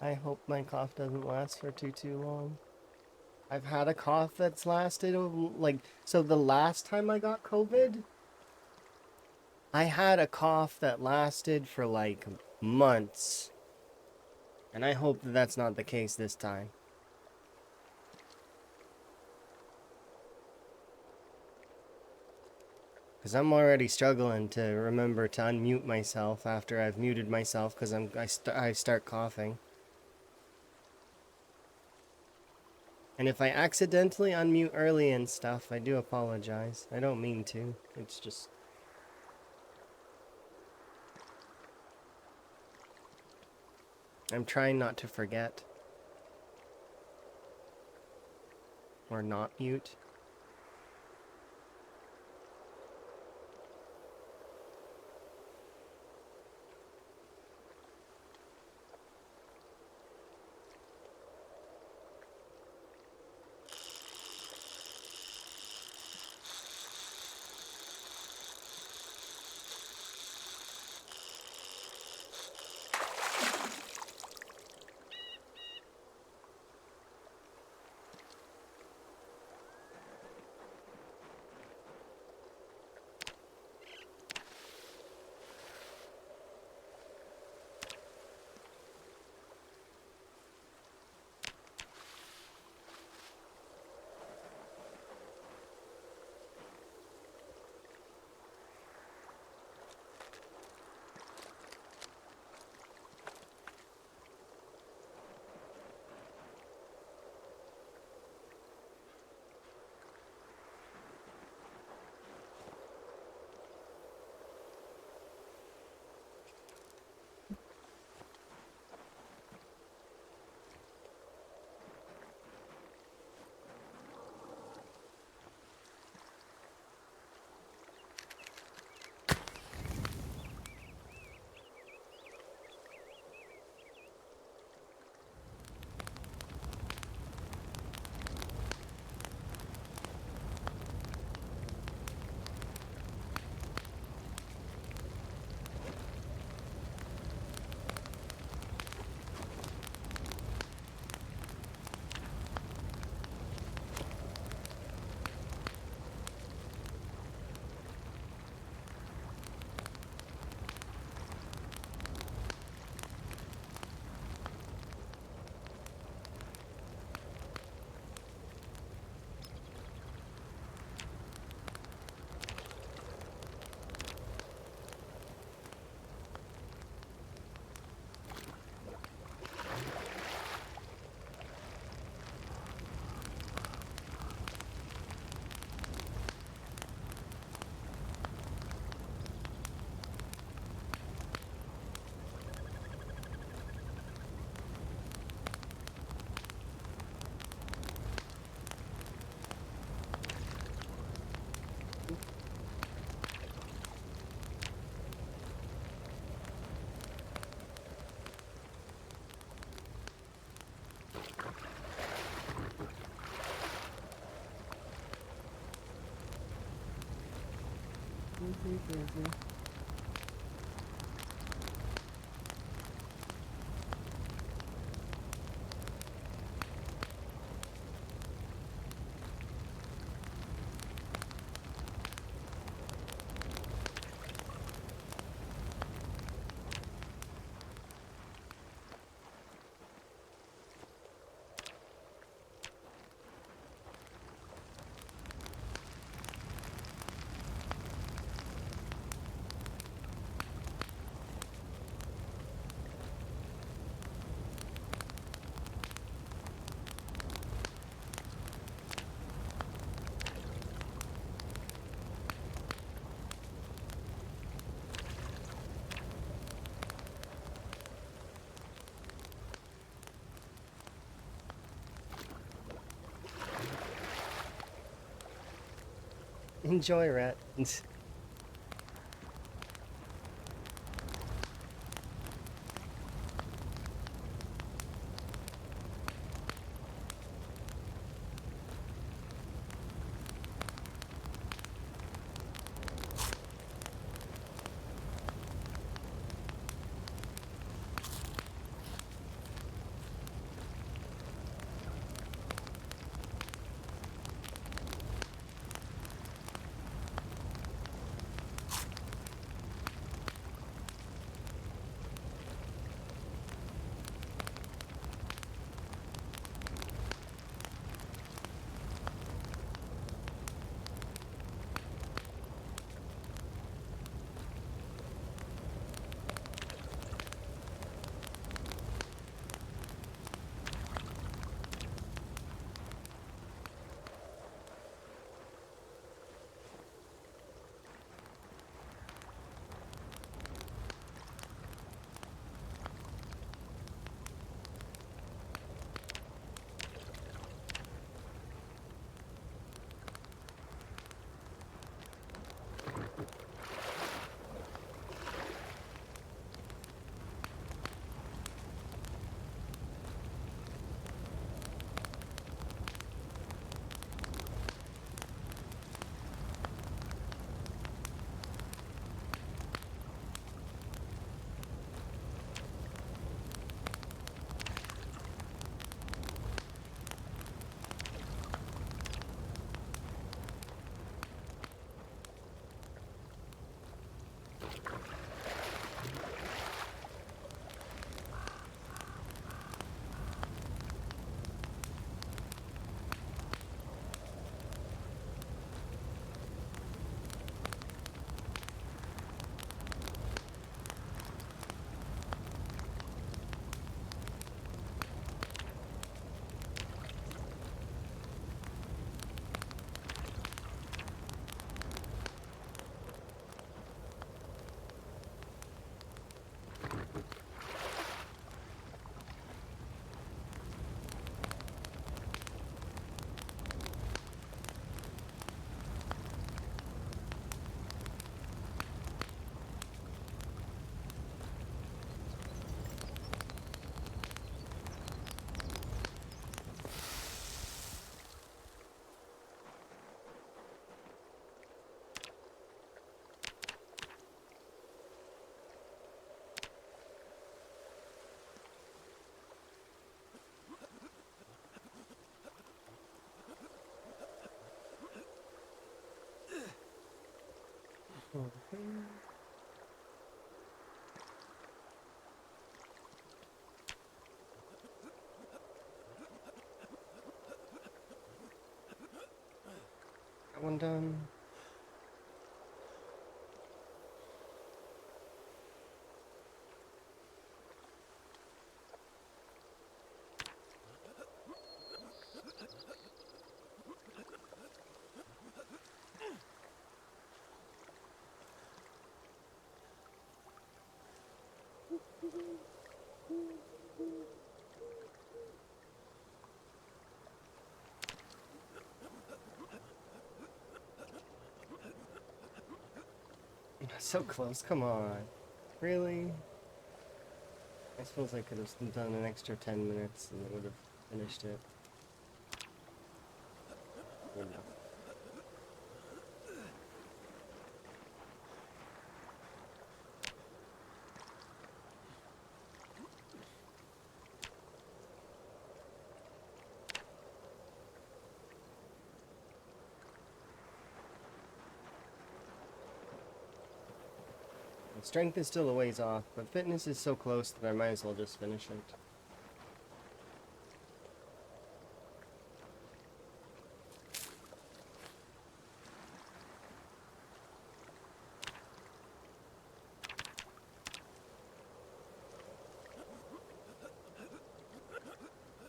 I hope my cough doesn't last for too long. I've had a cough that's lasted so the last time I got COVID, I had a cough that lasted for like months. And I hope that that's not the case this time. Because I'm already struggling to remember to unmute myself after I've muted myself because I start coughing. And if I accidentally unmute early and stuff, I do apologize. I don't mean to. It's just... I'm trying not to forget. Or not mute. Enjoy, rat. That one done. So close, come on. Really? I suppose I could have done an extra 10 minutes and it would have finished it. Or no. Strength is still a ways off, but fitness is so close that I might as well just finish it.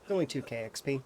It's only 2k XP.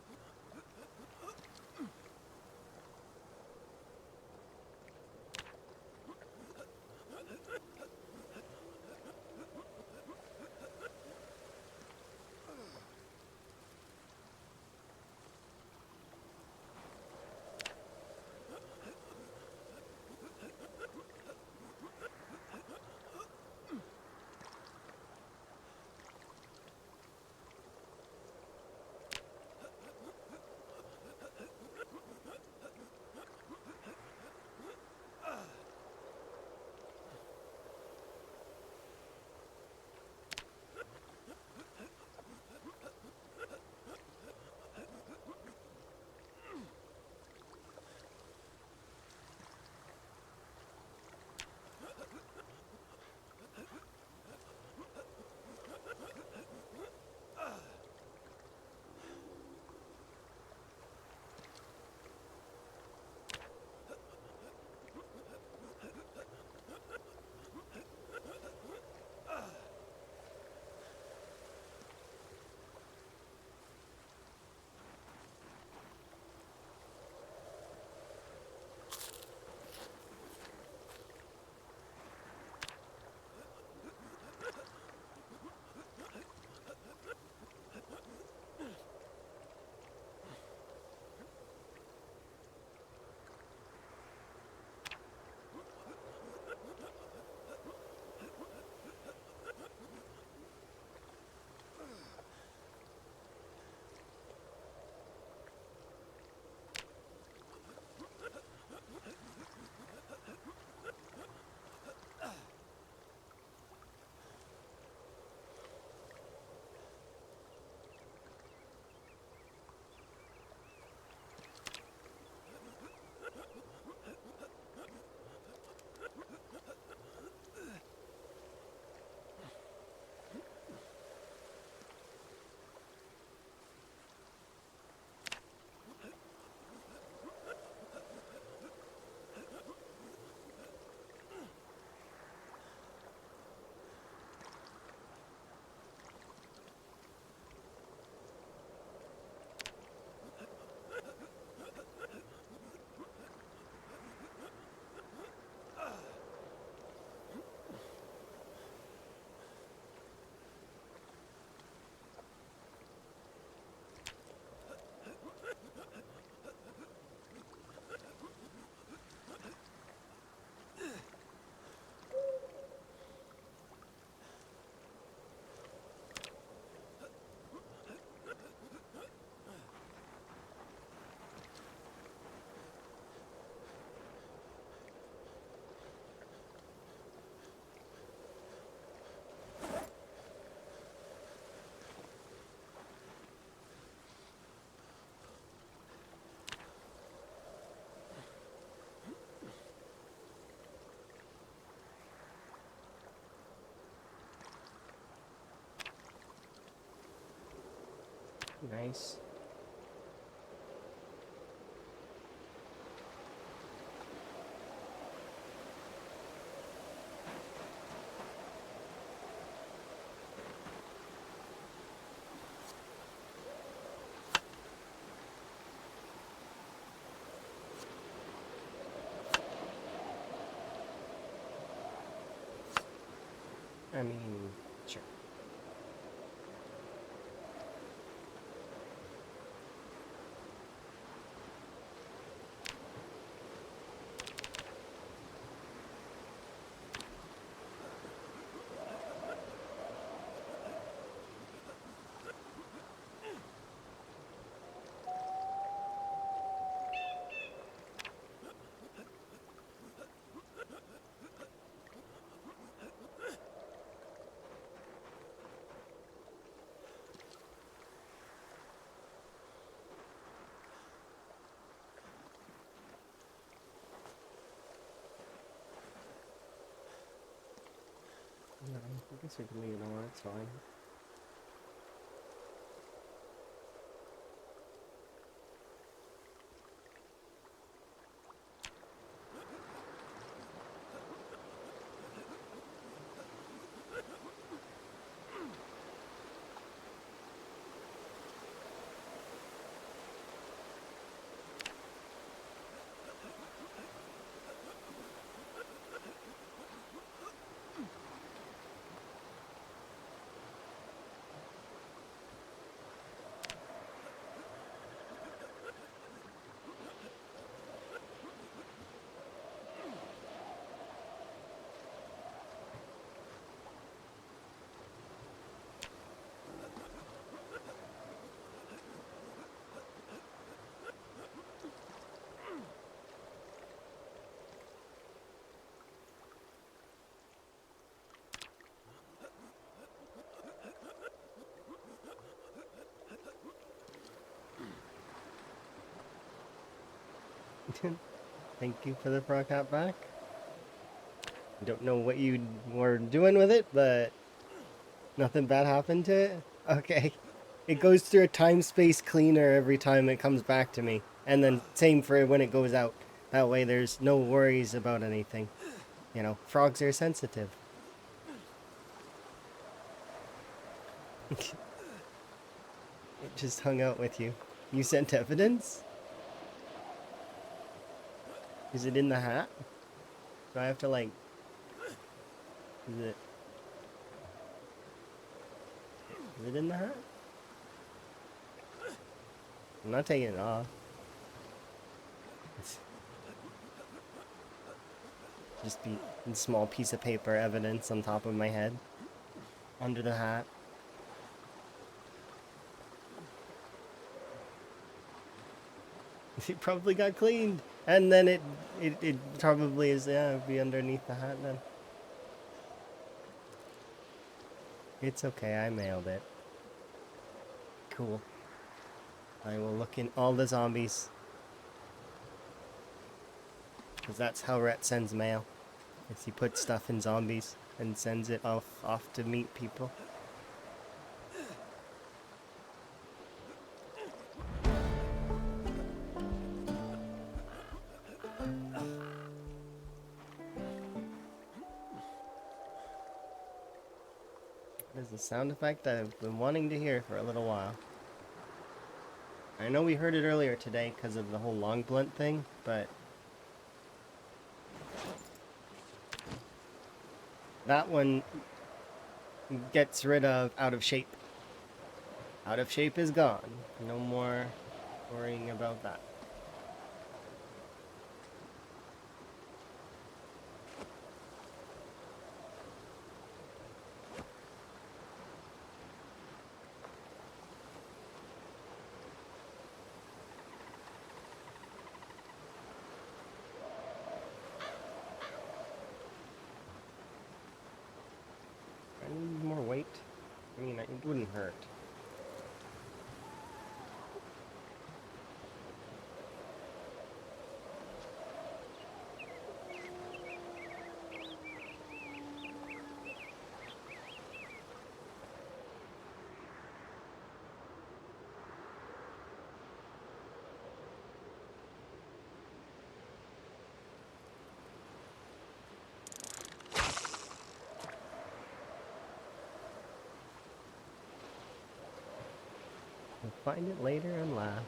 Nice. I mean, sure. No, I guess we can leave it on. It's fine. Thank you for the frog hat back. I don't know what you were doing with it, but nothing bad happened to it? Okay. It goes through a time-space cleaner every time it comes back to me. And then same for when it goes out. That way there's no worries about anything. You know, frogs are sensitive. It just hung out with you. You sent evidence? Is it in the hat? Do I have to like... Is it in the hat? I'm not taking it off. It's just be a small piece of paper evidence on top of my head. Under the hat. It probably got cleaned. And then it probably is, yeah, it'd be underneath the hat then. It's okay, I mailed it. Cool. I will look in all the zombies. Because that's how Rhett sends mail. Is he puts stuff in zombies and sends it off to meet people. There's a sound effect that I've been wanting to hear for a little while. I know we heard it earlier today because of the whole long blunt thing, but that one gets rid of out of shape. Out of shape is gone. No more worrying about that. I need more weight. I mean, it wouldn't hurt. We'll find it later and laugh.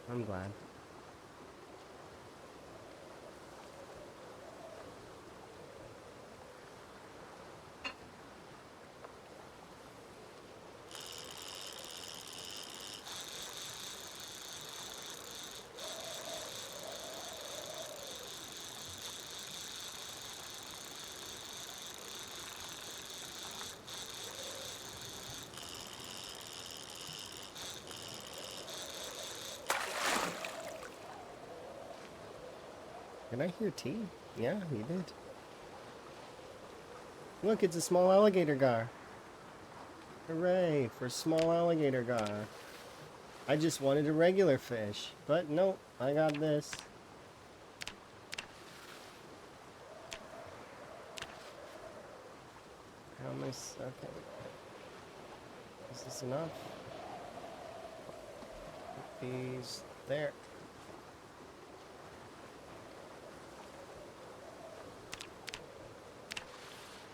I'm glad. Did I hear tea? Yeah, you did. Look, it's a small alligator gar. Hooray for small alligator gar. I just wanted a regular fish, but nope, I got this. Nice. Okay. Is this enough? Put these there.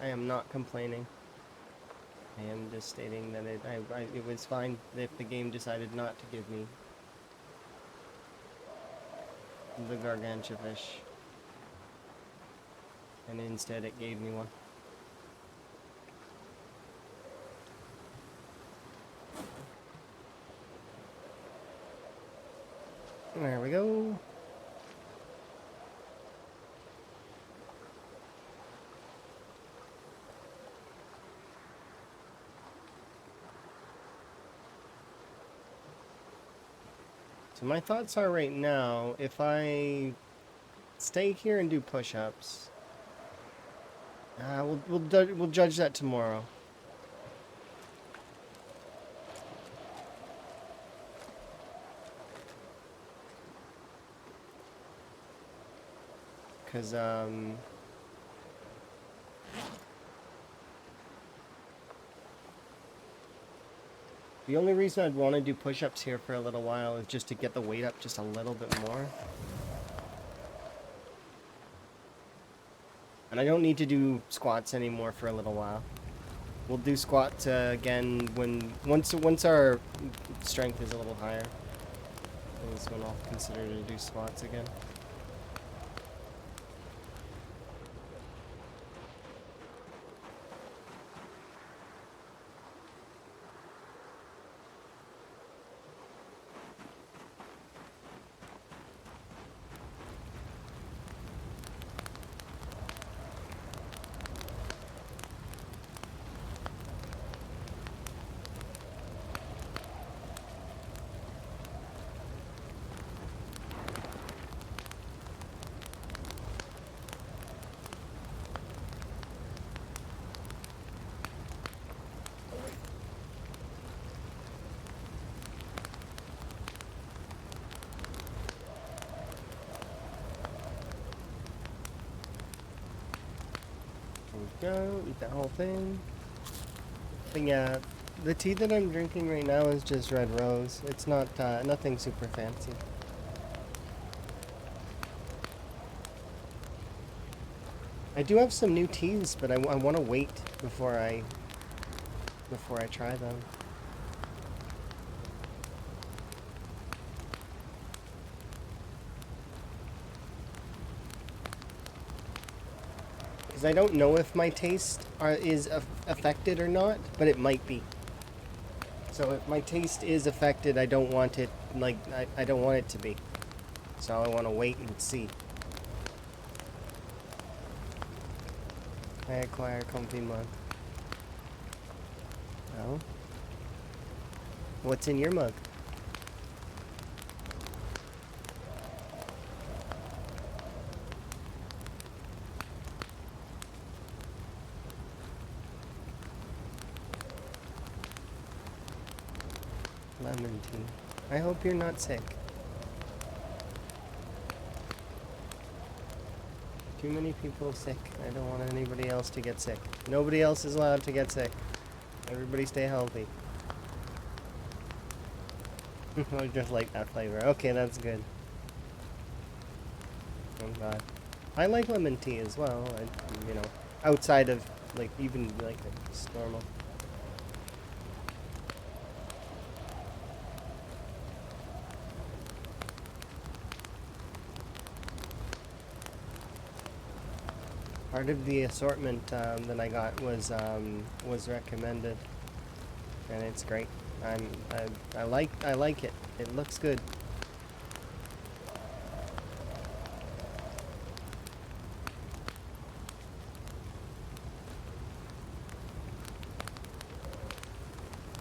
I am not complaining. I am just stating that it was fine if the game decided not to give me the gargantua fish, and instead it gave me one. There we go. So my thoughts are right now, if I stay here and do push-ups, we'll judge that tomorrow. Cause the only reason I'd want to do push-ups here for a little while is just to get the weight up just a little bit more. And I don't need to do squats anymore for a little while. We'll do squats again once our strength is a little higher. That's when I'll consider to do squats again. Go, eat that whole thing. But yeah, the tea that I'm drinking right now is just red rose. It's not nothing super fancy. I do have some new teas, but I want to wait before I try them. I don't know if my taste is affected or not, but it might be. So if my taste is affected, I don't want it, like, I don't want it to be. So I want to wait and see. I acquire comfy mug. Oh? What's in your mug? Lemon tea. I hope you're not sick. Too many people sick. I don't want anybody else to get sick. Nobody else is allowed to get sick. Everybody stay healthy. I just like that flavor. Okay, that's good. Oh god. I like lemon tea as well. You know, outside of, like, even, like, just normal. Part of the assortment that I got was recommended, and it's great. I like it. It looks good.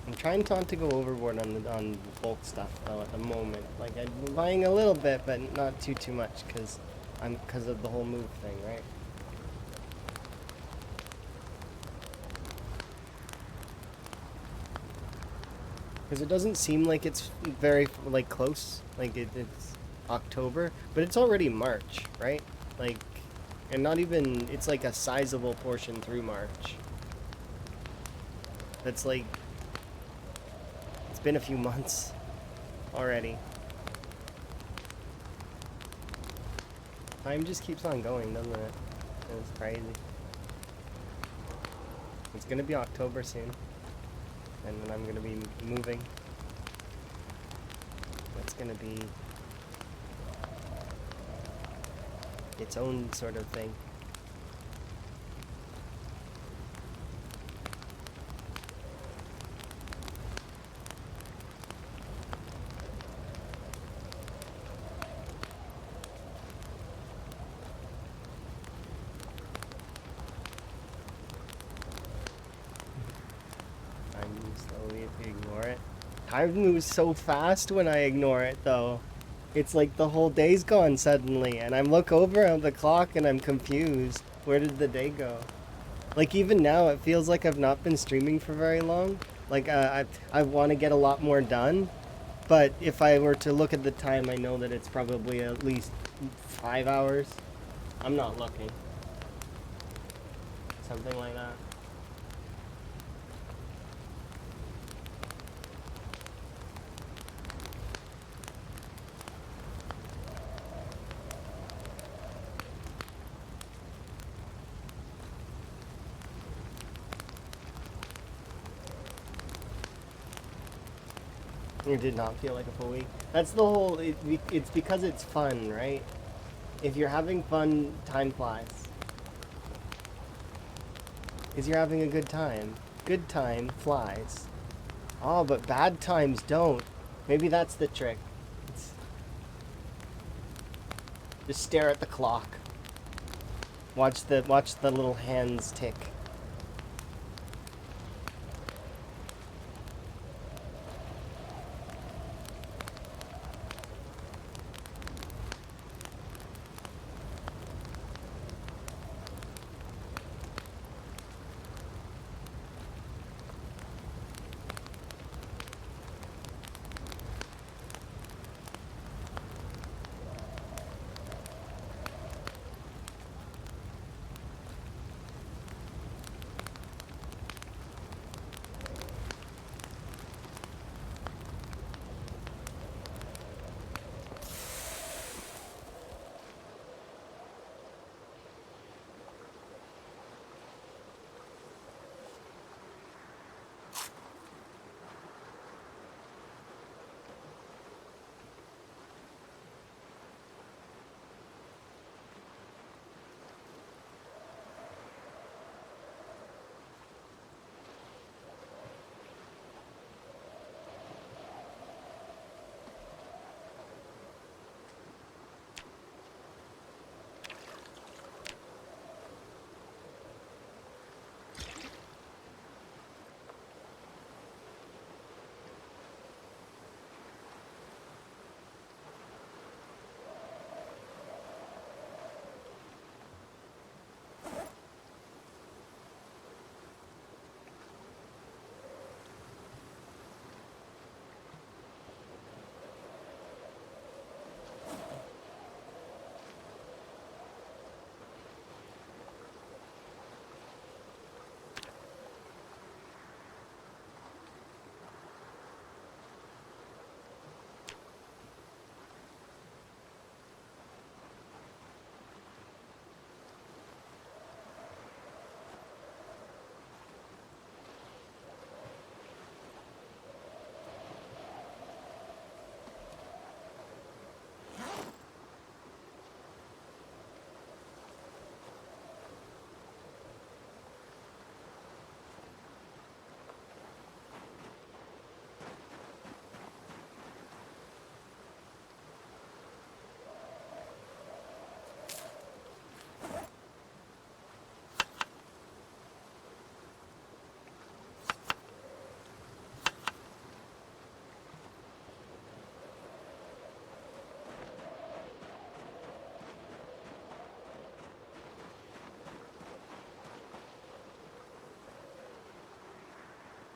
I'm trying not to go overboard on bulk stuff though at the moment. Like, I'm buying a little bit, but not too much, because of the whole move thing, right? Because it doesn't seem like it's very, like, close. Like, it's October, but it's already March, right? Like, and not even, it's like a sizable portion through March. That's like, it's been a few months already. Time just keeps on going, doesn't it? It's crazy. It's gonna be October soon, and then I'm gonna be moving. It's gonna be its own sort of thing. Time moves slowly if you ignore it. Time moves so fast when I ignore it, though. It's like the whole day's gone suddenly, and I look over at the clock and I'm confused. Where did the day go? Like, even now, it feels like I've not been streaming for very long. Like, I want to get a lot more done, but if I were to look at the time, I know that it's probably at least 5 hours. I'm not looking. Something like that. It did not feel like a full week. That's the whole, it's because it's fun, right? If you're having fun, time flies. Because you're having a good time. Good time flies. Oh, but bad times don't. Maybe that's the trick. Just stare at the clock. Watch the little hands tick.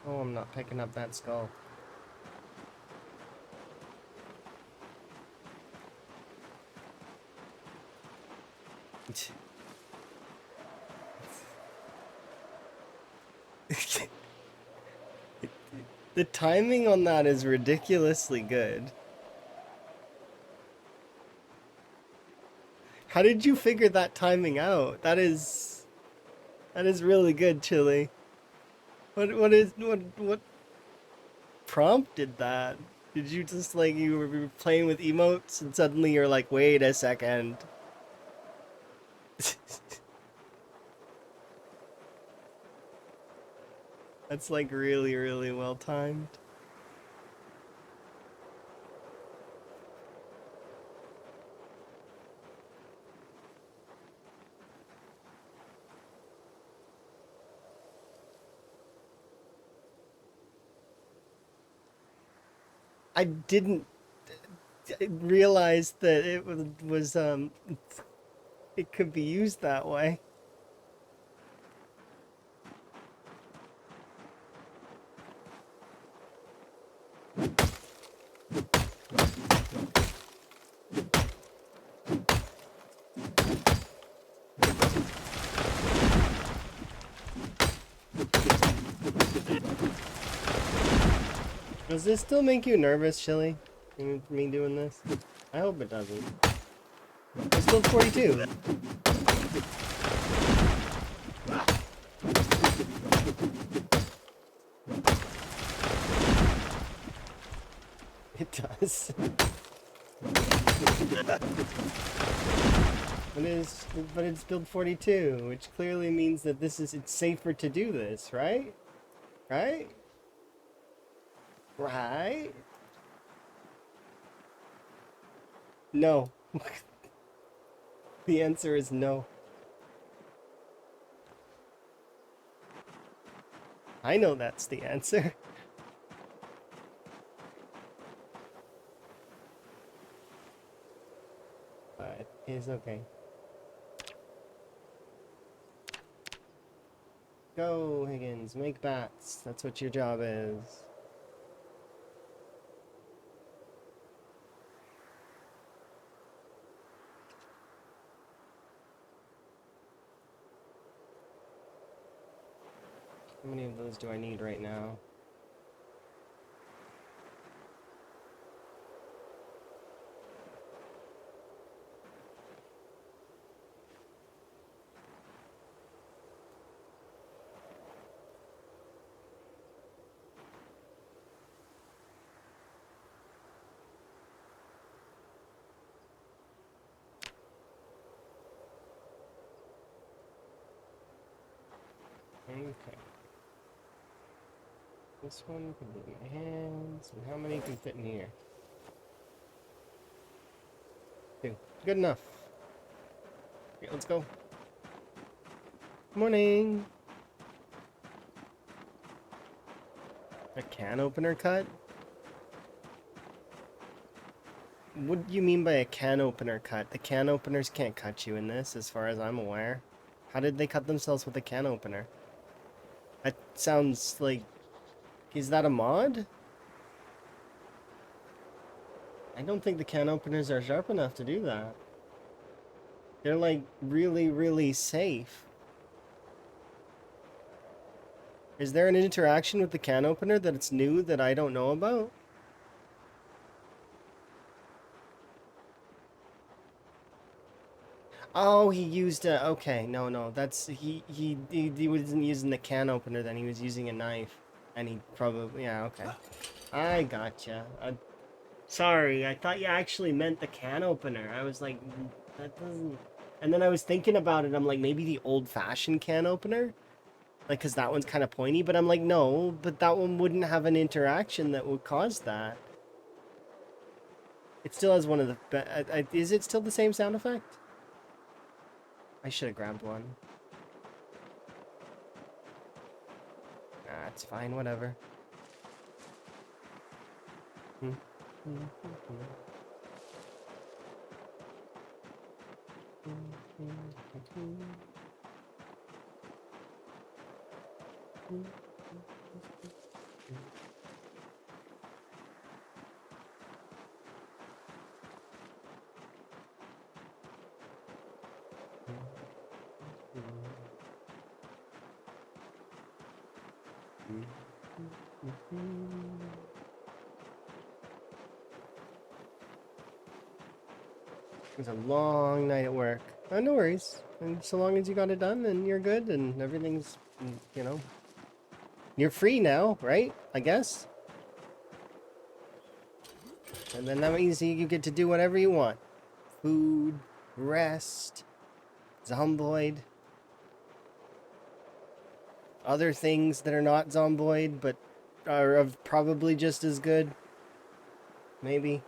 Oh, I'm not picking up that skull. The timing on that is ridiculously good. How did you figure that timing out? That is really good, Chili. What prompted that? Did you just like you were playing with emotes and suddenly you're like, wait a second. That's like really, really well timed. I didn't realize that it was it could be used that way. Does this still make you nervous, Chili? Me doing this? I hope it doesn't. It's still 42. It does. But it's build 42, which clearly means that it's safer to do this, right? Right? Right? No. The answer is no. I know that's the answer. But it's okay. Go, Higgins, make bats. That's what your job is. How many of those do I need right now? Okay. This one can be in my hands. And how many can fit in here? 2. Good enough. Okay, let's go. Morning. A can opener cut? What do you mean by a can opener cut? The can openers can't cut you in this, as far as I'm aware. How did they cut themselves with a can opener? That sounds like... Is that a mod? I don't think the can openers are sharp enough to do that. They're like really, really safe. Is there an interaction with the can opener that it's new that I don't know about? Oh, he used a... Okay, no, that's... He wasn't using the can opener then, he was using a knife. And he probably... Yeah, okay. I gotcha. Sorry, I thought you actually meant the can opener. I was like, that doesn't... And then I was thinking about it, I'm like, maybe the old-fashioned can opener? Like, because that one's kind of pointy, but I'm like, no, but that one wouldn't have an interaction that would cause that. It still has one of the... is it still the same sound effect? I should have grabbed one. Ah, it's fine, whatever. It was a long night at work. Oh, no worries. And so long as you got it done and you're good and everything's, you know, you're free now, right? I guess. And then that means you get to do whatever you want. Food, rest, zomboid, other things that are not zomboid but are of probably just as good. Maybe.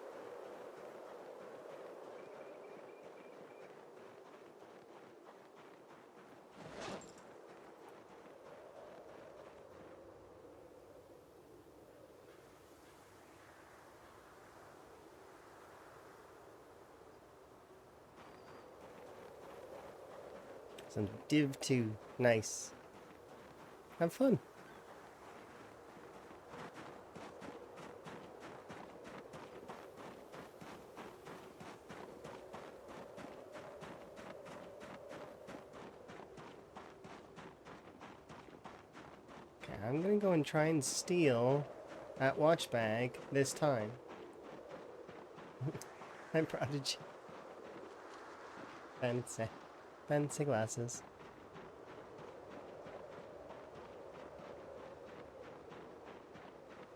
Some Div 2. Nice. Have fun. Okay, I'm gonna go and try and steal that watch bag this time. I'm Prodigy. Fancy glasses.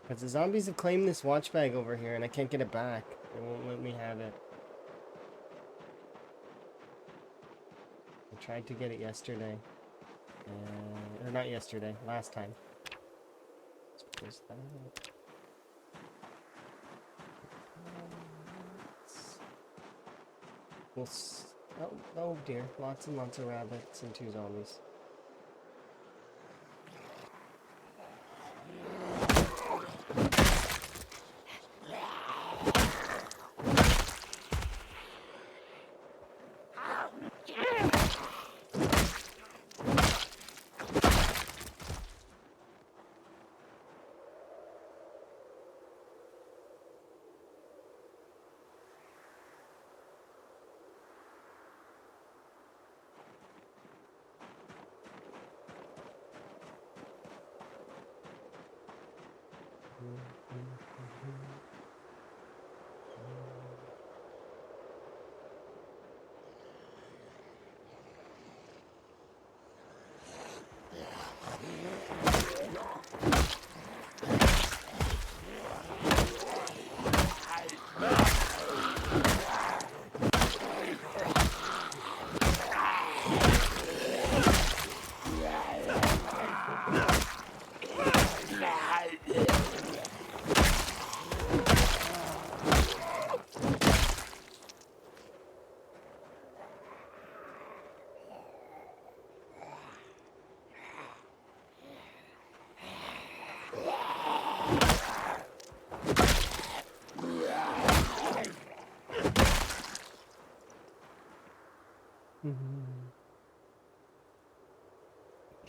Because the zombies have claimed this watch bag over here and I can't get it back. They won't let me have it. I tried to get it yesterday. Or not yesterday, last time. Let's close that out. Oh dear, lots and lots of rabbits and 2 zombies.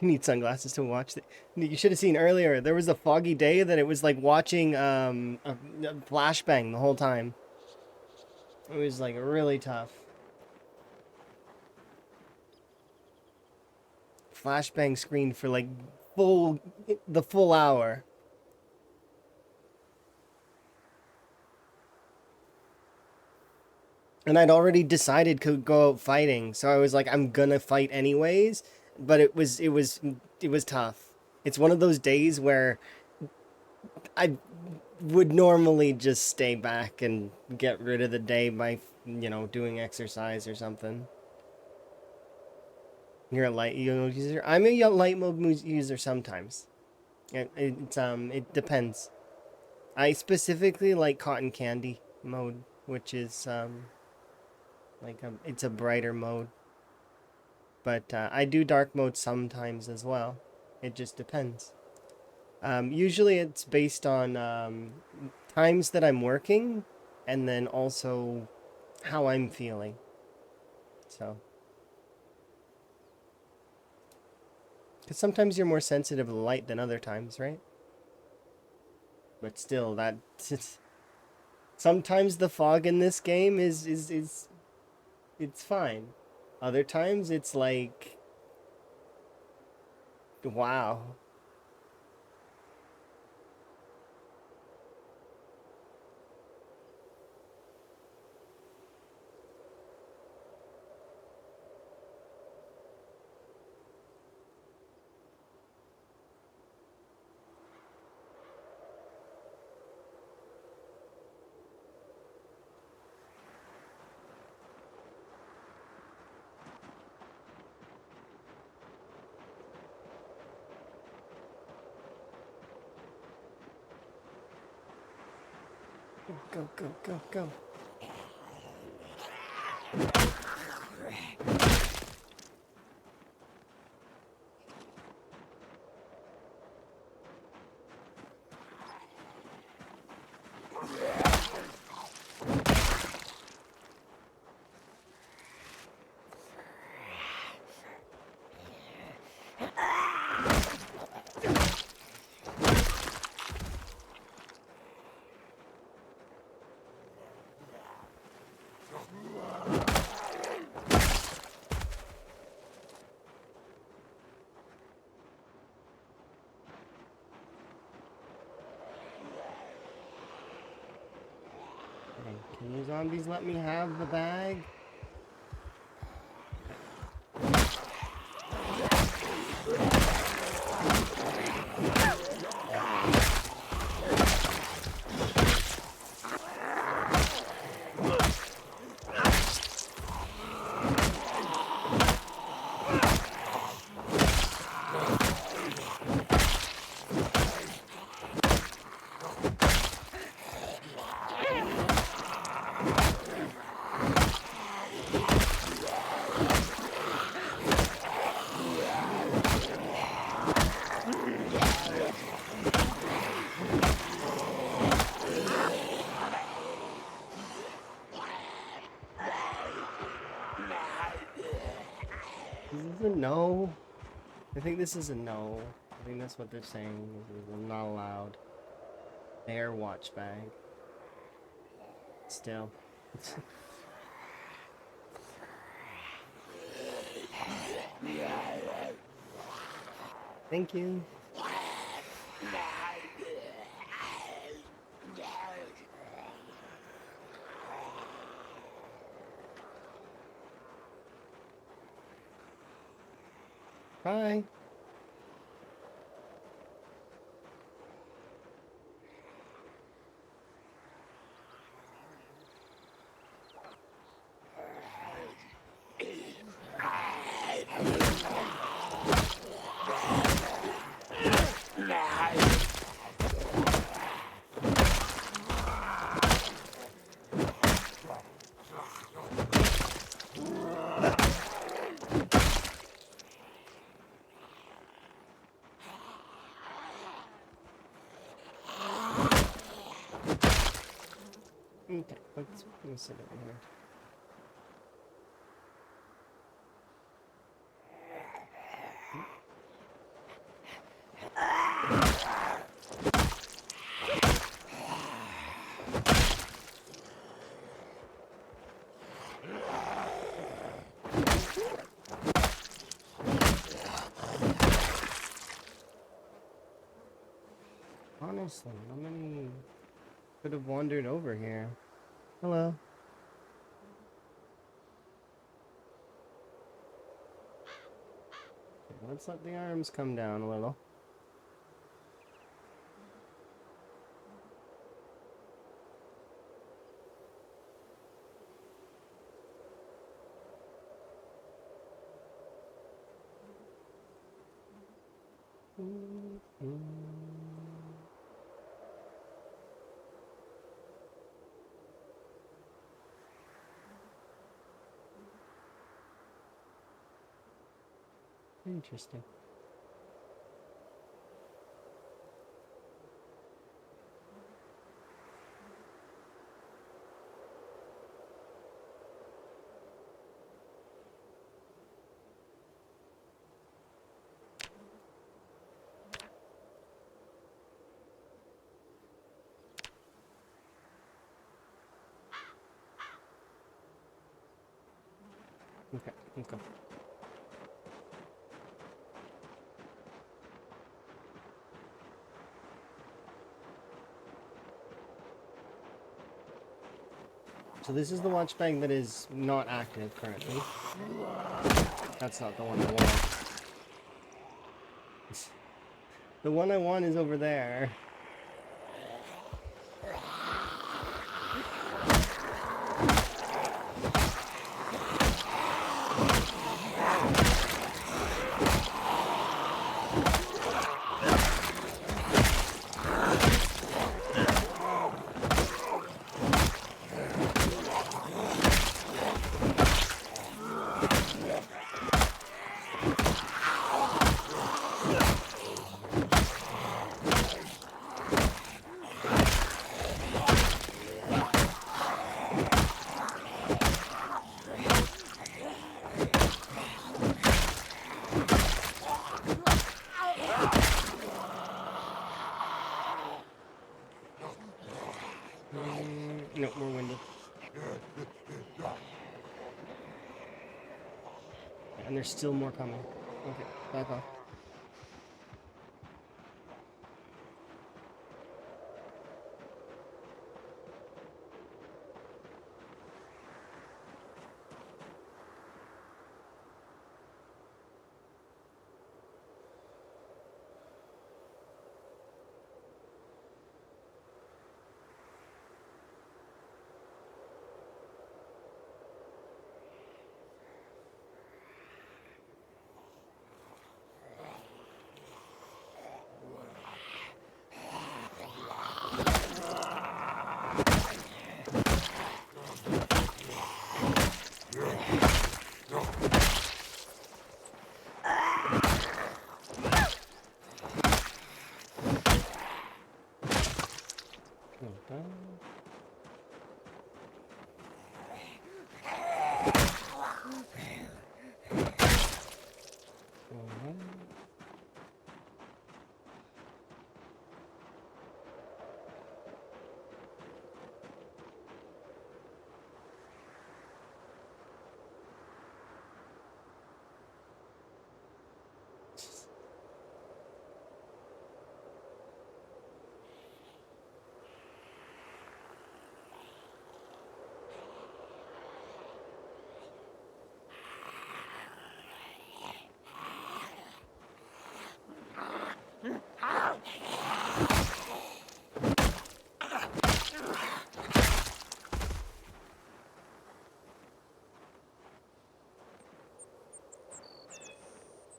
You need sunglasses to watch it. You should have seen earlier. There was a foggy day that it was like watching a flashbang the whole time. It was like really tough. Flashbang screen for like the full hour. And I'd already decided to go out fighting, so I was like, I'm gonna fight anyways. But it was tough. It's one of those days where I would normally just stay back and get rid of the day by, doing exercise or something. You're a light mode user. I'm a light mode user sometimes. It depends. I specifically like cotton candy mode, which is it's a brighter mode. But I do dark mode sometimes as well. It just depends. Usually it's based on times that I'm working and then also how I'm feeling. So. Because sometimes you're more sensitive to light than other times, right? But still, sometimes the fog in this game is it's fine. Other times it's like, wow. Go, go, go, go. Hey, can you zombies let me have the bag? This is a no. I think this is a no. I think that's what they're saying. This is not allowed. Their watch bag. Still. Thank you. Bye. Okay, let's sit over here. Honestly, how many could have wandered over here? Hello. Okay, let's let the arms come down a little. Interesting. Okay, okay. So this is the watch bag that is not active currently. That's not the one I want. The one I want is over there. No, more window. And there's still more coming. Okay, back off. Okay. Alright.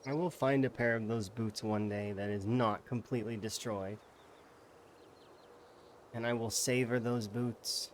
I will find a pair of those boots one day that is not completely destroyed. And I will savor those boots.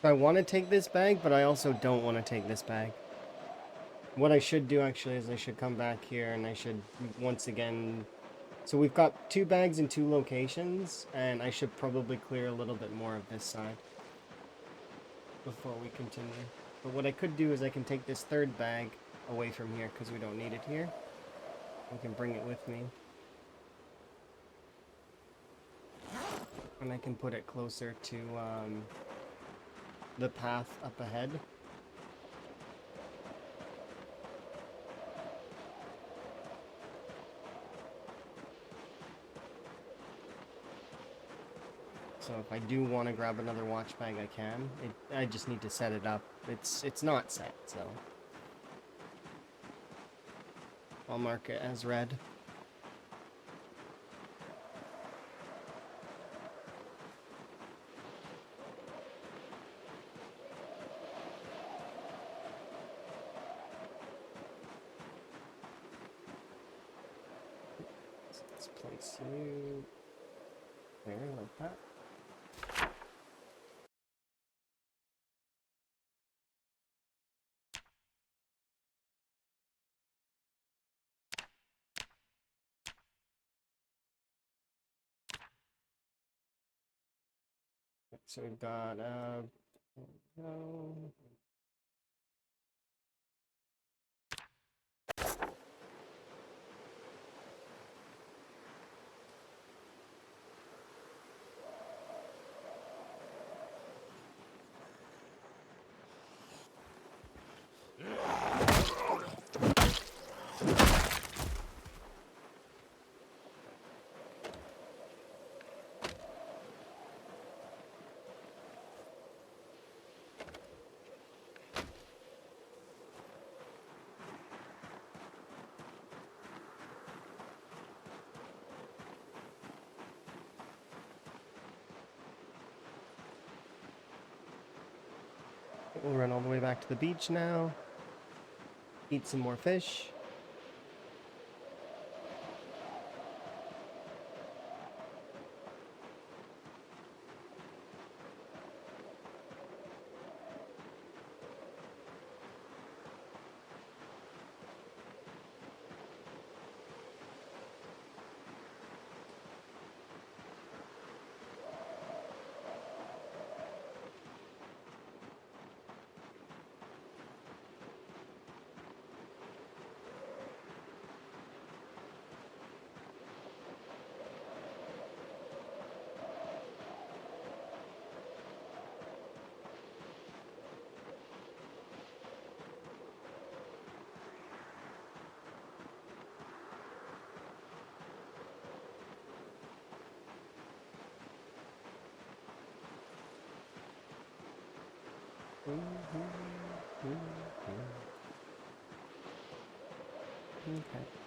I want to take this bag, but I also don't want to take this bag. What I should do actually is I should come back here and I should once again... So we've got 2 bags in 2 locations, and I should probably clear a little bit more of this side before we continue. But what I could do is I can take this 3rd bag away from here because we don't need it here. I can bring it with me. And I can put it closer to the path up ahead. So if I do want to grab another watch bag, I can. I just need to set it up. It's not set, so I'll mark it as red. place you there like that. So we've got there we go. We'll run all the way back to the beach now. Eat some more fish. Okay.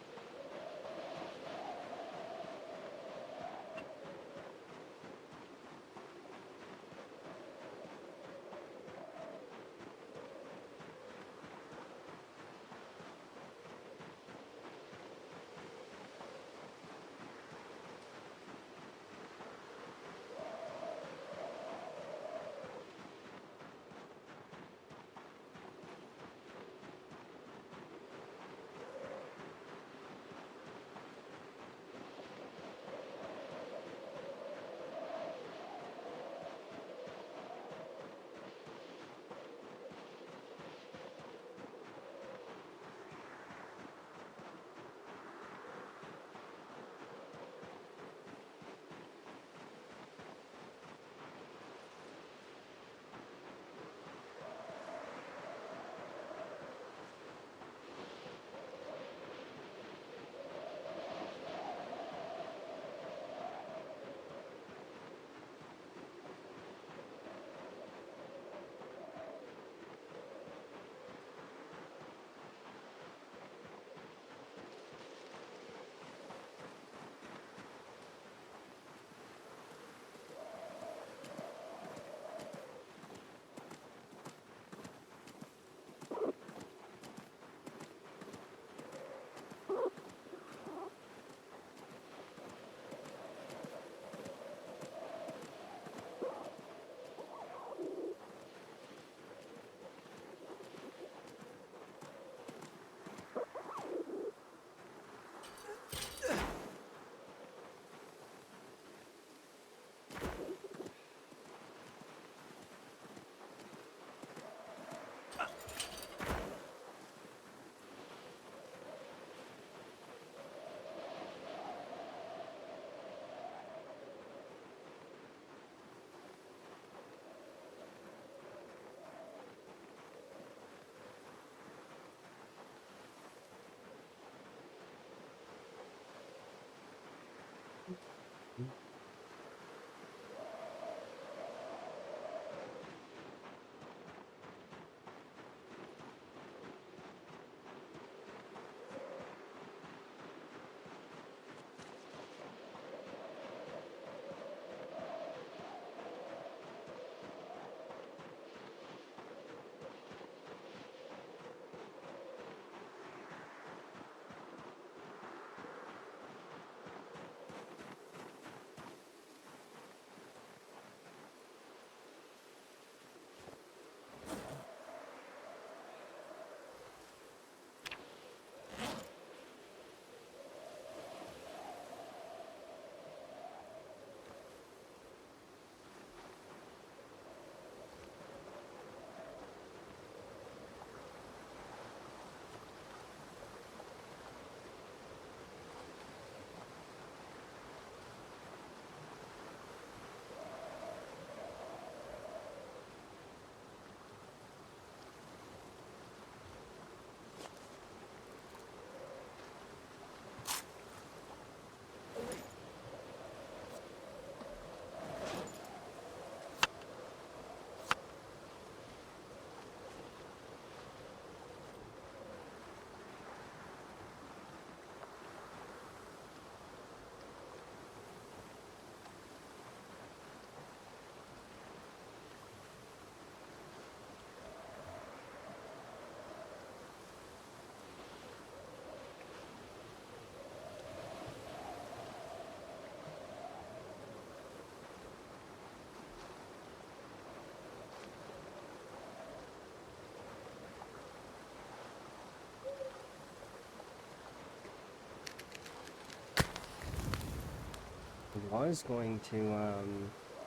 was going to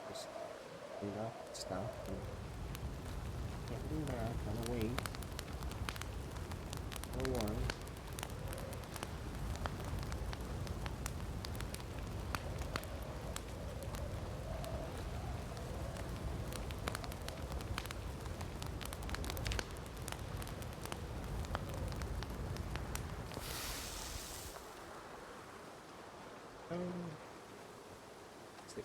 just do that stuff. And can't do that. Gotta wait. For one. Let's see.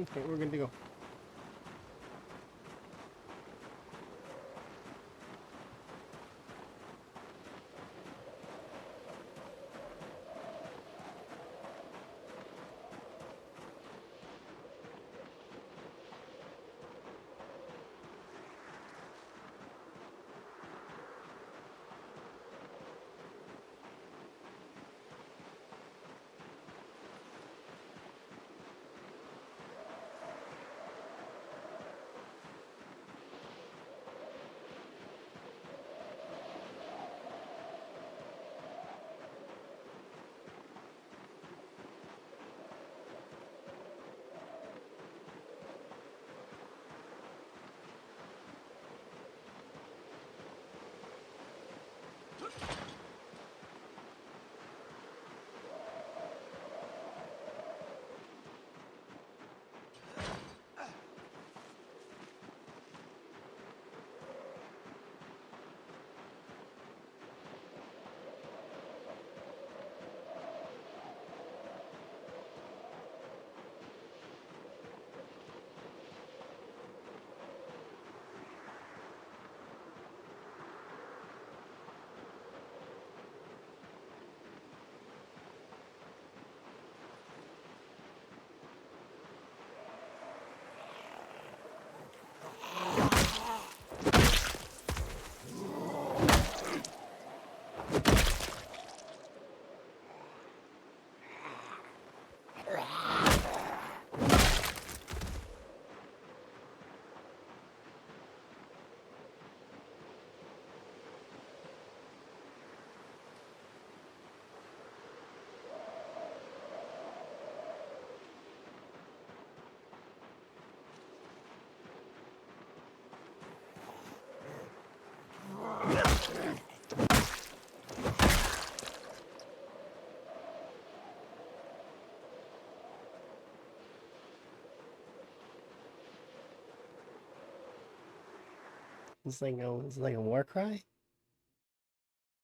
Okay, we're good to go. It's like a war cry.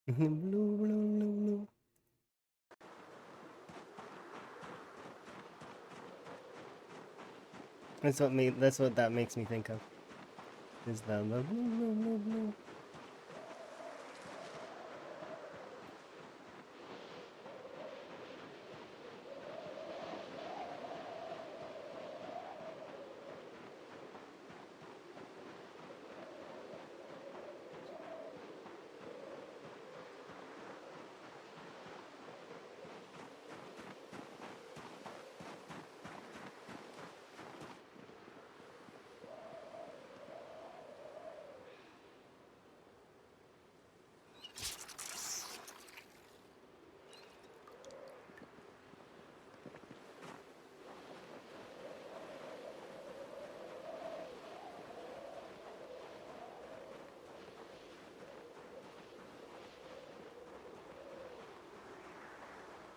Blue, blue, blue, blue. That's what that makes me think of. Is the blue, blue, blue, blue.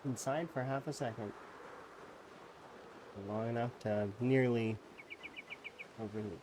Inside for half a second. Long enough to nearly overleap.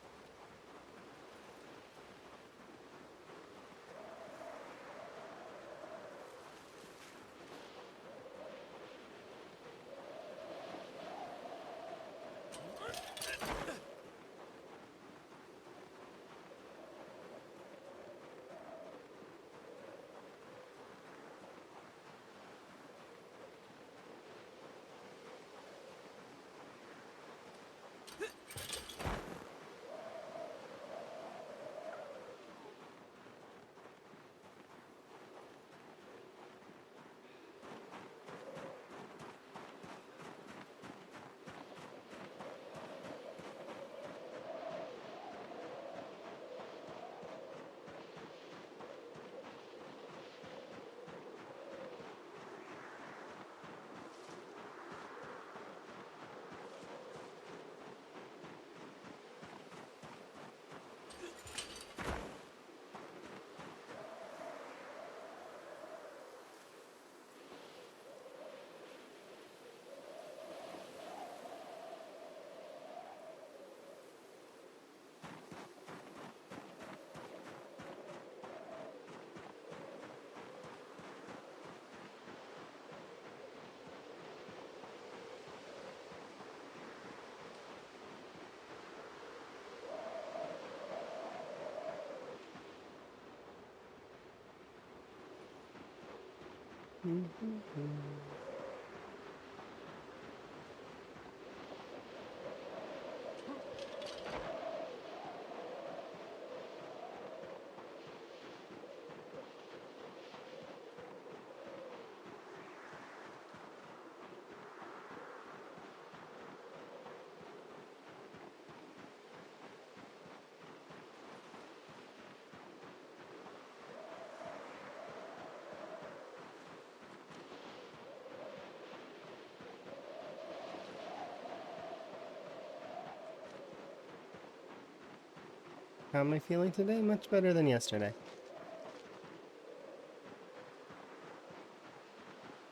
How am I feeling today? Much better than yesterday.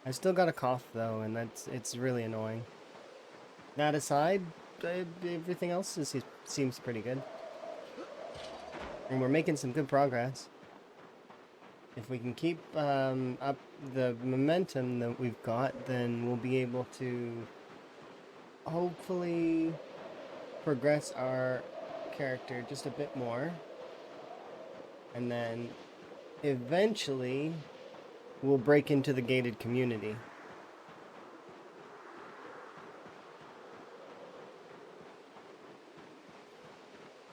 I still got a cough though, and it's really annoying. That aside, everything else seems pretty good. And we're making some good progress. If we can keep up the momentum that we've got, then we'll be able to hopefully progress our character just a bit more. And then eventually we'll break into the gated community.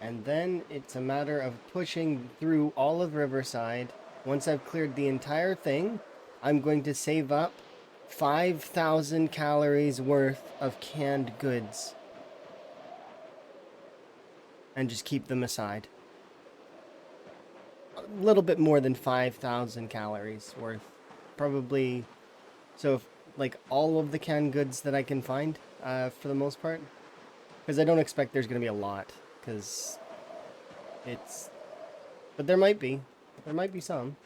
And then it's a matter of pushing through all of Riverside. Once I've cleared the entire thing, I'm going to save up 5,000 calories worth of canned goods. And just keep them aside. A little bit more than 5,000 calories worth. Probably, so if, like, all of the canned goods that I can find, for the most part. Because I don't expect there's going to be a lot. Because it's... But there might be. There might be some.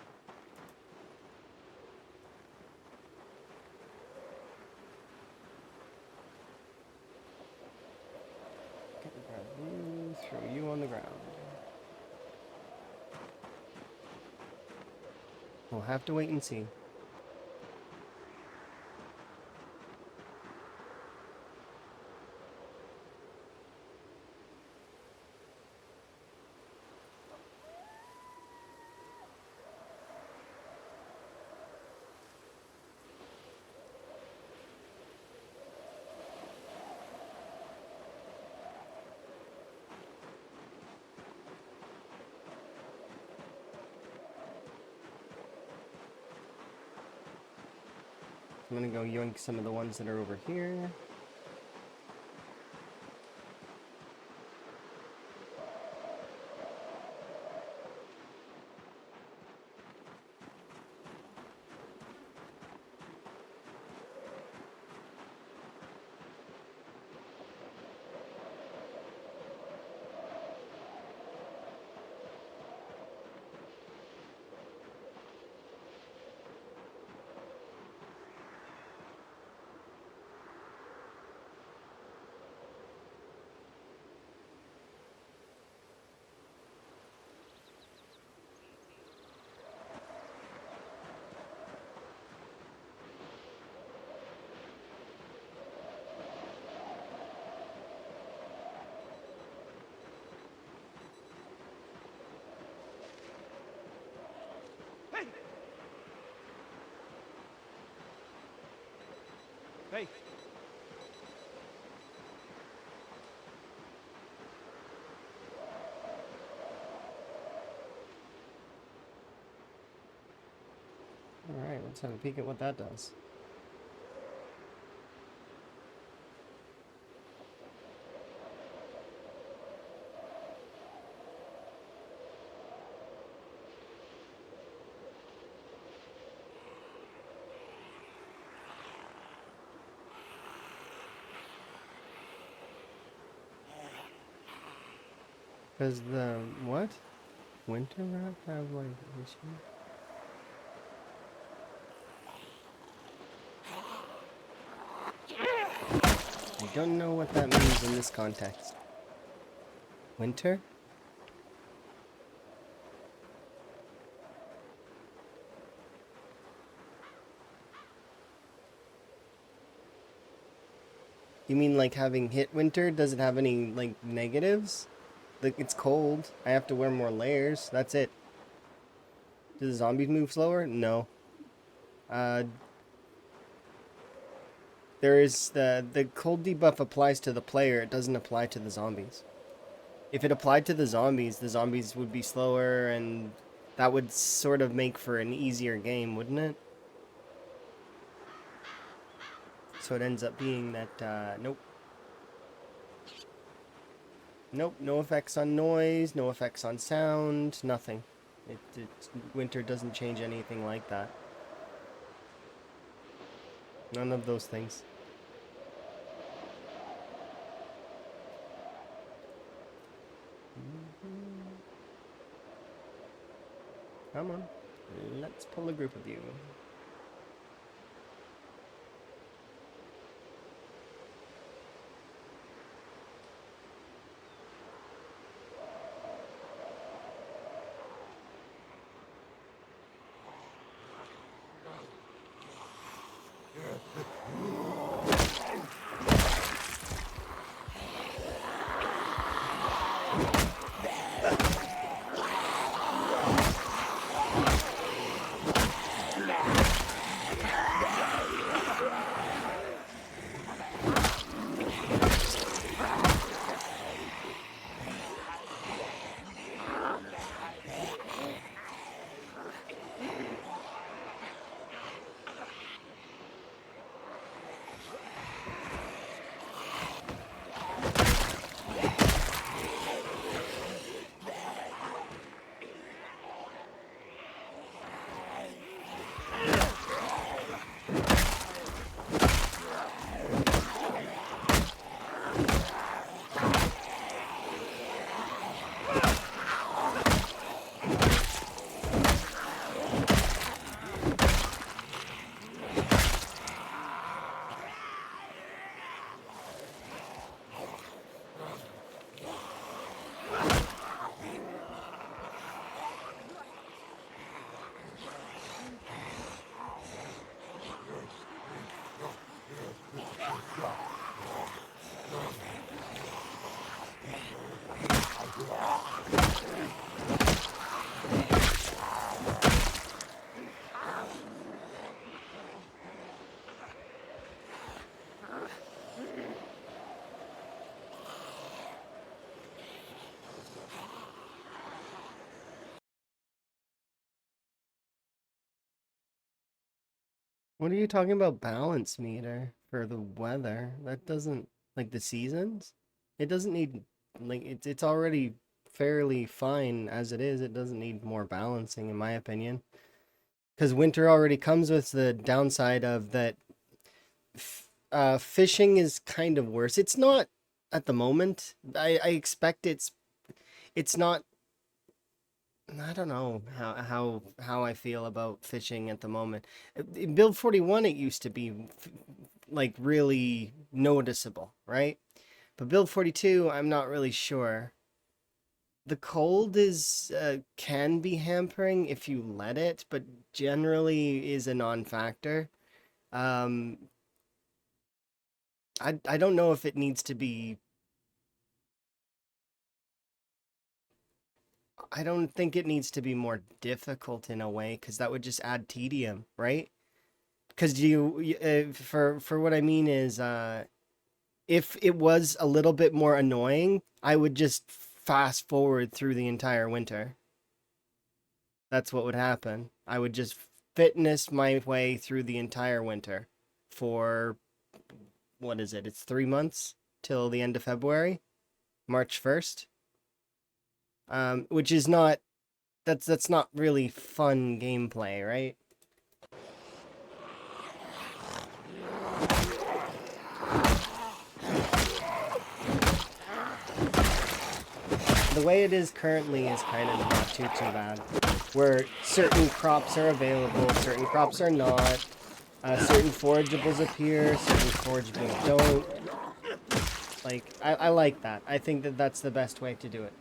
Throw you on the ground. We'll have to wait and see. I'm gonna go yoink some of the ones that are over here. Hey! Alright, let's have a peek at what that does. Does the what? Winter wrap have like issue? I don't know what that means in this context. Winter? You mean like having hit winter? Does it have any like negatives? Like it's cold. I have to wear more layers. That's it. Do the zombies move slower? No. There is the cold debuff applies to the player. It doesn't apply to the zombies. If it applied to the zombies would be slower, and that would sort of make for an easier game, wouldn't it? So it ends up being that, nope. Nope, no effects on noise, no effects on sound, nothing. Winter doesn't change anything like that. None of those things. Come on, let's pull a group of you. What are you talking about balance meter for the weather? That doesn't, like the seasons? It doesn't need, like, it's already fairly fine as it is. It doesn't need more balancing, in my opinion. Because winter already comes with the downside of that fishing is kind of worse. It's not at the moment. I expect it's not. I don't know how I feel about fishing at the moment. In Build 41, it used to be like really noticeable, right? But Build 42, I'm not really sure. The cold is can be hampering if you let it, but generally is a non-factor. Um, I don't know if it needs to be. I don't think it needs to be more difficult in a way, because that would just add tedium, right? Because for what I mean is, if it was a little bit more annoying, I would just fast forward through the entire winter. That's what would happen. I would just fitness my way through the entire winter for, what is it? It's 3 months till the end of February, March 1st. Which is not, that's not really fun gameplay, right? The way it is currently is kind of not too bad. Where certain crops are available, certain crops are not. Certain forageables appear, certain forageables don't. Like, I like that. I think that that's the best way to do it.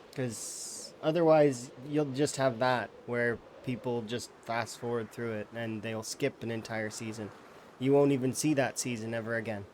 Because otherwise, you'll just have that, where people just fast forward through it, and they'll skip an entire season. You won't even see that season ever again.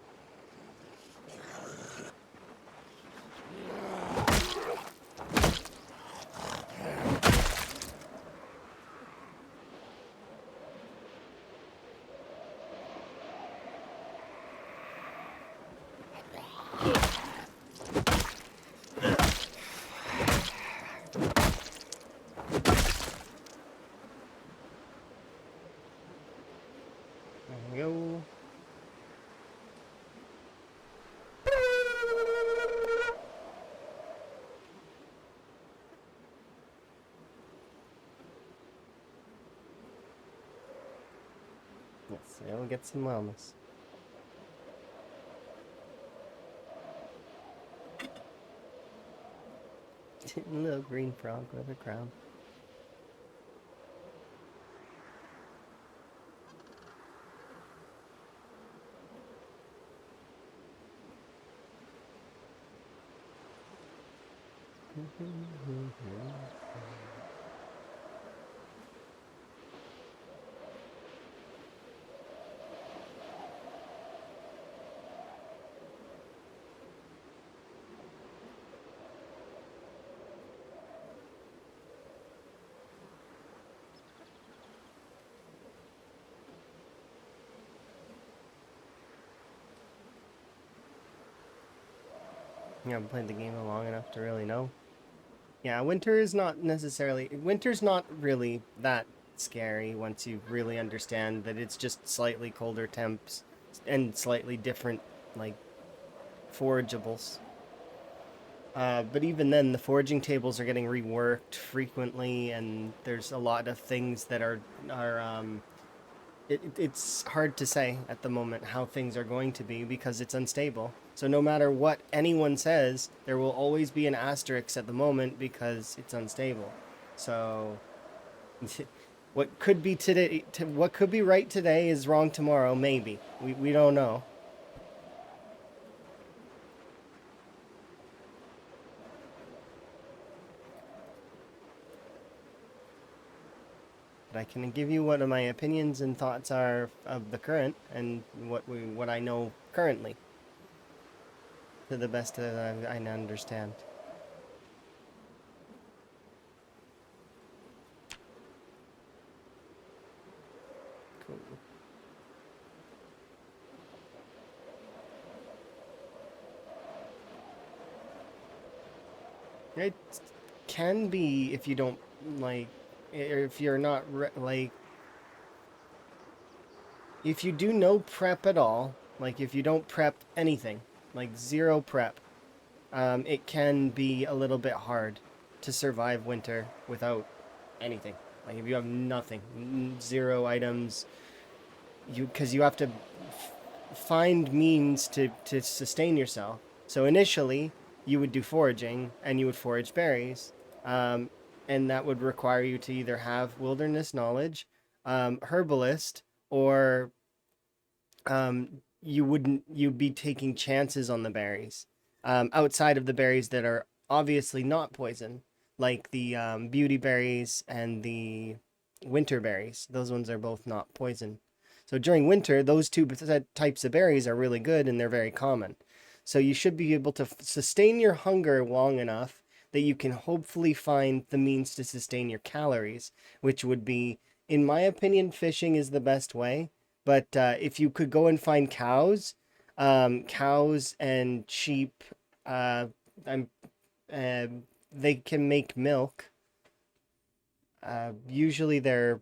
They'll get some wellness. Little green frog with a crown. I haven't played the game long enough to really know. Yeah, winter's not really that scary once you really understand that it's just slightly colder temps and slightly different, like, forageables. But even then, the foraging tables are getting reworked frequently, and there's a lot of things that it's hard to say at the moment how things are going to be because it's unstable. So no matter what anyone says, there will always be an asterisk at the moment because it's unstable. So what could be today, what could be right today is wrong tomorrow, maybe. We don't know. But I can give you what my opinions and thoughts are of the current and what I know currently to the best that I understand. Cool. It can be if you don't like, or if you're not like, if you do no prep at all, like if you don't prep anything, like zero prep, it can be a little bit hard to survive winter without anything. Like if you have nothing, zero items, because you have to find means to sustain yourself. So initially, you would do foraging and you would forage berries, and that would require you to either have wilderness knowledge, herbalist, or you'd be taking chances on the berries, outside of the berries that are obviously not poison, like the beauty berries and the winter berries. Those ones are both not poison. So during winter, those two types of berries are really good and they're very common. So you should be able to sustain your hunger long enough that you can hopefully find the means to sustain your calories, which would be, in my opinion, fishing is the best way. But if you could go and find cows and sheep, uh, I'm, uh, they can make milk. Usually their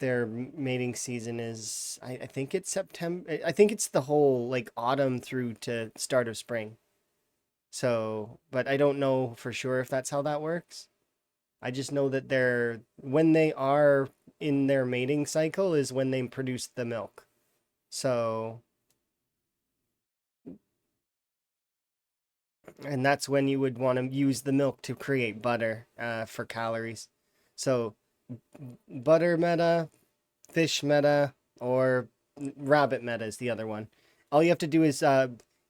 mating season is, I think it's September. I think it's the whole like autumn through to start of spring. So, but I don't know for sure if that's how that works. I just know that when they are in their mating cycle is when they produce the milk. So, and that's when you would want to use the milk to create butter, for calories. So, butter meta, fish meta, or rabbit meta is the other one. All you have to do is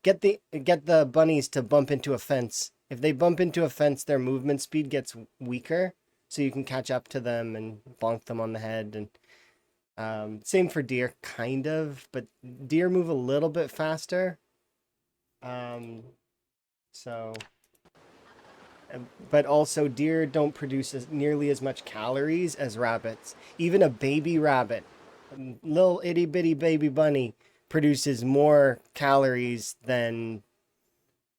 get the bunnies to bump into a fence. If they bump into a fence, their movement speed gets weaker, so you can catch up to them and bonk them on the head. And same for deer, kind of, but deer move a little bit faster. Um, so, but also deer don't produce nearly as much calories as rabbits. Even a baby rabbit, little itty bitty baby bunny, produces more calories than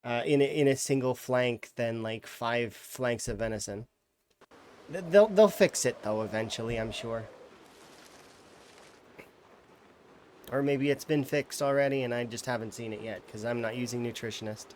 in a single flank than like 5 flanks of venison. They'll fix it though eventually, I'm sure. Or maybe it's been fixed already and I just haven't seen it yet because I'm not using nutritionist.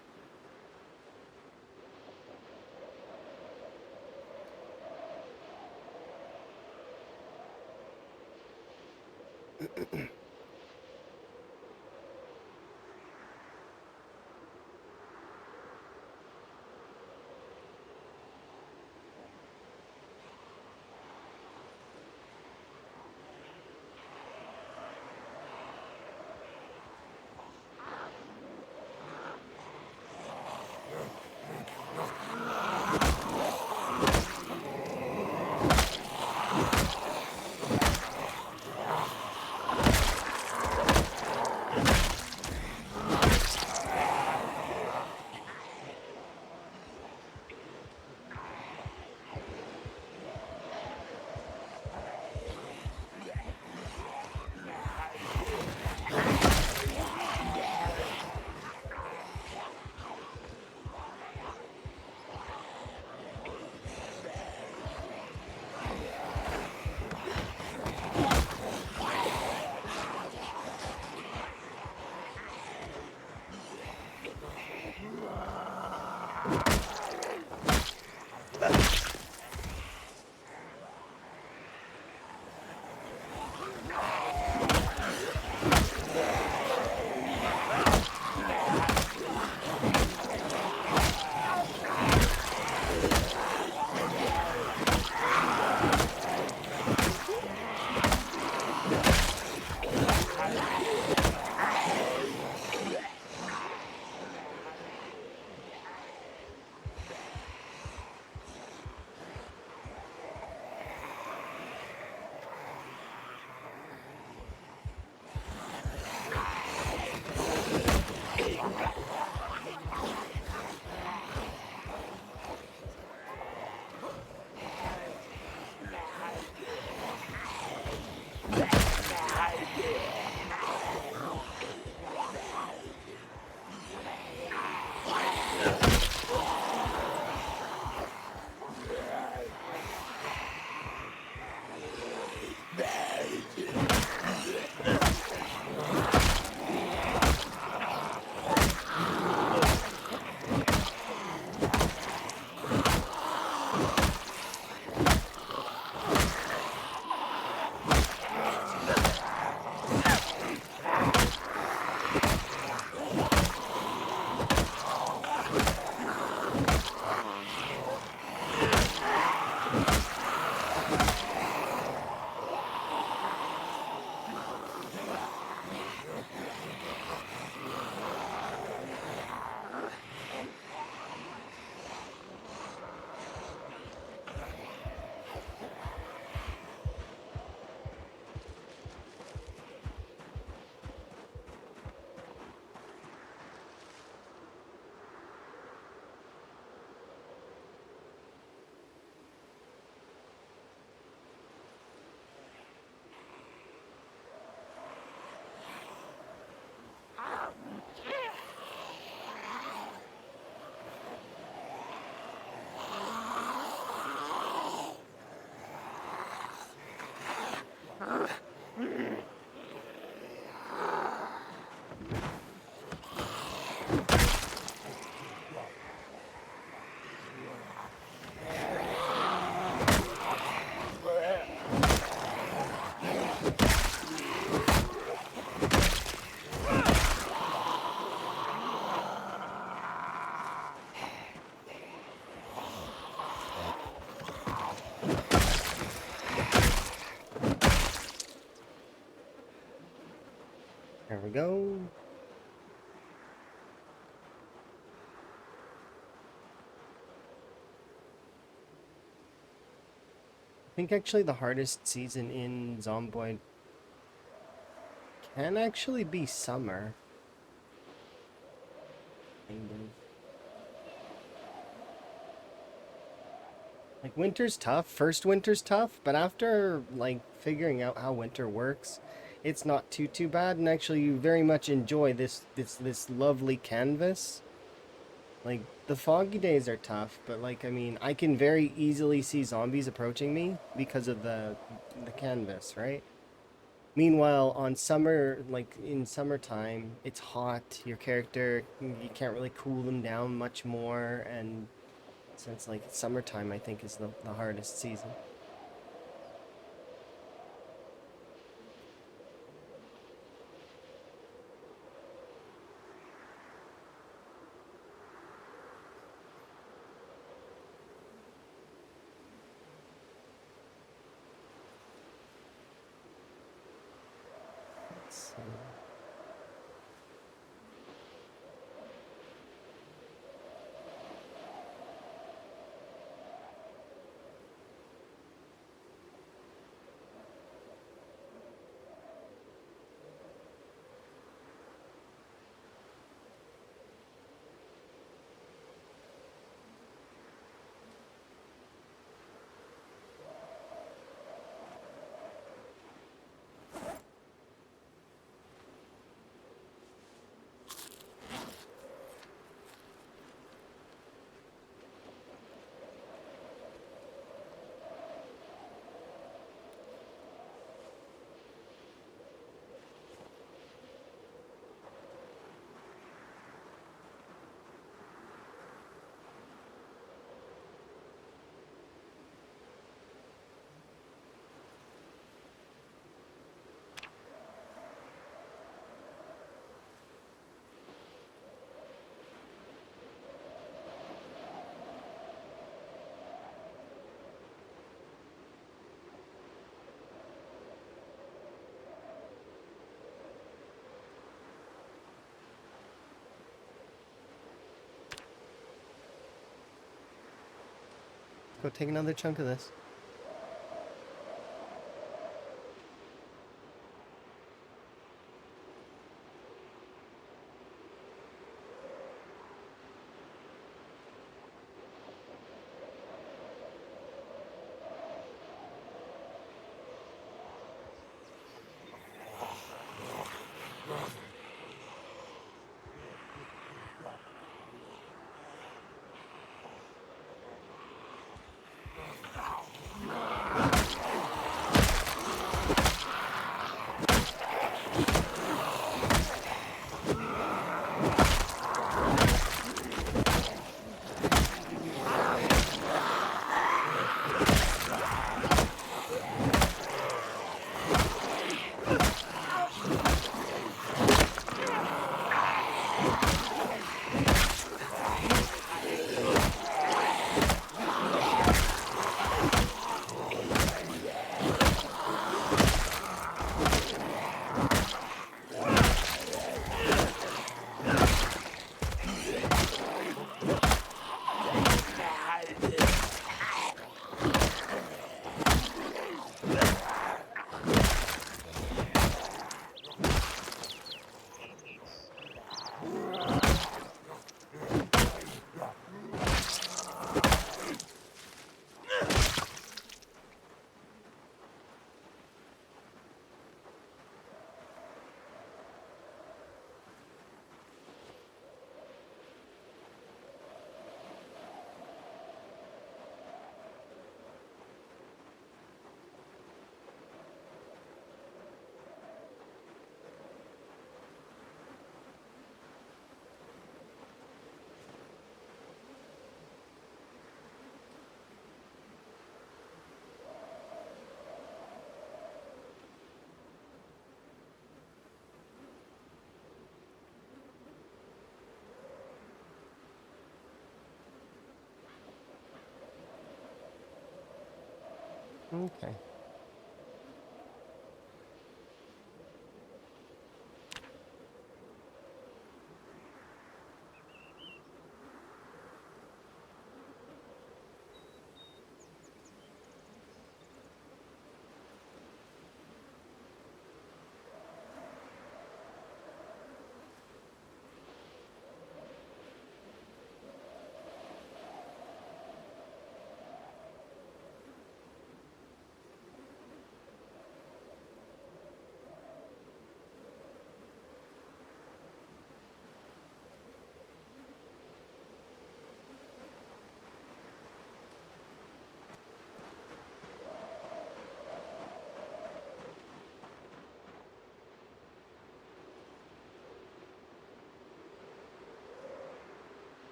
There we go. I think actually the hardest season in Zomboid can actually be summer. Kind of. Like winter's tough. First winter's tough, but after like figuring out how winter works, it's not too bad. And actually, you very much enjoy this lovely canvas. Like the foggy days are tough, but like I mean, I can very easily see zombies approaching me because of the canvas, right? Meanwhile, on summer, like in summertime, it's hot. Your character, you can't really cool them down much more, and so it's like summertime, I think, is the hardest season. So, Go take another chunk of this. Okay.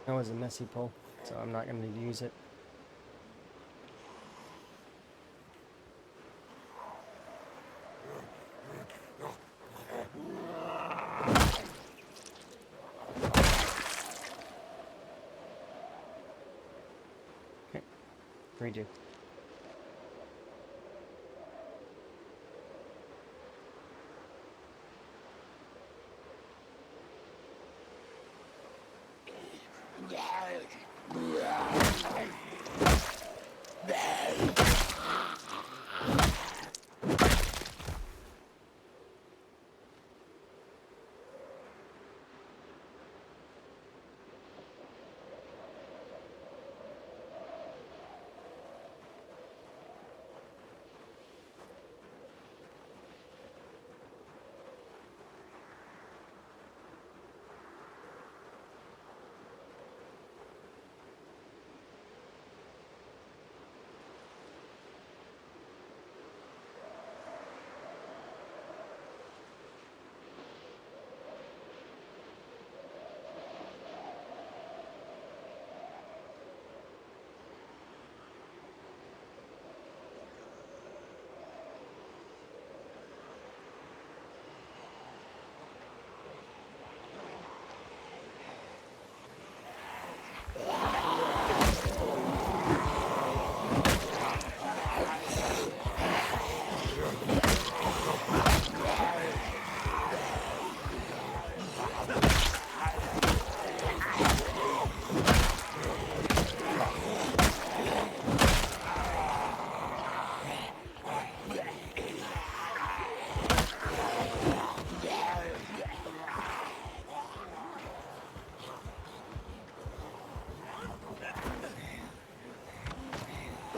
That was a messy pull, so I'm not going to use it. Okay, redo.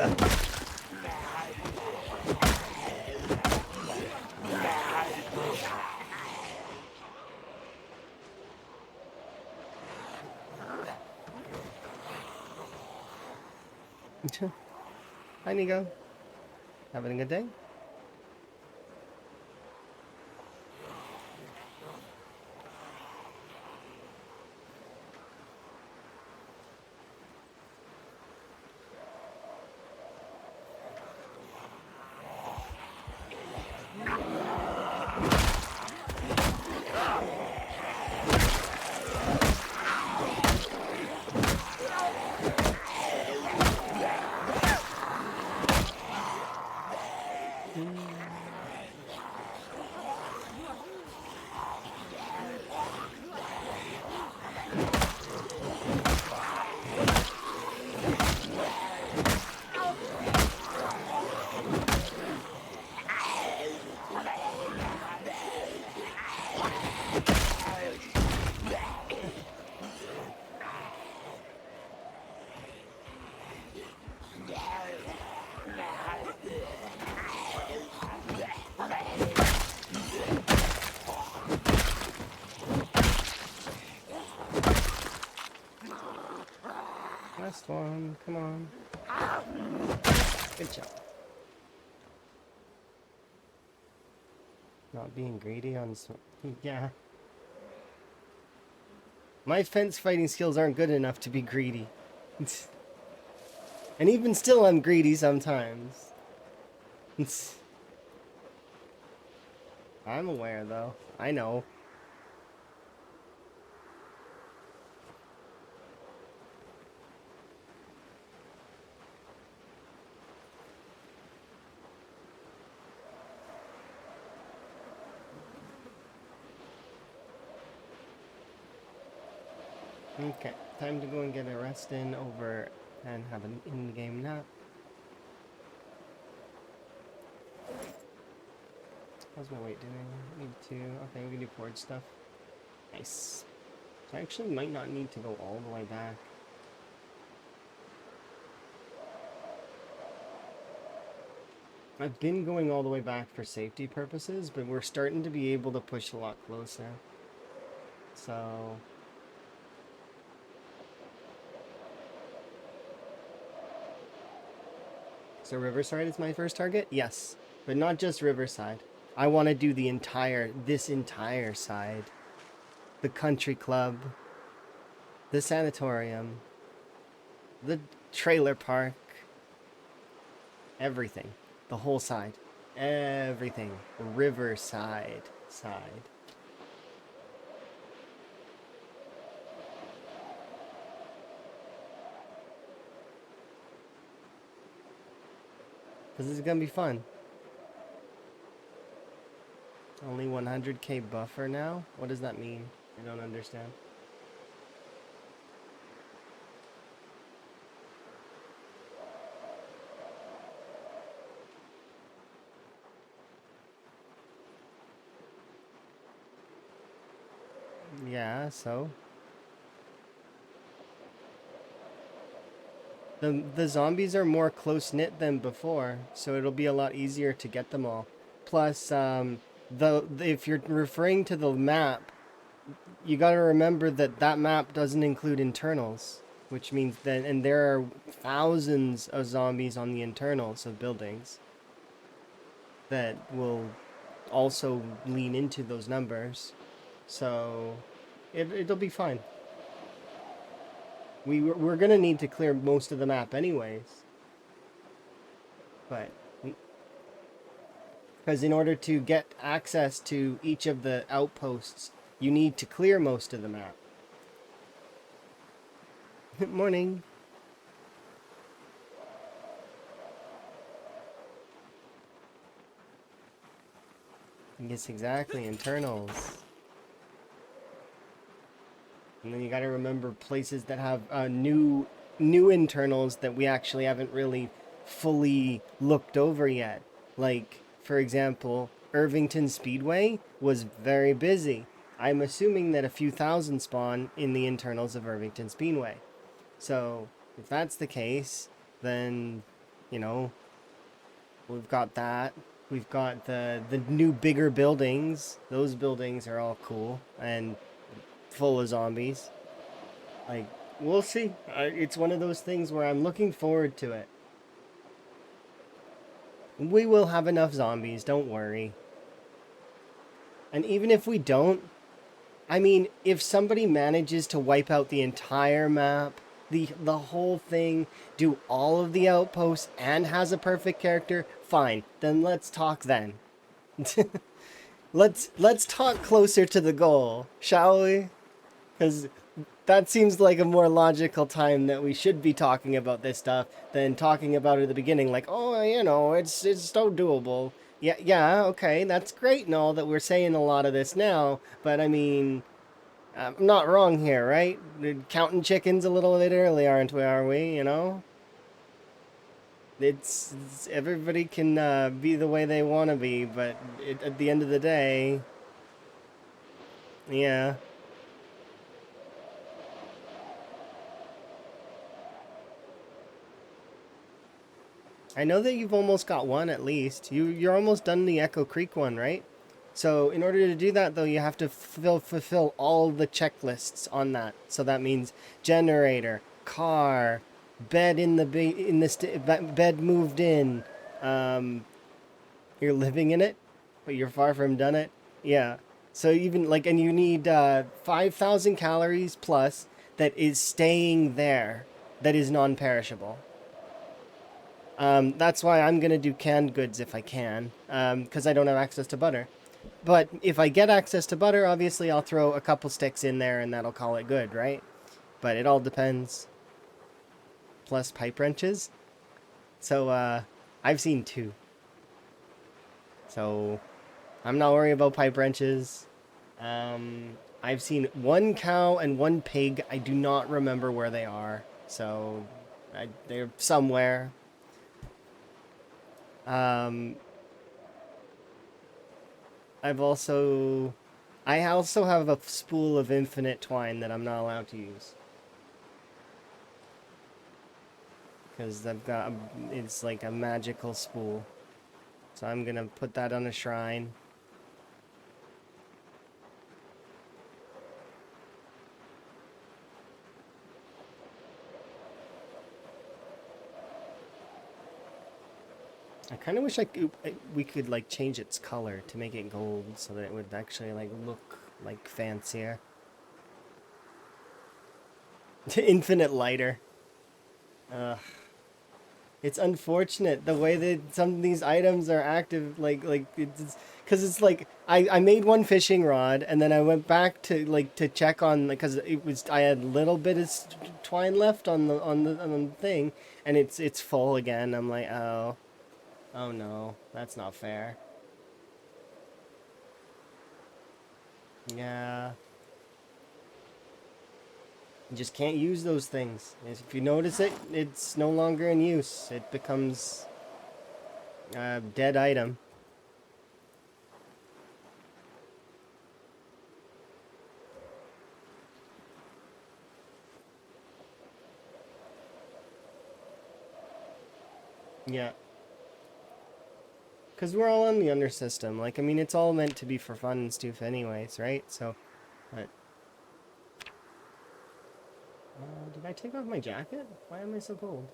Hi, Nico. Having a good day? Last one, come on. Good job. Not being greedy on yeah. My fence fighting skills aren't good enough to be greedy. And even still, I'm greedy sometimes. I'm aware, though. I know. Okay, time to go and get a rest in over and have an in-game nap. How's my weight doing? Need to... Okay, we can do forward stuff. Nice. So I actually might not need to go all the way back. I've been going all the way back for safety purposes, but we're starting to be able to push a lot closer. So... So Riverside is my first target? Yes. But not just Riverside. I want to do this entire side. The country club. The sanatorium. The trailer park. Everything. The whole side. Everything. Riverside side. Because it's gonna be fun. Only 100k buffer now? What does that mean? I don't understand. Yeah, so? The zombies are more close-knit than before, so it'll be a lot easier to get them all. Plus, if you're referring to the map, you gotta remember that that map doesn't include internals, which means that, and there are thousands of zombies on the internals of buildings that will also lean into those numbers, so it'll be fine. We're gonna need to clear most of the map anyways, but because in order to get access to each of the outposts, you need to clear most of the map. Morning. Yes, exactly, internals. And then you gotta remember places that have new internals that we actually haven't really fully looked over yet. Like, for example, Irvington Speedway was very busy. I'm assuming that a few thousand spawn in the internals of Irvington Speedway. So, if that's the case, then you know, we've got that. We've got the new bigger buildings. Those buildings are all cool and full of zombies. Like, we'll see. It's one of those things where I'm looking forward to it. We will have enough zombies, don't worry. And even if we don't, I mean, if somebody manages to wipe out the entire map, the whole thing, do all of the outposts, and has a perfect character, fine. Then let's talk then. Let's talk closer to the goal, shall we? Because that seems like a more logical time that we should be talking about this stuff than talking about it at the beginning. Like, oh, you know, it's so doable. Yeah, okay, that's great and all that we're saying a lot of this now, but I mean, I'm not wrong here, right? We're counting chickens a little bit early, aren't we? Are we? You know, it's everybody can be the way they want to be, but at the end of the day, yeah. I know that you've almost got one at least. You're almost done the Echo Creek one, right? So in order to do that, though, you have to fulfill all the checklists on that. So that means generator, car, bed in the bed moved in. Um, you're living in it, but you're far from done it. Yeah. So even like, and you need 5,000 calories plus that is staying there, that is non-perishable. That's why I'm gonna do canned goods if I can, because I don't have access to butter. But if I get access to butter, obviously I'll throw a couple sticks in there and that'll call it good, right? But it all depends. Plus pipe wrenches. So, I've seen 2. So, I'm not worried about pipe wrenches. I've seen 1 cow and 1 pig. I do not remember where they are. So, they're somewhere. I also have a spool of infinite twine that I'm not allowed to use. Because it's like a magical spool. So I'm gonna put that on a shrine. I kind of wish we could like change its color to make it gold so that it would actually like look like fancier. Infinite lighter. It's unfortunate the way that some of these items are active. Like it's because it's like I made 1 fishing rod and then I went back to check on because I had a little bit of twine left on the thing and it's full again. I'm like, oh. Oh no, that's not fair. Yeah. You just can't use those things. If you notice it, it's no longer in use. It becomes a dead item. Yeah. Because we're all on the under system. Like, I mean, it's all meant to be for fun and stuff anyways, right? So, but... did I take off my jacket? Why am I so cold?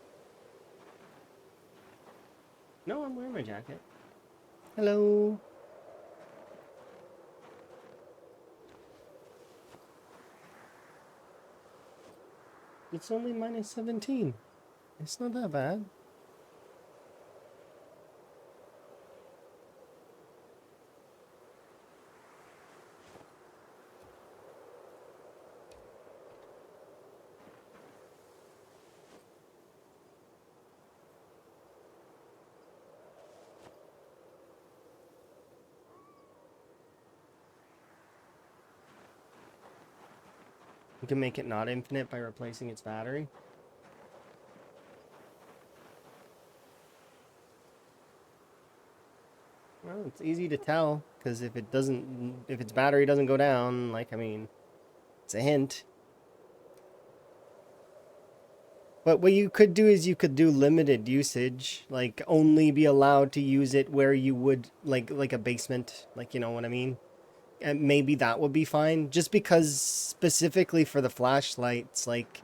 No, I'm wearing my jacket. Hello. It's only minus 17. It's not that bad. You can make it not infinite by replacing its battery. Well, it's easy to tell, because if its battery doesn't go down, like, I mean, it's a hint. But what you could do is you could do limited usage, like only be allowed to use it where you would like a basement, like you know what I mean? And maybe that would be fine. Just because specifically for the flashlights, like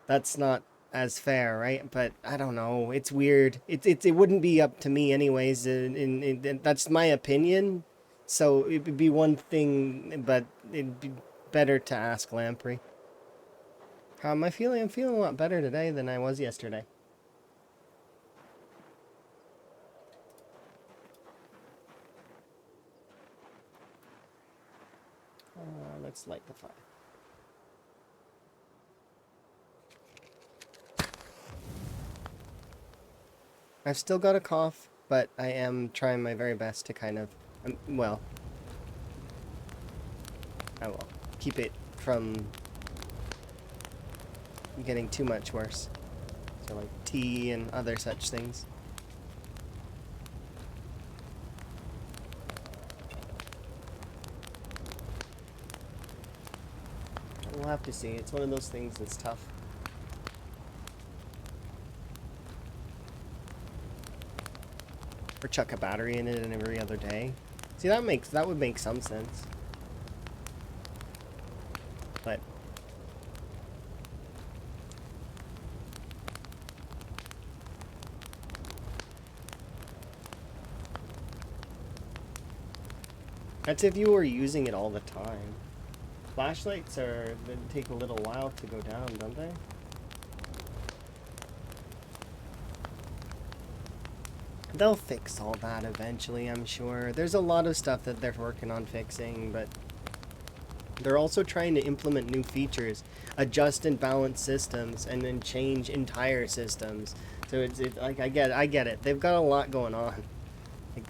that's not as fair, right? But I don't know. It's weird. It wouldn't be up to me anyways. That's my opinion. So it would be one thing, but it'd be better to ask Lamprey. How am I feeling? I'm feeling a lot better today than I was yesterday. Let's light the fire. I've still got a cough, but I am trying my very best to kind of, well, I will keep it from getting too much worse. So like tea and other such things. We'll have to see. It's one of those things that's tough. Or chuck a battery in it every other day. See, that would make some sense. But that's if you were using it all the time. Flashlights they take a little while to go down, don't they? They'll fix all that eventually, I'm sure. There's a lot of stuff that they're working on fixing, but they're also trying to implement new features, adjust and balance systems, and then change entire systems. So it's like I get it. They've got a lot going on. Like,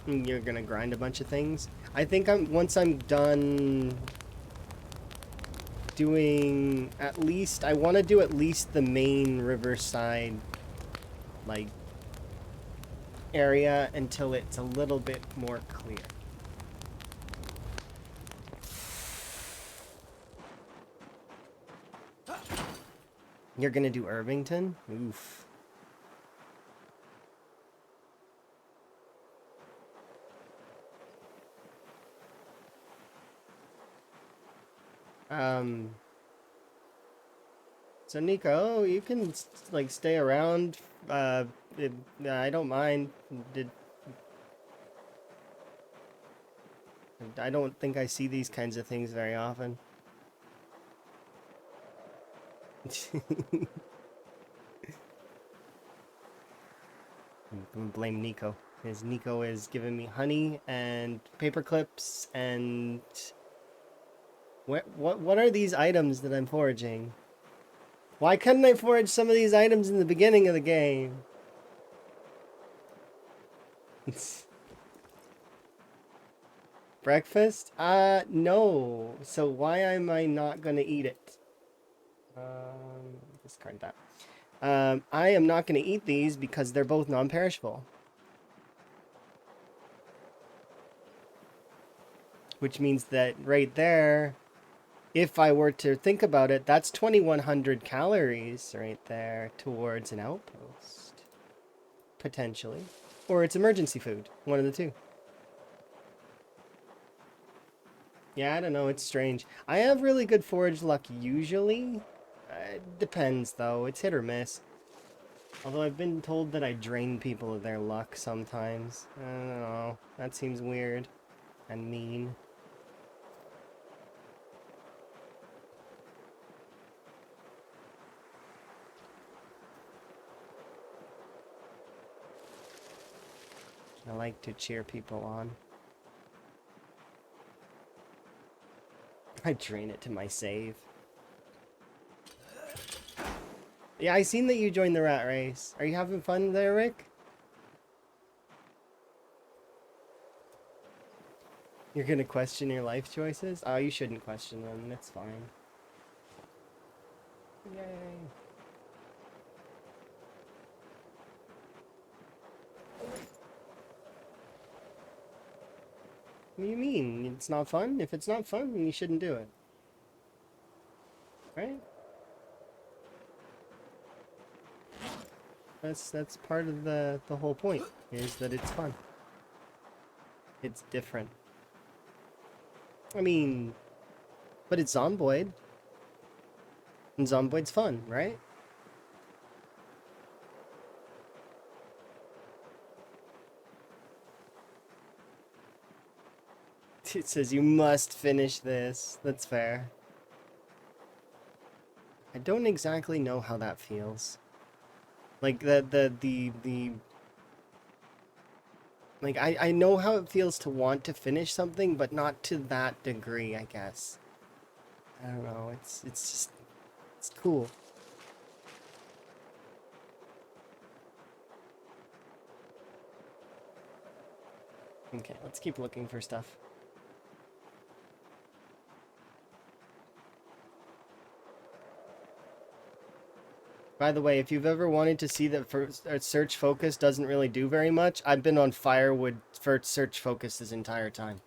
you're gonna grind a bunch of things. I think once I'm done doing at least, I want to do at least the main riverside like area until it's a little bit more clear. You're gonna do Irvington? Oof. So Nico, you can like stay around. I don't mind. I don't think I see these kinds of things very often. I'm gonna blame Nico, because Nico is giving me honey and paper clips and what are these items that I'm foraging? Why couldn't I forage some of these items in the beginning of the game? Breakfast? No. So why am I not gonna eat it? Discard that. I am not gonna eat these because they're both non-perishable. Which means that right there, if I were to think about it, that's 2,100 calories right there towards an outpost. Potentially. Or it's emergency food. One of the two. Yeah, I don't know. It's strange. I have really good forage luck usually. It depends, though. It's hit or miss. Although I've been told that I drain people of their luck sometimes. I don't know. That seems weird and mean. I like to cheer people on. I drain it to my save. Yeah, I seen that you joined the rat race. Are you having fun there, Rick? You're gonna question your life choices? Oh, you shouldn't question them. That's fine. Yay. What do you mean? It's not fun? If it's not fun, then you shouldn't do it. Right? That's part of the whole point, is that it's fun. It's different. I mean, but it's Zomboid. And Zomboid's fun, right? It says you must finish this. That's fair. I don't exactly know how that feels. Like the like I know how it feels to want to finish something, but not to that degree, I guess. I don't know. It's just it's cool. Okay, let's keep looking for stuff. By the way, if you've ever wanted to see that search focus doesn't really do very much, I've been on firewood for search focus this entire time.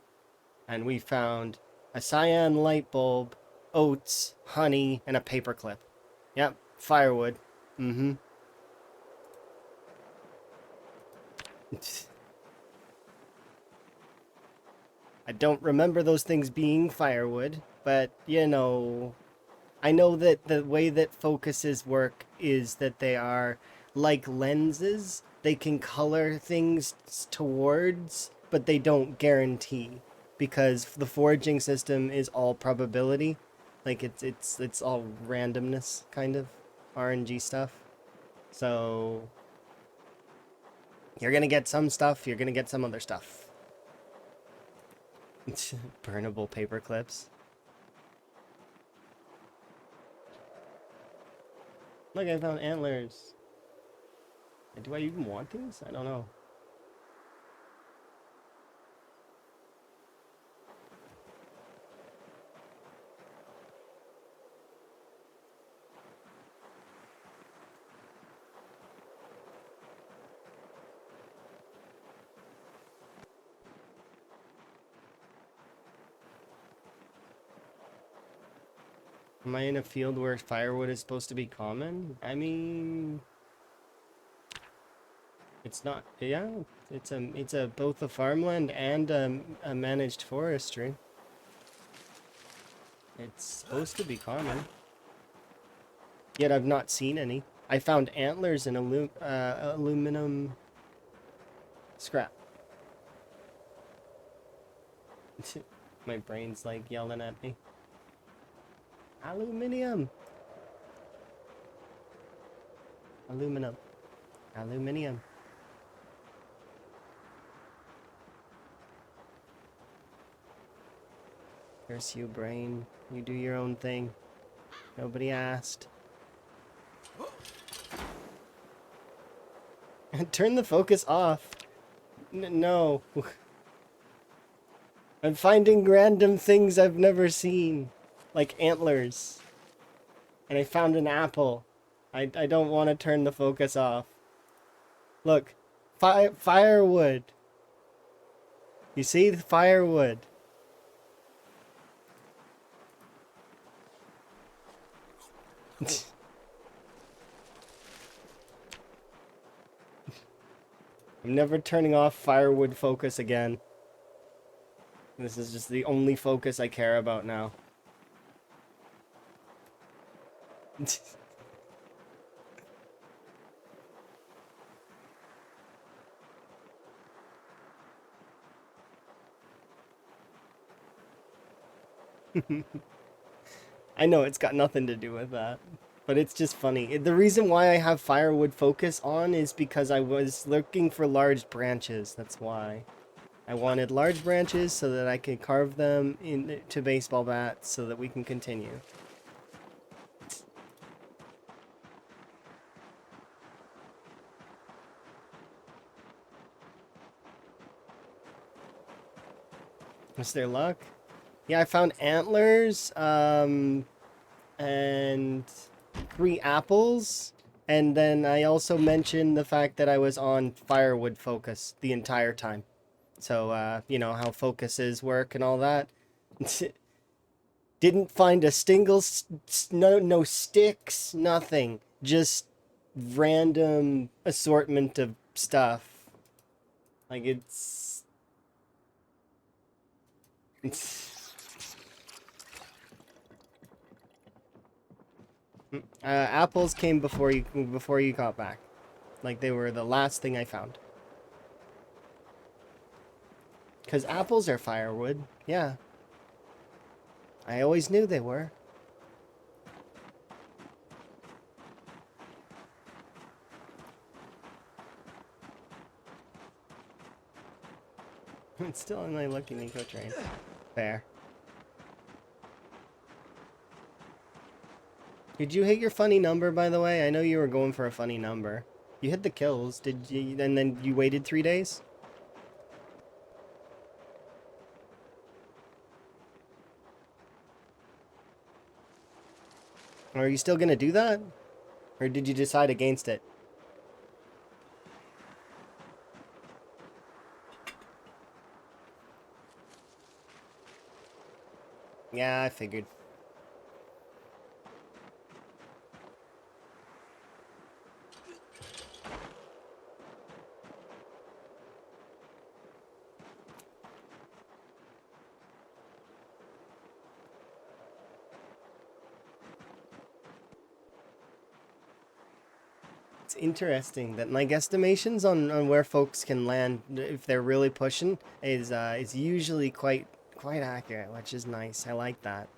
And we found a cyan light bulb, oats, honey, and a paperclip. Yep, firewood. Mm-hmm. I don't remember those things being firewood, but, you know, I know that the way that focuses work is that they are like lenses. They can color things towards, but they don't guarantee, because the foraging system is all probability. Like it's all randomness, kind of RNG stuff. So you're gonna get some stuff, you're gonna get some other stuff. Burnable paper clips. Look, I found antlers. Do I even want these? I don't know. Am I in a field where firewood is supposed to be common? I mean, it's not. Yeah, it's a both a farmland and a managed forestry. It's supposed to be common. Yet I've not seen any. I found antlers in aluminum scrap. My brain's like yelling at me. Aluminium. Aluminum. Aluminium. Curse you, brain. You do your own thing. Nobody asked. Turn the focus off. No. I'm finding random things I've never seen. Like antlers. And I found an apple. I don't want to turn the focus off. Look. Firewood. You see the firewood. I'm never turning off firewood focus again. This is just the only focus I care about now. I know it's got nothing to do with that, but it's just funny. The reason why I have firewood focus on is because I was looking for large branches. That's why. I wanted large branches so that I could carve them into baseball bats so that we can continue. Is there luck? Yeah, I found antlers, and 3 apples, and then I also mentioned the fact that I was on firewood focus the entire time. So, you know, how focuses work and all that. Didn't find a single, no sticks, nothing. Just random assortment of stuff. Like it's apples came before you got back. Like they were the last thing I found. Cause apples are firewood. Yeah. I always knew they were. It's still in my lucky Nico train. Fair. Did you hit your funny number, by the way? I know you were going for a funny number. You hit the kills, did you? And then you waited 3 days? Are you still gonna do that? Or did you decide against it? Yeah, I figured. It's interesting that my guesstimations on where folks can land if they're really pushing is usually quite accurate, which is nice. I like that.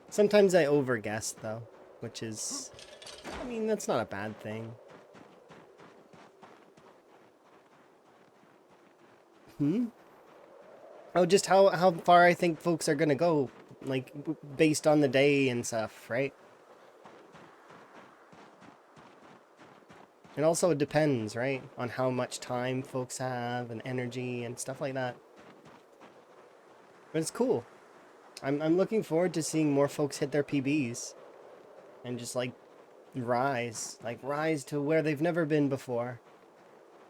Sometimes I overguess though, which is, I mean, that's not a bad thing. Hmm? Oh, just how far I think folks are gonna go, like based on the day and stuff, right? And also it depends, right, on how much time folks have and energy and stuff like that. But it's cool. I'm looking forward to seeing more folks hit their PBs and just like rise to where they've never been before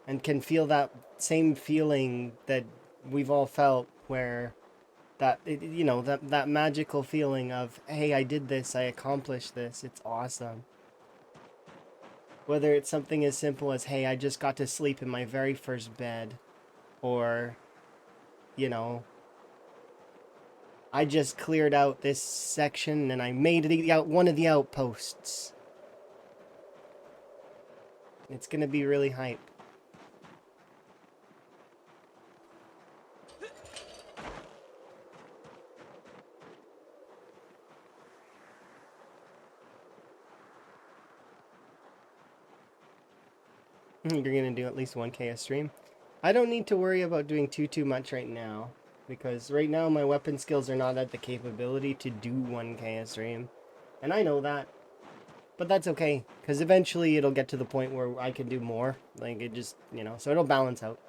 and can feel that same feeling that we've all felt where you know, that magical feeling of, hey, I did this, I accomplished this, it's awesome. Whether it's something as simple as, hey, I just got to sleep in my very first bed, or, you know, I just cleared out this section and I made it out one of the outposts. It's gonna be really hype. You're gonna do at least 1K a stream. I don't need to worry about doing too much right now, because right now my weapon skills are not at the capability to do 1K a stream. And I know that. But that's okay, because eventually it'll get to the point where I can do more. Like, it just, you know, so it'll balance out.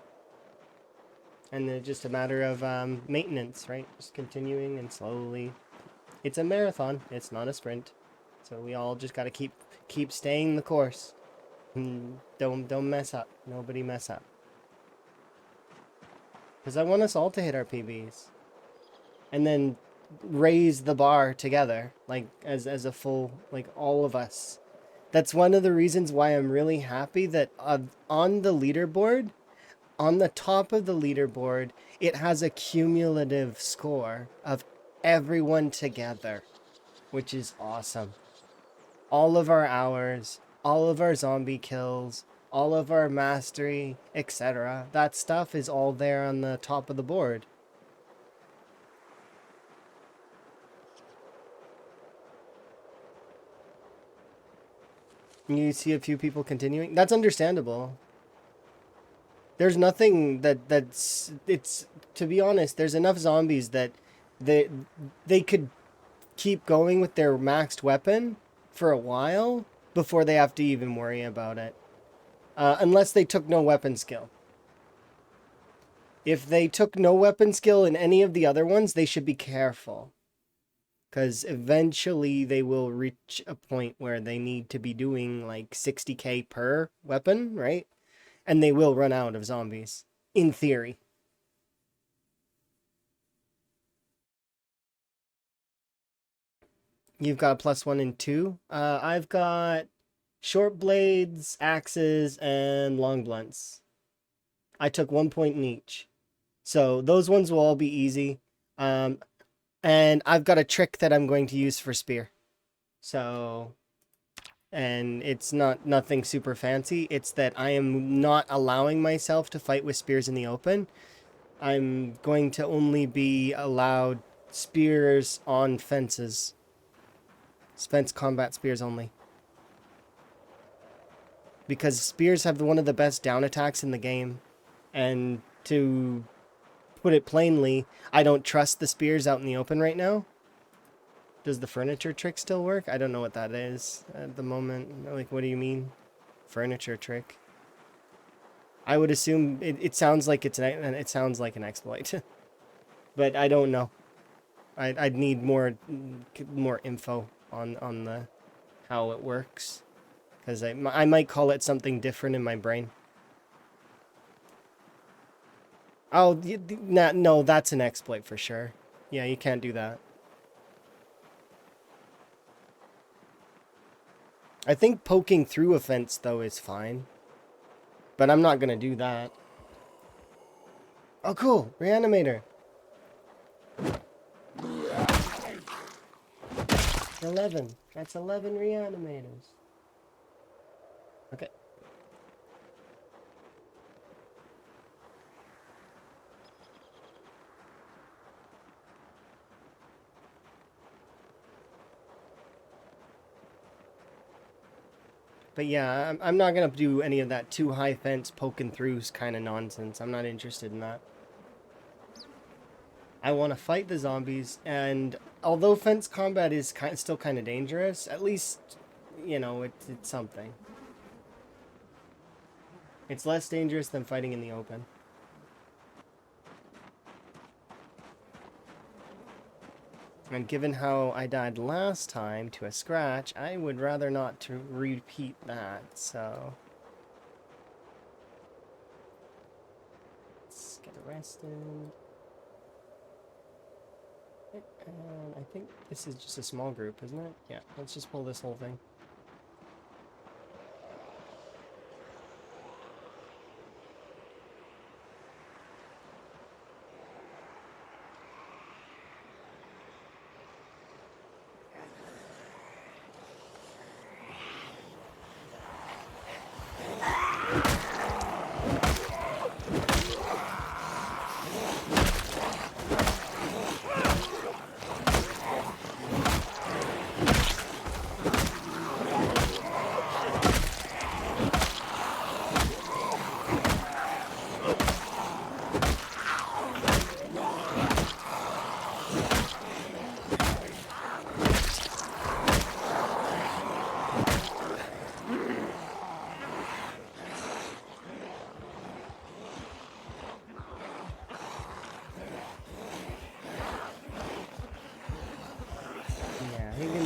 And it's just a matter of maintenance, right? Just continuing and slowly. It's a marathon, it's not a sprint. So we all just gotta keep staying the course. Don't mess up. Nobody mess up. Because I want us all to hit our PBs. And then raise the bar together. Like, as a full, like, all of us. That's one of the reasons why I'm really happy that on the leaderboard, on the top of the leaderboard, it has a cumulative score of everyone together, which is awesome. All of our hours, all of our zombie kills, all of our mastery, etc. That stuff is all there on the top of the board. You see a few people continuing. That's understandable. There's nothing it's, to be honest, there's enough zombies that they could keep going with their maxed weapon for a while before they have to even worry about it. Unless they took no weapon skill. If they took no weapon skill in any of the other ones, they should be careful. Because eventually they will reach a point where they need to be doing like 60k per weapon, right? And they will run out of zombies, in theory. You've got +1 and 2. I've got short blades, axes, and long blunts. I took 1 point in each. So those ones will all be easy. And I've got a trick that I'm going to use for spear. So, and it's nothing super fancy. It's that I am not allowing myself to fight with spears in the open. I'm going to only be allowed spears on fences. Fence combat spears only. Because spears have one of the best down attacks in the game. And to put it plainly, I don't trust the spears out in the open right now. Does the furniture trick still work? I don't know what that is at the moment. Like, what do you mean? Furniture trick? I would assume it sounds like it sounds like an exploit. But I don't know. I'd need more info on the how it works. Because I might call it something different in my brain. Oh, no, that's an exploit for sure. Yeah, you can't do that. I think poking through a fence, though, is fine. But I'm not going to do that. Oh, cool. Reanimator. 11. That's 11 reanimators. Okay. But yeah, I'm not going to do any of that too high fence poking throughs kind of nonsense. I'm not interested in that. I want to fight the zombies, and although fence combat is still kind of dangerous, at least, you know, it's something. It's less dangerous than fighting in the open. And given how I died last time to a scratch, I would rather not to repeat that, so... Let's get arrested. And I think this is just a small group, isn't it? Yeah, let's just pull this whole thing.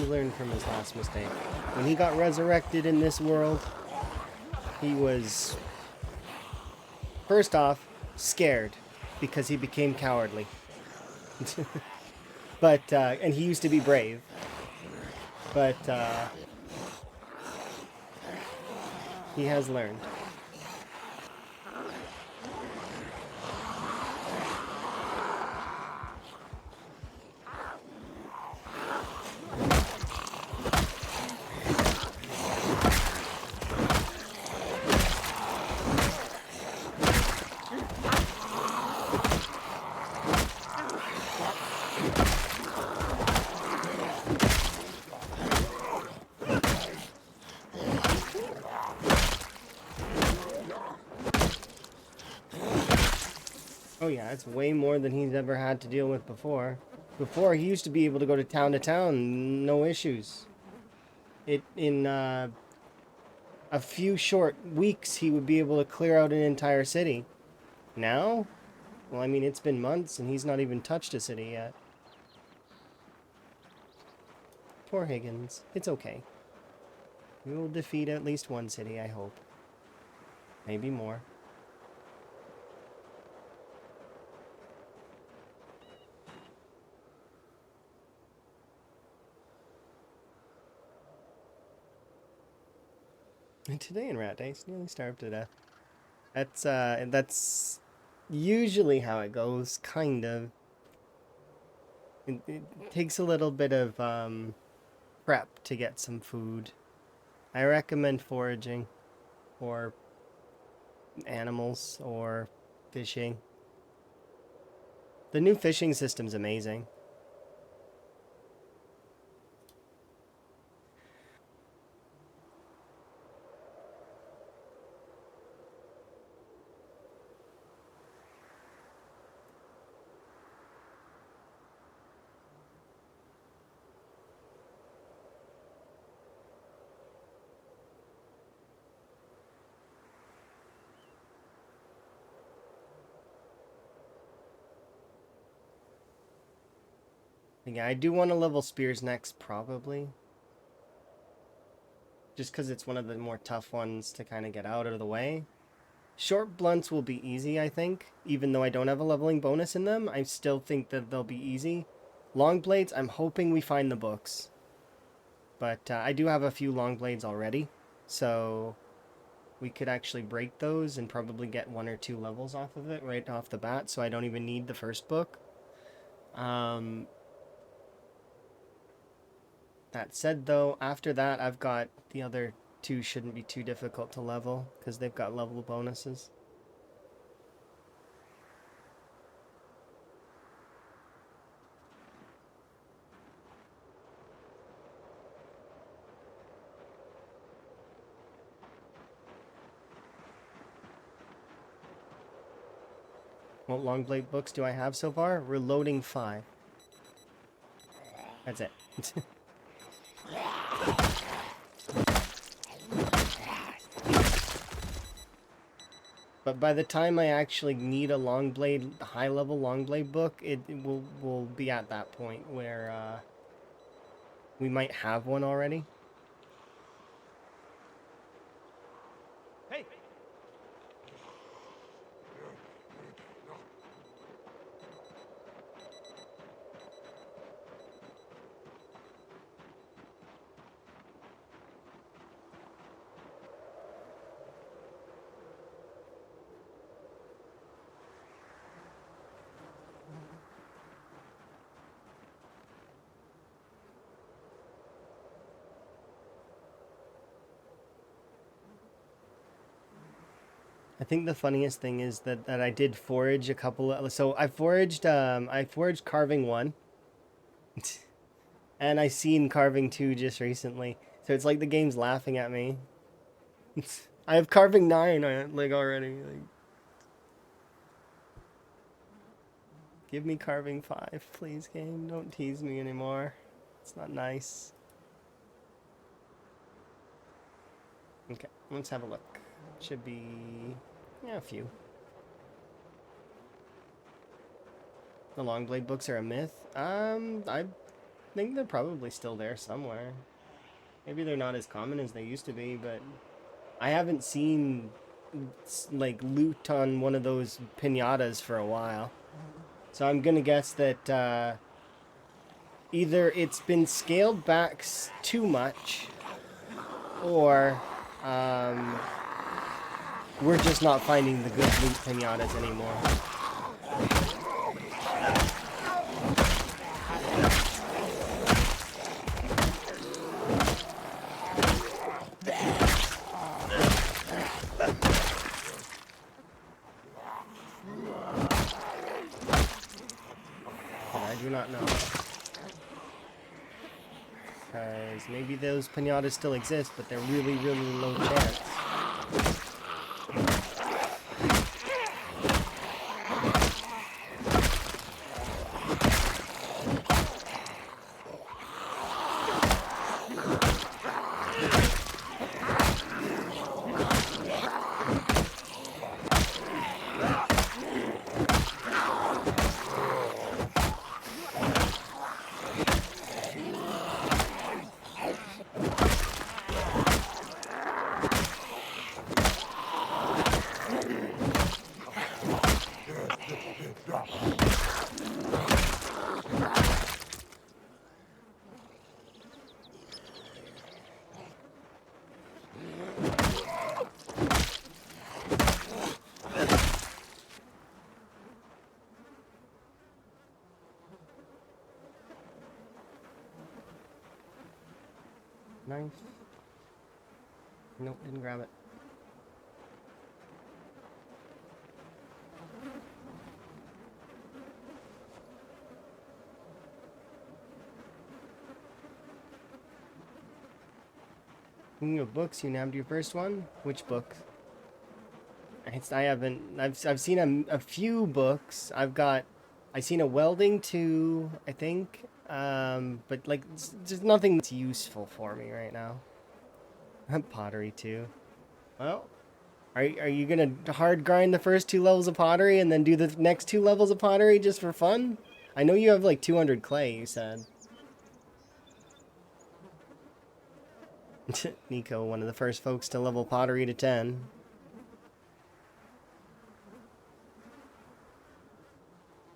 Learned from his last mistake. When he got resurrected in this world, he was, first off, scared because he became cowardly. But, and he used to be brave. But, he has learned. Oh yeah, it's way more than he's ever had to deal with before. Before, he used to be able to go to town, no issues. In a few short weeks, he would be able to clear out an entire city. Now? Well, I mean, it's been months, and he's not even touched a city yet. Poor Higgins. It's okay. We will defeat at least one city, I hope. Maybe more. And today in Rat Days, nearly starved to death. That's usually how it goes, kind of. It takes a little bit of prep to get some food. I recommend foraging, or animals, or fishing. The new fishing system's amazing. Yeah, I do want to level spears next, probably. Just because it's one of the more tough ones to kind of get out of the way. Short blunts will be easy, I think. Even though I don't have a leveling bonus in them, I still think that they'll be easy. Long blades, I'm hoping we find the books. But I do have a few long blades already. So we could actually break those and probably get 1 or 2 levels off of it right off the bat. So I don't even need the first book. That said, though, after that, I've got the other 2 shouldn't be too difficult to level because they've got level bonuses. What long blade books do I have so far? Reloading 5. That's it. But by the time I actually need a long blade, high level long blade book, it will be at that point where we might have one already. Hey! I think the funniest thing is that I did forage a couple of, so I foraged carving 1 and I seen carving 2 just recently. So it's like the game's laughing at me. I have carving 9 like already. Like, give me carving 5, please, game. Don't tease me anymore. It's not nice. Okay, let's have a look. Should be, yeah, a few. The long blade books are a myth. I think they're probably still there somewhere. Maybe they're not as common as they used to be, but I haven't seen like loot on one of those pinatas for a while. So I'm gonna guess that either it's been scaled back too much, or we're just not finding the good loot pinatas anymore. I do not know. Because maybe those pinatas still exist, but they're really, really low chance. Sorry. Nope, didn't grab it. Speaking of books, you nabbed your first one? Which book? I haven't. I've seen a few books. I've seen a welding too, I think. But like, there's nothing that's useful for me right now. Pottery too. Well, are you gonna hard grind the first 2 levels of pottery and then do the next 2 levels of pottery just for fun? I know you have like 200 clay. You said. Nico, one of the first folks to level pottery to 10.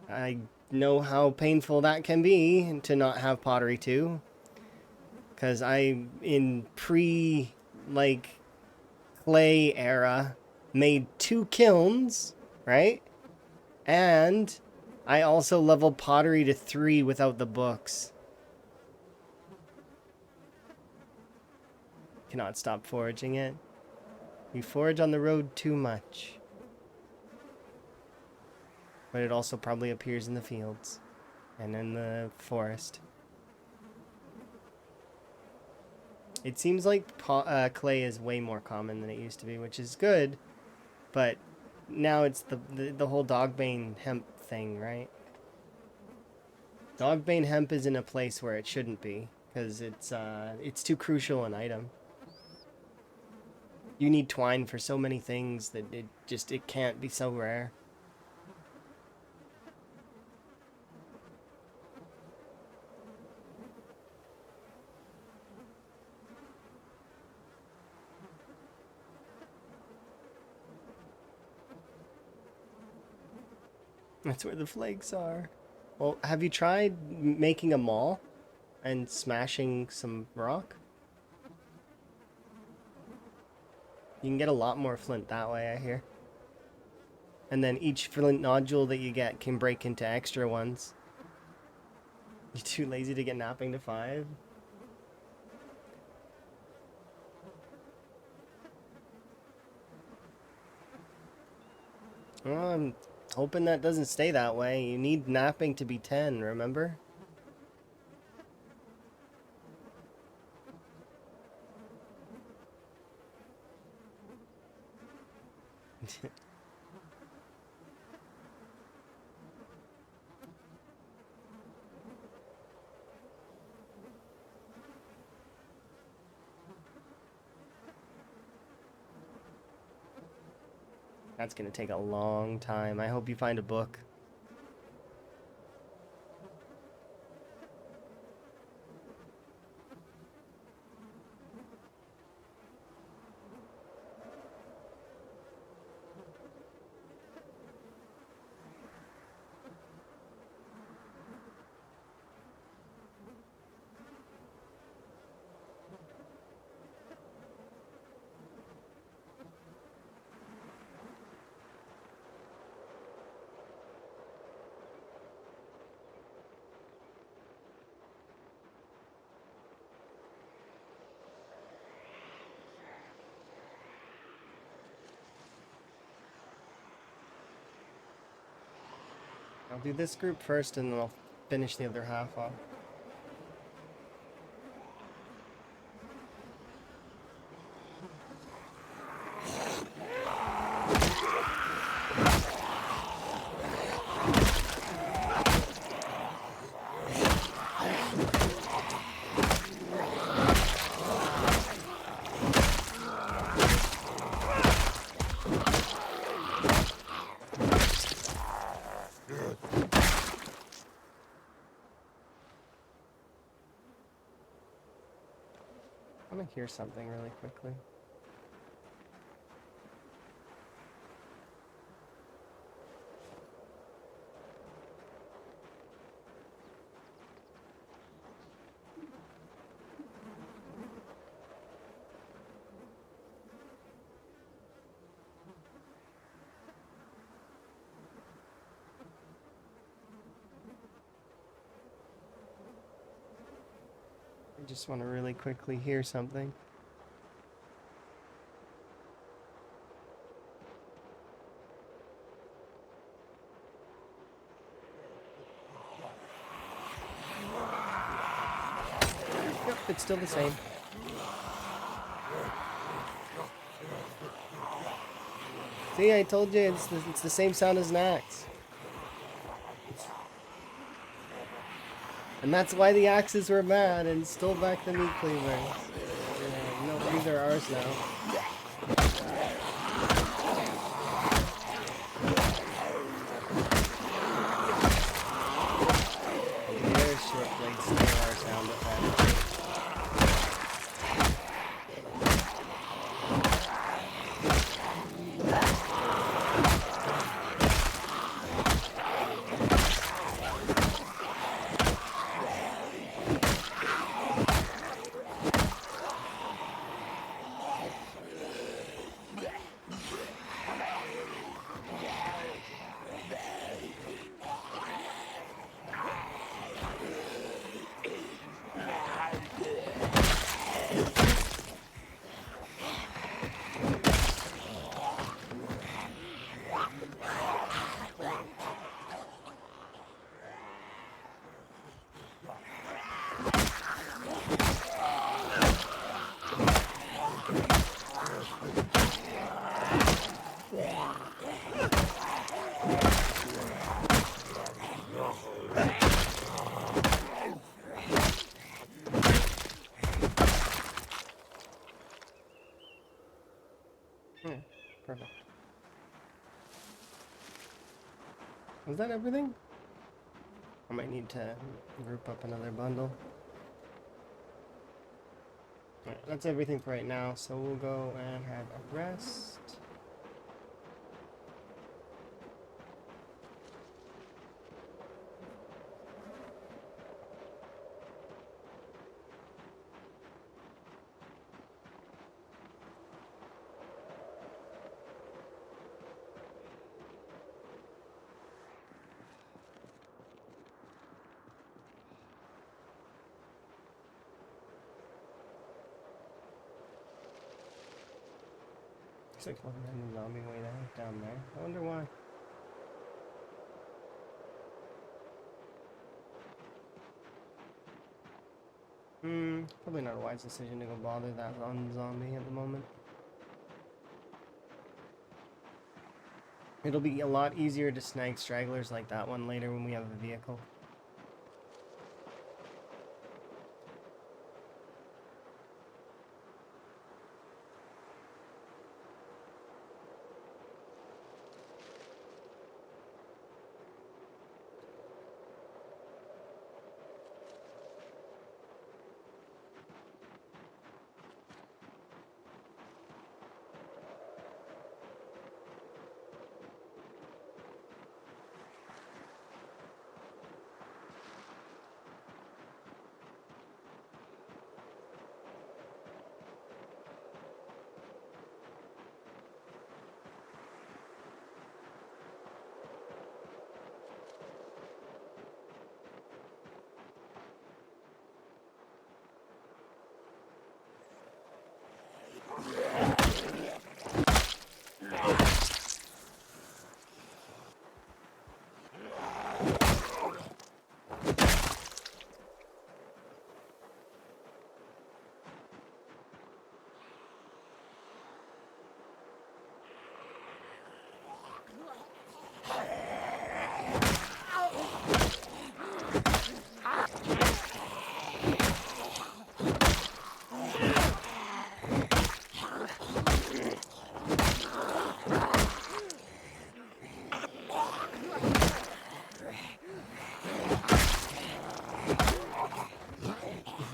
I know how painful that can be to not have pottery too. Because I, in like, clay era, made 2 kilns, right? And I also leveled pottery to 3 without the books. Cannot stop foraging it. You forage on the road too much. But it also probably appears in the fields and in the forest. It seems like clay is way more common than it used to be, which is good. But now it's the whole dogbane hemp thing, right? Dogbane hemp is in a place where it shouldn't be because it's too crucial an item. You need twine for so many things that it can't be so rare. That's where the flakes are. Well, have you tried making a maul and smashing some rock? You can get a lot more flint that way, I hear. And then each flint nodule that you get can break into extra ones. You too lazy to get napping to 5? Well, I'm hoping that doesn't stay that way. You need napping to be 10, remember? That's gonna take a long time. I hope you find a book. I'll do this group first and then I'll finish the other half off. I want to hear something really quickly. I just want to really quickly hear something. Yep, it's still the same. See, I told you it's the same sound as an axe. And that's why the axes were mad and stole back the meat cleavers. Yeah, no, these are ours now. Their short blades steal our sound effect. Yeah, perfect. Was that everything? I might need to group up another bundle. Alright, that's everything for right now, so we'll go and have a rest. Looks like one random zombie way down there. I wonder why. Probably not a wise decision to go bother that one zombie at the moment. It'll be a lot easier to snag stragglers like that one later when we have a vehicle.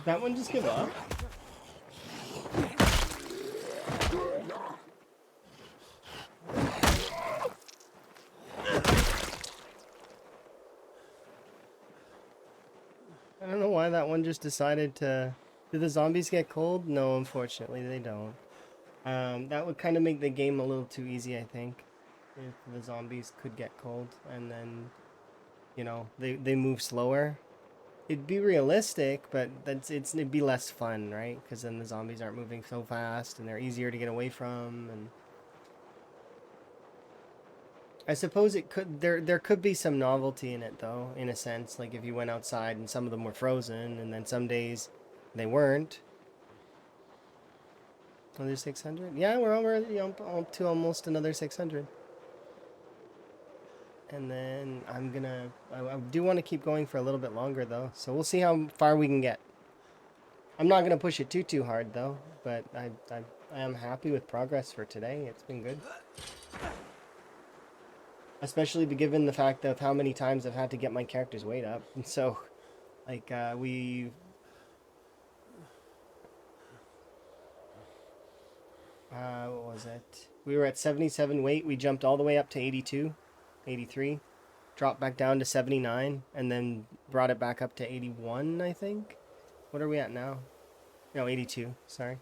That one just give up? I don't know why that one just decided to... Do the zombies get cold? No, unfortunately, they don't. That would kind of make the game a little too easy, I think. If the zombies could get cold, and then, you know, they move slower. it'd be realistic, but it'd be less fun, right? Because then the zombies aren't moving so fast and they're easier to get away from. And I suppose it could there could be some novelty in it though, in a sense. Like if you went outside and some of them were frozen, and then some days they weren't. Another 600? Yeah, we're already up to almost another 600. And then I do want to keep going for a little bit longer though, so we'll see how far we can get. I'm not gonna push it too hard though, but I am happy with progress for today. It's been good, especially given the fact of how many times I've had to get my character's weight up. And so, like what was it? We were at 77 weight. We jumped all the way up to 82, 83. Dropped back down to 79, and then brought it back up to 81, I think. What are we at now? No, 82, sorry.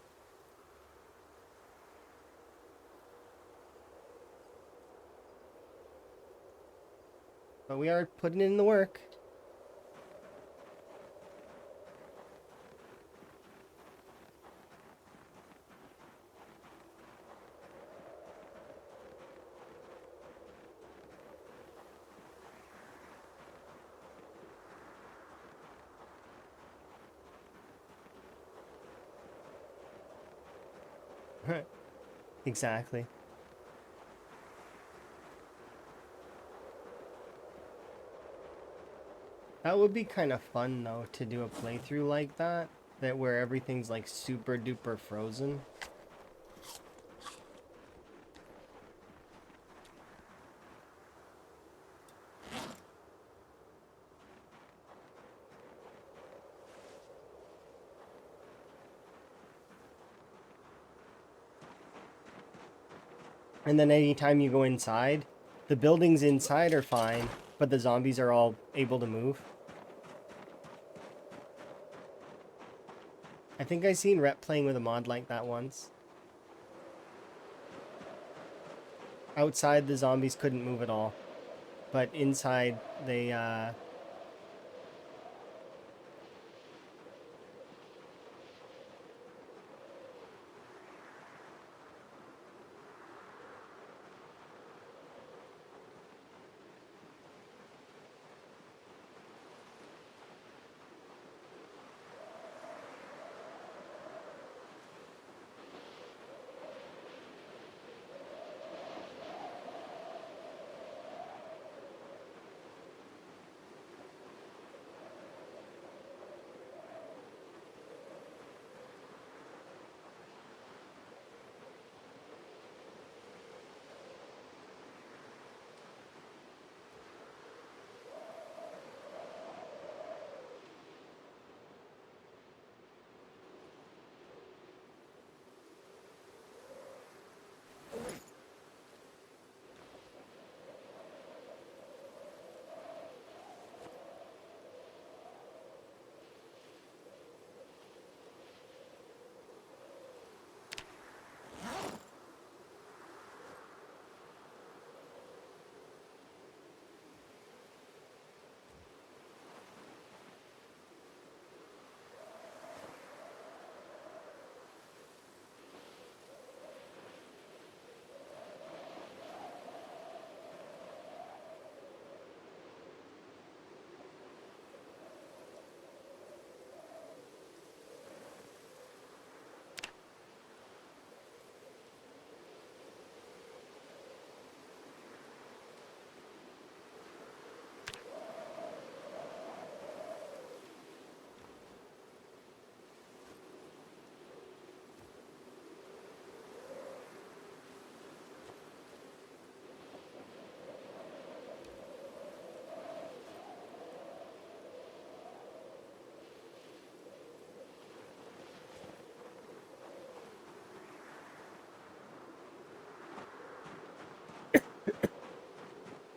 But we are putting in the work. Exactly. That would be kind of fun though, to do a playthrough like that where everything's like super duper frozen. And then anytime you go inside, the buildings inside are fine, but the zombies are all able to move. I think I seen Rep playing with a mod like that once. Outside, the zombies couldn't move at all, but inside, they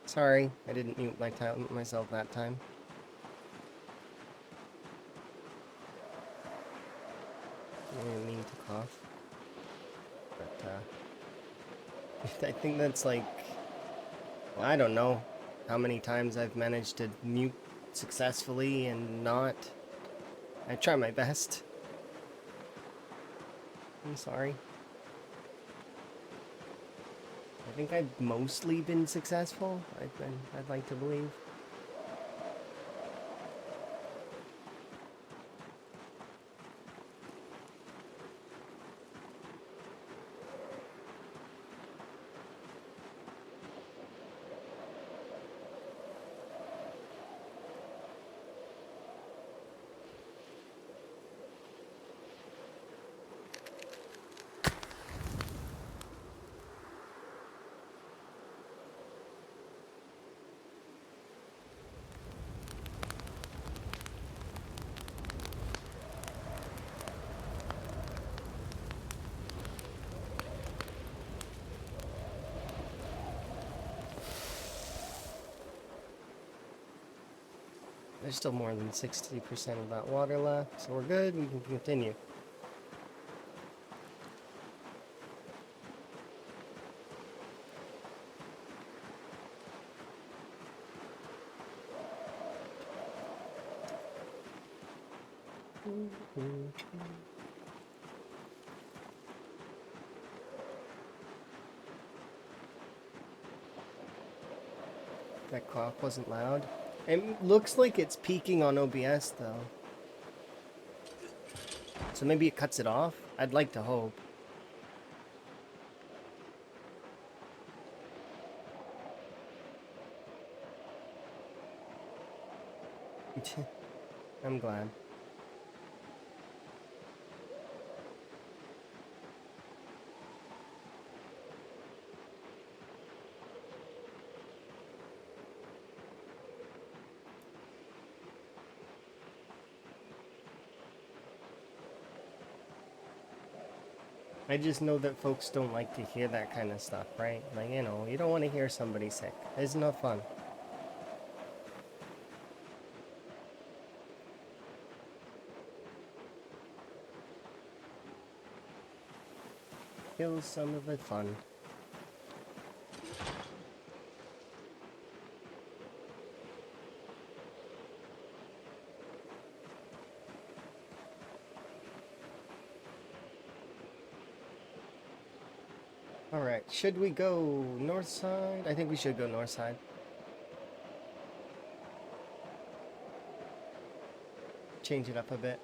Sorry, I didn't mute myself that time. I didn't mean to cough. But, I think that's like... Well, I don't know how many times I've managed to mute successfully and not. I try my best. I'm sorry. I think I've mostly been successful. I'd like to believe. There's still more than 60% of that water left, so we're good. We can continue. That clock wasn't loud. It looks like it's peaking on OBS though. So maybe it cuts it off? I'd like to hope. I'm glad. I just know that folks don't like to hear that kind of stuff, right? Like, you know, you don't want to hear somebody sick. It's no fun. Kills some of the fun. Alright, should we go north side? I think we should go north side. Change it up a bit.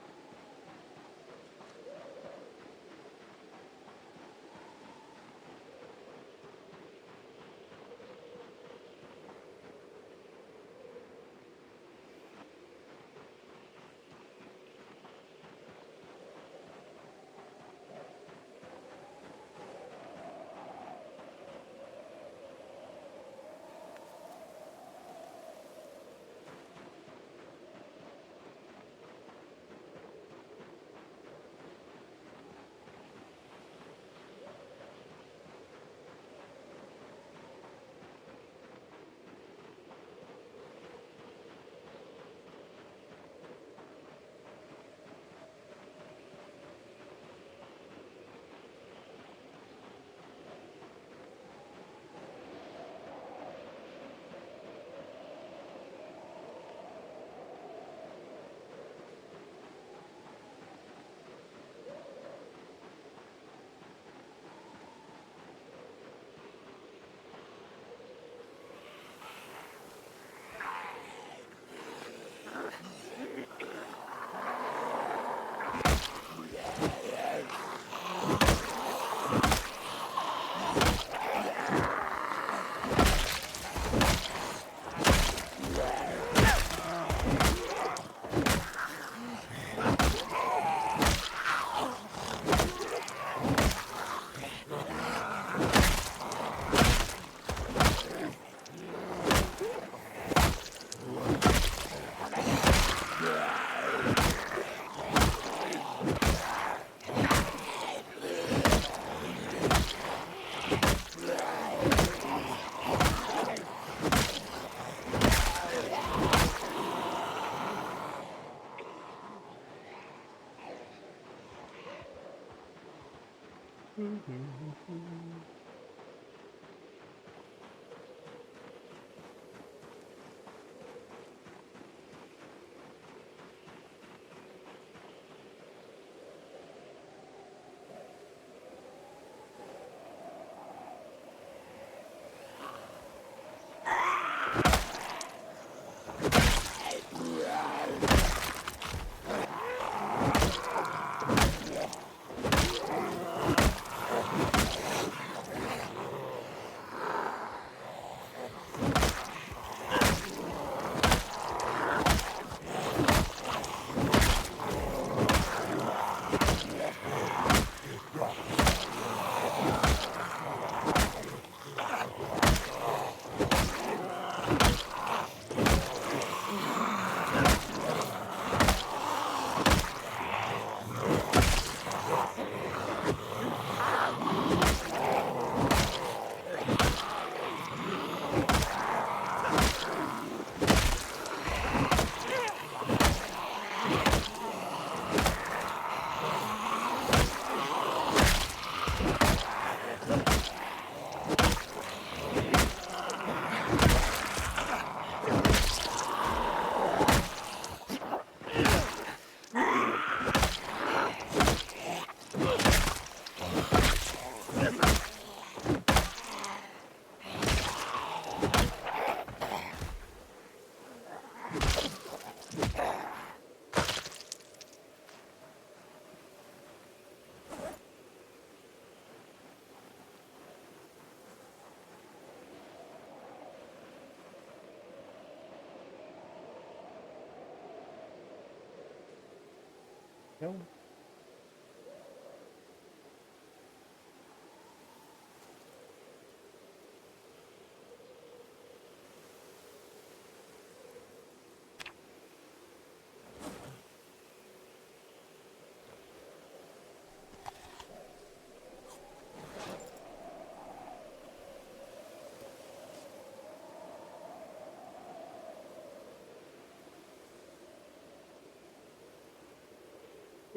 No.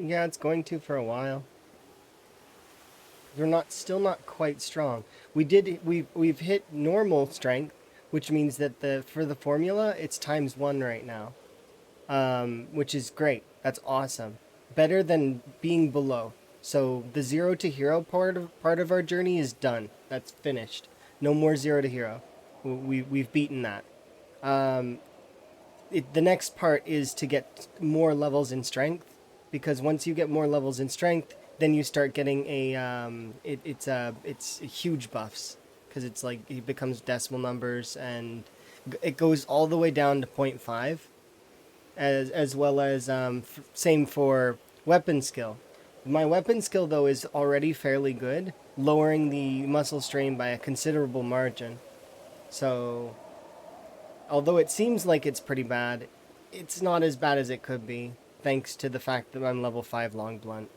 Yeah, it's going to for a while. We're still not quite strong. We've hit normal strength, which means that for the formula it's ×1 right now, which is great. That's awesome. Better than being below. So the 0 to hero part of our journey is done. That's finished. No more 0 to hero. We've beaten that. The next part is to get more levels in strength, because once you get more levels in strength, then you start getting it's huge buffs, because it's like it becomes decimal numbers, and it goes all the way down to 0.5, as well as same for weapon skill. My weapon skill though is already fairly good, lowering the muscle strain by a considerable margin. So although it seems like it's pretty bad, it's not as bad as it could be, thanks to the fact that I'm level 5 long blunt.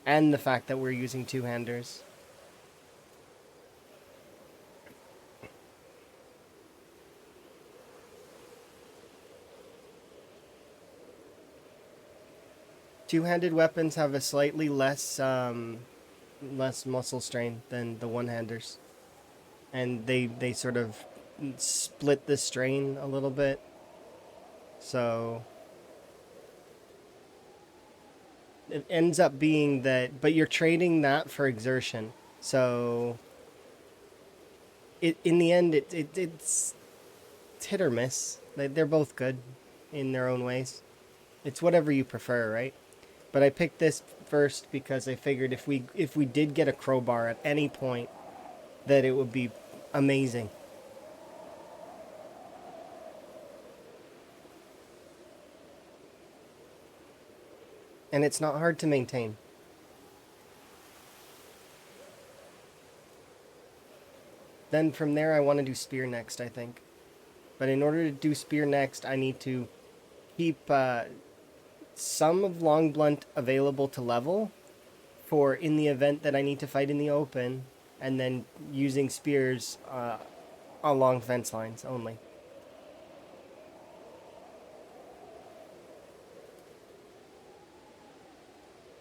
And the fact that we're using two-handers. Two-handed weapons have a slightly less muscle strain than the one-handers. And they sort of split the strain a little bit. So it ends up being that, but you're trading that for exertion. So in the end, it's hit or miss. They're both good in their own ways. It's whatever you prefer, right? But I picked this first because I figured if we did get a crowbar at any point, that it would be amazing. And it's not hard to maintain. Then from there, I want to do spear next, I think. But in order to do spear next, I need to keep some of long blunt available to level for in the event that I need to fight in the open, and then using spears along fence lines only.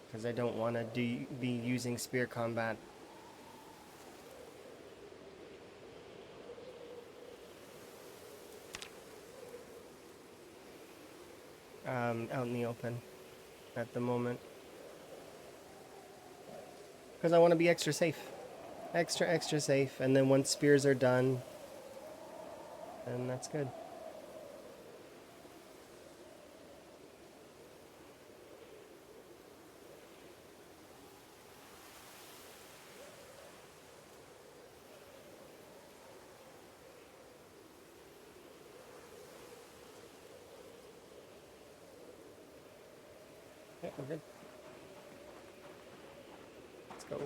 Because I don't want to be using spear combat. Out in the open at the moment. Because I want to be extra safe. Extra safe. And then once spears are done, then that's good. we're good. Let's go.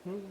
Mhm.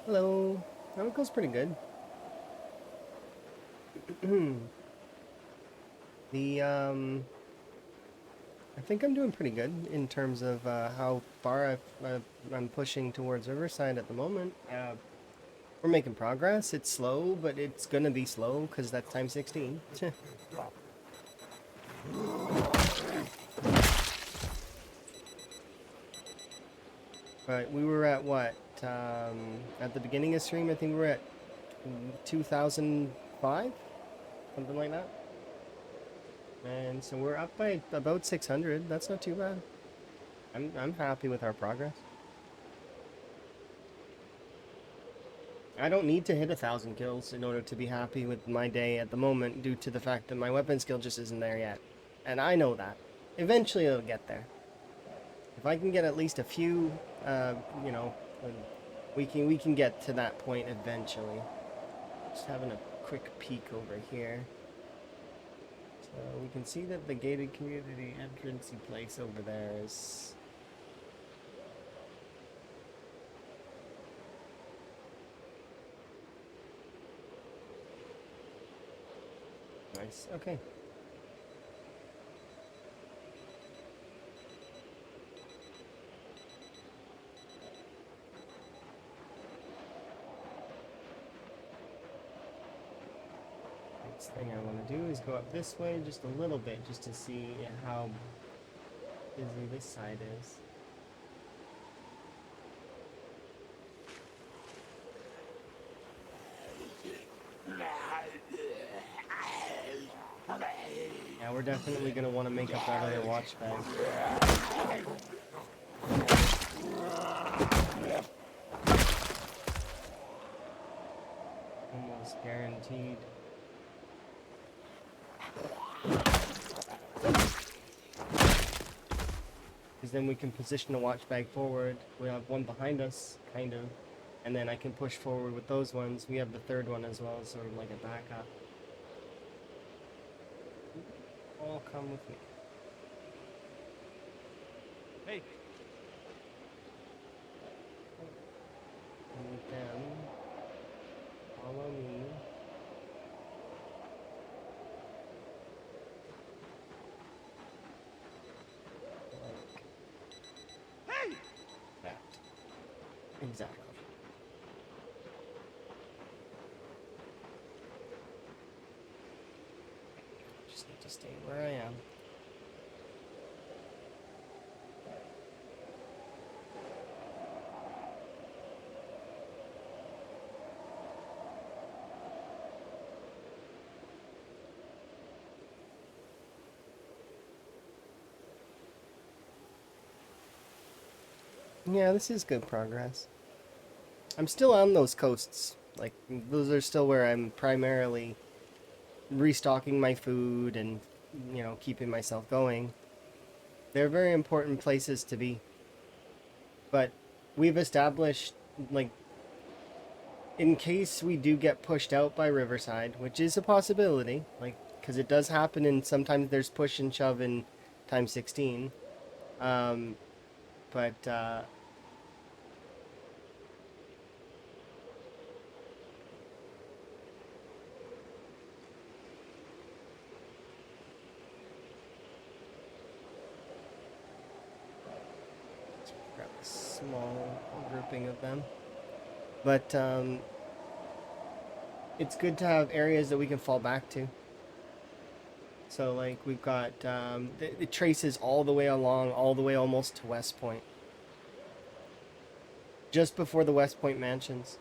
Hello. That goes pretty good. The I think I'm doing pretty good in terms of how far I'm pushing towards Riverside at the moment. We're making progress. It's slow, but it's gonna be slow because that's time 16. But we were at what? At the beginning of stream, I think we were at 2005? Something like that. And so we're up by about 600. That's not too bad. I'm happy with our progress. I don't need to hit 1,000 kills in order to be happy with my day at the moment due to the fact that my weapon skill just isn't there yet. And I know that. Eventually it'll get there. If I can get at least a few, you know, we can get to that point eventually. Just having a quick peek over here. So we can see that the gated community entrancey place over there is... Nice, okay. Next thing I want to do is go up this way just a little bit just to see how busy this side is. Yeah, we're definitely going to want to make up that other watch bag. Almost guaranteed. Because then we can position the watch bag forward. We have one behind us, kind of. And then I can push forward with those ones. We have the third one as well, sort of like a backup. All come with me. Hey. And then follow me. Hey. That. Exactly. Just need to stay where I am. Yeah, this is good progress. I'm still on those coasts. Like, those are still where I'm primarily restocking my food and, you know, keeping myself going. They're very important places to be. But we've established, like, in case we do get pushed out by Riverside, which is a possibility, like, because it does happen, and sometimes there's push and shove in time 16. But grab a small grouping of them. But it's good to have areas that we can fall back to. So, like, we've got, it traces all the way along, all the way almost to West Point. Just before the West Point mansions.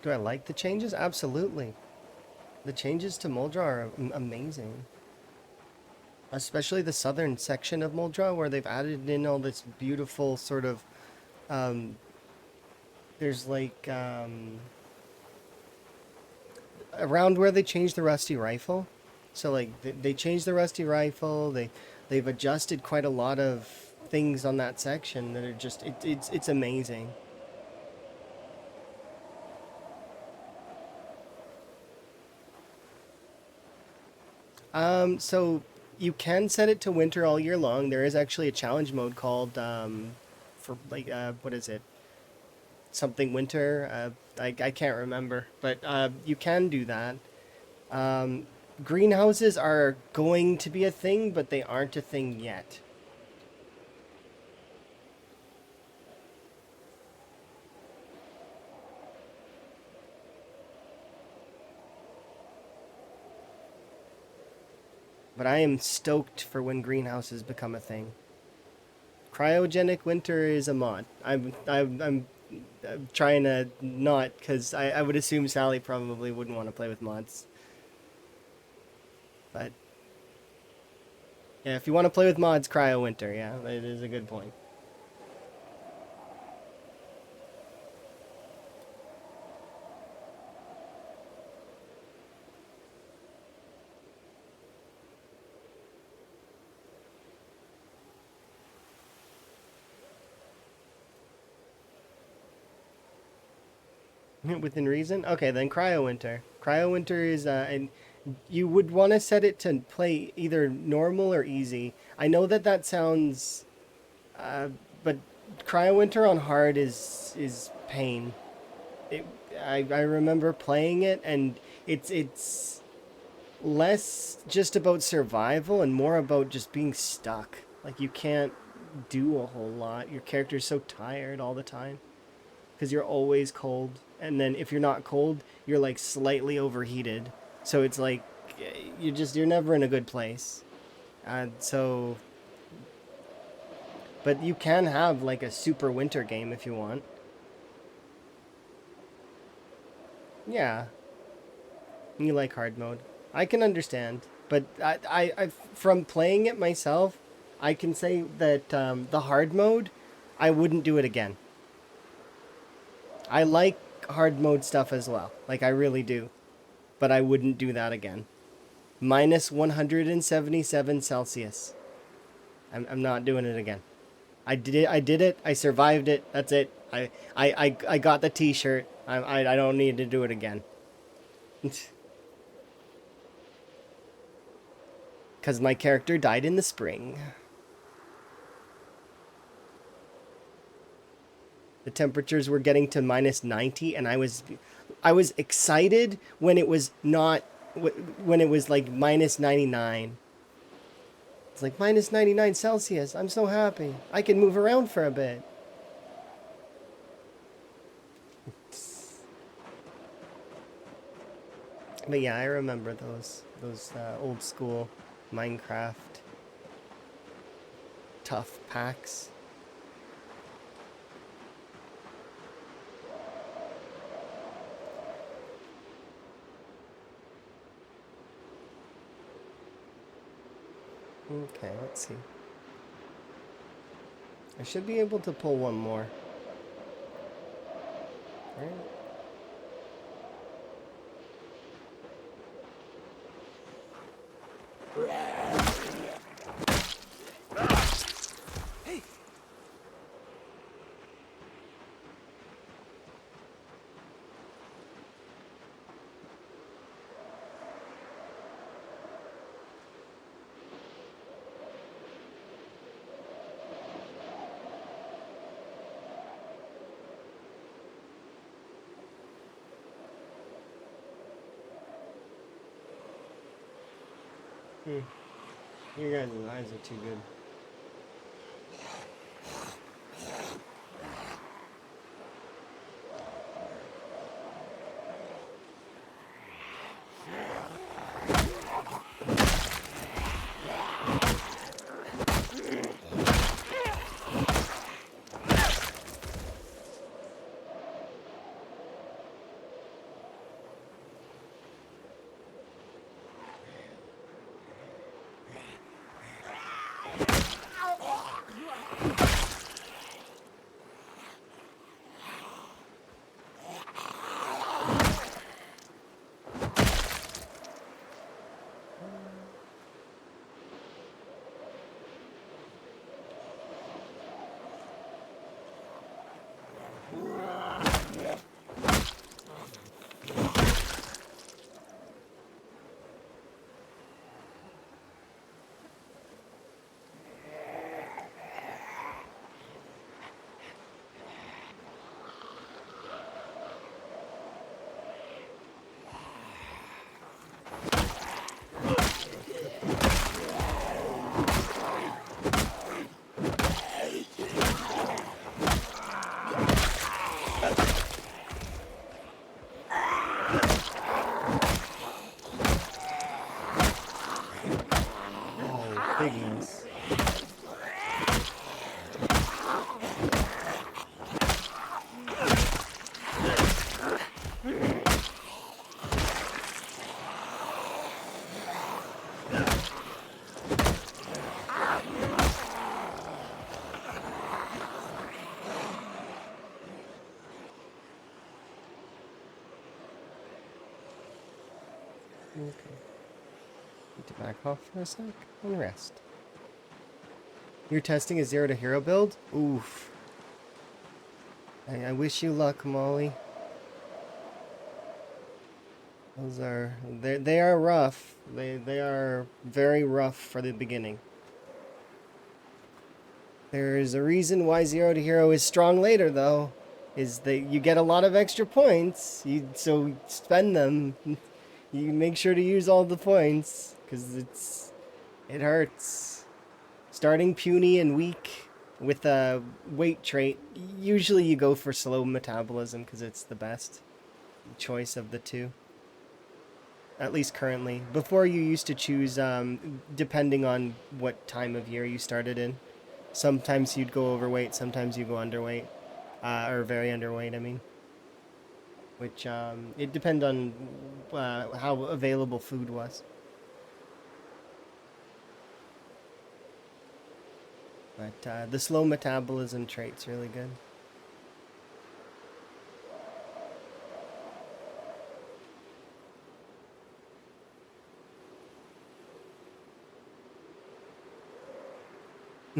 Do I like the changes? Absolutely. The changes to Moldra are amazing. Especially the southern section of Moldra where they've added in all this beautiful sort of there's like around where they changed the rusty rifle. So like they changed the rusty rifle. They've adjusted quite a lot of things on that section that are just it's amazing. So you can set it to winter all year long. There is actually a challenge mode called for like what is it? Something winter. I can't remember, but you can do that. Greenhouses are going to be a thing, but they aren't a thing yet. But I am stoked for when greenhouses become a thing. Cryogenic winter is a mod. I'm trying to not, because I would assume Sally probably wouldn't want to play with mods. But yeah, if you want to play with mods, Cryo Winter, yeah, it is a good point. Within reason? Okay, then Cryo Winter. Cryo Winter is, and you would want to set it to play either normal or easy. I know that that sounds, but Cryo Winter on hard is pain. It, I remember playing it, and it's less just about survival and more about just being stuck. Like you can't do a whole lot. Your character's so tired all the time because you're always cold, and then if you're not cold, you're like slightly overheated. So it's like you're never in a good place. So, but you can have like a super winter game if you want. Yeah, you like hard mode. I can understand, but I from playing it myself, I can say that the hard mode, I wouldn't do it again. I like hard mode stuff as well, like I really do, but I wouldn't do that again. Minus 177 Celsius. I'm not doing it again. I did it. I did it. I survived it. That's it. I got the T-shirt. I don't need to do it again. Because my character died in the spring. The temperatures were getting to minus 90, and I was excited when it was not, when it was like minus 99. It's like minus 99 Celsius. I'm so happy. I can move around for a bit. But yeah, I remember those old school Minecraft tough packs. Okay, let's see. I should be able to pull one more. Right? Hey! You guys' eyes are too good. Okay. Need to back off for a sec and rest. You're testing a 0 to hero build? Oof. I wish you luck, Molly. Those are they are rough. They are very rough for the beginning. There's a reason why 0 to hero is strong later though. Is that you get a lot of extra points. So spend them. You make sure to use all the points because it hurts. Starting puny and weak with a weight trait, usually you go for slow metabolism because it's the best choice of the two. At least currently. Before you used to choose, depending on what time of year you started in. Sometimes you'd go overweight, sometimes you go underweight. Or very underweight, I mean. Which, it depends on how available food was. But the slow metabolism trait's really good.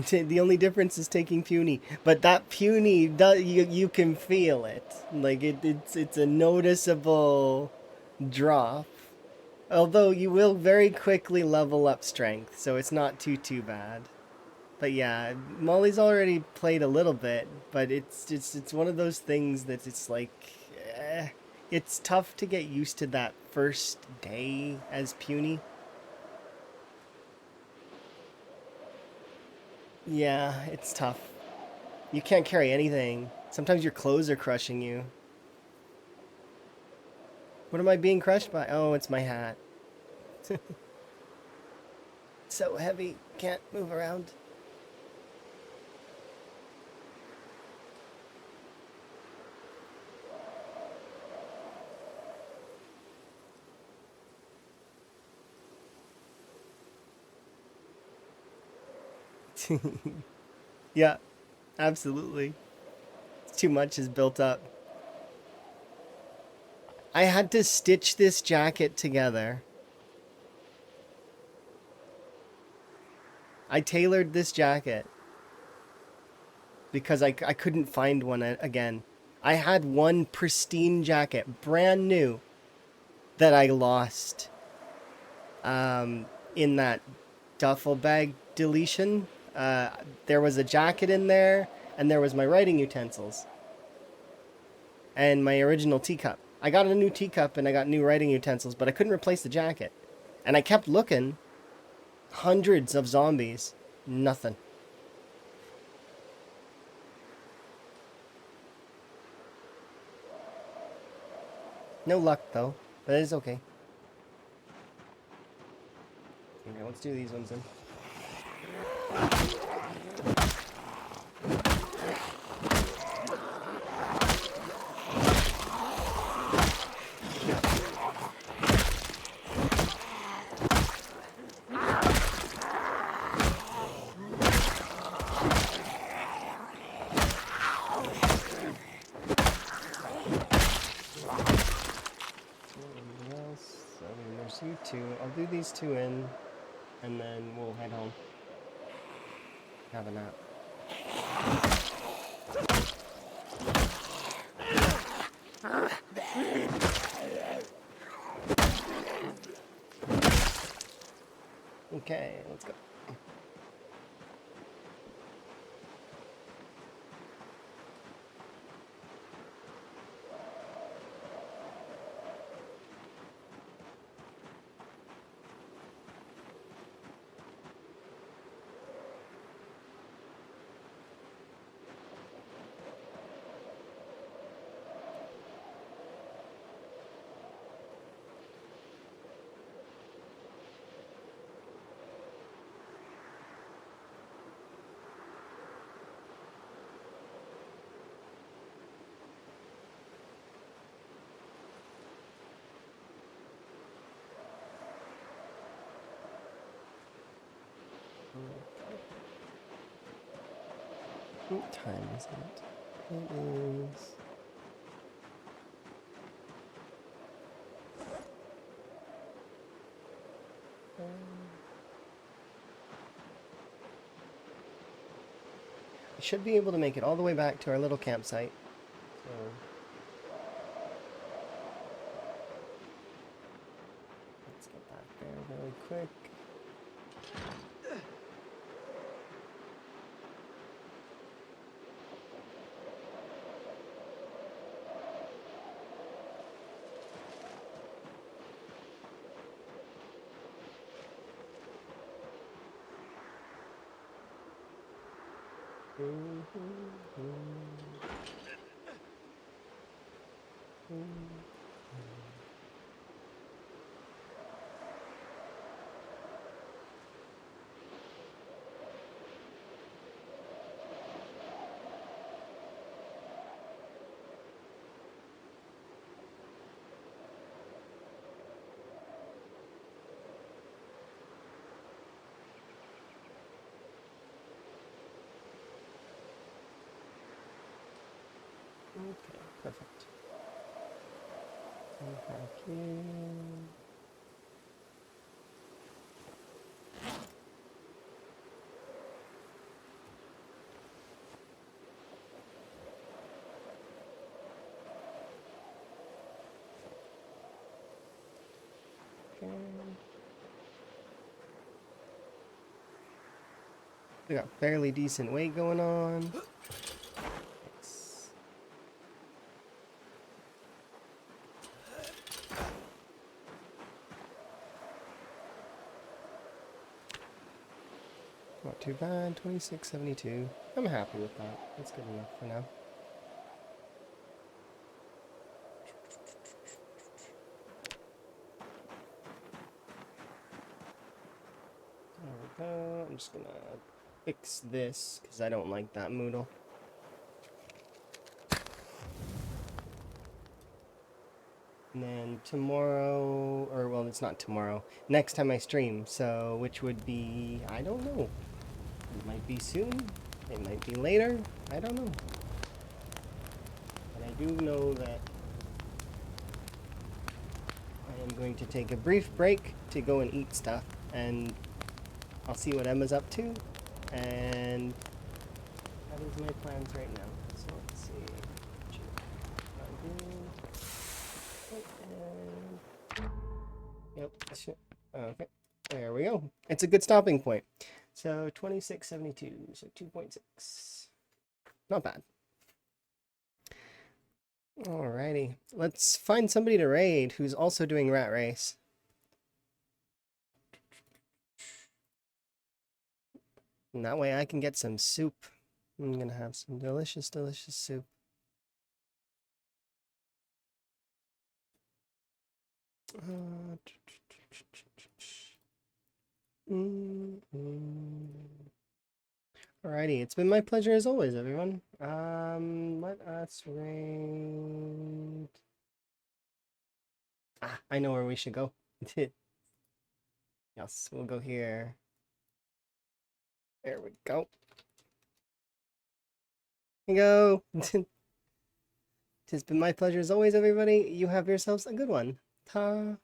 The only difference is taking puny, but that puny you can feel it. Like it's a noticeable drop. Although you will very quickly level up strength, so it's not too bad. But yeah, Molly's already played a little bit, but it's one of those things that it's like it's tough to get used to that first day as puny. Yeah, it's tough. You can't carry anything. Sometimes your clothes are crushing you. What am I being crushed by? Oh, it's my hat. So heavy, can't move around. Yeah, absolutely. Too much is built up. I had to stitch this jacket together. I tailored this jacket because I couldn't find one again. I had one pristine jacket, brand new, that I lost in that duffel bag deletion. There was a jacket in there, and there was my writing utensils and my original teacup. I got a new teacup and I got new writing utensils, but I couldn't replace the jacket. And I kept looking. Hundreds of zombies. Nothing. No luck, though. But it's okay. Okay, let's do these ones then. There's you two. I'll do these two in, and then we'll head home. Have a nap. Okay, let's go. What time is it? It is... I should be able to make it all the way back to our little campsite. So... let's get back there really quick. Okay, perfect. Come back here. Okay. We got fairly decent weight going on. Nice. Not too bad, 2672. I'm happy with that. That's good enough for now. There we go. I'm just gonna fix this because I don't like that moodle. And then tomorrow, or well, it's not tomorrow, next time I stream, so which would be, I don't know. It might be soon, it might be later, I don't know. But I do know that I am going to take a brief break to go and eat stuff, and I'll see what Emma's up to, and that is my plans right now. So let's see. Yep. Okay. There we go. It's a good stopping point. So 2672. So 2.6. Not bad. Alrighty. Let's find somebody to raid who's also doing rat race. And that way I can get some soup. I'm gonna have some delicious, delicious soup. Alrighty, it's been my pleasure as always, everyone. Let us raid. Ah, I know where we should go. Yes, we'll go here. There we go. Here we go. It's been my pleasure as always, everybody. You have yourselves a good one. Ta.